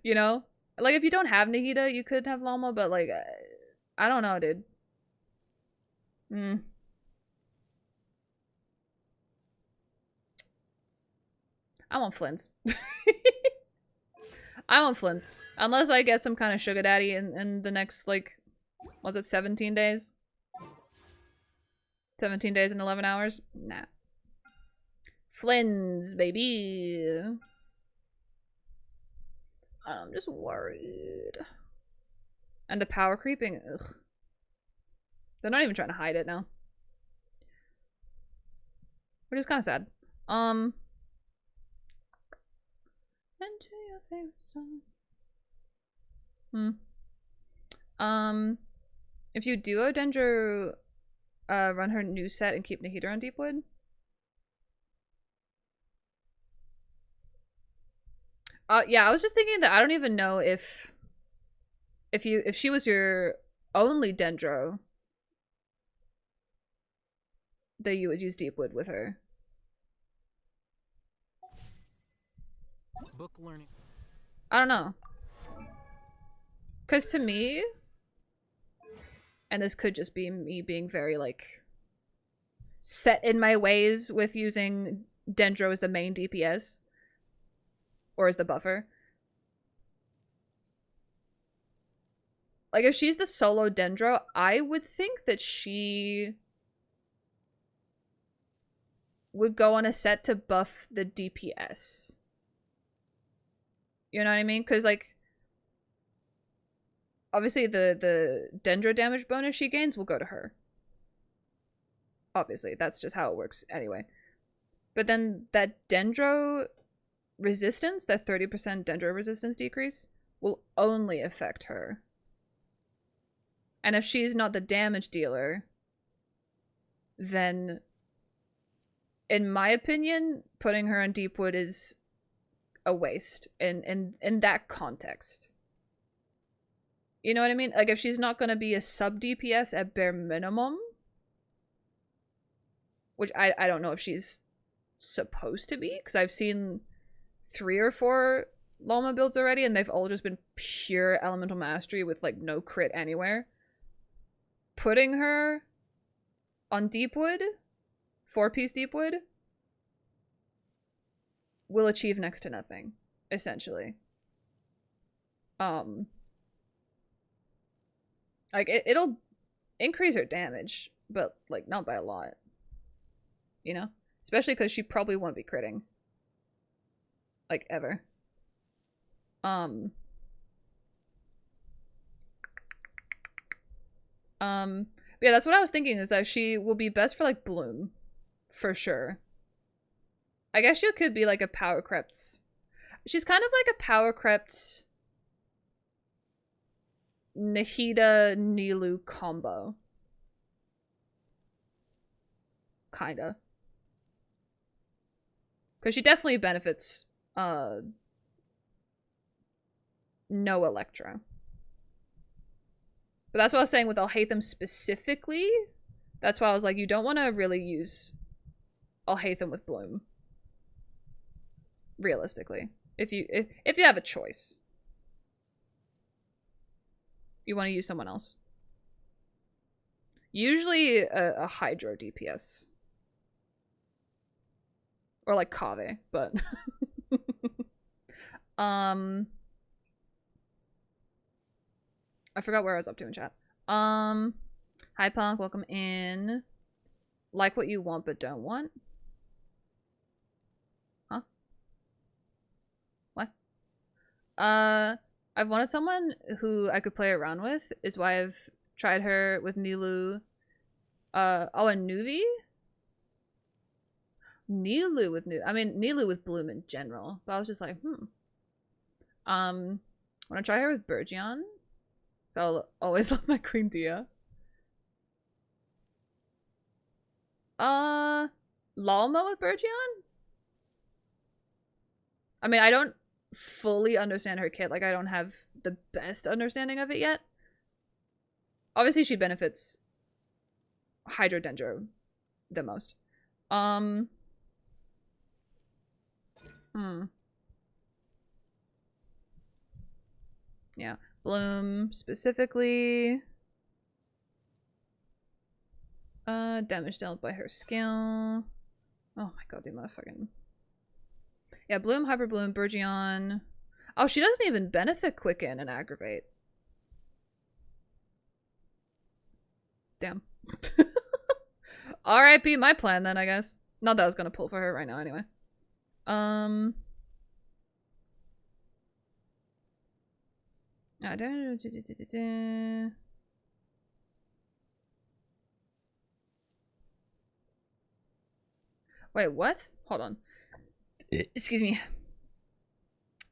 You know? Like, if you don't have Nahida, you could have Llama, but, like, I don't know, dude. I want Flynn's. I want Flynn's. Unless I get some kind of sugar daddy in the next, like, was it 17 days? 17 days and 11 hours? Nah. Flynn's, baby. I'm just worried. And the power creeping, ugh. They're not even trying to hide it now. Which is kind of sad. Enter your favorite song. If you duo Dendro, run her new set and keep Nahida on Deepwood. Yeah, I was just thinking that I don't even know if she was your only Dendro, that you would use Deepwood with her. Book learning. I don't know. Because to me, and this could just be me being very, like, set in my ways with using Dendro as the main DPS. Or as the buffer. Like, if she's the solo Dendro, I would think that she would go on a set to buff the DPS. You know what I mean? Because, like, obviously the Dendro damage bonus she gains will go to her. Obviously, that's just how it works anyway. But then that Dendro resistance, that 30% Dendro resistance decrease, will only affect her. And if she's not the damage dealer, then, in my opinion, putting her on Deepwood is a waste in that context. You know what I mean? Like, if she's not going to be a sub DPS at bare minimum, which I don't know if she's supposed to be, because I've seen 3 or 4 Llama builds already, and they've all just been pure elemental mastery with, like, no crit anywhere. Putting her on Deepwood, 4-piece Deepwood, will achieve next to nothing, essentially. Like, it'll increase her damage, but, like, not by a lot. You know? Especially because she probably won't be critting. Like, ever. But yeah, that's what I was thinking, is that she will be best for, like, Bloom. For sure. I guess she could be, like, a power crept. She's kind of like a power crept Nahida Nilou combo. Kinda. Because she definitely benefits no Electro. But that's what I was saying with Alhaitham specifically. That's why I was like, you don't want to really use Alhaitham with Bloom. Realistically. If you have a choice. You want to use someone else. Usually a Hydro DPS. Or like Kave, but I forgot where I was up to in chat. Hi Punk, welcome in. Like what you want but don't want? Huh? What? I've wanted someone who I could play around with, is why I've tried her with Nilou. Oh, and Nuvi? Nilou with Bloom in general, but I was just like, want to try her with Burgeon? So I'll always love my Queen Dia. Lalma with Burgeon? I mean, I don't fully understand her kit. Like, I don't have the best understanding of it yet. Obviously, she benefits Hydro Dendro the most. Yeah. Bloom specifically. Damage dealt by her skill. Oh my god, the motherfucking. Yeah, Bloom, Hyper Bloom, 𝗧𝗠𝗘𝗦𝗧𝗔𝗠𝗣. Oh, she doesn't even benefit Quicken and Aggravate. Damn. RIP my plan then, I guess. Not that I was gonna pull for her right now anyway. Wait, what? Hold on. Excuse me.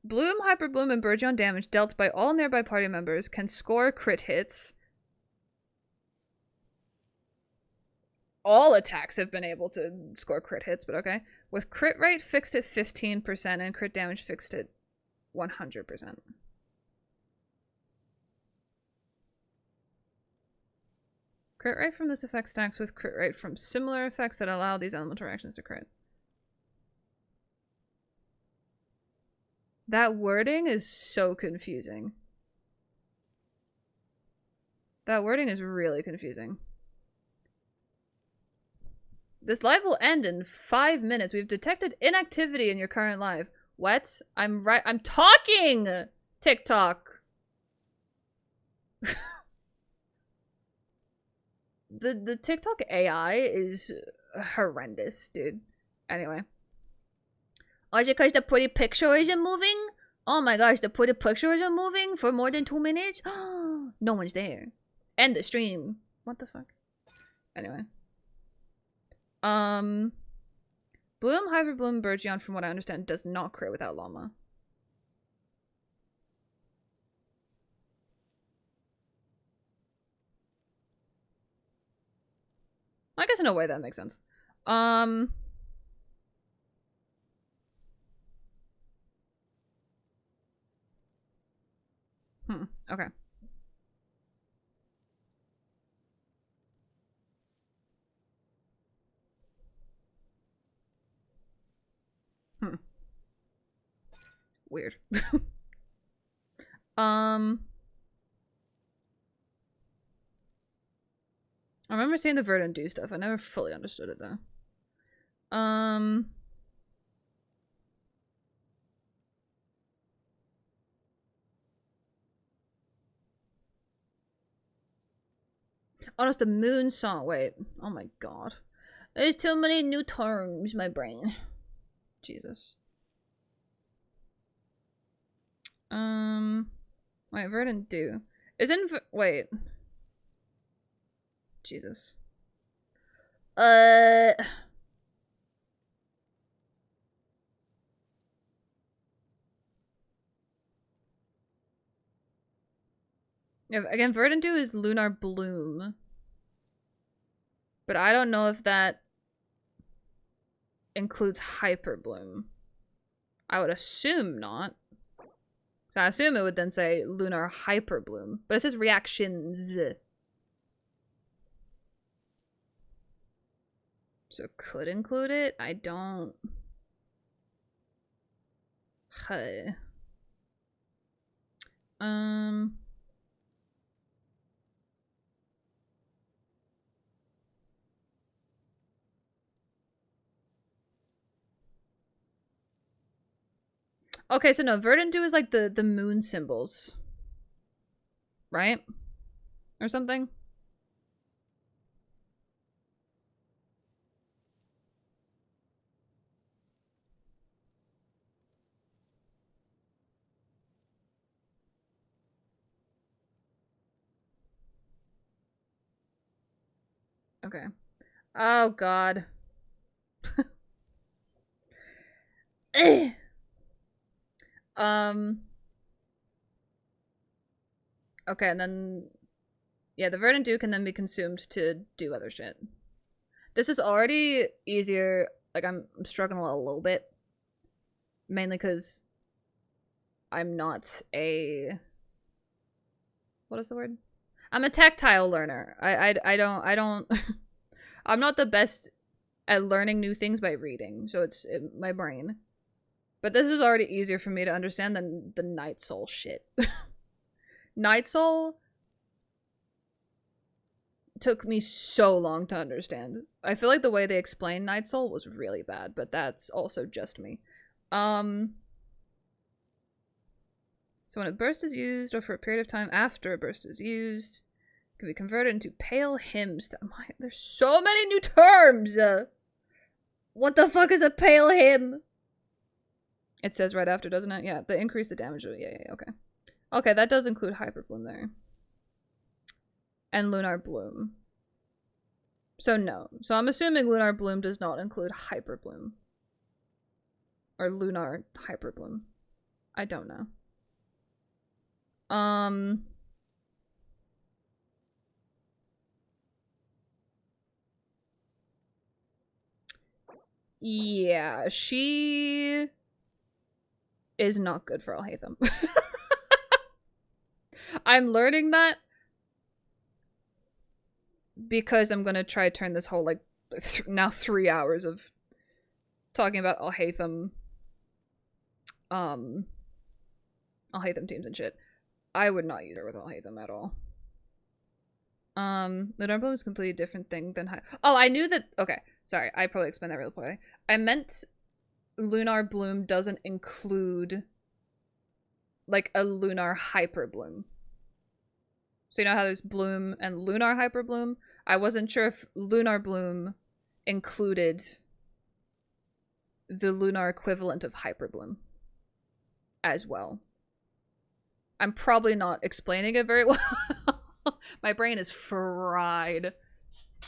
Bloom, Hyper Bloom, and 𝗧𝗠𝗘𝗦𝗧𝗔𝗠𝗣 damage dealt by all nearby party members can score crit hits. All attacks have been able to score crit hits, but okay. With crit rate fixed at 15% and crit damage fixed at 100%. Crit rate from this effect stacks with crit rate from similar effects that allow these elemental reactions to crit. That wording is so confusing. That wording is really confusing. This live will end in 5 minutes. We've detected inactivity in your current live. What? I'm talking! TikTok. The TikTok AI is horrendous, dude. Anyway. Oh, is it because the pretty picture isn't moving? Oh my gosh, the pretty picture isn't moving for more than 2 minutes? No one's there. End the stream. What the fuck? Anyway. Bloom, Hyper Bloom, 𝗧𝗠𝗘𝗦𝗧𝗔𝗠𝗣, from what I understand, does not crit without llama. I guess in a way that makes sense. Okay. Weird. I remember seeing the Verdant do stuff. I never fully understood it though. Oh, it's the moon song. Wait. Oh my god. There's too many new terms, my brain. Jesus. Wait, Verdant do. Isn't wait. Jesus. Yeah, again, Verdant do is Lunar Bloom. But I don't know if that includes Hyper Bloom. I would assume not. So I assume it would then say Lunar Hyper Bloom. But it says reactions. So could include it? I don't. Huh. Okay, so no, Verdant do is like the moon symbols. Right? Or something? Okay. Oh god. Okay, and then yeah, the Verdant do can then be consumed to do other shit. This is already easier. Like I'm struggling a little bit. Mainly because I'm not a what is the word? I'm a tactile learner. I don't I'm not the best at learning new things by reading, so it's my brain. But this is already easier for me to understand than the Night Soul shit. Night Soul took me so long to understand. I feel like the way they explained Night Soul was really bad, but that's also just me. So when a burst is used, or for a period of time after a burst is used, it can be converted into pale hymns. There's so many new terms! What the fuck is a pale hymn? It says right after, doesn't it? Yeah, they increase the damage. Yeah, okay. Okay, that does include Hyper Bloom there. And Lunar Bloom. So no. So I'm assuming Lunar Bloom does not include Hyper Bloom. Or Lunar Hyper Bloom. I don't know. Yeah, she is not good for Alhaitham. I'm learning that because I'm gonna try to turn this whole, like, now 3 hours of talking about Alhaitham, Alhaitham teams and shit. I would not use her with Alhaitham at all. Lunar Bloom is a completely different thing than oh, I knew that. Okay, sorry, I probably explained that really poorly. I meant Lunar Bloom doesn't include like a Lunar Hyper Bloom. So you know how there's Bloom and Lunar Hyper Bloom? I wasn't sure if Lunar Bloom included the lunar equivalent of Hyper Bloom as well. I'm probably not explaining it very well. My brain is fried,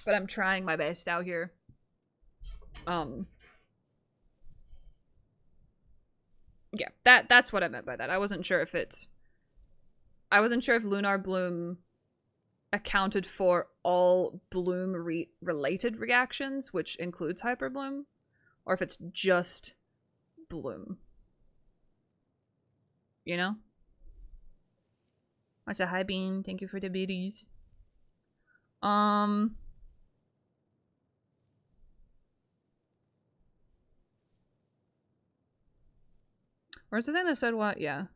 but I'm trying my best out here. Yeah, that's what I meant by that. I wasn't sure if Lunar Bloom accounted for all Bloom related reactions, which includes Hyper Bloom, or if it's just Bloom. You know? That's a hi Bean. Thank you for the biddies. Where's the thing that said what? Yeah.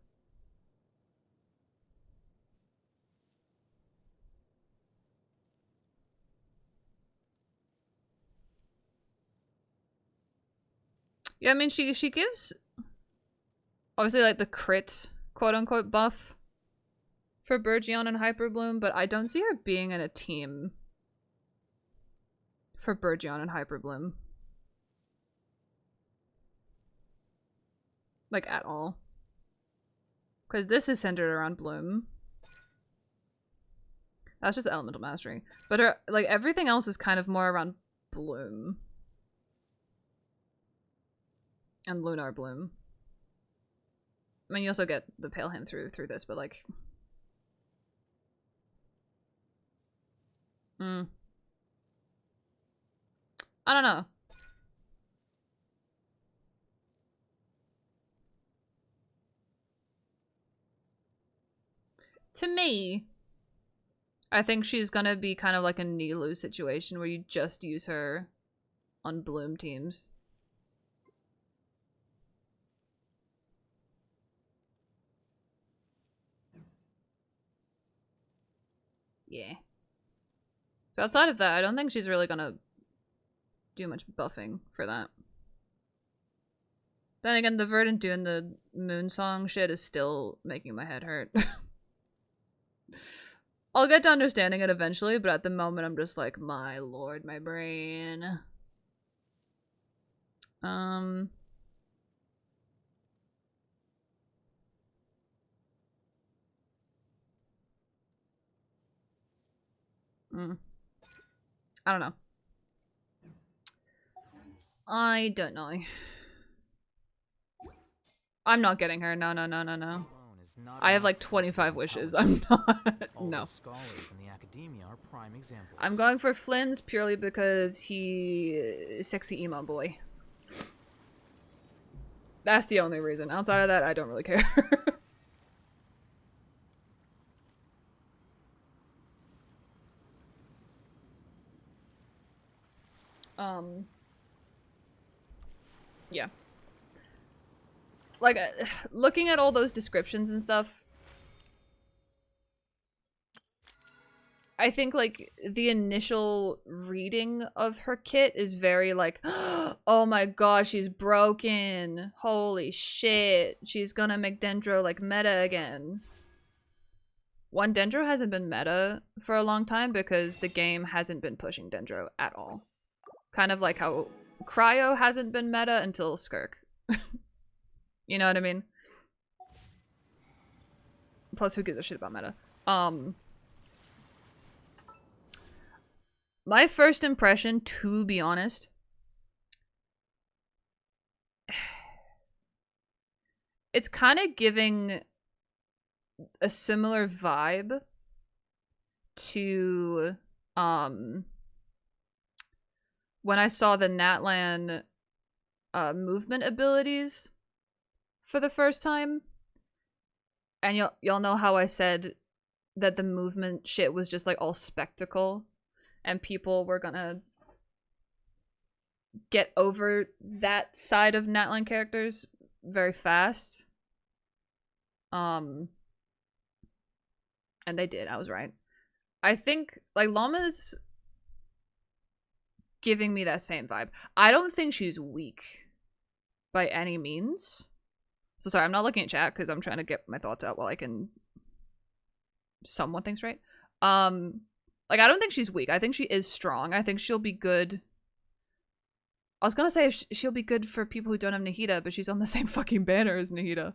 Yeah, I mean, she gives, obviously, like, the crit, quote-unquote, buff for Burgeon and Hyper Bloom, but I don't see her being in a team for Burgeon and Hyper Bloom. Like, at all. Because this is centered around Bloom. That's just Elemental Mastery. But her, like, everything else is kind of more around Bloom. And Lunar Bloom. I mean, you also get the Pale Hymn through this, but like... I don't know. To me, I think she's gonna be kind of like a Nilou situation where you just use her on Bloom teams. Yeah. So outside of that, I don't think she's really gonna do much buffing for that. Then again, the Verdant doing the Moon Song shit is still making my head hurt. I'll get to understanding it eventually, but at the moment I'm just like, my lord, my brain. I don't know. I don't know. I'm not getting her. No. I have like 25 wishes. I'm not. No. I'm going for Flynn's purely because he is sexy emo boy. That's the only reason. Outside of that, I don't really care. Yeah. Like, looking at all those descriptions and stuff, I think like the initial reading of her kit is very like, oh my god, she's broken. Holy shit. She's gonna make Dendro like meta again. One, Dendro hasn't been meta for a long time because the game hasn't been pushing Dendro at all. Kind of like how Cryo hasn't been meta until Skirk. You know what I mean? Plus, who gives a shit about meta? My first impression, to be honest, it's kind of giving a similar vibe to when I saw the Natlan movement abilities for the first time. And y'all know how I said that the movement shit was just like all spectacle and people were gonna get over that side of Natlan characters very fast. And they did. I was right. I think like Llama's giving me that same vibe. I don't think she's weak by any means. So sorry, I'm not looking at chat because I'm trying to get my thoughts out while I can somewhat think straight. Like, I don't think she's weak. I think she is strong. I think she'll be good. I was gonna say she'll be good for people who don't have Nahida, but she's on the same fucking banner as Nahida.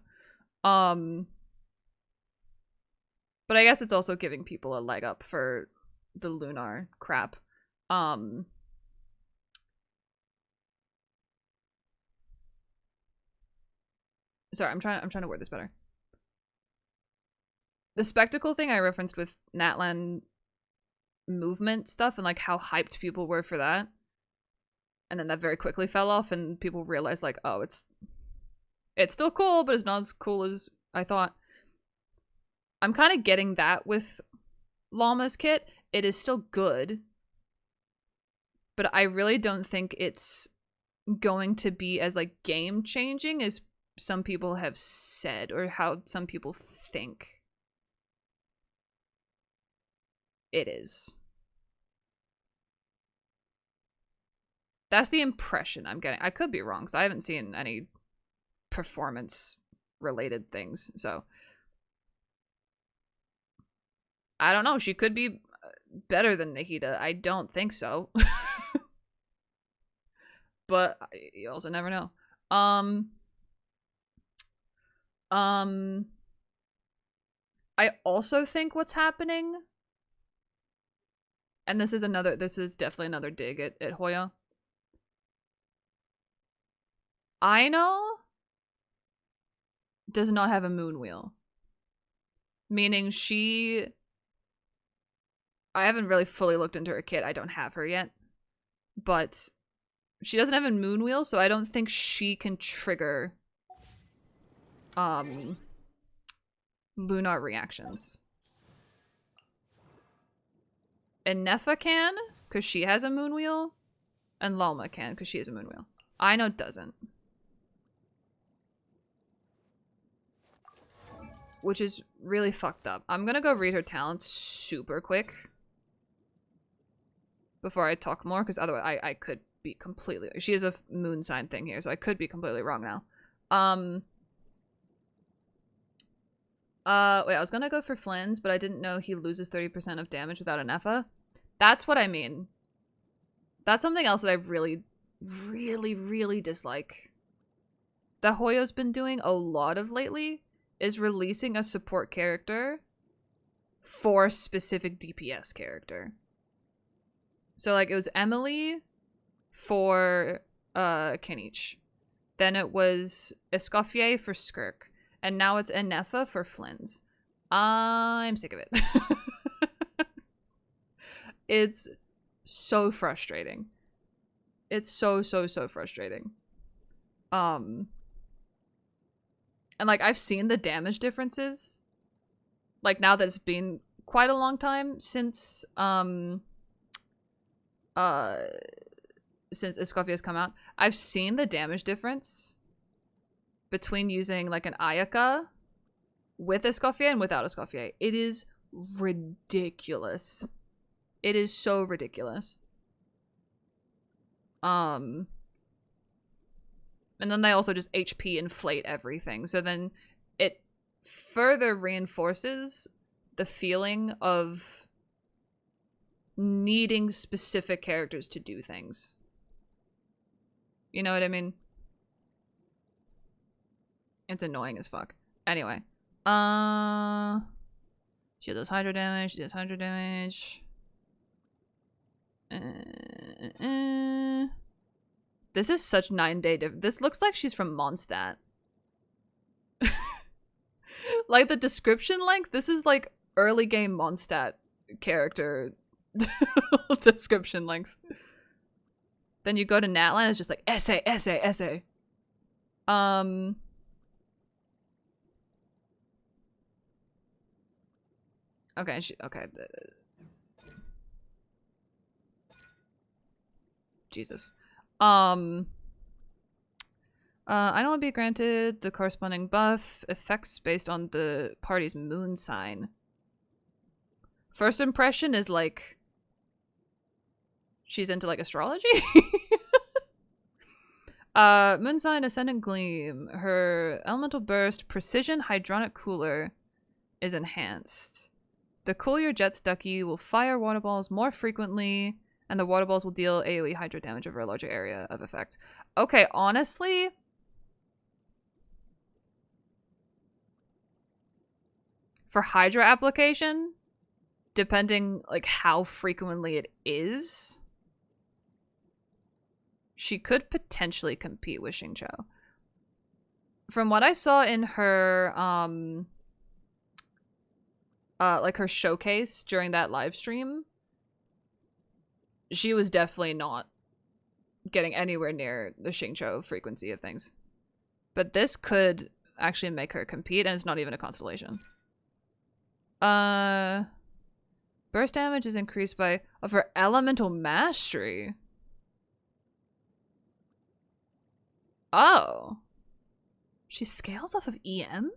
But I guess it's also giving people a leg up for the Lunar crap. Sorry, I'm trying to word this better. The spectacle thing I referenced with Natlan movement stuff and like how hyped people were for that. And then that very quickly fell off and people realized like, oh, it's still cool, but it's not as cool as I thought. I'm kind of getting that with Llama's kit. It is still good, but I really don't think it's going to be as like game changing as some people have said or how some people think it is. That's the impression I'm getting. I could be wrong because I haven't seen any performance related things, so I don't know. She could be better than Nahida. I don't think so. But you also never know. I also think what's happening, and this is definitely another dig at Hoya. Aino does not have a moon wheel. Meaning I haven't really fully looked into her kit. I don't have her yet. But she doesn't have a moon wheel, so I don't think she can trigger lunar reactions. And Nefa can, because she has a moon wheel. And Llama can, because she has a moon wheel. Aino doesn't. Which is really fucked up. I'm gonna go read her talents super quick before I talk more, because otherwise I could be completely... She has a moon sign thing here, so I could be completely wrong now. Wait, I was gonna go for Flynn's, but I didn't know he loses 30% of damage without an Effa. That's what I mean. That's something else that I really, really, really dislike. That Hoyo's been doing a lot of lately is releasing a support character for a specific DPS character. So, like, it was Emily for Kinich. Then it was Escoffier for Skirk. And now it's Enefa for Flynn's. I'm sick of it. It's so frustrating. It's so frustrating. And like, I've seen the damage differences. Like, now that it's been quite a long time since Escoffier's come out, I've seen the damage difference between using like an Ayaka with Escoffier and without Escoffier. It is ridiculous. It is so ridiculous. And then they also just HP inflate everything. So then it further reinforces the feeling of needing specific characters to do things. You know what I mean? It's annoying as fuck. Anyway. She does hydro damage. She does hydro damage. This is such 9-day difference. This looks like she's from Mondstadt. Like the description length, this is like early game Mondstadt character description length. Then you go to Natlan, it's just like essay, essay, essay. Okay, okay. Jesus. I don't want to be granted the corresponding buff effects based on the party's moon sign. First impression is like she's into like astrology. Moon sign ascendant gleam. Her elemental burst precision hydronic cooler is enhanced. The cool your jets ducky will fire water balls more frequently, and the water balls will deal AoE hydro damage over a larger area of effect. Okay, honestly, for hydro application, depending like how frequently it is, she could potentially compete with Xingqiu. From what I saw in her like her showcase during that live stream, she was definitely not getting anywhere near the Xingqiu frequency of things. But this could actually make her compete, and it's not even a constellation. Burst damage is increased by of her elemental mastery. Oh. She scales off of EM?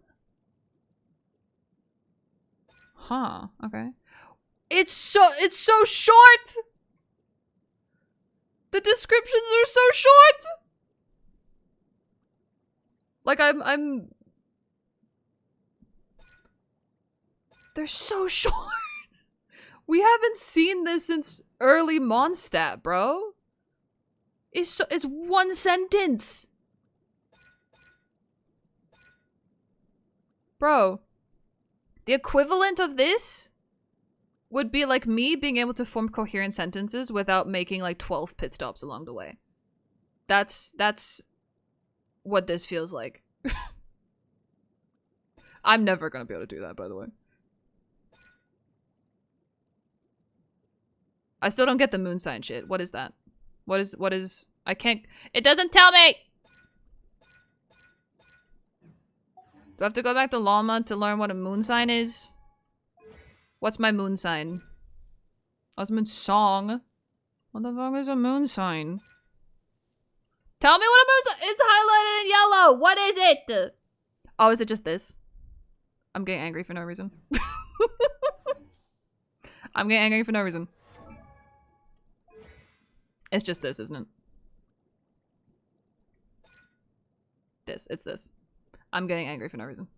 Huh, okay. It's so short! The descriptions are so short! Like I'm they're so short. We haven't seen this since early Mondstadt, bro. It's one sentence. Bro, the equivalent of this would be like me being able to form coherent sentences without making like 12 pit stops along the way. That's what this feels like. I'm never gonna be able to do that, by the way. I still don't get the moon sign shit. What is that? What is I can't, it doesn't tell me! Do I have to go back to Llama to learn what a moon sign is? What's my moon sign? Osmond's song. What the fuck is a moon sign? Tell me what a moon sign. It's highlighted in yellow. What is it? Oh, is it just this? I'm getting angry for no reason. I'm getting angry for no reason. It's just this, isn't it? This. It's this. I'm getting angry for no reason.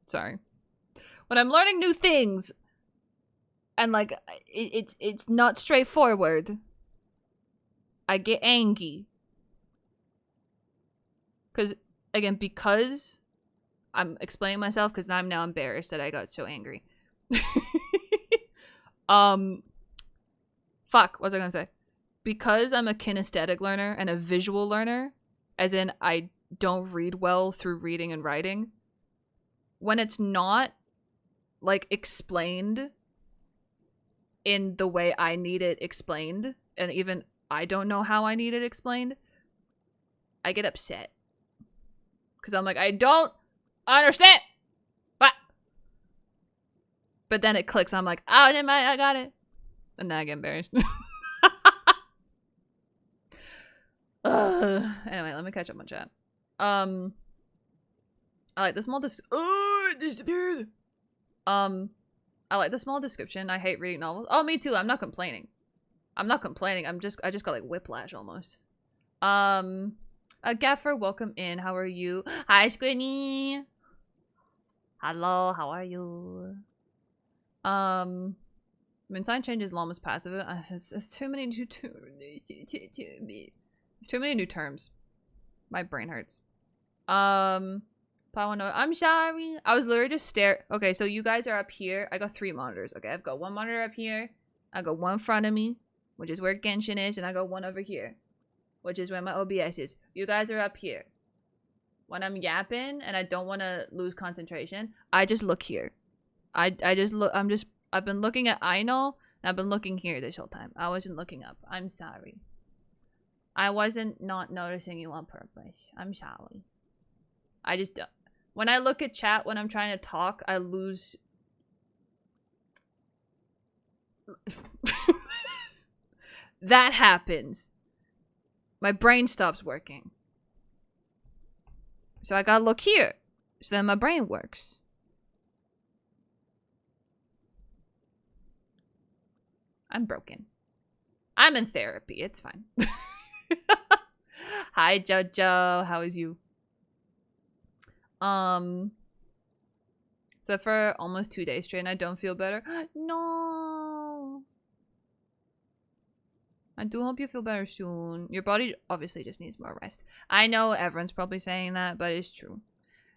Sorry. When I'm learning new things and like it's not straightforward, I get angry. Because I'm explaining myself because I'm now embarrassed that I got so angry. Fuck, what was I gonna say? Because I'm a kinesthetic learner and a visual learner, as in I don't read well through reading and writing, when it's not like explained in the way I need it explained, and even I don't know how I need it explained, I get upset. Because I'm like, I don't understand! What? But then it clicks, I'm like, oh, never mind, I got it. And then I get embarrassed. Anyway, let me catch up on chat. I like this mold. Oh, it disappeared. I like the small description. I hate reading novels. Oh, me too. I'm not complaining. I'm not complaining. I just got like whiplash almost. Gaffer, welcome in. How are you? Hi, Squinny. Hello, how are you? Moonsign changes llama's passive. It's too many new terms. There's too many new terms. My brain hurts. I'm sorry. I was literally just staring. Okay, so you guys are up here. I got 3 monitors. Okay, I've got 1 monitor up here. I got 1 in front of me, which is where Genshin is, and I got 1 over here, which is where my OBS is. You guys are up here. When I'm yapping and I don't want to lose concentration, I just look here. I just look. I've been looking at Aino, and I've been looking here this whole time. I wasn't looking up. I'm sorry. I wasn't not noticing you on purpose. I'm sorry. I just don't. When I look at chat when I'm trying to talk, I lose. That happens. My brain stops working. So I gotta look here. So then my brain works. I'm broken. I'm in therapy. It's fine. Hi, Jojo. How is you? So for almost 2 days straight and I don't feel better. No. I do hope you feel better soon. Your body obviously just needs more rest. I know everyone's probably saying that, but it's true.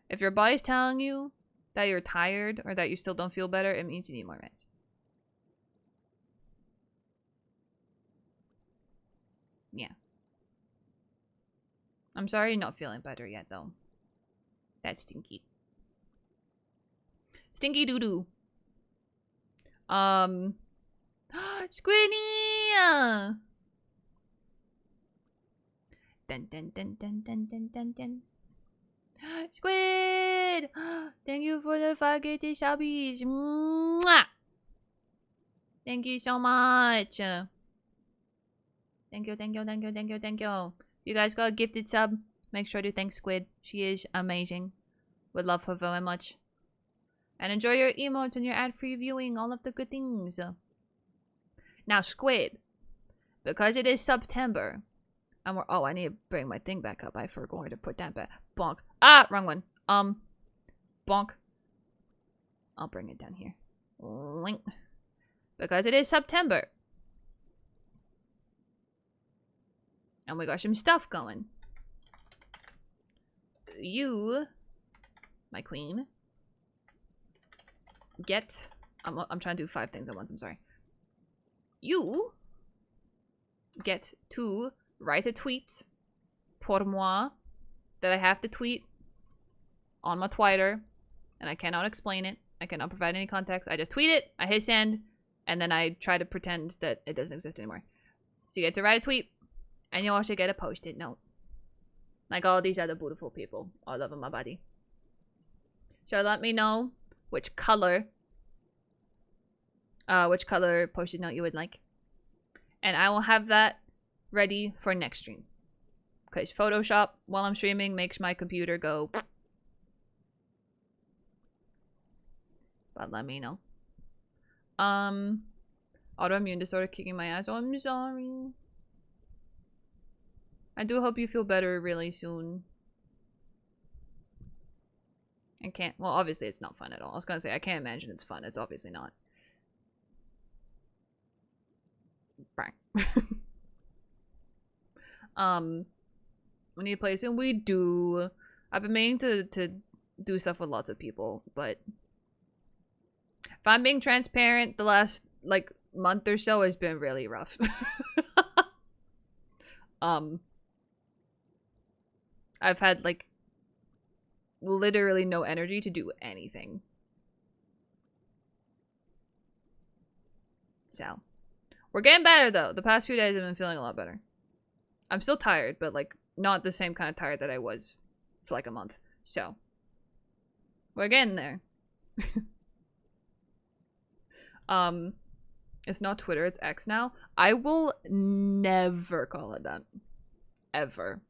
If your body's telling you that you're tired or that you still don't feel better, it means you need more rest. Yeah. I'm sorry you're not feeling better yet, though. That's stinky. Stinky doo-doo. Squiddy! Dun dun dun dun dun dun dun dun. Squid! Thank you for the 5 gifted subbies. Mwah! Thank you so much. Thank you, thank you, thank you, thank you, thank you. You guys got a gifted sub. Make sure to thank Squid. She is amazing. Would love her very much. And enjoy your emotes and your ad-free viewing. All of the good things. Now, Squid. Because it is September. And we're... Oh, I need to bring my thing back up. I forgot to put that back. Bonk. Ah, wrong one. Bonk. I'll bring it down here. Link. Because it is September. And we got some stuff going. You, my queen, get... I'm trying to do 5 things at once, I'm sorry. You get to write a tweet pour moi that I have to tweet on my Twitter, and I cannot explain it. I cannot provide any context. I just tweet it, I hit send, and then I try to pretend that it doesn't exist anymore. So you get to write a tweet, and you also get a post-it note. Like all these other beautiful people all over my body. So let me know which color post-it note you would like. And I will have that ready for next stream. Because Photoshop, while I'm streaming, makes my computer go... But let me know. Autoimmune disorder kicking my ass. Oh, I'm sorry. I do hope you feel better really soon. I can't... Well, obviously it's not fun at all. I was gonna say, I can't imagine it's fun. It's obviously not. Bang. We need to play soon. We do. I've been meaning to do stuff with lots of people, but... If I'm being transparent, the last, like, month or so has been really rough. I've had, like, literally no energy to do anything. So, we're getting better, though. The past few days I've been feeling a lot better. I'm still tired, but, like, not the same kind of tired that I was for, like, a month. So, we're getting there. It's not Twitter, it's X now. I will never call it that. Ever.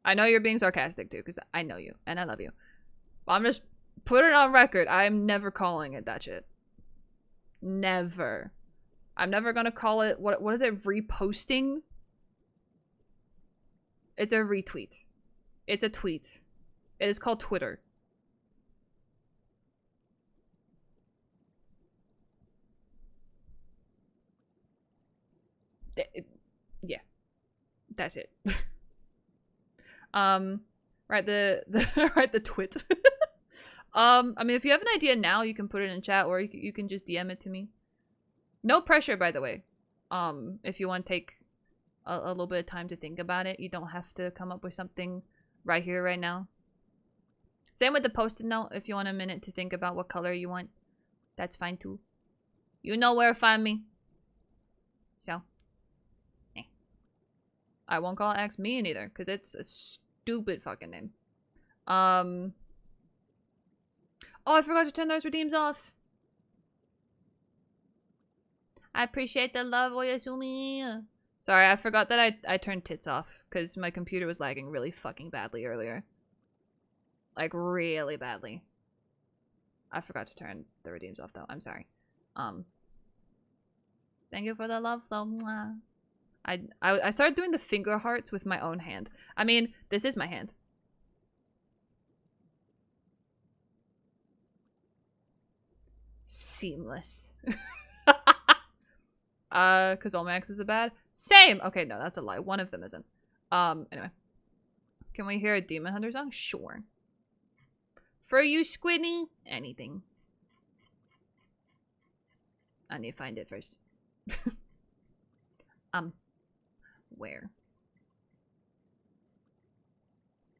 I know you're being sarcastic too, because I know you and I love you. But I'm just put it on record. I'm never calling it that shit. Never. I'm never gonna call it, what is it, reposting? It's a retweet. It's a tweet. It is called Twitter. Yeah. That's it. Right, the twit. I mean, if you have an idea now, you can put it in chat, or you can just DM it to me. No pressure, by the way. If you want to take a little bit of time to think about it, you don't have to come up with something right here, right now. Same with the post-it note. If you want a minute to think about what color you want, that's fine too. You know where to find me. So, I won't call X me either, because it's a stupid fucking name. Oh, I forgot to turn those redeems off. I appreciate the love, Oyasumi. Sorry, I forgot that I turned tits off, because my computer was lagging really fucking badly earlier. Like, really badly. I forgot to turn the redeems off, though. I'm sorry. Thank you for the love, though. Mwah. I started doing the finger hearts with my own hand. I mean, this is my hand. Seamless. Because all my X's are bad? Same! Okay, no, that's a lie. One of them isn't. Anyway. Can we hear a Demon Hunter song? Sure. For you, Squiddy? Anything. I need to find it first. Where?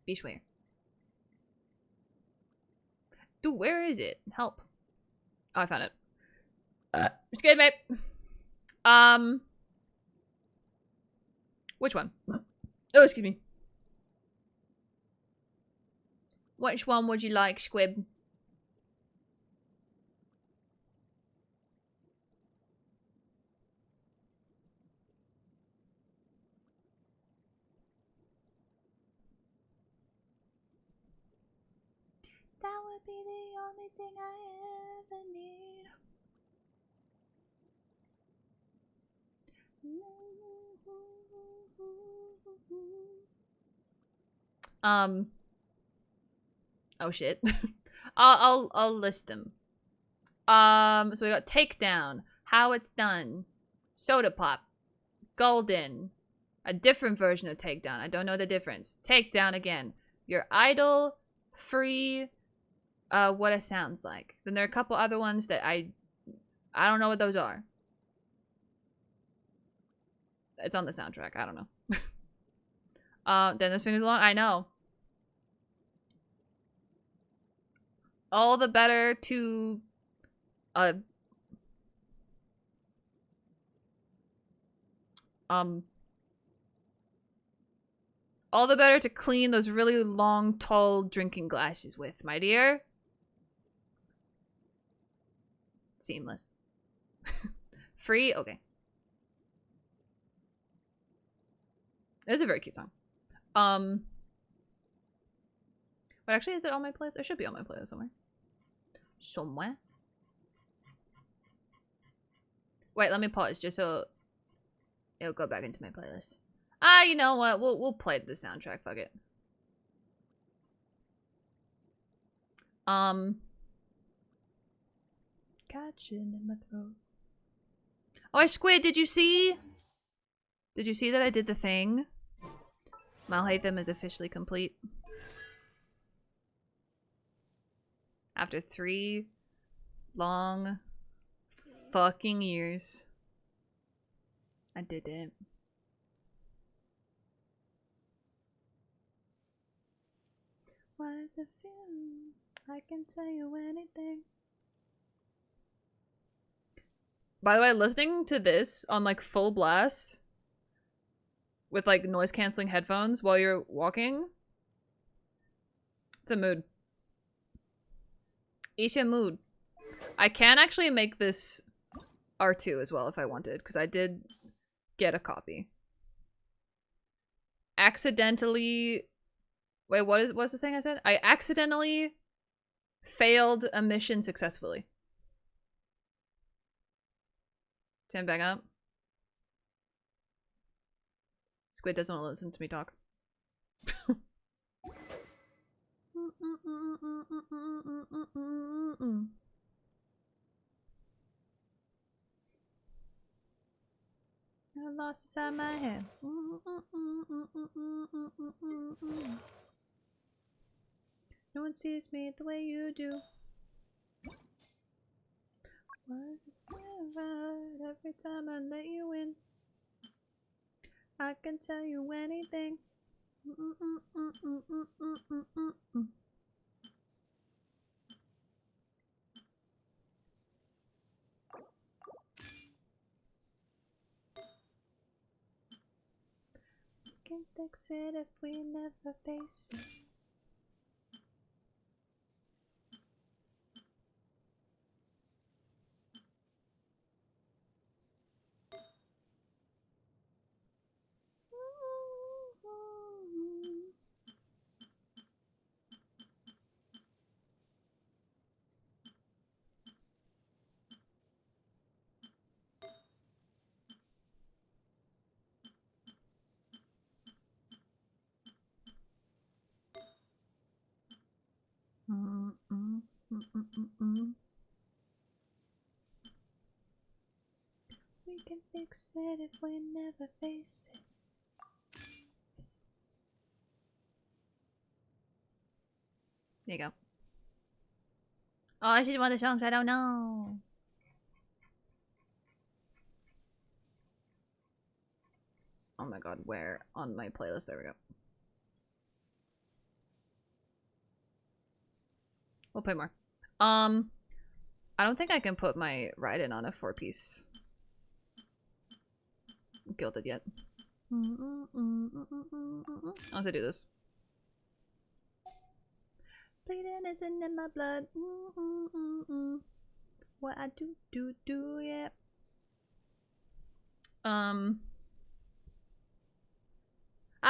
Beach where? Dude, where is it? Help. Oh, I found it. It's good, mate. Which one? Oh, excuse me. Which one would you like, Squib? That would be the only thing I ever need. Oh shit. I'll list them. So we got Takedown, How It's Done, Soda Pop, Golden, a different version of Takedown. I don't know the difference. Takedown again. Your Idol, Free, What It Sounds Like. Then there are a couple other ones that I don't know what those are. It's on the soundtrack. I don't know. Then there's Fingers Along. I know. All the better to all the better to clean those really long, tall drinking glasses with, my dear. Seamless. Free? Okay. It's a very cute song. But actually, is it on my playlist? It should be on my playlist somewhere. Somewhere. Wait, let me pause just so it'll go back into my playlist. Ah, you know what? We'll play the soundtrack. Fuck it. Catching in my throat. Oh, Squid, did you see? Did you see that I did the thing? Alhaitham is officially complete. After 3 long fucking years. I did it. Why does it feel? I can tell you anything. By the way, listening to this on like full blast with like noise canceling headphones while you're walking, it's a mood. It's a mood. I can actually make this R2 as well if I wanted, because I did get a copy. Accidentally... Wait, what's the thing I said? I accidentally Failed a mission successfully. Stand back up. Squid doesn't want to listen to me talk. I lost inside my head. No one sees me the way you do. Was it right every time I let you in? I can tell you anything. We can fix it if we never face it. We can fix it if we never face it. There you go. Oh, she's one of the songs I don't know. Oh my god, where on my playlist? There we go. We'll play more. I don't think I can put my Raiden on a 4-piece gilded yet. I'll have to do this. Bleeding isn't in my blood. What I do, yeah.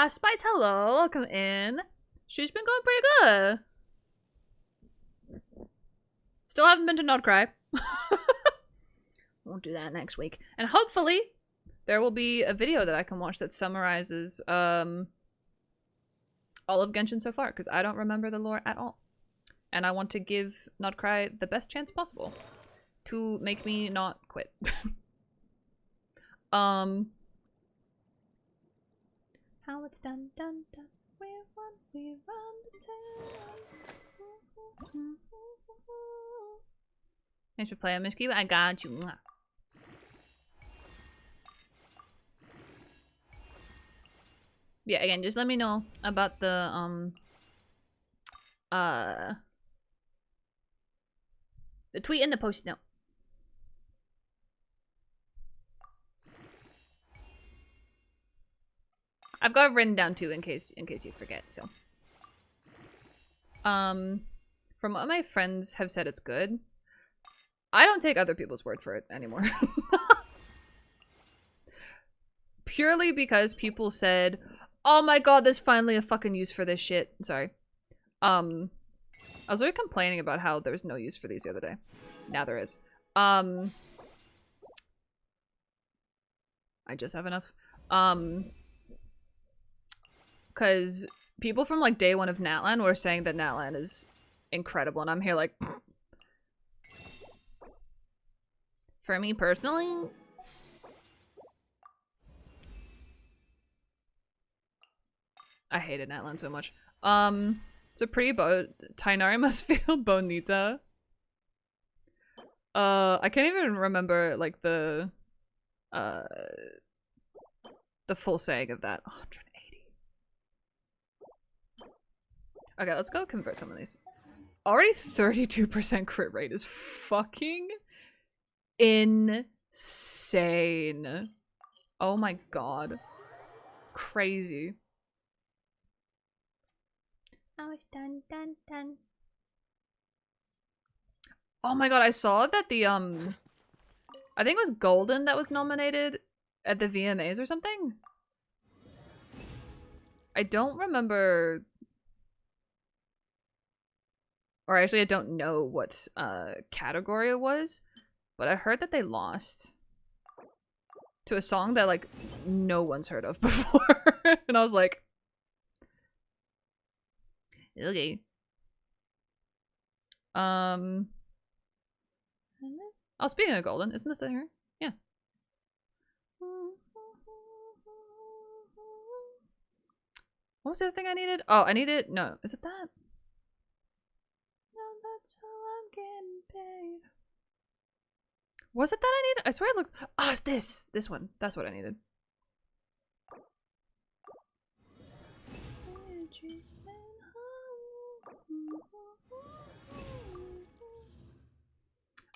Spites, hello, welcome in. She's been going pretty good. Still haven't been to Nodcry. Won't do that next week. And hopefully there will be a video that I can watch that summarizes all of Genshin so far, because I don't remember the lore at all. And I want to give Nodcry the best chance possible to make me not quit. How it's done. We run the town. Thanks for playing, Miss Kiba. I got you. Mwah. Yeah, again, just let me know about the tweet and the post note. I've got it written down too in case you forget, so. From what my friends have said, it's good. I don't take other people's word for it anymore. Purely because people said, oh my god, there's finally a fucking use for this shit. Sorry. I was already complaining about how there's no use for these the other day. Now there is. I just have enough. Because people from like day one of Natlan were saying that Natlan is incredible, and I'm here like... For me personally... I hated Natlan so much. It's a pretty boat. Tainari must feel bonita. I can't even remember like the full saying of that. 180. Okay, let's go convert some of these. Already 32% crit rate is fucking insane. Oh my god. Crazy. Oh, it's done. Oh my god, I saw that the, I think it was Golden that was nominated at the VMAs or something? I don't remember... or actually I don't know what category it was, but I heard that they lost to a song that like no one's heard of before. And I was like, okay. Oh, speaking of golden, isn't this in here? Yeah. What was the other thing I needed? Oh, I needed, no, is it that? No, that's how I'm getting paid. Was it that I needed? I swear I looked, oh, it's this one. That's what I needed.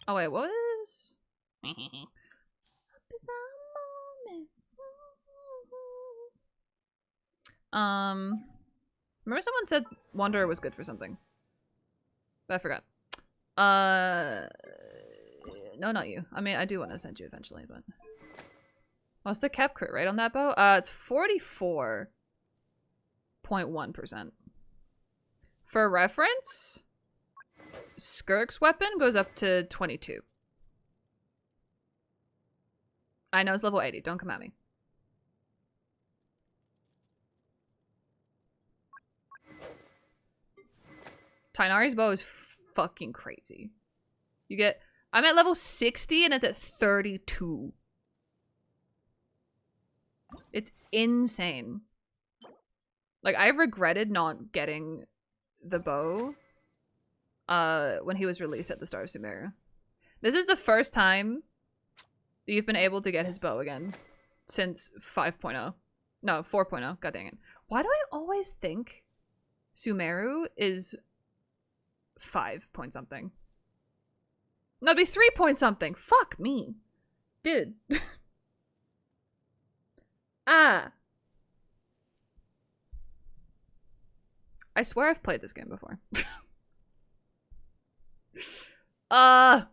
Oh wait, what was? Remember someone said Wanderer was good for something, but I forgot. No, not you. I mean, I do want to send you eventually, but what's the cap crit rate on that bow? It's 44.1%. For reference, Skirk's weapon goes up to 22. I know it's level 80. Don't come at me. Tighnari's bow is fucking crazy. You get... I'm at level 60 and it's at 32. It's insane. Like, I regretted not getting the bow when he was released at the start of Sumeru. This is the first time that you've been able to get his bow again since 5.0. No, 4.0. God dang it. Why do I always think Sumeru is 5 point something? No, it'd be 3 point something. Fuck me. Dude. Ah. I swear I've played this game before. Not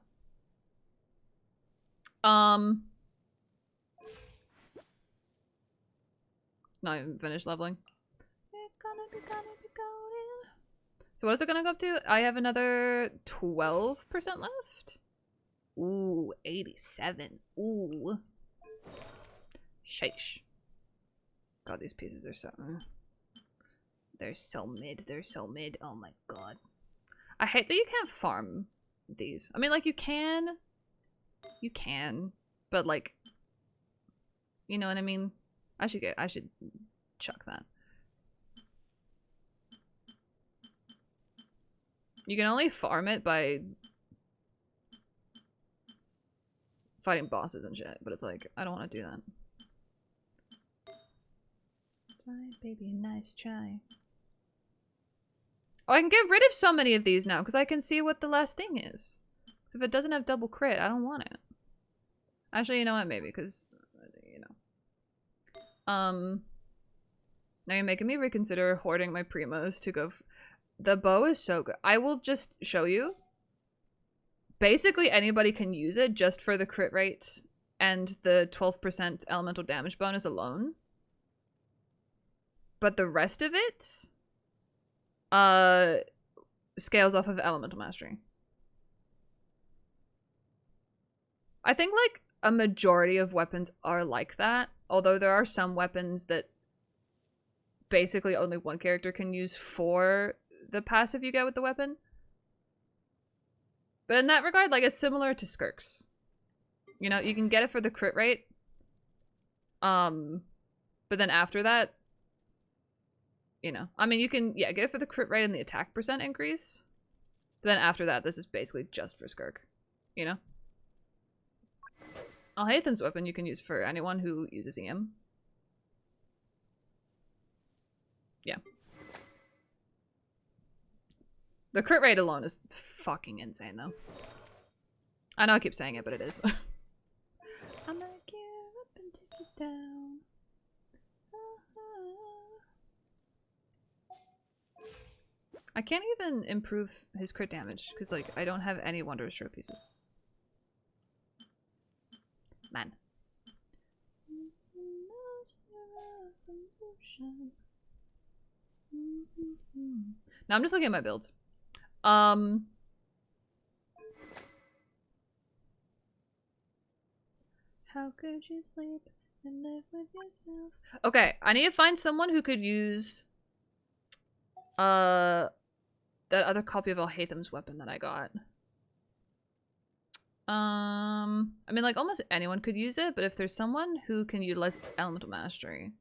even finished leveling. So what is it gonna go up to? I have another 12% left. Ooh, 87. Ooh. Sheesh. God, these pieces are so... They're so mid. They're so mid. Oh my god. I hate that you can't farm these. I mean, like, you can. You can. But, like... You know what I mean? I should chuck that. You can only farm it by fighting bosses and shit, but it's like, I don't want to do that. Try, baby, nice try. Oh, I can get rid of so many of these now, because I can see what the last thing is. So if it doesn't have double crit, I don't want it. Actually, you know what? Maybe, because, you know. Now you're making me reconsider hoarding my primos to go... The bow is so good. I will just show you. Basically, anybody can use it just for the crit rate and the 12% elemental damage bonus alone. But the rest of it scales off of elemental mastery. I think, like, a majority of weapons are like that. Although there are some weapons that basically only one character can use for the passive you get with the weapon. But in that regard, like, it's similar to Skirk's. You know, you can get it for the crit rate. But then after that, you know, I mean, you can, yeah, get it for the crit rate and the attack percent increase. But then after that, this is basically just for Skirk. You know? Alhaitham's weapon you can use for anyone who uses EM. Yeah. The crit rate alone is fucking insane, though. I know I keep saying it, but it is. I'm gonna get up and take it down. I can't even improve his crit damage, because, like, I don't have any Wondrous Short pieces. Man. Now I'm just looking at my builds. How could you sleep and live with yourself? Okay, I need to find someone who could use that other copy of Alhaitham's weapon that I got. I mean, like, almost anyone could use it, but if there's someone who can utilize Elemental Mastery,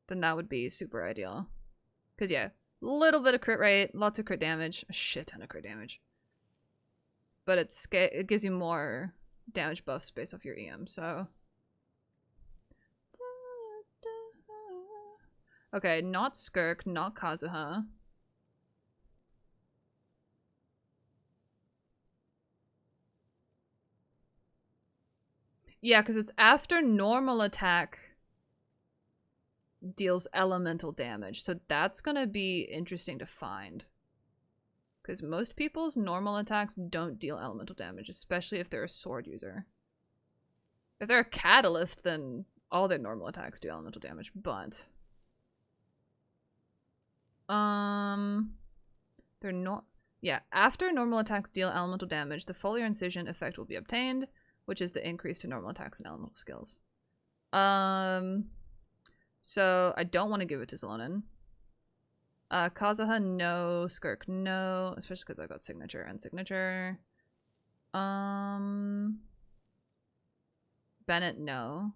then that would be super ideal. Because, yeah, little bit of crit rate, lots of crit damage, a shit ton of crit damage. But it gives you more damage buffs based off your EM, so... Okay, not Skirk, not Kazuha. Yeah, because it's after normal attack deals elemental damage, so that's gonna be interesting to find. Because most people's normal attacks don't deal elemental damage, especially if they're a sword user. If they're a catalyst, then all their normal attacks do elemental damage, but... They're not... Yeah, after normal attacks deal elemental damage, the foliar incision effect will be obtained, which is the increase to normal attacks and elemental skills. So I don't want to give it to Zelonin. Kazuha, no. Skirk, no. Especially because I got signature and signature. Bennett, no.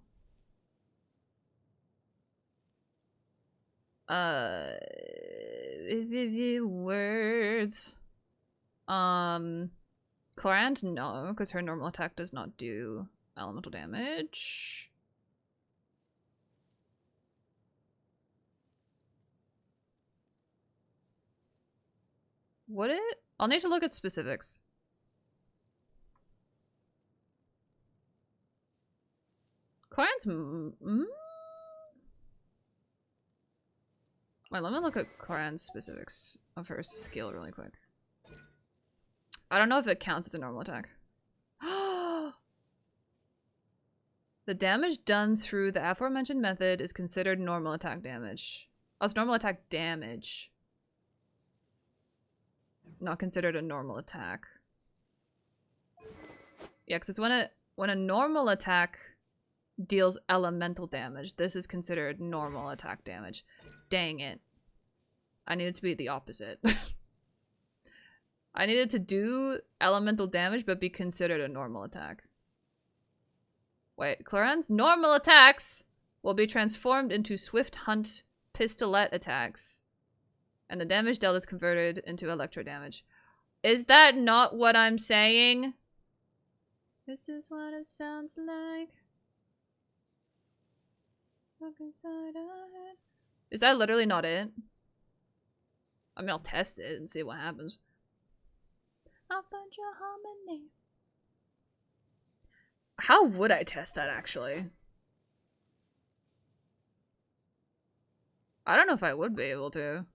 Words. Clorand, no, because her normal attack does not do elemental damage. Would it? I'll need to look at specifics. Clorand's... Wait, let me look at Clorand's specifics of her skill really quick. I don't know if it counts as a normal attack. The damage done through the aforementioned method is considered normal attack damage. Oh, it's normal attack damage. Not considered a normal attack. Yeah, because it's when a normal attack deals elemental damage. This is considered normal attack damage. Dang it. I need it to be the opposite. I needed to do elemental damage, but be considered a normal attack. Wait, Clorand's normal attacks will be transformed into Swift Hunt Pistolet attacks. And the damage dealt is converted into electro damage. Is that not what I'm saying? This is what it sounds like. Is that literally not it? I mean, I'll test it and see what happens. I'll find your harmony. How would I test that, actually? I don't know if I would be able to.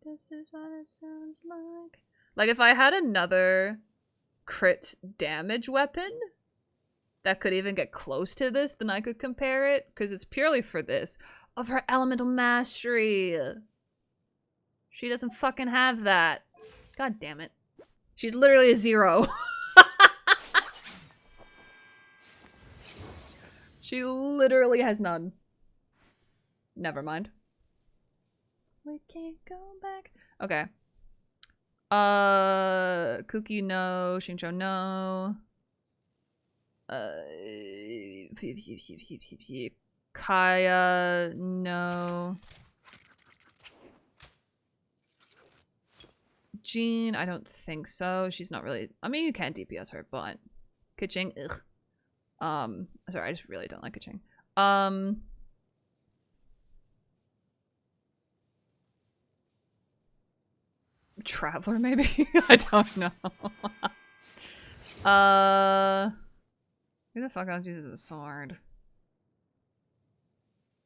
This is what it sounds like. Like, if I had another crit damage weapon that could even get close to this, then I could compare it. Because it's purely for this. Of her elemental mastery. She doesn't fucking have that. God damn it. She's literally a 0. She literally has none. Never mind. We can't go back. Okay. Kuki, no. Shincho, no. Kaya, no. Jean, I don't think so. She's not really... I mean, you can DPS her, but... Keqing, ugh. Sorry, I just really don't like Keqing. Traveler, maybe? I don't know. Who the fuck else uses a sword?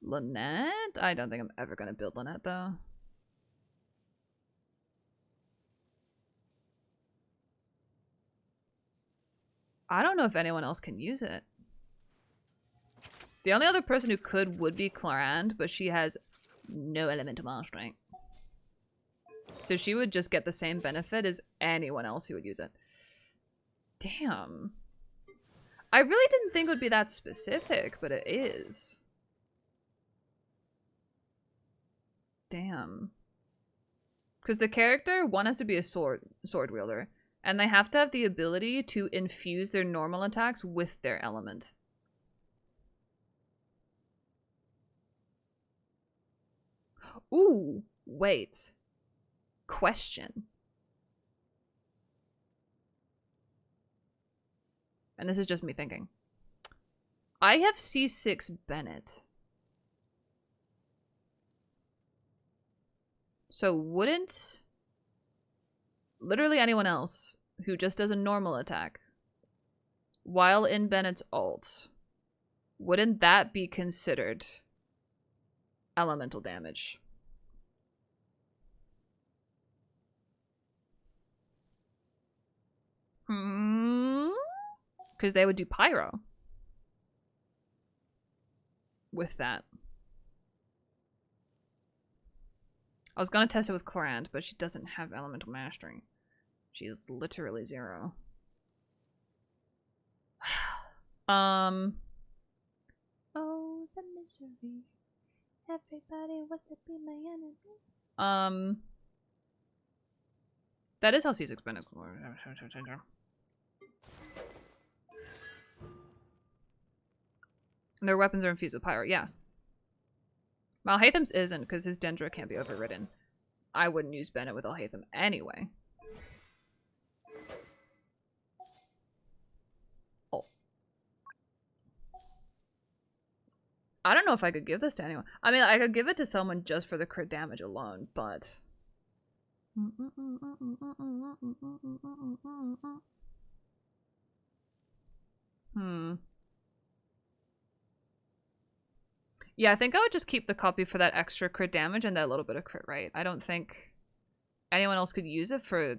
Lynette? I don't think I'm ever gonna build Lynette, though. I don't know if anyone else can use it. The only other person who could would be Clorand, but she has no elemental mastery. So she would just get the same benefit as anyone else who would use it. Damn. I really didn't think it would be that specific, but it is. Damn. Because the character, one has to be a sword wielder, and they have to have the ability to infuse their normal attacks with their element. Ooh, wait. Question. And this is just me thinking. I have C6 Bennett. So wouldn't literally anyone else who just does a normal attack while in Bennett's ult, wouldn't that be considered elemental damage? Because they would do pyro with that. I was gonna test it with Clorand, but she doesn't have elemental mastery. She is literally 0. Oh, the misery. Everybody wants to be my enemy. That is how C6 Bennett. Their weapons are infused with pyro, yeah. Alhaitham's isn't, because his Dendra can't be overridden. I wouldn't use Bennett with Alhaitham anyway. Oh. I don't know if I could give this to anyone. I mean, I could give it to someone just for the crit damage alone, but... Yeah, I think I would just keep the copy for that extra crit damage and that little bit of crit rate. I don't think anyone else could use it for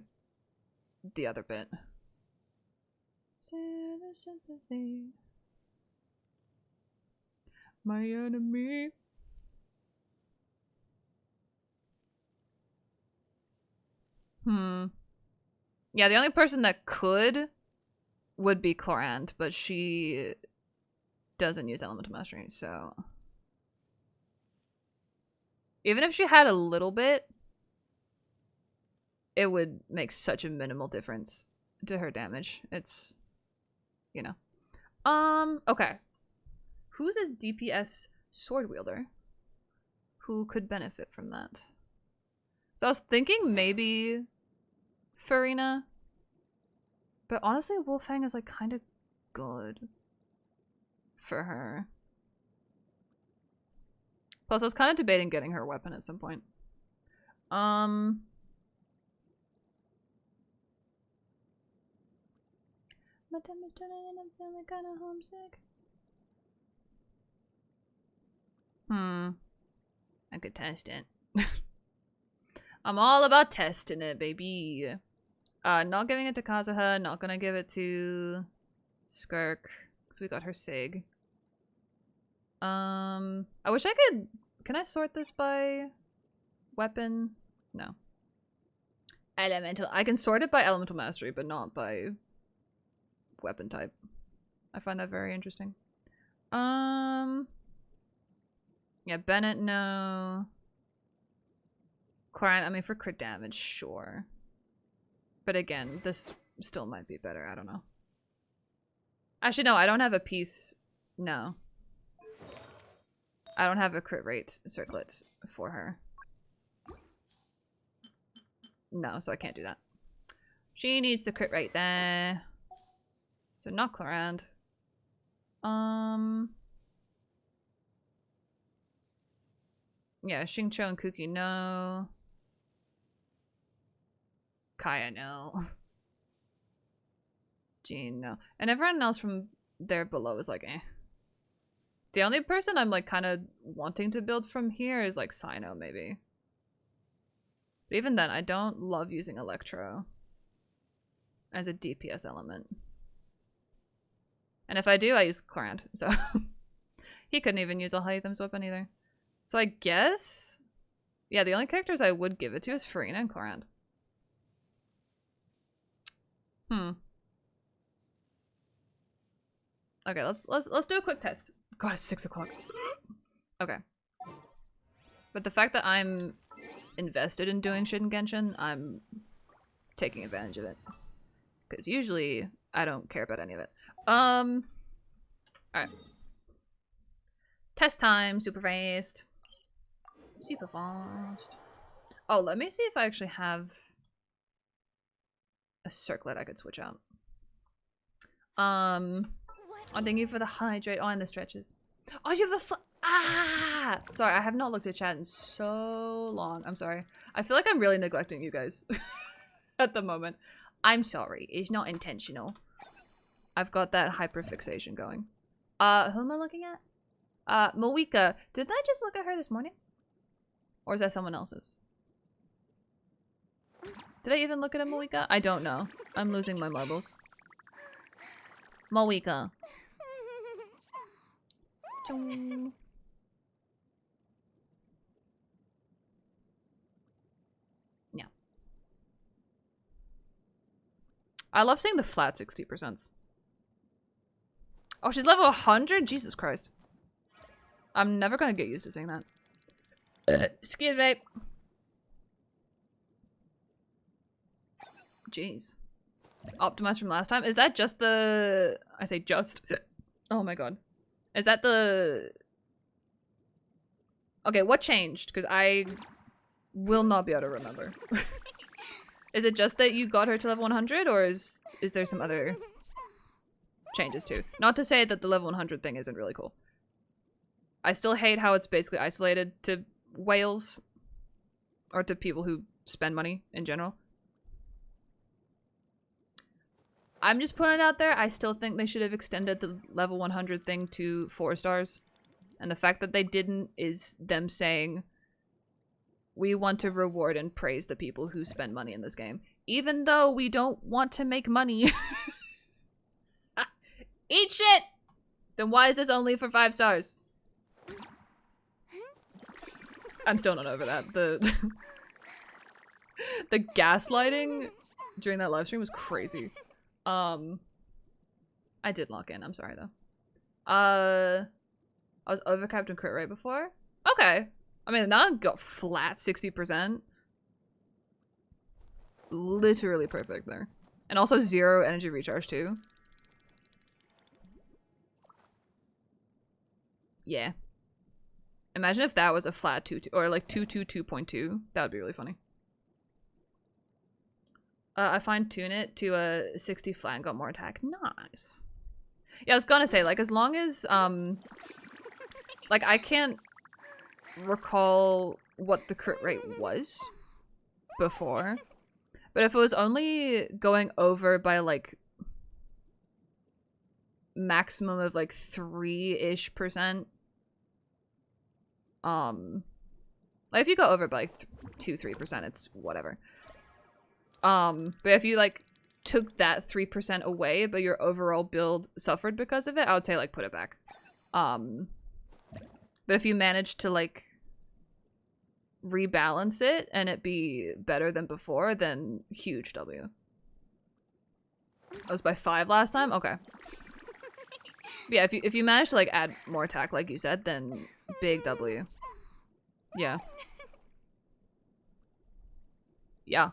the other bit. Sympathy. My enemy. Yeah, the only person that could would be Clorand, but she doesn't use elemental mastery, so... Even if she had a little bit, it would make such a minimal difference to her damage. It's, you know. Okay. Who's a DPS sword wielder who could benefit from that? So I was thinking maybe Farina. But honestly, Wolfang is like kind of good for her. Plus, I was kind of debating getting her a weapon at some point. My time is turning and I'm feeling kind of homesick. I could test it. I'm all about testing it, baby. Not giving it to Kazuha, not gonna give it to Skirk, because we got her Sig. I wish I could... Can I sort this by weapon? No. Elemental. I can sort it by elemental mastery, but not by weapon type. I find that very interesting. Yeah, Bennett, no. Clorand, I mean, for crit damage, sure. But again, this still might be better. I don't know. Actually, no, I don't have a piece. No. I don't have a crit rate circlet for her. No, so I can't do that. She needs the crit rate there. So not Clorand. Yeah, Xingqiu and Kuki, no. Kaya, no. Jean, no. And everyone else from there below is like, eh. The only person I'm like kind of wanting to build from here is like Sino, maybe. But even then, I don't love using Electro as a DPS element. And if I do, I use Clorand, so he couldn't even use Alhaitham's weapon either. So I guess Yeah, the only characters I would give it to is Farina and Clorand. Okay, let's do a quick test. God, it's 6 o'clock. Okay. But the fact that I'm invested in doing shit in Genshin, I'm taking advantage of it. Because usually I don't care about any of it. Alright. Test time, super fast. Super fast. Oh, let me see if I actually have a circlet I could switch out. Oh, thank you for the hydrate. Oh, and the stretches. Oh, you have a sorry, I have not looked at chat in so long. I'm sorry. I feel like I'm really neglecting you guys at the moment. I'm sorry. It's not intentional. I've got that hyperfixation going. Who am I looking at? Moika. Didn't I just look at her this morning? Or is that someone else's? Did I even look at a Moika? I don't know. I'm losing my marbles. Moika. Chung. Yeah. I love saying the flat 60%. Oh, she's level 100? Jesus Christ. I'm never gonna get used to saying that. Excuse me. Jeez. Optimized from last time? Is that just the... I say just. Oh my god. Is that the... Okay, what changed? Because I will not be able to remember. Is it just that you got her to level 100? Or is there some other changes too? Not to say that the level 100 thing isn't really cool. I still hate how it's basically isolated to whales. Or to people who spend money in general. I'm just putting it out there. I still think they should have extended the level 100 thing to 4 stars. And the fact that they didn't is them saying, we want to reward and praise the people who spend money in this game. Even though we don't want to make money. Eat shit! Then why is this only for 5 stars? I'm still not over that. The gaslighting during that live stream was crazy. I did lock in. I'm sorry though. I was overcapped in crit rate before. Okay. I mean, now I got flat 60%. Literally perfect there. And also 0 energy recharge too. Yeah. Imagine if that was a flat 2 or like 222.2. That would be really funny. I fine-tune it to a 60 flat and got more attack. Nice. Yeah, I was gonna say, like, as long as, like, I can't recall what the crit rate was before. But if it was only going over by, like, maximum of, like, 3-ish%, like, if you go over by, like, 2-3%, it's whatever. But if you, like, took that 3% away, but your overall build suffered because of it, I would say, like, put it back. But if you manage to, like, rebalance it and it be better than before, then huge W. I was by 5 last time? Okay. But yeah, if you manage to, like, add more attack, like you said, then big W. Yeah. Yeah.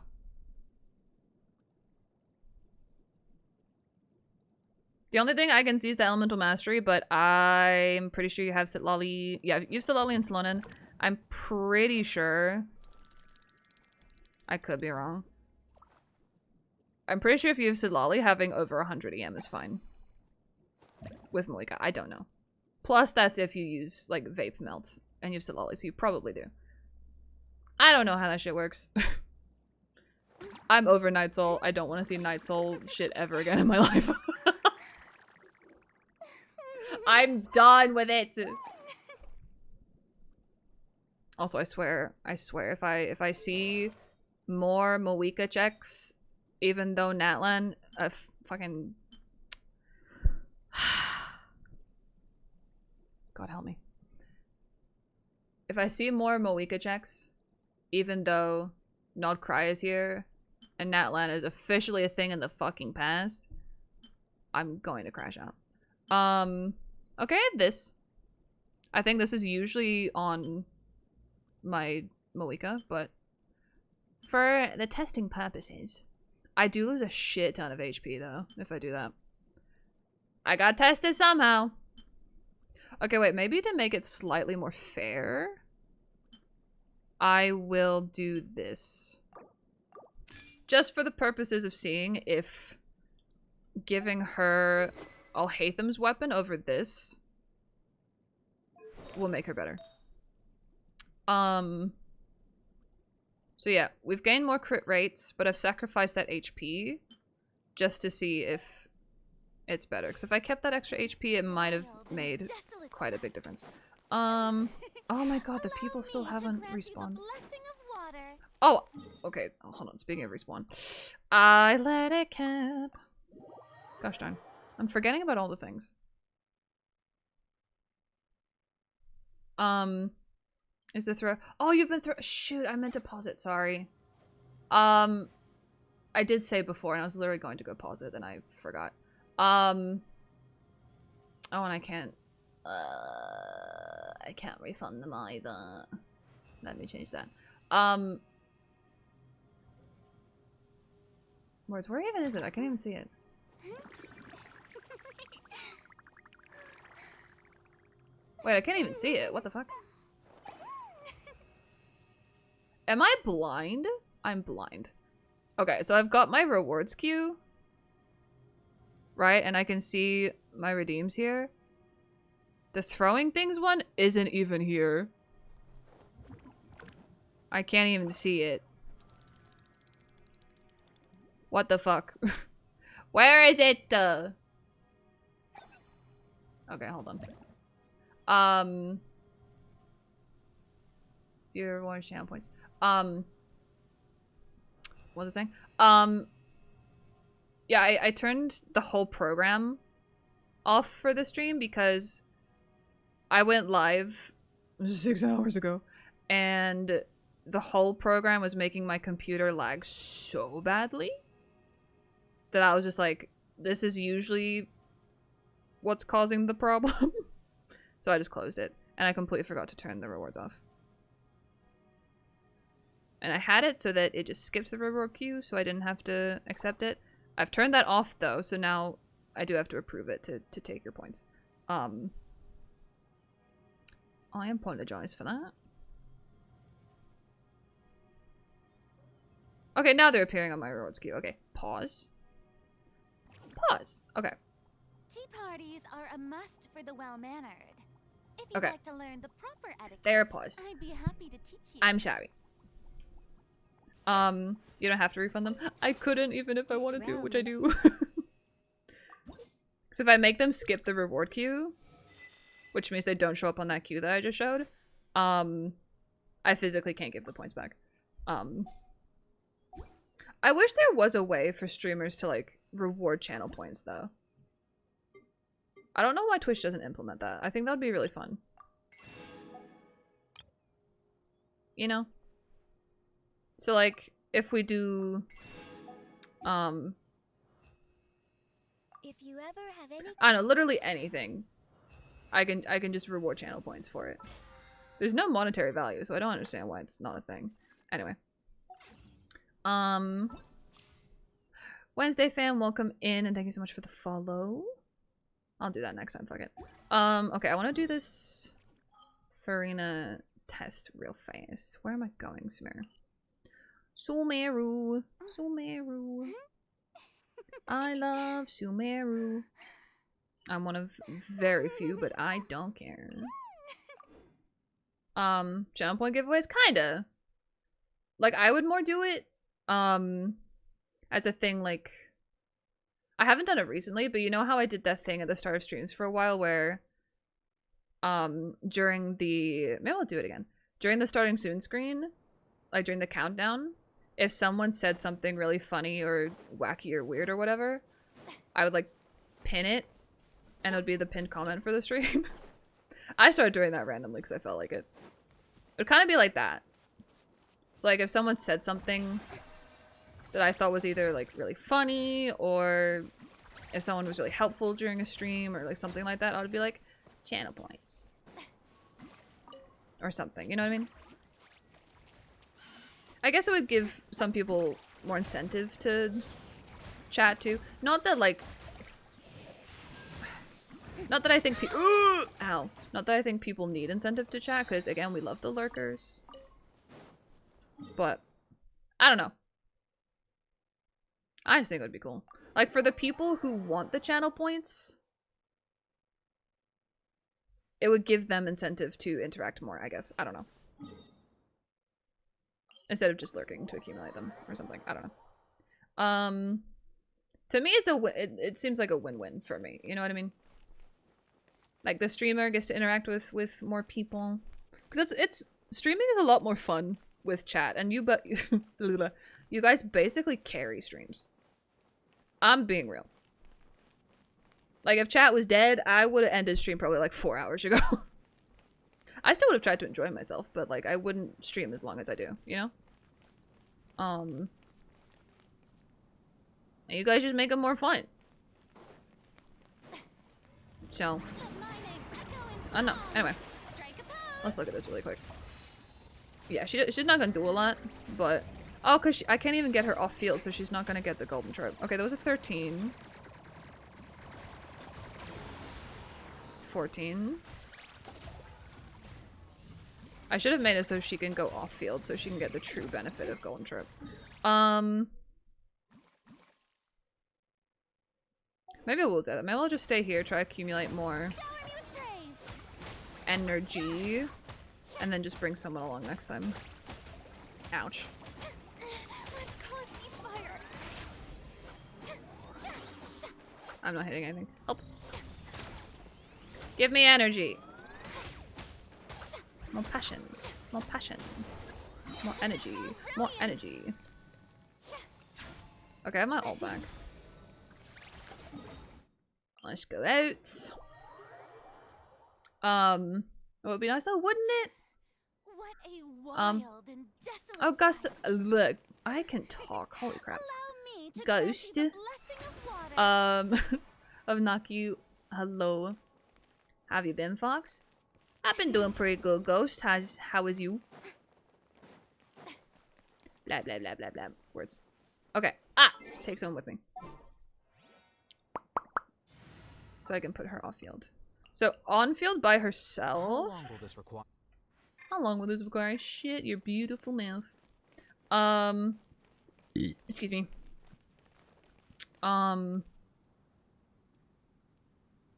The only thing I can see is the elemental mastery, but I'm pretty sure you have Sitlali. Yeah, you have Sitlali and Slonin. I'm pretty sure. I could be wrong. I'm pretty sure if you have Sitlali, having over 100 EM is fine. With Moika, I don't know. Plus, that's if you use, like, Vape Melt. And you have Sitlali, so you probably do. I don't know how that shit works. I'm over Night Soul. I don't want to see Night Soul shit ever again in my life. I'm done with it. Also, I swear, if I see more Moika checks, even though Natlan, fucking God help me. If I see more Moika checks, even though Not Cry is here and Natlan is officially a thing in the fucking past, I'm going to crash out. Okay, I have this. I think this is usually on my Moika, but for the testing purposes, I do lose a shit ton of HP though if I do that. I got tested somehow. Okay, wait, maybe to make it slightly more fair, I will do this. Just for the purposes of seeing if giving her Alhaitham's weapon over this will make her better. So yeah, we've gained more crit rates, but I've sacrificed that HP just to see if it's better. Because if I kept that extra HP, it might have made quite a big difference. Oh my god, the people still haven't respawned. Oh, okay. Oh, hold on. Speaking of respawn. I let it cap. Gosh darn. I'm forgetting about all the things. Is the throw? Oh, you've been throw. Shoot, I meant to pause it. Sorry. I did say before, and I was literally going to go pause it, and I forgot. Oh, and I can't refund them either. Let me change that. Where even is it? I can't even see it. Wait, I can't even see it. What the fuck? Am I blind? I'm blind. Okay, so I've got my rewards queue. Right? And I can see my redeems here. The throwing things one isn't even here. I can't even see it. What the fuck? Where is it? Okay, hold on. Your reward channel points. What was I saying? Yeah, I turned the whole program off for the stream because I went live 6 hours ago and the whole program was making my computer lag so badly that I was just like, this is usually what's causing the problem. So I just closed it and I completely forgot to turn the rewards off. And I had it so that it just skipped the reward queue so I didn't have to accept it. I've turned that off though, so now I do have to approve it to take your points. I apologize for that. Okay, now they're appearing on my rewards queue. Okay, pause. Pause. Okay. Tea parties are a must for the well-mannered. If you'd Okay. like to learn the proper etiquette, They're paused. I'd be happy to teach you. I'm sorry. You don't have to refund them. I couldn't even if I wanted to, which I do. So if I make them skip the reward queue, which means they don't show up on that queue that I just showed, I physically can't give the points back. I wish there was a way for streamers to like reward channel points though. I don't know why Twitch doesn't implement that. I think that would be really fun. You know? So like if we do If you ever have any I don't know, literally anything. I can just reward channel points for it. There's no monetary value, so I don't understand why it's not a thing. Anyway. Wednesday fam, welcome in and thank you so much for the follow. I'll do that next time, fuck it. Okay, I want to do this Farina test real fast. Where am I going, Sumeru? Sumeru. Sumeru. I love Sumeru. I'm one of very few, but I don't care. Channel point giveaways? Kinda. Like, I would more do it, as a thing, like... I haven't done it recently, but you know how I did that thing at the start of streams for a while where, during the... Maybe I'll do it again. During the starting soon screen, like during the countdown, if someone said something really funny or wacky or weird or whatever, I would, like, pin it, and it would be the pinned comment for the stream. I started doing that randomly because I felt like it. It would kind of be like that. It's like if someone said something that I thought was either like really funny, or if someone was really helpful during a stream or like something like that, I would be like, channel points. Or something, you know what I mean? I guess it would give some people more incentive to chat too. Not that like... Not that I think people... Ow. Not that I think people need incentive to chat, because again, we love the lurkers. But, I don't know. I just think it would be cool. Like, for the people who want the channel points, it would give them incentive to interact more, I guess. I don't know. Instead of just lurking to accumulate them or something. I don't know. To me, it seems like a win-win for me. You know what I mean? Like, the streamer gets to interact with more people. Because streaming is a lot more fun with chat. And you guys basically carry streams. I'm being real. Like, if chat was dead, I would have ended stream probably like 4 hours ago. I still would have tried to enjoy myself, but like, I wouldn't stream as long as I do, you know? And you guys just make it more fun. So, I don't know. Anyway, let's look at this really quick. Yeah, she's not gonna do a lot, but... Oh, because I can't even get her off field, so she's not gonna get the golden trope. Okay, that was a 13. 14. I should have made it so she can go off field, so she can get the true benefit of golden trope. Maybe we'll do that. Maybe I'll just stay here, try to accumulate more energy, and then just bring someone along next time. Ouch. I'm not hitting anything. Help. Give me energy. More passion. More passion. More energy. More energy. Okay, I have my ult back. Let's go out. It would be nice though, wouldn't it? What a wild and desolate Oh, Gust. Look, I can talk. Holy crap. Allow me to Ghost. grant you the blessing of water. Of Naki. Hello. How have you been, Fox? I've been doing pretty good, Ghost. How is you? Blah blah blah blah blah. Words. Okay. Ah! Take someone with me. So I can put her off field. So on field by herself. How long will this require? How long will this require? Shit, your beautiful mouth. Excuse me.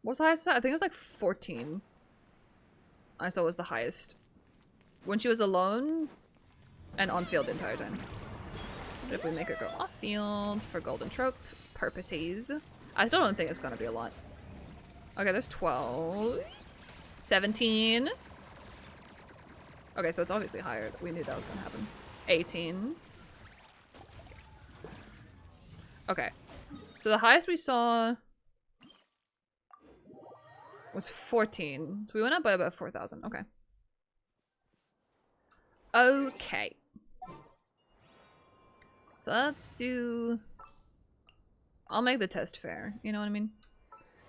What's the highest? I think it was like 14. I saw was the highest. When she was alone and on field the entire time. But if we make her go off field for golden trope purposes, I still don't think it's gonna be a lot. Okay, there's 12. 17. Okay, so it's obviously higher. We knew that was gonna happen. 18. Okay. So the highest we saw was 14. So we went up by about 4,000. Okay. Okay. So let's do... I'll make the test fair. You know what I mean?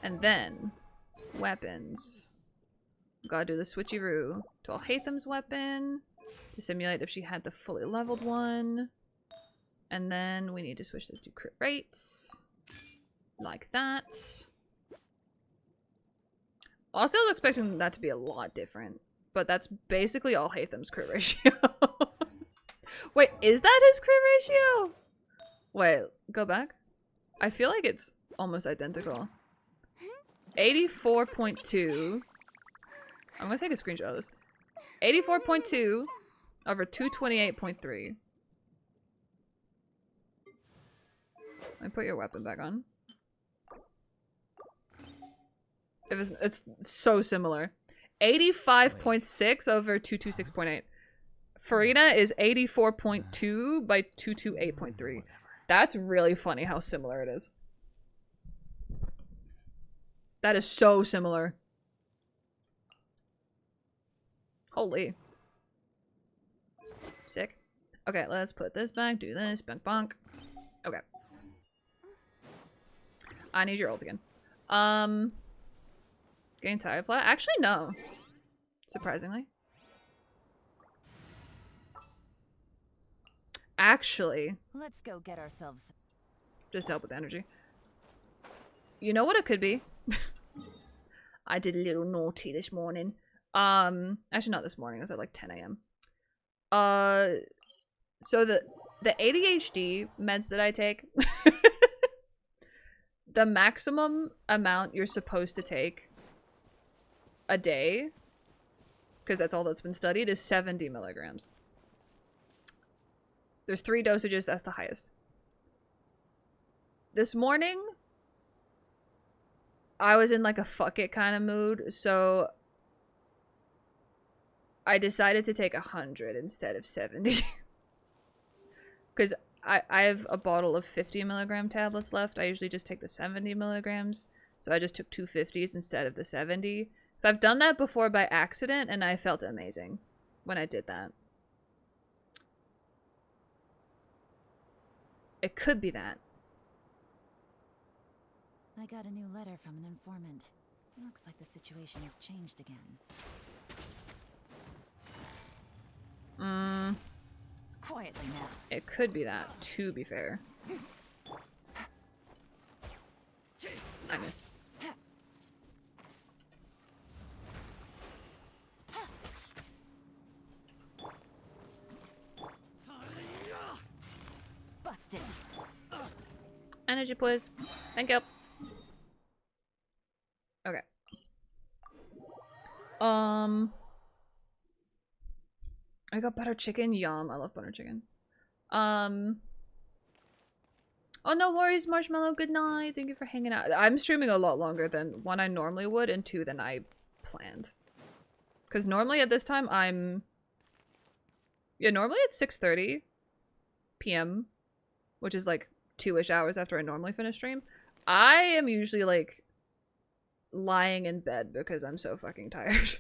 And then... Weapons. Gotta do the switcheroo to Alhaitham's weapon to simulate if she had the fully leveled one. And then we need to switch this to crit rates. Like that. Honestly, I was expecting that to be a lot different. But that's basically Alhaitham's crit ratio. Wait, is that his crit ratio? Wait, go back. I feel like it's almost identical. 84.2. I'm gonna take a screenshot of this. 84.2 over 228.3. Let me put your weapon back on. It's so similar. 85.6 over 226.8. Farina is 84.2 by 228.3. That's really funny how similar it is. That is so similar. Holy. Sick. Okay, let's put this back, do this, bonk bonk. Okay. I need your ult again. Getting tired of play? Actually, no. Surprisingly. Actually. Let's go get ourselves. Just to help with the energy. You know what it could be? I did a little naughty this morning. Actually not this morning, it was at like 10 a.m. So the ADHD meds that I take, the maximum amount you're supposed to take a day, because that's all that's been studied, is 70 milligrams. There's 3 dosages, that's the highest. This morning, I was in like a fuck it kind of mood, so I decided to take 100 instead of 70. Because I have a bottle of 50 milligram tablets left. I usually just take the 70 milligrams. So I just took 250s instead of the 70. So I've done that before by accident, and I felt amazing when I did that. It could be that. I got a new letter from an informant. Looks like the situation has changed again. Quietly now. It could be that, to be fair. I missed. Busted. Energy, please. Thank you. Okay. I got butter chicken. Yum. I love butter chicken. Oh, no worries, Marshmallow. Good night. Thank you for hanging out. I'm streaming a lot longer than 1, I normally would, and 2, than I planned. Because normally at this time I'm... Yeah, normally it's 6:30 p.m. which is like 2-ish hours after I normally finish stream. I am usually like lying in bed because I'm so fucking tired.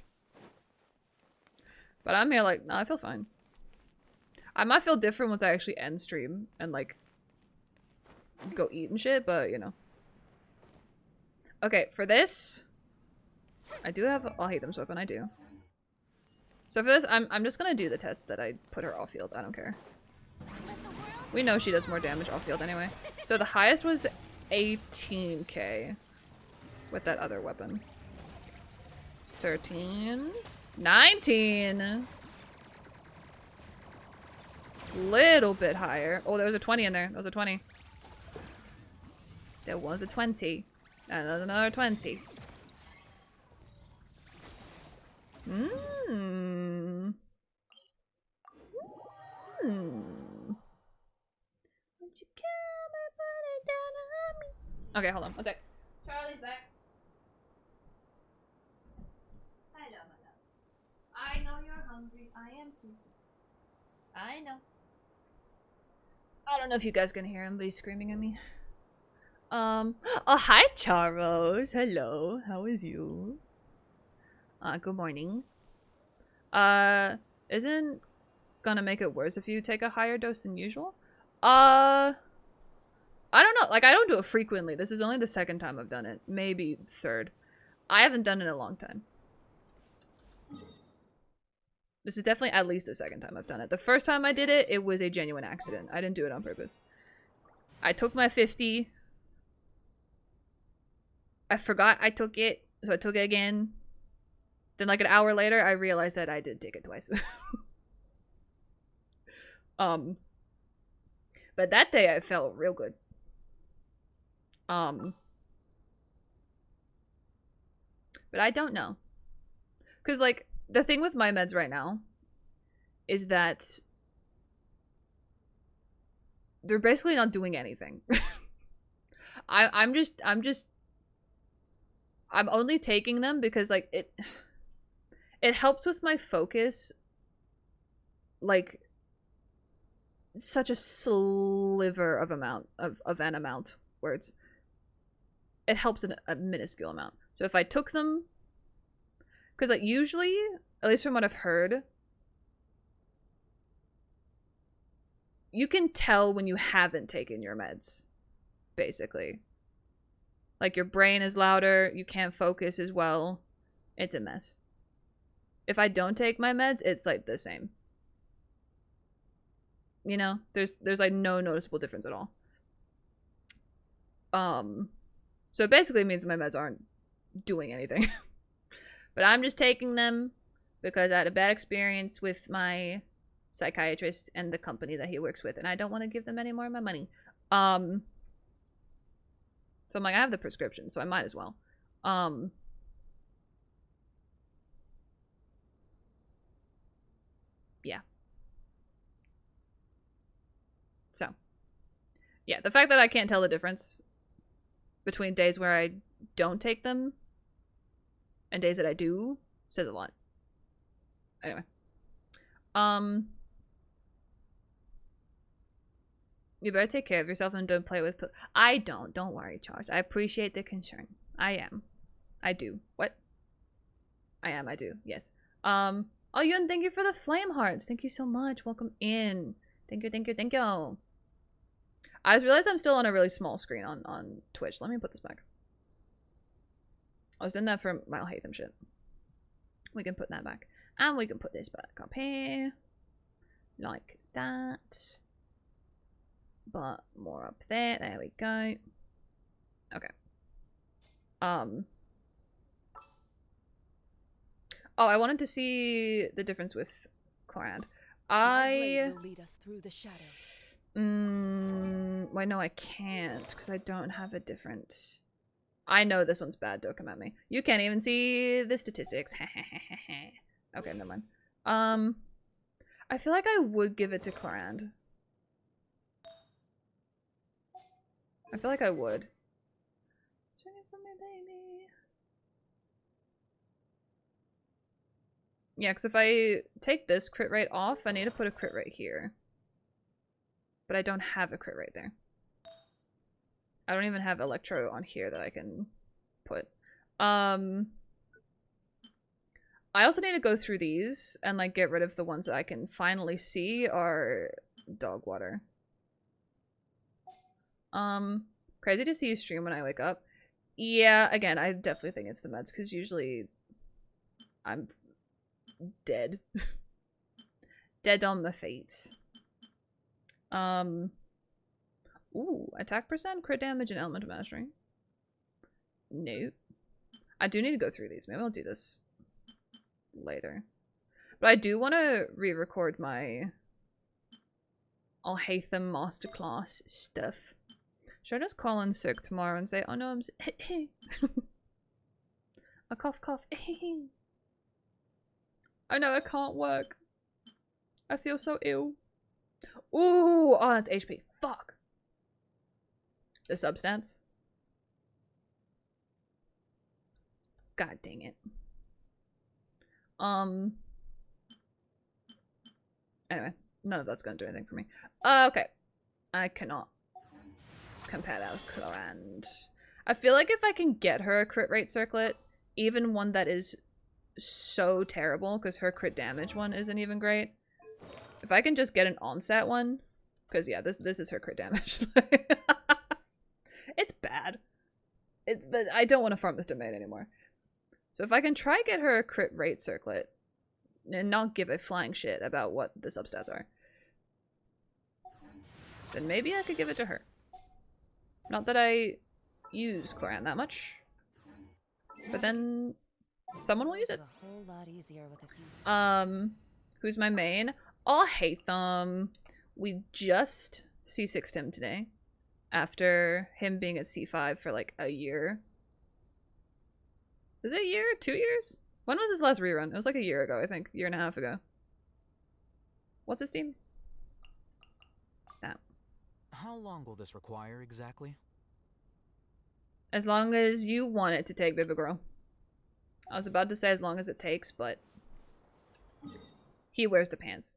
But I'm here like, no, I feel fine. I might feel different once I actually end stream and like go eat and shit, but you know. Okay, for this, I do have Alhaitham open, I do. So for this, I'm just gonna do the test that I put her off field. I don't care. We know she does more damage off field anyway. So the highest was 18k with that other weapon. 13. 19. Little bit higher. Oh, there was a 20 in there. There was a 20. There was a 20. And there's another 20. Mmm. Mmm. Won't you come and put it down on me? Okay, hold on. One sec. Charlie's back. Hello, my love. I know you're hungry. I am too. I know. I don't know if you guys can hear him, but he's screaming at me. Oh, hi, Charos. Hello. How is you? Good morning. Isn't gonna make it worse if you take a higher dose than usual? I don't know. Like, I don't do it frequently. This is only the 2nd time I've done it. Maybe 3rd. I haven't done it in a long time. This is definitely at least the 2nd time I've done it. The first time I did it, it was a genuine accident. I didn't do it on purpose. I took my 50. I forgot I took it, so I took it again. Then like an hour later, I realized that I did take it twice. But that day I felt real good. But I don't know. Because like, the thing with my meds right now is that they're basically not doing anything. I'm only taking them because like it helps with my focus, like such a sliver of an amount where it helps in a minuscule amount. So if I took them, because like usually, at least from what I've heard, you can tell when you haven't taken your meds, basically. Like, your brain is louder, you can't focus as well. It's a mess. If I don't take my meds, it's like the same. You know, there's like no noticeable difference at all. So it basically means my meds aren't doing anything. But I'm just taking them because I had a bad experience with my psychiatrist and the company that he works with, and I don't want to give them any more of my money. So I'm like, I have the prescription, so I might as well. Yeah. So, yeah, the fact that I can't tell the difference between days where I don't take them and days that I do says a lot. Anyway. You better take care of yourself and don't play with I don't. Don't worry, Charge. I appreciate the concern. I am. I do. What? I am. I do. Yes. Oh, Yun, thank you for the flame hearts. Thank you so much. Welcome in. Thank you, thank you, thank you. I just realized I'm still on a really small screen on Twitch. Let me put this back. I was doing that for my Alhaitham shit. We can put that back. And we can put this back up here. Like that. But more up there. There we go. Okay. Oh, I wanted to see the difference with Clorand. Why no, I can't because I don't have a different. I know this one's bad. Don't come at me. You can't even see the statistics. Okay, never mind. I feel like I would give it to Clorand. I feel like I would. Swing it for me, baby. Yeah, because if I take this crit rate off, I need to put a crit rate here. But I don't have a crit rate there. I don't even have Electro on here that I can put. I also need to go through these and like get rid of the ones that I can finally see are dog water. Crazy to see you stream when I wake up. Yeah, again, I definitely think it's the meds because usually I'm dead. Dead on my feet. Ooh, attack percent, crit damage, and elemental mastery. Nope. I do need to go through these. Maybe I'll do this later. But I do want to re-record my Alhaitham Masterclass stuff. Should I just call in sick tomorrow and say, oh no, I'm sick. A cough cough. I know I can't work. I feel so ill. Ooh, oh, that's HP. Fuck. The substance. God dang it. Anyway, none of that's gonna do anything for me. Okay. I cannot compare that with Clorand. I feel like if I can get her a crit rate circlet, even one that is so terrible, because her crit damage one isn't even great. If I can just get an onset one, because yeah, this is her crit damage. It's bad. But I don't want to farm this domain anymore. So if I can try get her a crit rate circlet and not give a flying shit about what the substats are, then maybe I could give it to her. Not that I use Clorand that much, but then someone will use it. Who's my main? Alhaitham. We just C6'd him today after him being at C5 for like a year. Is it a year? 2 years? When was his last rerun? It was like a year ago, I think. A year and a half ago. What's his team? That. How long will this require exactly? As long as you want it to take, baby girl. I was about to say as long as it takes, but he wears the pants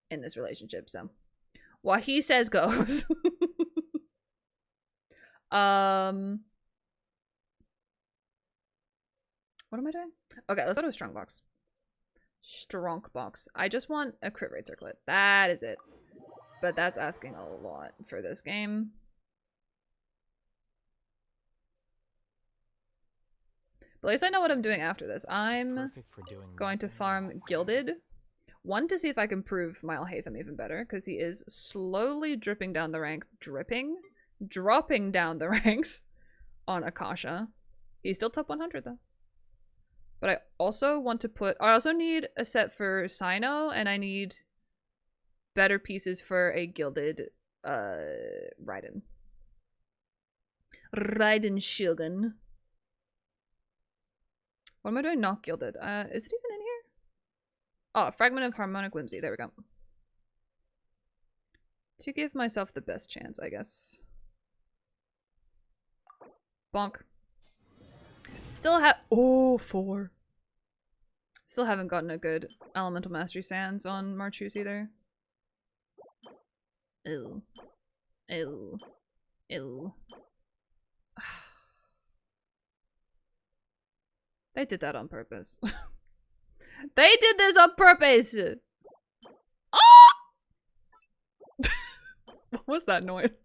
in this relationship, so what he says goes. What am I doing? Okay, let's go to a strong box. Strong box. I just want a crit rate circlet. That is it. But that's asking a lot for this game. But at least I know what I'm doing after this. I'm going to farm Gilded. One, to see if I can prove my Alhaitham even better, because he is slowly dripping down the ranks. Dropping down the ranks on Akasha. He's still top 100 though. But I also want to put... I also need a set for Cyno, and I need better pieces for a Gilded Raiden. Raiden Shogun. What am I doing not gilded? Is it even in here? Oh, Fragment of Harmonic Whimsy. There we go. To give myself the best chance, I guess. Bonk. Still have... Oh, 4. Still haven't gotten a good Elemental Mastery Sands on Marchus either. Ew. Ew. Ew. They did that on purpose. They did this on purpose! Oh! What was that noise?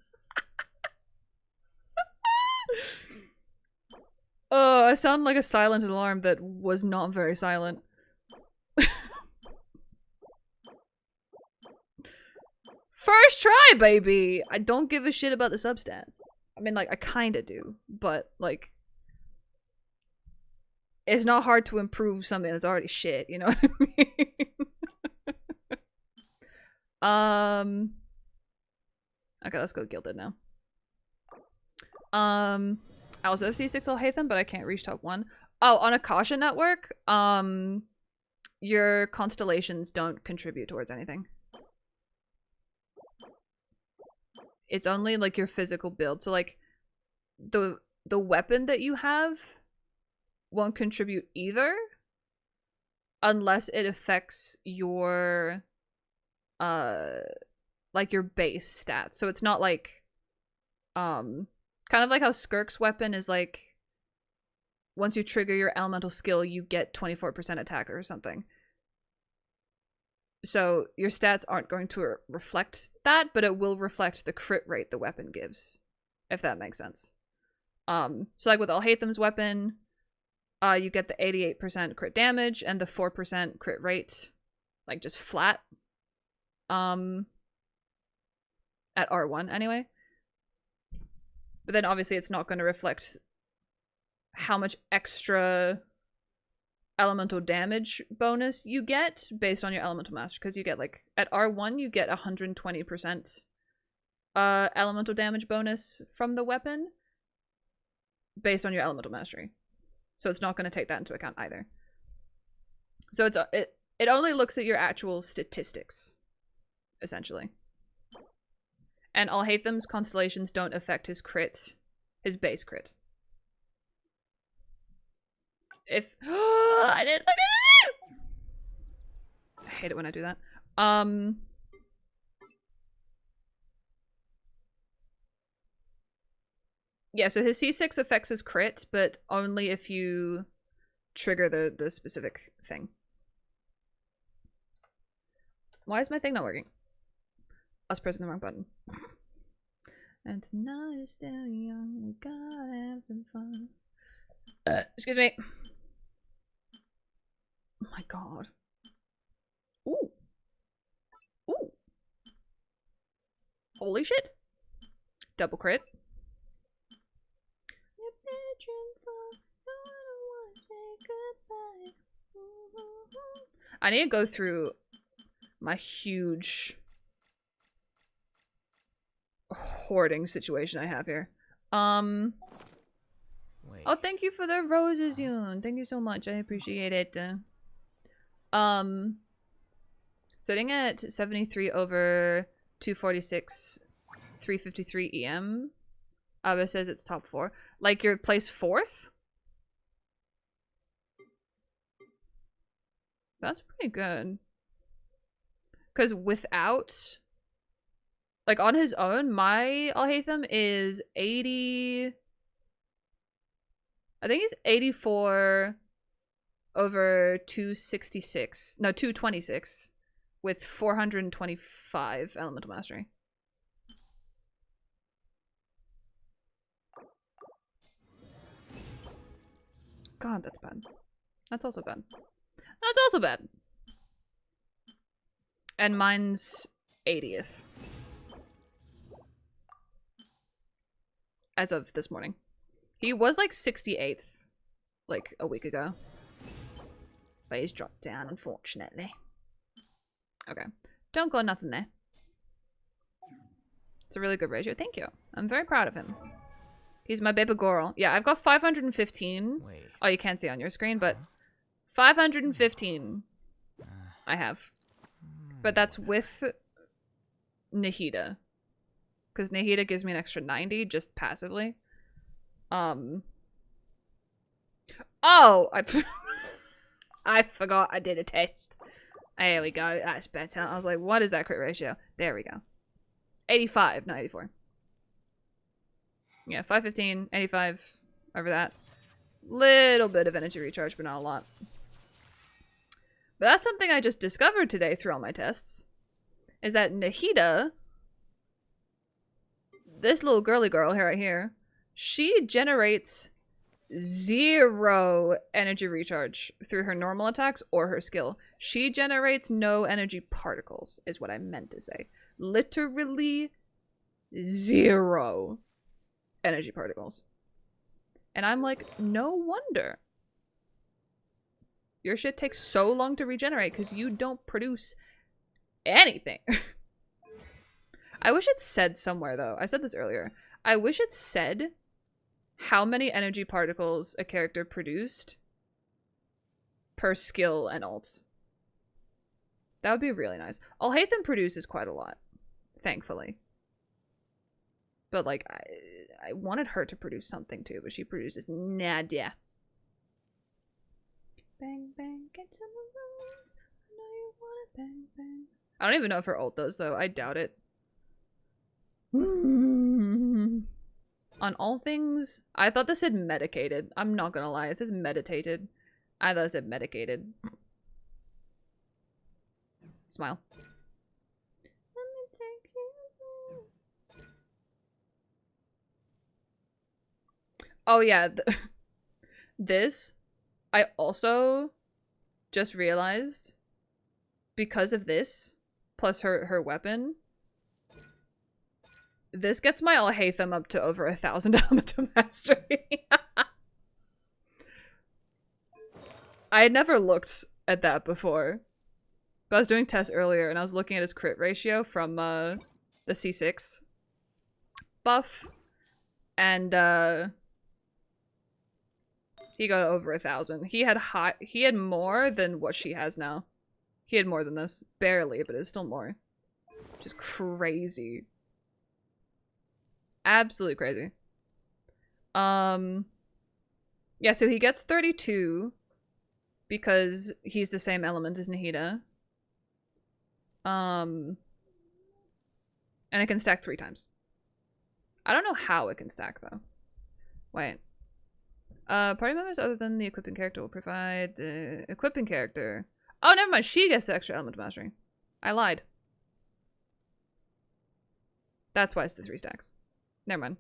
Oh, I sound like a silent alarm that was not very silent. First try, baby! I don't give a shit about the substats. I mean, like, I kinda do, but, like... It's not hard to improve something that's already shit, you know what I mean? Okay, let's go Gilded now. I also have C6 Alhaitham, but I can't reach top 1. Oh, on Akasha Network, your constellations don't contribute towards anything. It's only, like, your physical build. So, like, the weapon that you have won't contribute either unless it affects your like your base stats. So it's not like kind of like how Skirk's weapon is like once you trigger your elemental skill you get 24% attack or something. So your stats aren't going to reflect that, but it will reflect the crit rate the weapon gives, if that makes sense. So like with Alhaitham's weapon, you get the 88% crit damage and the 4% crit rate, like just flat. At R1 anyway. But then obviously it's not going to reflect how much extra elemental damage bonus you get based on your elemental master, because you get like at R1 you get 120% elemental damage bonus from the weapon based on your elemental mastery. So it's not going to take that into account either. So it only looks at your actual statistics, essentially. And Alhaitham's constellations don't affect his crit, his base crit. If I didn't look at it. I hate it when I do that. Yeah, so his C6 affects his crit, but only if you trigger the specific thing. Why is my thing not working? I was pressing the wrong button. And tonight is still young, we gotta have some fun. Excuse me. Oh my god. Ooh. Ooh. Holy shit. Double crit. I need to go through my huge hoarding situation I have here. Oh, thank you for the roses, Yoon. Thank you so much. I appreciate it. Sitting at 73 over 246, 353 EM. Abba says it's top 4. Like you're placed 4th? That's pretty good. Because without... Like on his own, my Alhaitham is 80... I think he's 84 over 266. No, 226. with 425 elemental mastery. God, that's bad. That's also bad. That's also bad. And mine's 80th. As of this morning. He was like 68th, like a week ago. But he's dropped down, unfortunately. Okay. Don't go nothing there. It's a really good ratio. Thank you. I'm very proud of him. He's my baby girl. Yeah, I've got 515. Wait. Oh, you can't see on your screen, but 515 I have. But that's with Nahida. Because Nahida gives me an extra 90 just passively. Oh! I forgot I did a test. There we go. That's better. I was like, what is that crit ratio? There we go. 85, not 84. Yeah, 515, 85, over that. Little bit of energy recharge, but not a lot. But that's something I just discovered today through all my tests. Is that Nahida, this little girly girl here right here, she generates 0 energy recharge through her normal attacks or her skill. She generates no energy particles, is what I meant to say. Literally 0 energy particles. And I'm like, no wonder. Your shit takes so long to regenerate because you don't produce anything. I wish it said somewhere, though. I said this earlier. I wish it said how many energy particles a character produced per skill and ult. That would be really nice. Alhaitham produces quite a lot, thankfully. But, like, I wanted her to produce something, too, but she produces nada. Bang, bang, get to the road. I know you want it, bang, bang. I don't even know if her ult does, though. I doubt it. On all things, I thought this said medicated. I'm not gonna lie, it says meditated. I thought it said medicated. Smile. Let me take you. Oh yeah, this I also just realized because of this plus her weapon. This gets my Alhaitham up to over 1,000 elemental mastery. I had never looked at that before. But I was doing tests earlier and I was looking at his crit ratio from the C6 buff. And he got over 1,000. He had more than what she has now. He had more than this. Barely, but it was still more. Which is crazy. Absolutely crazy. Yeah, so he gets 32 because he's the same element as Nahida. And it can stack 3 times. I don't know how it can stack though. Wait. Party members other than the equipping character will provide the equipping character. Oh, never mind. She gets the extra element mastery. I lied. That's why it's the 3 stacks. Never mind.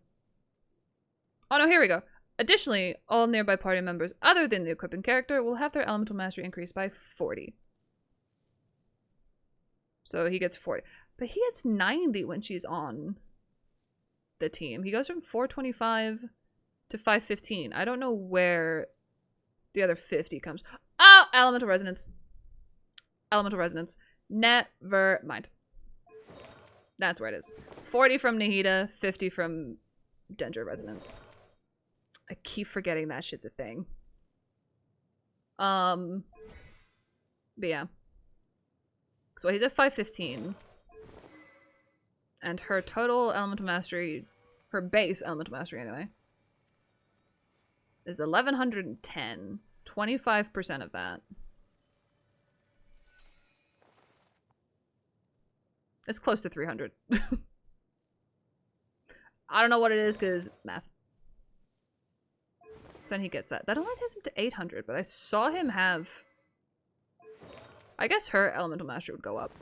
Oh no, here we go. Additionally, all nearby party members other than the equipping character will have their elemental mastery increased by 40. So he gets 40. But he gets 90 when she's on the team. He goes from 425 to 515. I don't know where the other 50 comes. Oh, elemental resonance. Elemental resonance. Never mind. That's where it is. 40 from Nahida, 50 from Dendro Resonance. I keep forgetting that shit's a thing. But yeah. So he's at 515. And her total elemental mastery, her base elemental mastery anyway, is 1110. 25% of that. It's close to 300. I don't know what it is because math. So then he gets that. That only takes him to 800, but I saw him have I guess her elemental mastery would go up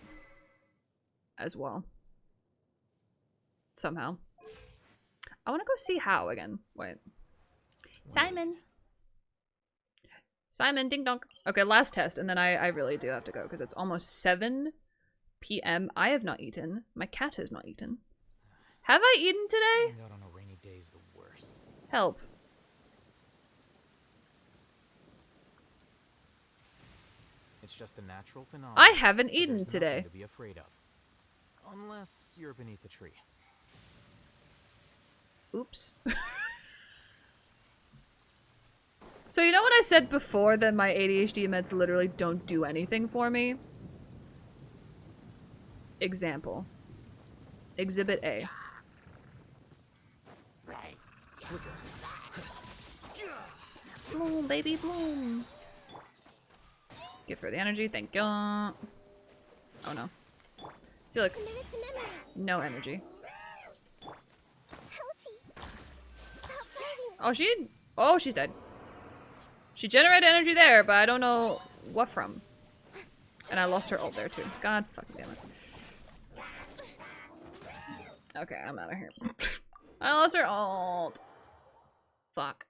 as well. Somehow. I want to go see how again. Wait. Simon. Simon, ding dong. Okay, last test, and then I really do have to go because it's almost 7 p.m. I have not eaten. My cat has not eaten. Have I eaten today? Being out on a rainy day is the worst. Help. It's just a natural phenomenon. I haven't so eaten there's today. nothing to be afraid of. Unless you're beneath a tree. Oops. So you know what I said before that my ADHD meds literally don't do anything for me? Example. Exhibit A. Bloom, baby, bloom. Give her the energy, thank you. Oh no. See, look. No energy. Oh, she's dead. She generated energy there, but I don't know what from. And I lost her ult there too. God fucking damn it. Okay, I'm out of here. I lost her ult. Fuck.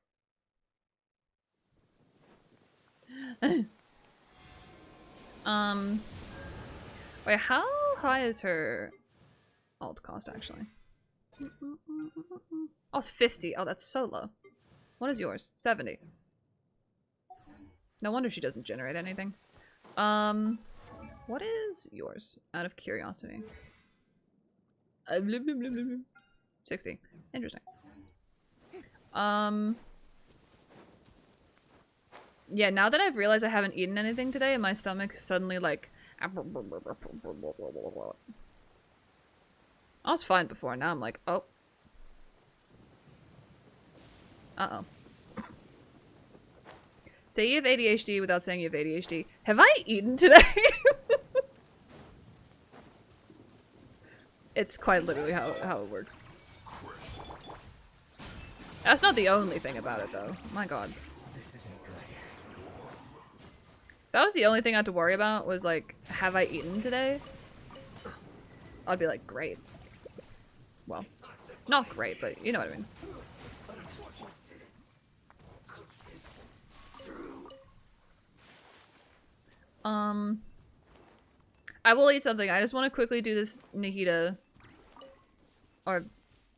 Wait, how high is her ult cost actually? Oh, it's 50. Oh, that's so low. What is yours? 70. No wonder she doesn't generate anything. What is yours? Out of curiosity. 60. Interesting. Yeah, now that I've realized I haven't eaten anything today, my stomach suddenly like I was fine before, now I'm like, oh. Uh-oh. Say you have ADHD without saying you have ADHD. Have I eaten today? It's quite literally how it works. That's not the only thing about it, though. My god. This isn't good. If that was the only thing I had to worry about was, like, have I eaten today? I'd be like, great. Well, not great, but you know what I mean. I will eat something. I just want to quickly do this 𝗧𝗓 or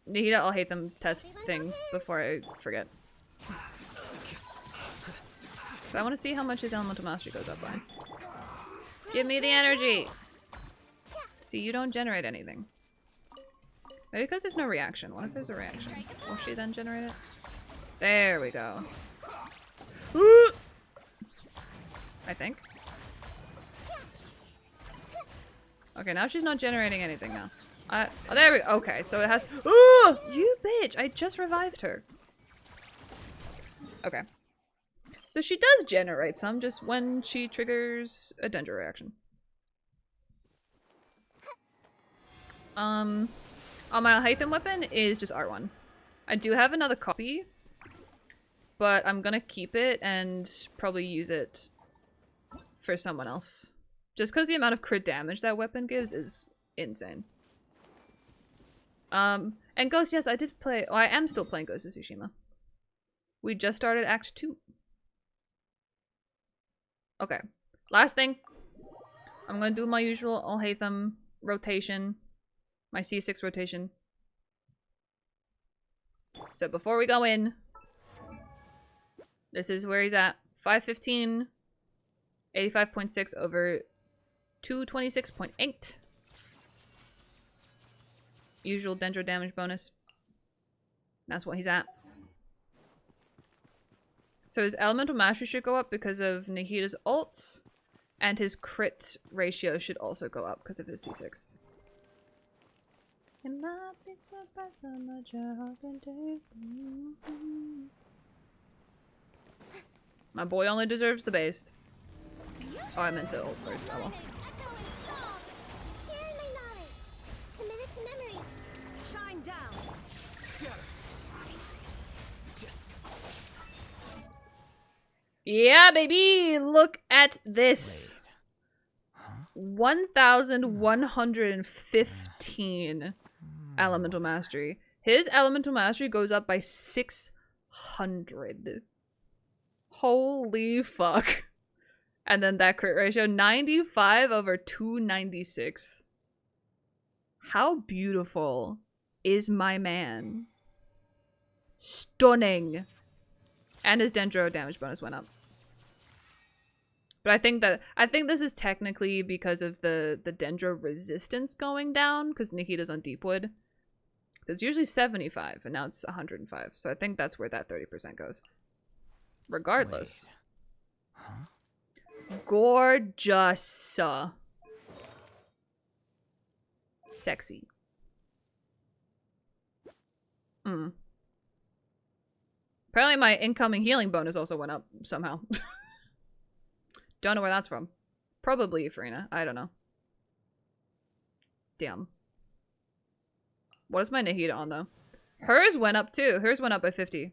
𝗧𝗓 Alhaitham test thing before I forget. So I want to see how much his elemental mastery goes up by. Give me the energy! See, you don't generate anything. Maybe because there's no reaction. What if there's a reaction? Will she then generate it? There we go. I think. Okay, now she's not generating anything now. Oh, there we go. Okay, so it has. Ooh, you bitch! I just revived her. Okay. So she does generate some, just when she triggers a danger reaction. On my Alhaitham weapon is just R1. I do have another copy, but I'm gonna keep it and probably use it for someone else. Just because the amount of crit damage that weapon gives is insane. And Ghost, yes, I did play. Well, I am still playing Ghost of Tsushima. We just started Act 2. Okay. Last thing. I'm gonna do my usual Alhaitham rotation. My C6 rotation. So before we go in, this is where he's at. 515, 85.6 over 226.8. Usual dendro damage bonus. That's what he's at. So his elemental mastery should go up because of 𝗧𝗓's ult, and his crit ratio should also go up because of his C6. My boy only deserves the best. Oh, I meant to ult first. Oh well. Shine down. Yeah, baby! Look at this! 1,115 elemental mastery. His elemental mastery goes up by 600. Holy fuck. And then that crit ratio, 95 over 296. How beautiful is my man? Stunning. And his Dendro damage bonus went up. But I think this is technically because of the Dendro resistance going down, because Nihida's on Deepwood. So it's usually 75, and now it's 105. So I think that's where that 30% goes. Regardless. Wait. Huh? Gorgeous. Sexy. Apparently my incoming healing bonus also went up somehow. Don't know where that's from. Probably Farina. I don't know. Damn. What is my Nahida on, though? Hers went up, too. Hers went up by 50.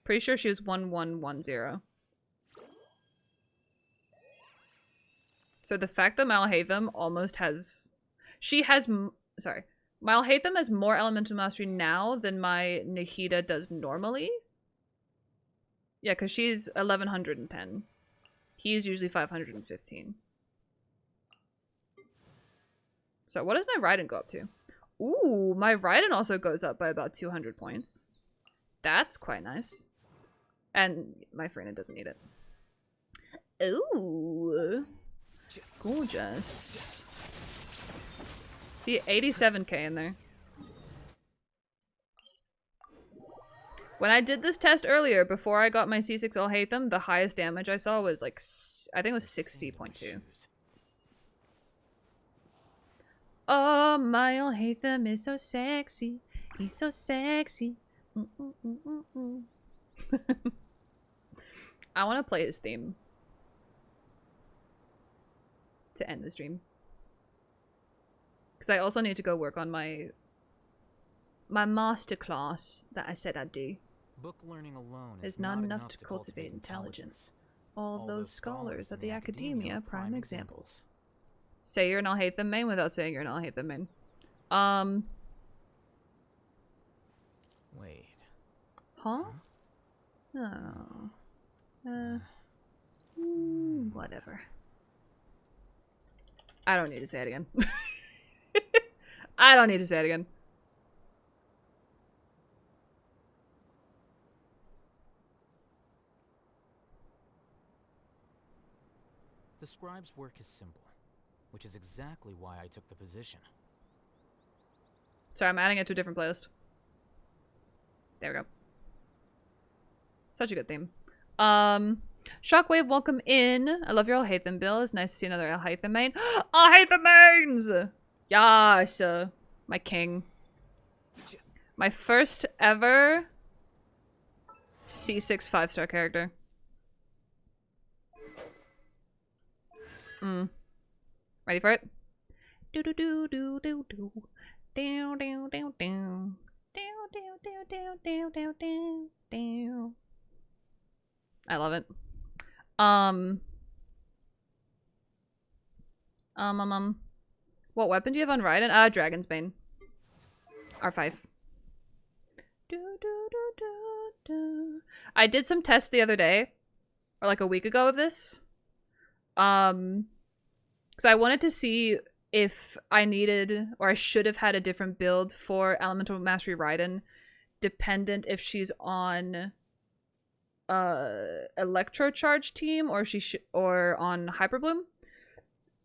Pretty sure she was 1110. So the fact that Alhaitham almost has... She has... Sorry. Alhaitham has more elemental mastery now than my Nahida does normally. Yeah, because she's 1110. He's usually 515. So what does my Raiden go up to? Ooh, my Raiden also goes up by about 200 points. That's quite nice. And my Farina doesn't need it. Ooh. Gorgeous. See, 87k in there. When I did this test earlier, before I got my C6 Alhaitham, the highest damage I saw was like, I think it was 60.2. Oh, my Alhaitham is so sexy. He's so sexy. I want to play his theme to end the stream. Because I also need to go work on my masterclass that I said I'd do. Book learning alone is not enough to cultivate intelligence. All those scholars at the academia prime examples. Say you're an Alhaitham main without saying you're an Alhaitham main. Wait. Huh? Oh. Whatever. I don't need to say it again. I don't need to say it again. The scribe's work is simple, which is exactly why I took the position. Sorry, I'm adding it to a different playlist. There we go. Such a good theme. Shockwave, welcome in. I love your Alhaitham bill. It's nice to see another Alhaitham main. Alhaitham mains! Yes! My king. My first ever C6 5-star character. Ready for it? Do do do do do do. Down down down down. Down down down down down down down down. I love it. What weapon do you have on Raiden? Dragon's Bane. R5. Do, do, do, do, do. I did some tests the other day, or like a week ago of this. Because I wanted to see if I needed, or I should have had a different build for Elemental Mastery Raiden, dependent if she's on Electro Charge team or or on Hyper Bloom.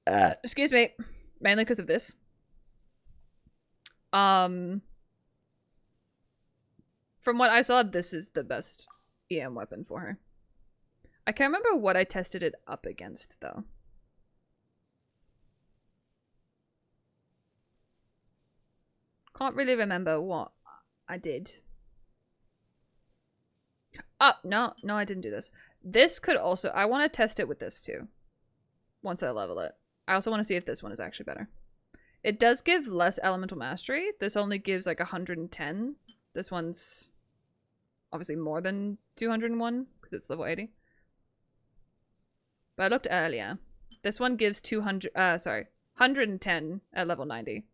Excuse me, mainly because of this. From what I saw, this is the best EM weapon for her. I can't remember what I tested it up against though. Can't really remember what I did. Oh, no, I didn't do this. This could also, I want to test it with this too. Once I level it. I also want to see if this one is actually better. It does give less elemental mastery. This only gives like 110. This one's obviously more than 201 because it's level 80. But I looked earlier This one gives 110 at level 90.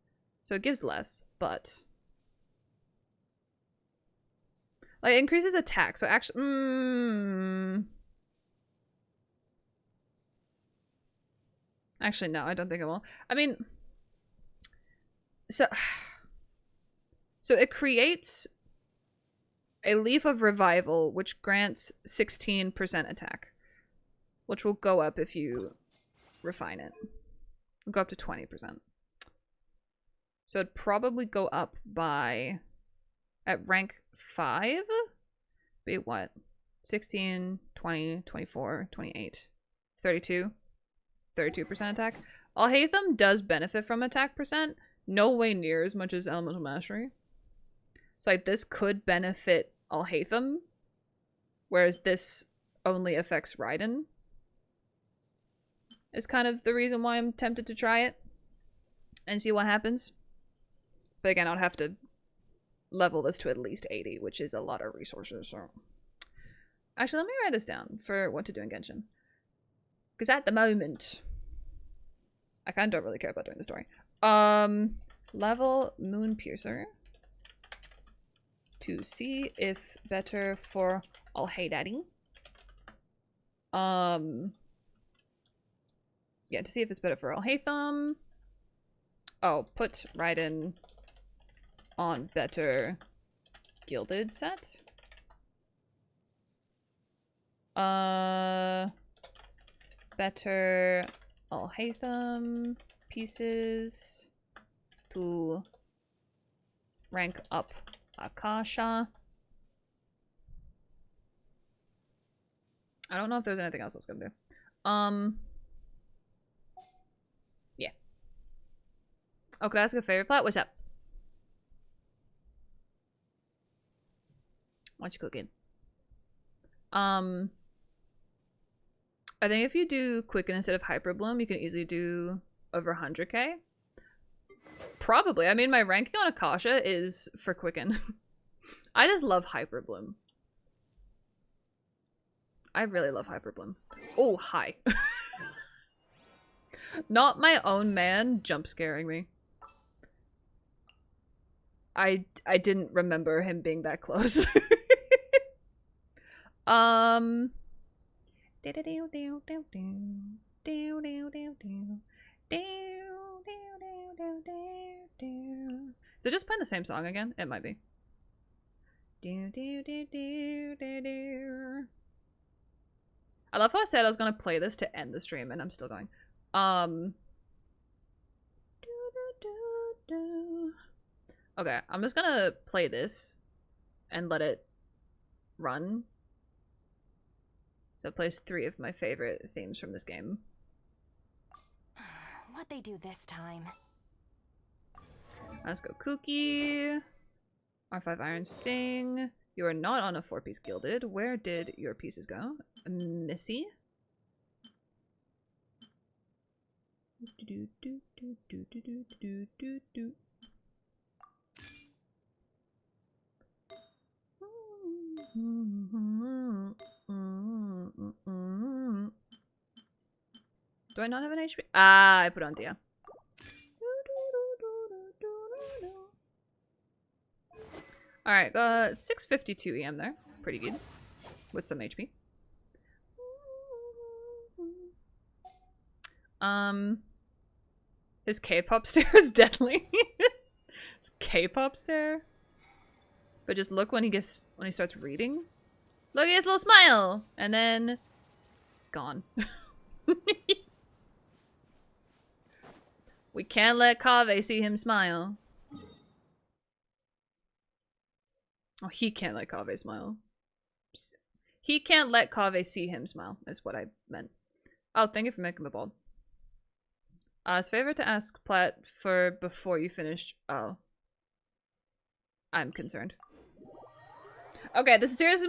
So it gives less, but like it increases attack. So actually, actually no, I don't think it will. I mean, so it creates a Leaf of Revival, which grants 16% attack, which will go up if you refine it. It'll go up to 20%. So it'd probably go up by, at rank 5, be what? 16, 20, 24, 28, 32, 32% attack. Alhaitham does benefit from attack percent, no way near as much as Elemental Mastery. So like this could benefit Alhaitham, whereas this only affects Raiden. Is kind of the reason why I'm tempted to try it and see what happens. But again, I'd have to level this to at least 80, which is a lot of resources. So actually, let me write this down for what to do in Genshin. Because at the moment, I kind of don't really care about doing the story. Level Moon Piercer to see if better for Alhaitham. Yeah, to see if it's better for Alhaitham. Oh, put Raiden on better gilded set. Better Alhaitham pieces to rank up Akasha. I don't know if there's anything else I was gonna do. Yeah. Oh, could I ask a favorite plot? What's up? What you cooking? I think if you do Quicken instead of Hyper Bloom, you can easily do over 100k. Probably. I mean, my ranking on Akasha is for Quicken. I just love Hyper Bloom. I really love Hyper Bloom. Oh, hi. Not my own man jump scaring me. I didn't remember him being that close. Is it just playing the same song again? It might be. I love how I said I was gonna play this to end the stream and I'm still going. Okay, I'm just gonna play this and let it run. So it plays 3 of my favorite themes from this game. What they do this time? Let's go Kooky. R5 Iron Sting. You are not on a 4-piece gilded. Where did your pieces go? Missy. Do I not have an HP? Ah, I put on Dia. Alright, got 652 EM there. Pretty good. With some HP. His K-pop stare is deadly. His K-pop stare. But just look when he starts reading. Look at his little smile! And then gone. We can't let Kaveh see him smile. Oh, he can't let Kaveh smile. He can't let Kaveh see him smile, is what I meant. Oh, thank you for making me bald. It's favorite to ask Plat for before you finish. Oh. I'm concerned. Okay, this is seriously.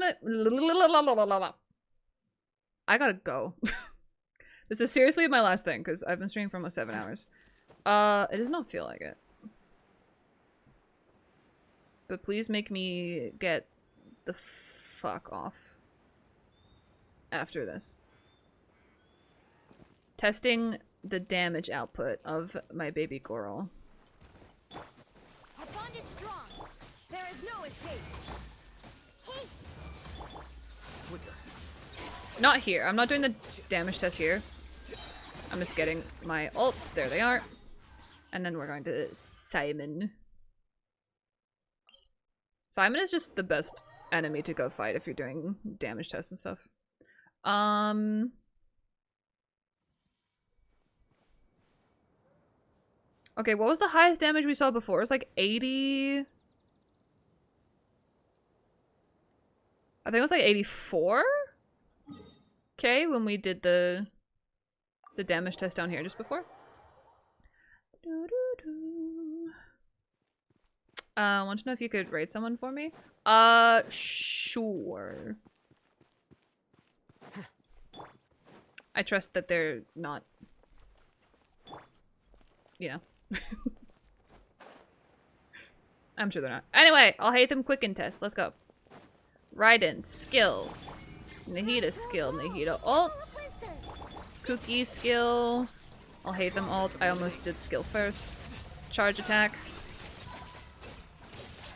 I gotta go. This is seriously my last thing, because I've been streaming for almost 7 hours. It does not feel like it. But please make me get the fuck off after this. Testing the damage output of my baby girl. Our bond is strong. There is no escape. Hey, Not here. I'm not doing the damage test here. I'm just getting my ults. There they are. And then we're going to Simon. Simon is just the best enemy to go fight if you're doing damage tests and stuff. Okay, what was the highest damage we saw before? It was like 80... I think it was like 84? Okay, when we did the damage test down here just before. I want to know if you could rate someone for me? Sure. I trust that they're not, you know. I'm sure they're not. Anyway, Alhaitham Quicken test. Let's go. Raiden, skill. Nahida skill. Nahida ult. Cookie skill. Alhaitham ult. I almost did skill first. Charge attack.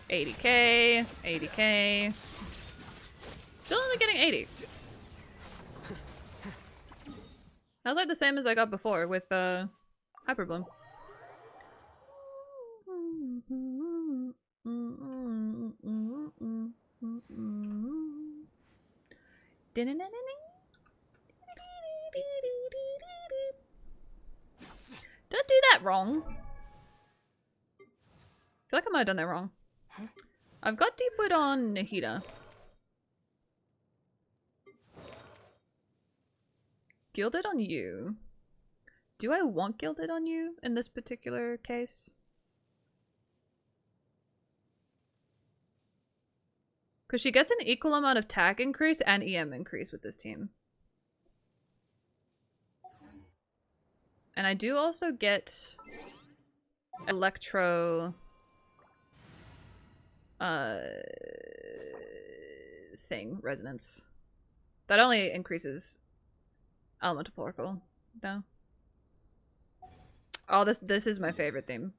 80k. 80k. Still only getting 80. That was like the same as I got before with Hyper Bloom. Did I do that wrong? I feel like I might have done that wrong. I've got deep wood on Nahida. Gilded on you. Do I want gilded on you in this particular case? Because she gets an equal amount of tag increase and EM increase with this team. And I do also get Electro thing resonance. That only increases elemental particle though. Oh, this is my favorite theme.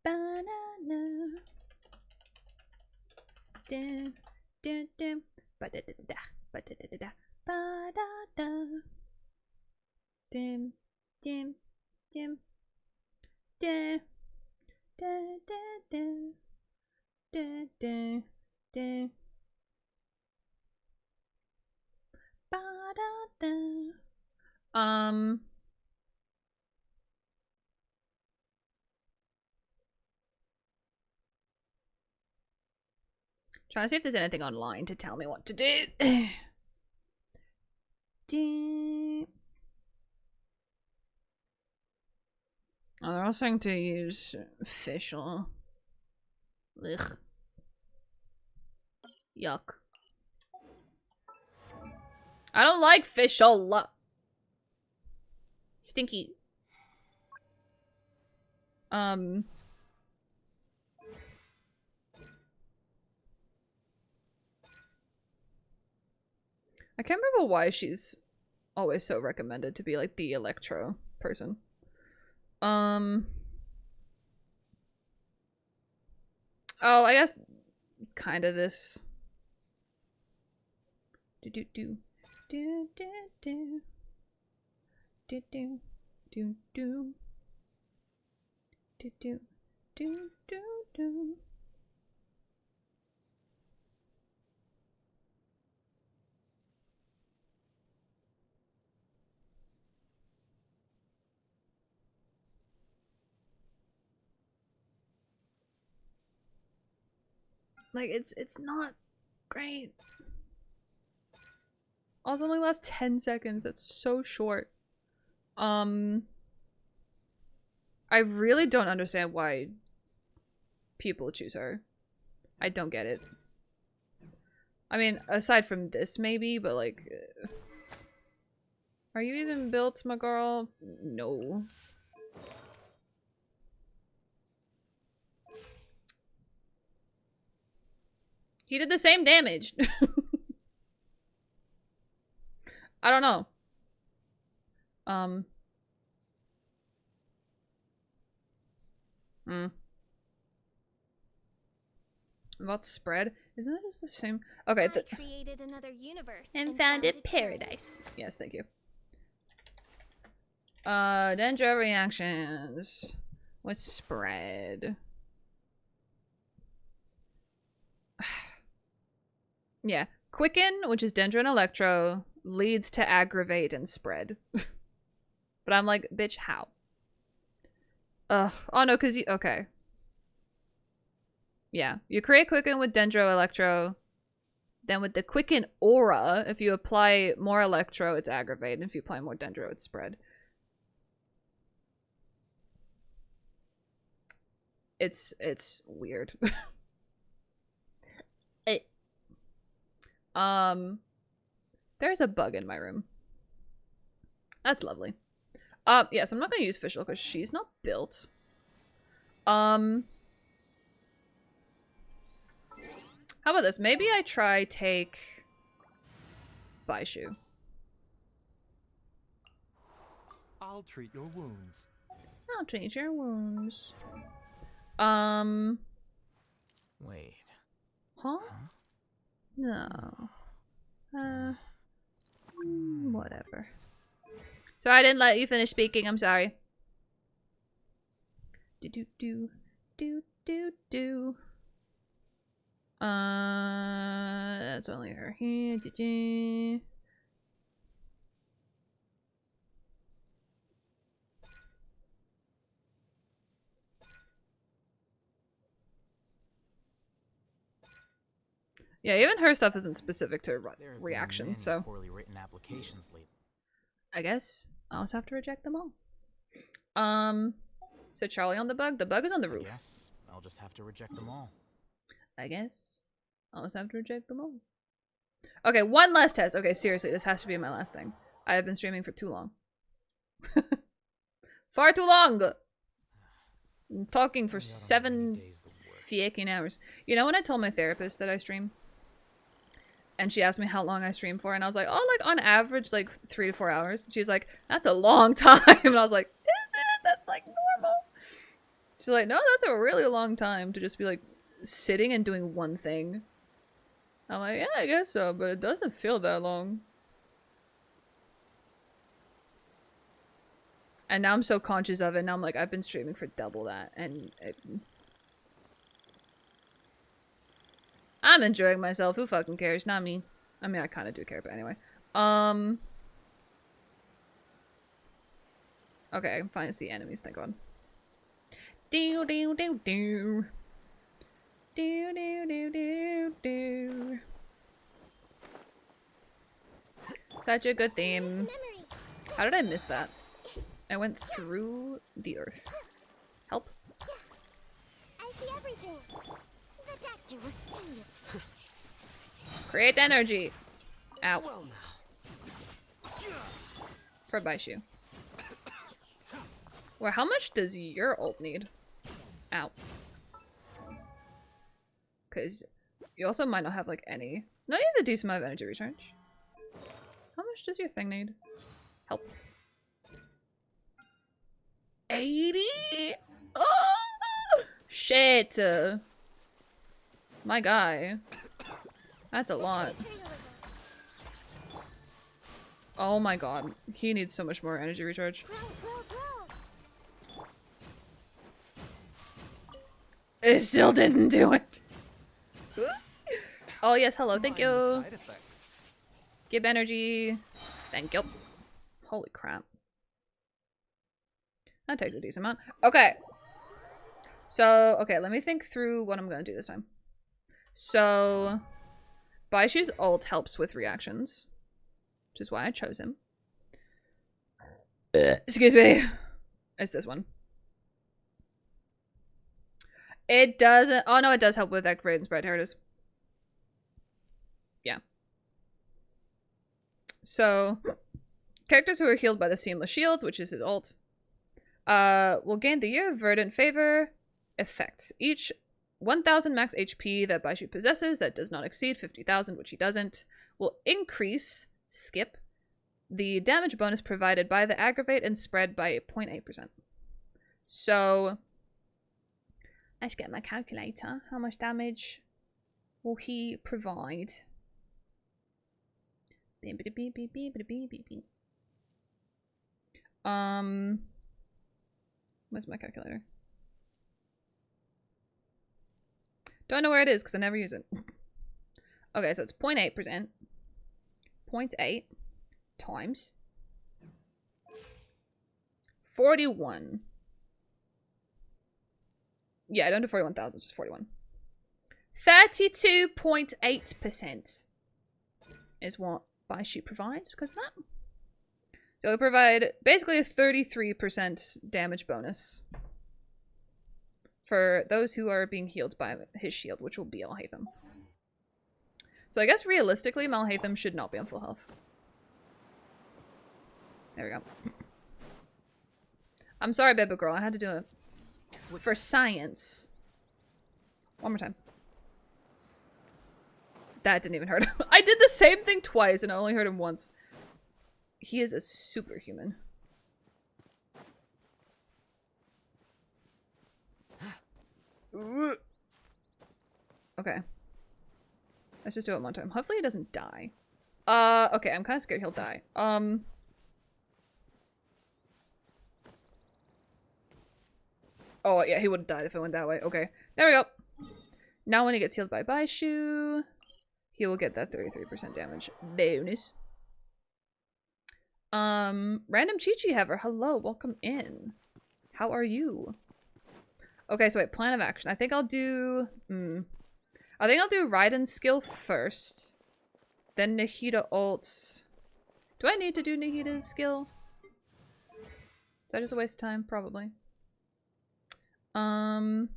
Banana. Dim dim dim ba da da da ba da da da ba da da dim dim dim da da da da da da da ba da da. Trying to see if there's anything online to tell me what to do. Oh, they're all saying to use facial. Ugh. Yuck. I don't like facial. Stinky. I can't remember why she's always so recommended to be like the Electro person. Oh, I guess kind of this. Do do do do do do do do do do do do do do do. Like it's not great. Also only lasts 10 seconds. That's so short. I really don't understand why people choose her. I don't get it. I mean, aside from this maybe, but like are you even built, my girl? No. He did the same damage. I don't know. About spread? Isn't it just the same? Okay. I created another universe And founded paradise. Yes, thank you. Dendro reactions. What's spread? Yeah. Quicken, which is Dendro and Electro, leads to aggravate and spread. But I'm like, bitch, how? Ugh. Oh no, because you... Okay. Yeah. You create Quicken with Dendro Electro. Then with the Quicken Aura, if you apply more Electro, it's aggravate. And if you apply more Dendro, it's spread. It's weird. There's a bug in my room. That's lovely. Yes, I'm not gonna use Fischl because she's not built. How about this? Maybe I try take Baishu. I'll treat your wounds. I'll treat your wounds. Wait. Huh? No. Whatever. Sorry I didn't let you finish speaking, I'm sorry. Do. That's only her here. Yeah, even her stuff isn't specific to reactions, so Poorly written applications lately. I guess I'll just have to reject them all. So Charlie on the bug? The bug is on the roof. Yes, I'll just have to reject them all. I guess I'll just have to reject them all. Okay, one last test. Okay, seriously, this has to be my last thing. I have been streaming for too long. Far too long! I'm talking for 7 fucking hours. You know when I told my therapist that I stream? And she asked me how long I stream for, and I was like, oh, like on average, like 3 to 4 hours. She's like, that's a long time. And I was like, is it? That's like normal. She's like, no, that's a really long time to just be like sitting and doing one thing. I'm like, yeah, I guess so, but it doesn't feel that long. And now I'm so conscious of it. Now I'm like, I've been streaming for double that, and I'm enjoying myself. Who fucking cares? Not me. I mean, I kind of do care, but anyway. Okay, I can finally see enemies. Thank God. Do. Such a good theme. How did I miss that? I went through the earth. Help. I see everything. The doctor will see you. Create energy. Ow. For Baishu. Well, how much does your ult need? Ow. Because you also might not have like any. No, you have a decent amount of energy recharge. How much does your thing need? Help. 80? Oh! Shit. My guy. That's a lot. Oh my god. He needs so much more energy recharge. It still didn't do it. Oh yes, hello, thank you. Give energy. Thank you. Holy crap. That takes a decent amount. Okay. So, okay, let me think through what I'm gonna do this time. So, Baishu's ult helps with reactions, which is why I chose him. Excuse me. It's this one. It doesn't. Oh no, it does help with activate and spread. Here it is. Yeah. So, characters who are healed by the Seamless Shields, which is his ult, will gain the Year of Verdant Favor effects. Each 1,000 max HP that Baishu possesses that does not exceed 50,000, which he doesn't, will increase, skip, the damage bonus provided by the aggravate and spread by 0.8%. So, let's get my calculator. How much damage will he provide? Where's my calculator? Don't know where it is because I never use it. Okay, so it's 0.8%. 0.8 times 41. Yeah, I don't do 41,000, just 41. 32.8% is what Baishu provides because of that. So they provide basically a 33% damage bonus for those who are being healed by his shield, which will be Alhaitham. So I guess realistically, Alhaitham should not be on full health. There we go. I'm sorry, baby girl. I had to do it for science. One more time. That didn't even hurt him. I did the same thing twice and I only hurt him once. He is a superhuman. Okay. Let's just do it one time. Hopefully he doesn't die. Okay, I'm kind of scared he'll die. Oh, yeah, he would have died if it went that way. Okay, there we go. Now when he gets healed by Baishu, he will get that 33% damage bonus. Random Chi-Chi Haver, hello, welcome in. How are you? Okay, so wait, plan of action. I think I'll do... Raiden's skill first. Then Nahida ults. Do I need to do Nahida's skill? Is that just a waste of time? Probably. Oh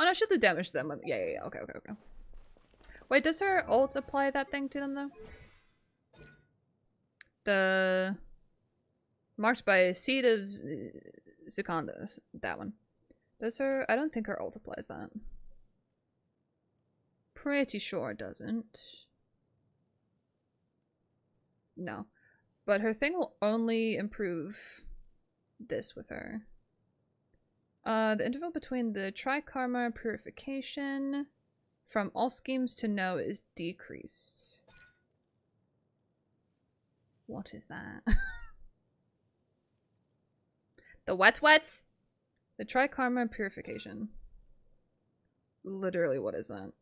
no, I should do damage to them. Yeah, okay. Wait, does her ult apply that thing to them though? The marked by Seed of 𝗧𝗜𝗠𝗘𝗦𝗧𝗔𝗠𝗣, that one. Does her? I don't think her ult applies that. Pretty sure it doesn't. No, but her thing will only improve this with her. The interval between the Trikarma purification from all schemes to no is decreased. What is that? The what? The Trikarma purification. Literally, what is that?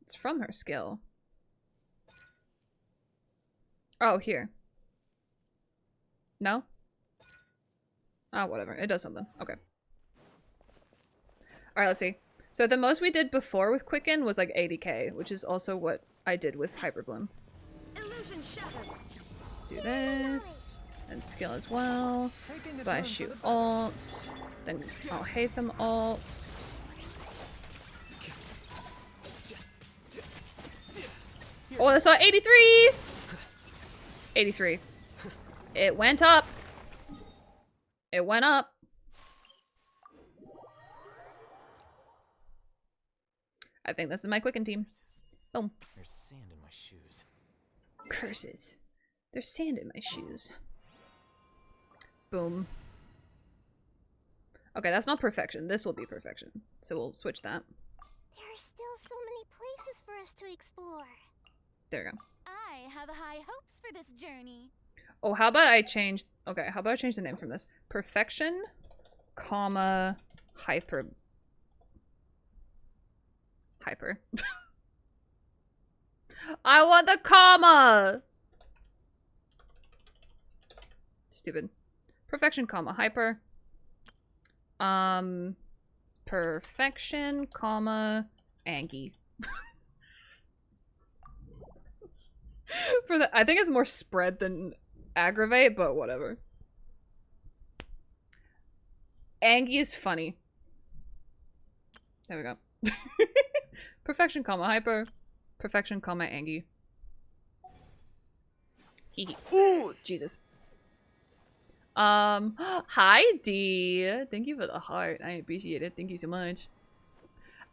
It's from her skill. Oh, here. No? Oh, whatever. It does something. Okay. Alright, let's see. So the most we did before with Quicken was like 80k, which is also what I did with Hyperbloom. Do this. And skill as well. Baishu ults. Then Alhaitham ults. Oh, I saw 83! 83. It went up. It went up. I think this is my Quicken team. Boom. There's sand in my shoes. Curses. There's sand in my shoes. Boom. Okay, that's not perfection. This will be perfection. So we'll switch that. There are still so many places for us to explore. There we go. I have high hopes for this journey. Oh, how about I change... Okay, how about I change the name from this? Perfection, comma, hyper. I want the comma! Stupid. Perfection, comma, hyper. Perfection, comma, Angie. For the... I think it's more spread than aggravate, but whatever. Angie is funny. There we go. Perfection, comma, hyper. Perfection, comma, Angie. Hee. Ooh, Jesus. Hi, D. Thank you for the heart. I appreciate it. Thank you so much.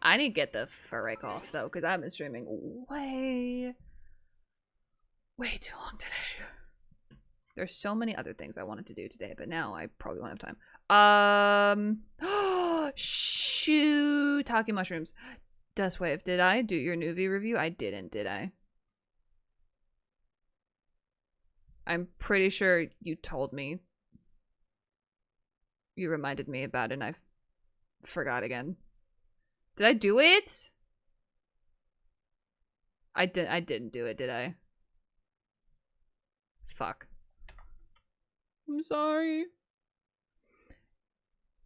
I need to get the frick off, though, because I've been streaming way too long today. There's so many other things I wanted to do today, but now I probably won't have time. Shiitake mushrooms. Dustwave, did I do your Nuvi review? I didn't, did I? I'm pretty sure you told me. You reminded me about it and I forgot again. Did I do it? I didn't do it, did I? Fuck. I'm sorry.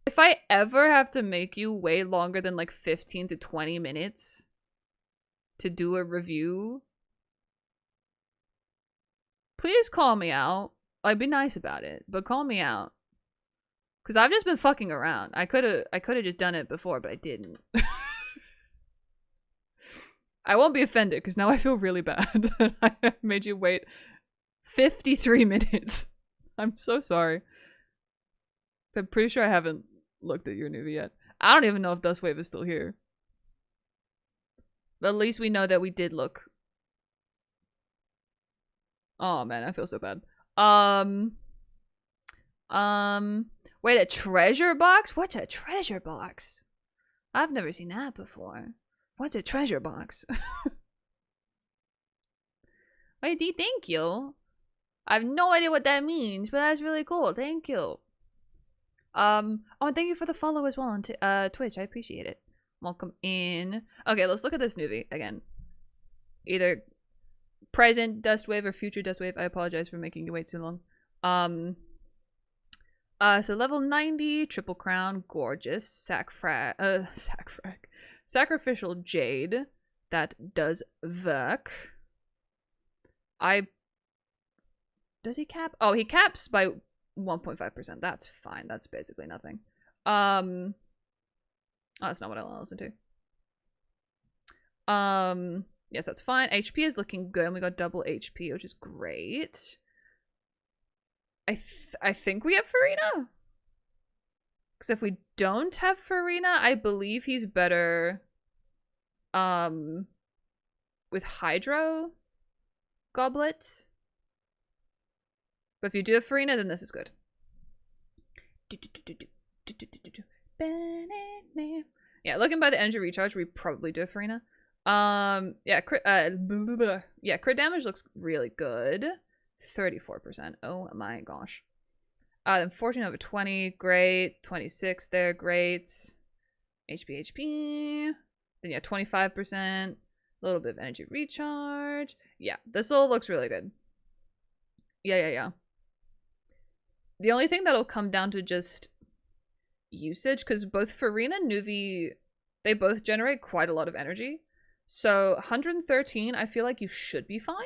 If I ever have to make you wait longer than like 15 to 20 minutes to do a review, please call me out. I'd be nice about it, but call me out. Cause I've just been fucking around. I could have just done it before, but I didn't. I won't be offended because now I feel really bad that I made you wait 53 minutes. I'm so sorry. I'm pretty sure I haven't looked at your Nuvi yet. I don't even know if Dustwave is still here. But at least we know that we did look. Oh man, I feel so bad. Wait, a treasure box? What's a treasure box? I've never seen that before. What's a treasure box? Wait, D, thank you. I have no idea what that means, but that's really cool. Thank you. Oh, and thank you for the follow as well on Twitch. I appreciate it. Welcome in. Okay, let's look at this Nuvi again. Either present Dustwave or future Dustwave. I apologize for making you wait too long. So level 90, triple crown, gorgeous, sacrificial jade. That does work. Does he cap? Oh, he caps by 1.5%. That's fine. That's basically nothing. Oh, that's not what I want to listen to. Yes, that's fine. HP is looking good. And we got double HP, which is great. I think we have Farina. Because if we don't have Farina, I believe he's better with Hydro Goblet. But if you do have Farina, then this is good. Yeah, looking by the energy recharge, we probably do have Farina. Yeah, crit damage looks really good. 34%. Oh my gosh. Then 14 over 20, great. 26 there, great. HP. Then yeah, 25%. A little bit of energy recharge. Yeah, this all looks really good. Yeah. The only thing that'll come down to just usage, because both Farina and Nuvi, they both generate quite a lot of energy. So 113, I feel like you should be fine.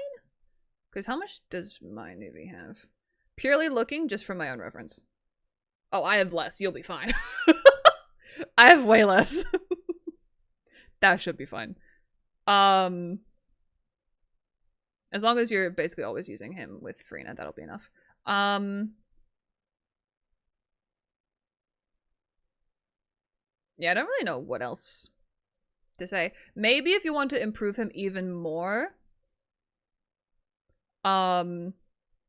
Because how much does my Nuvi have? Purely looking, just from my own reference. Oh, I have less. You'll be fine. I have way less. That should be fine. As long as you're basically always using him with Farina, that'll be enough. Yeah, I don't really know what else to say. Maybe if you want to improve him even more,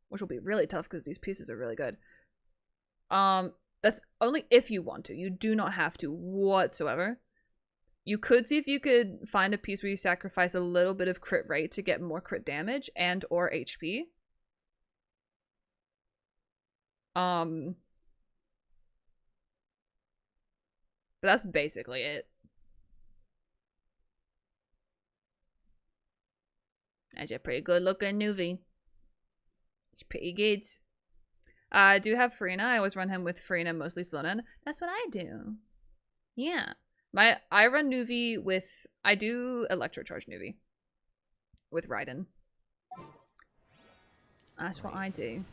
which will be really tough because these pieces are really good. That's only if you want to. You do not have to whatsoever. You could see if you could find a piece where you sacrifice a little bit of crit rate to get more crit damage and or HP. But that's basically it. That's a pretty good looking Nuvi. It's pretty good. I do have Farina. I always run him with Farina, mostly Slonan. That's what I do. Yeah. I run Nuvi with... I do Electrocharge Nuvi. With Raiden. That's what I do.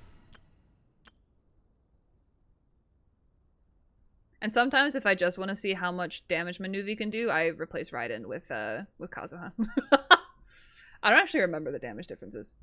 And sometimes if I just want to see how much damage Manuvi can do, I replace Raiden with Kazuha. I don't actually remember the damage differences.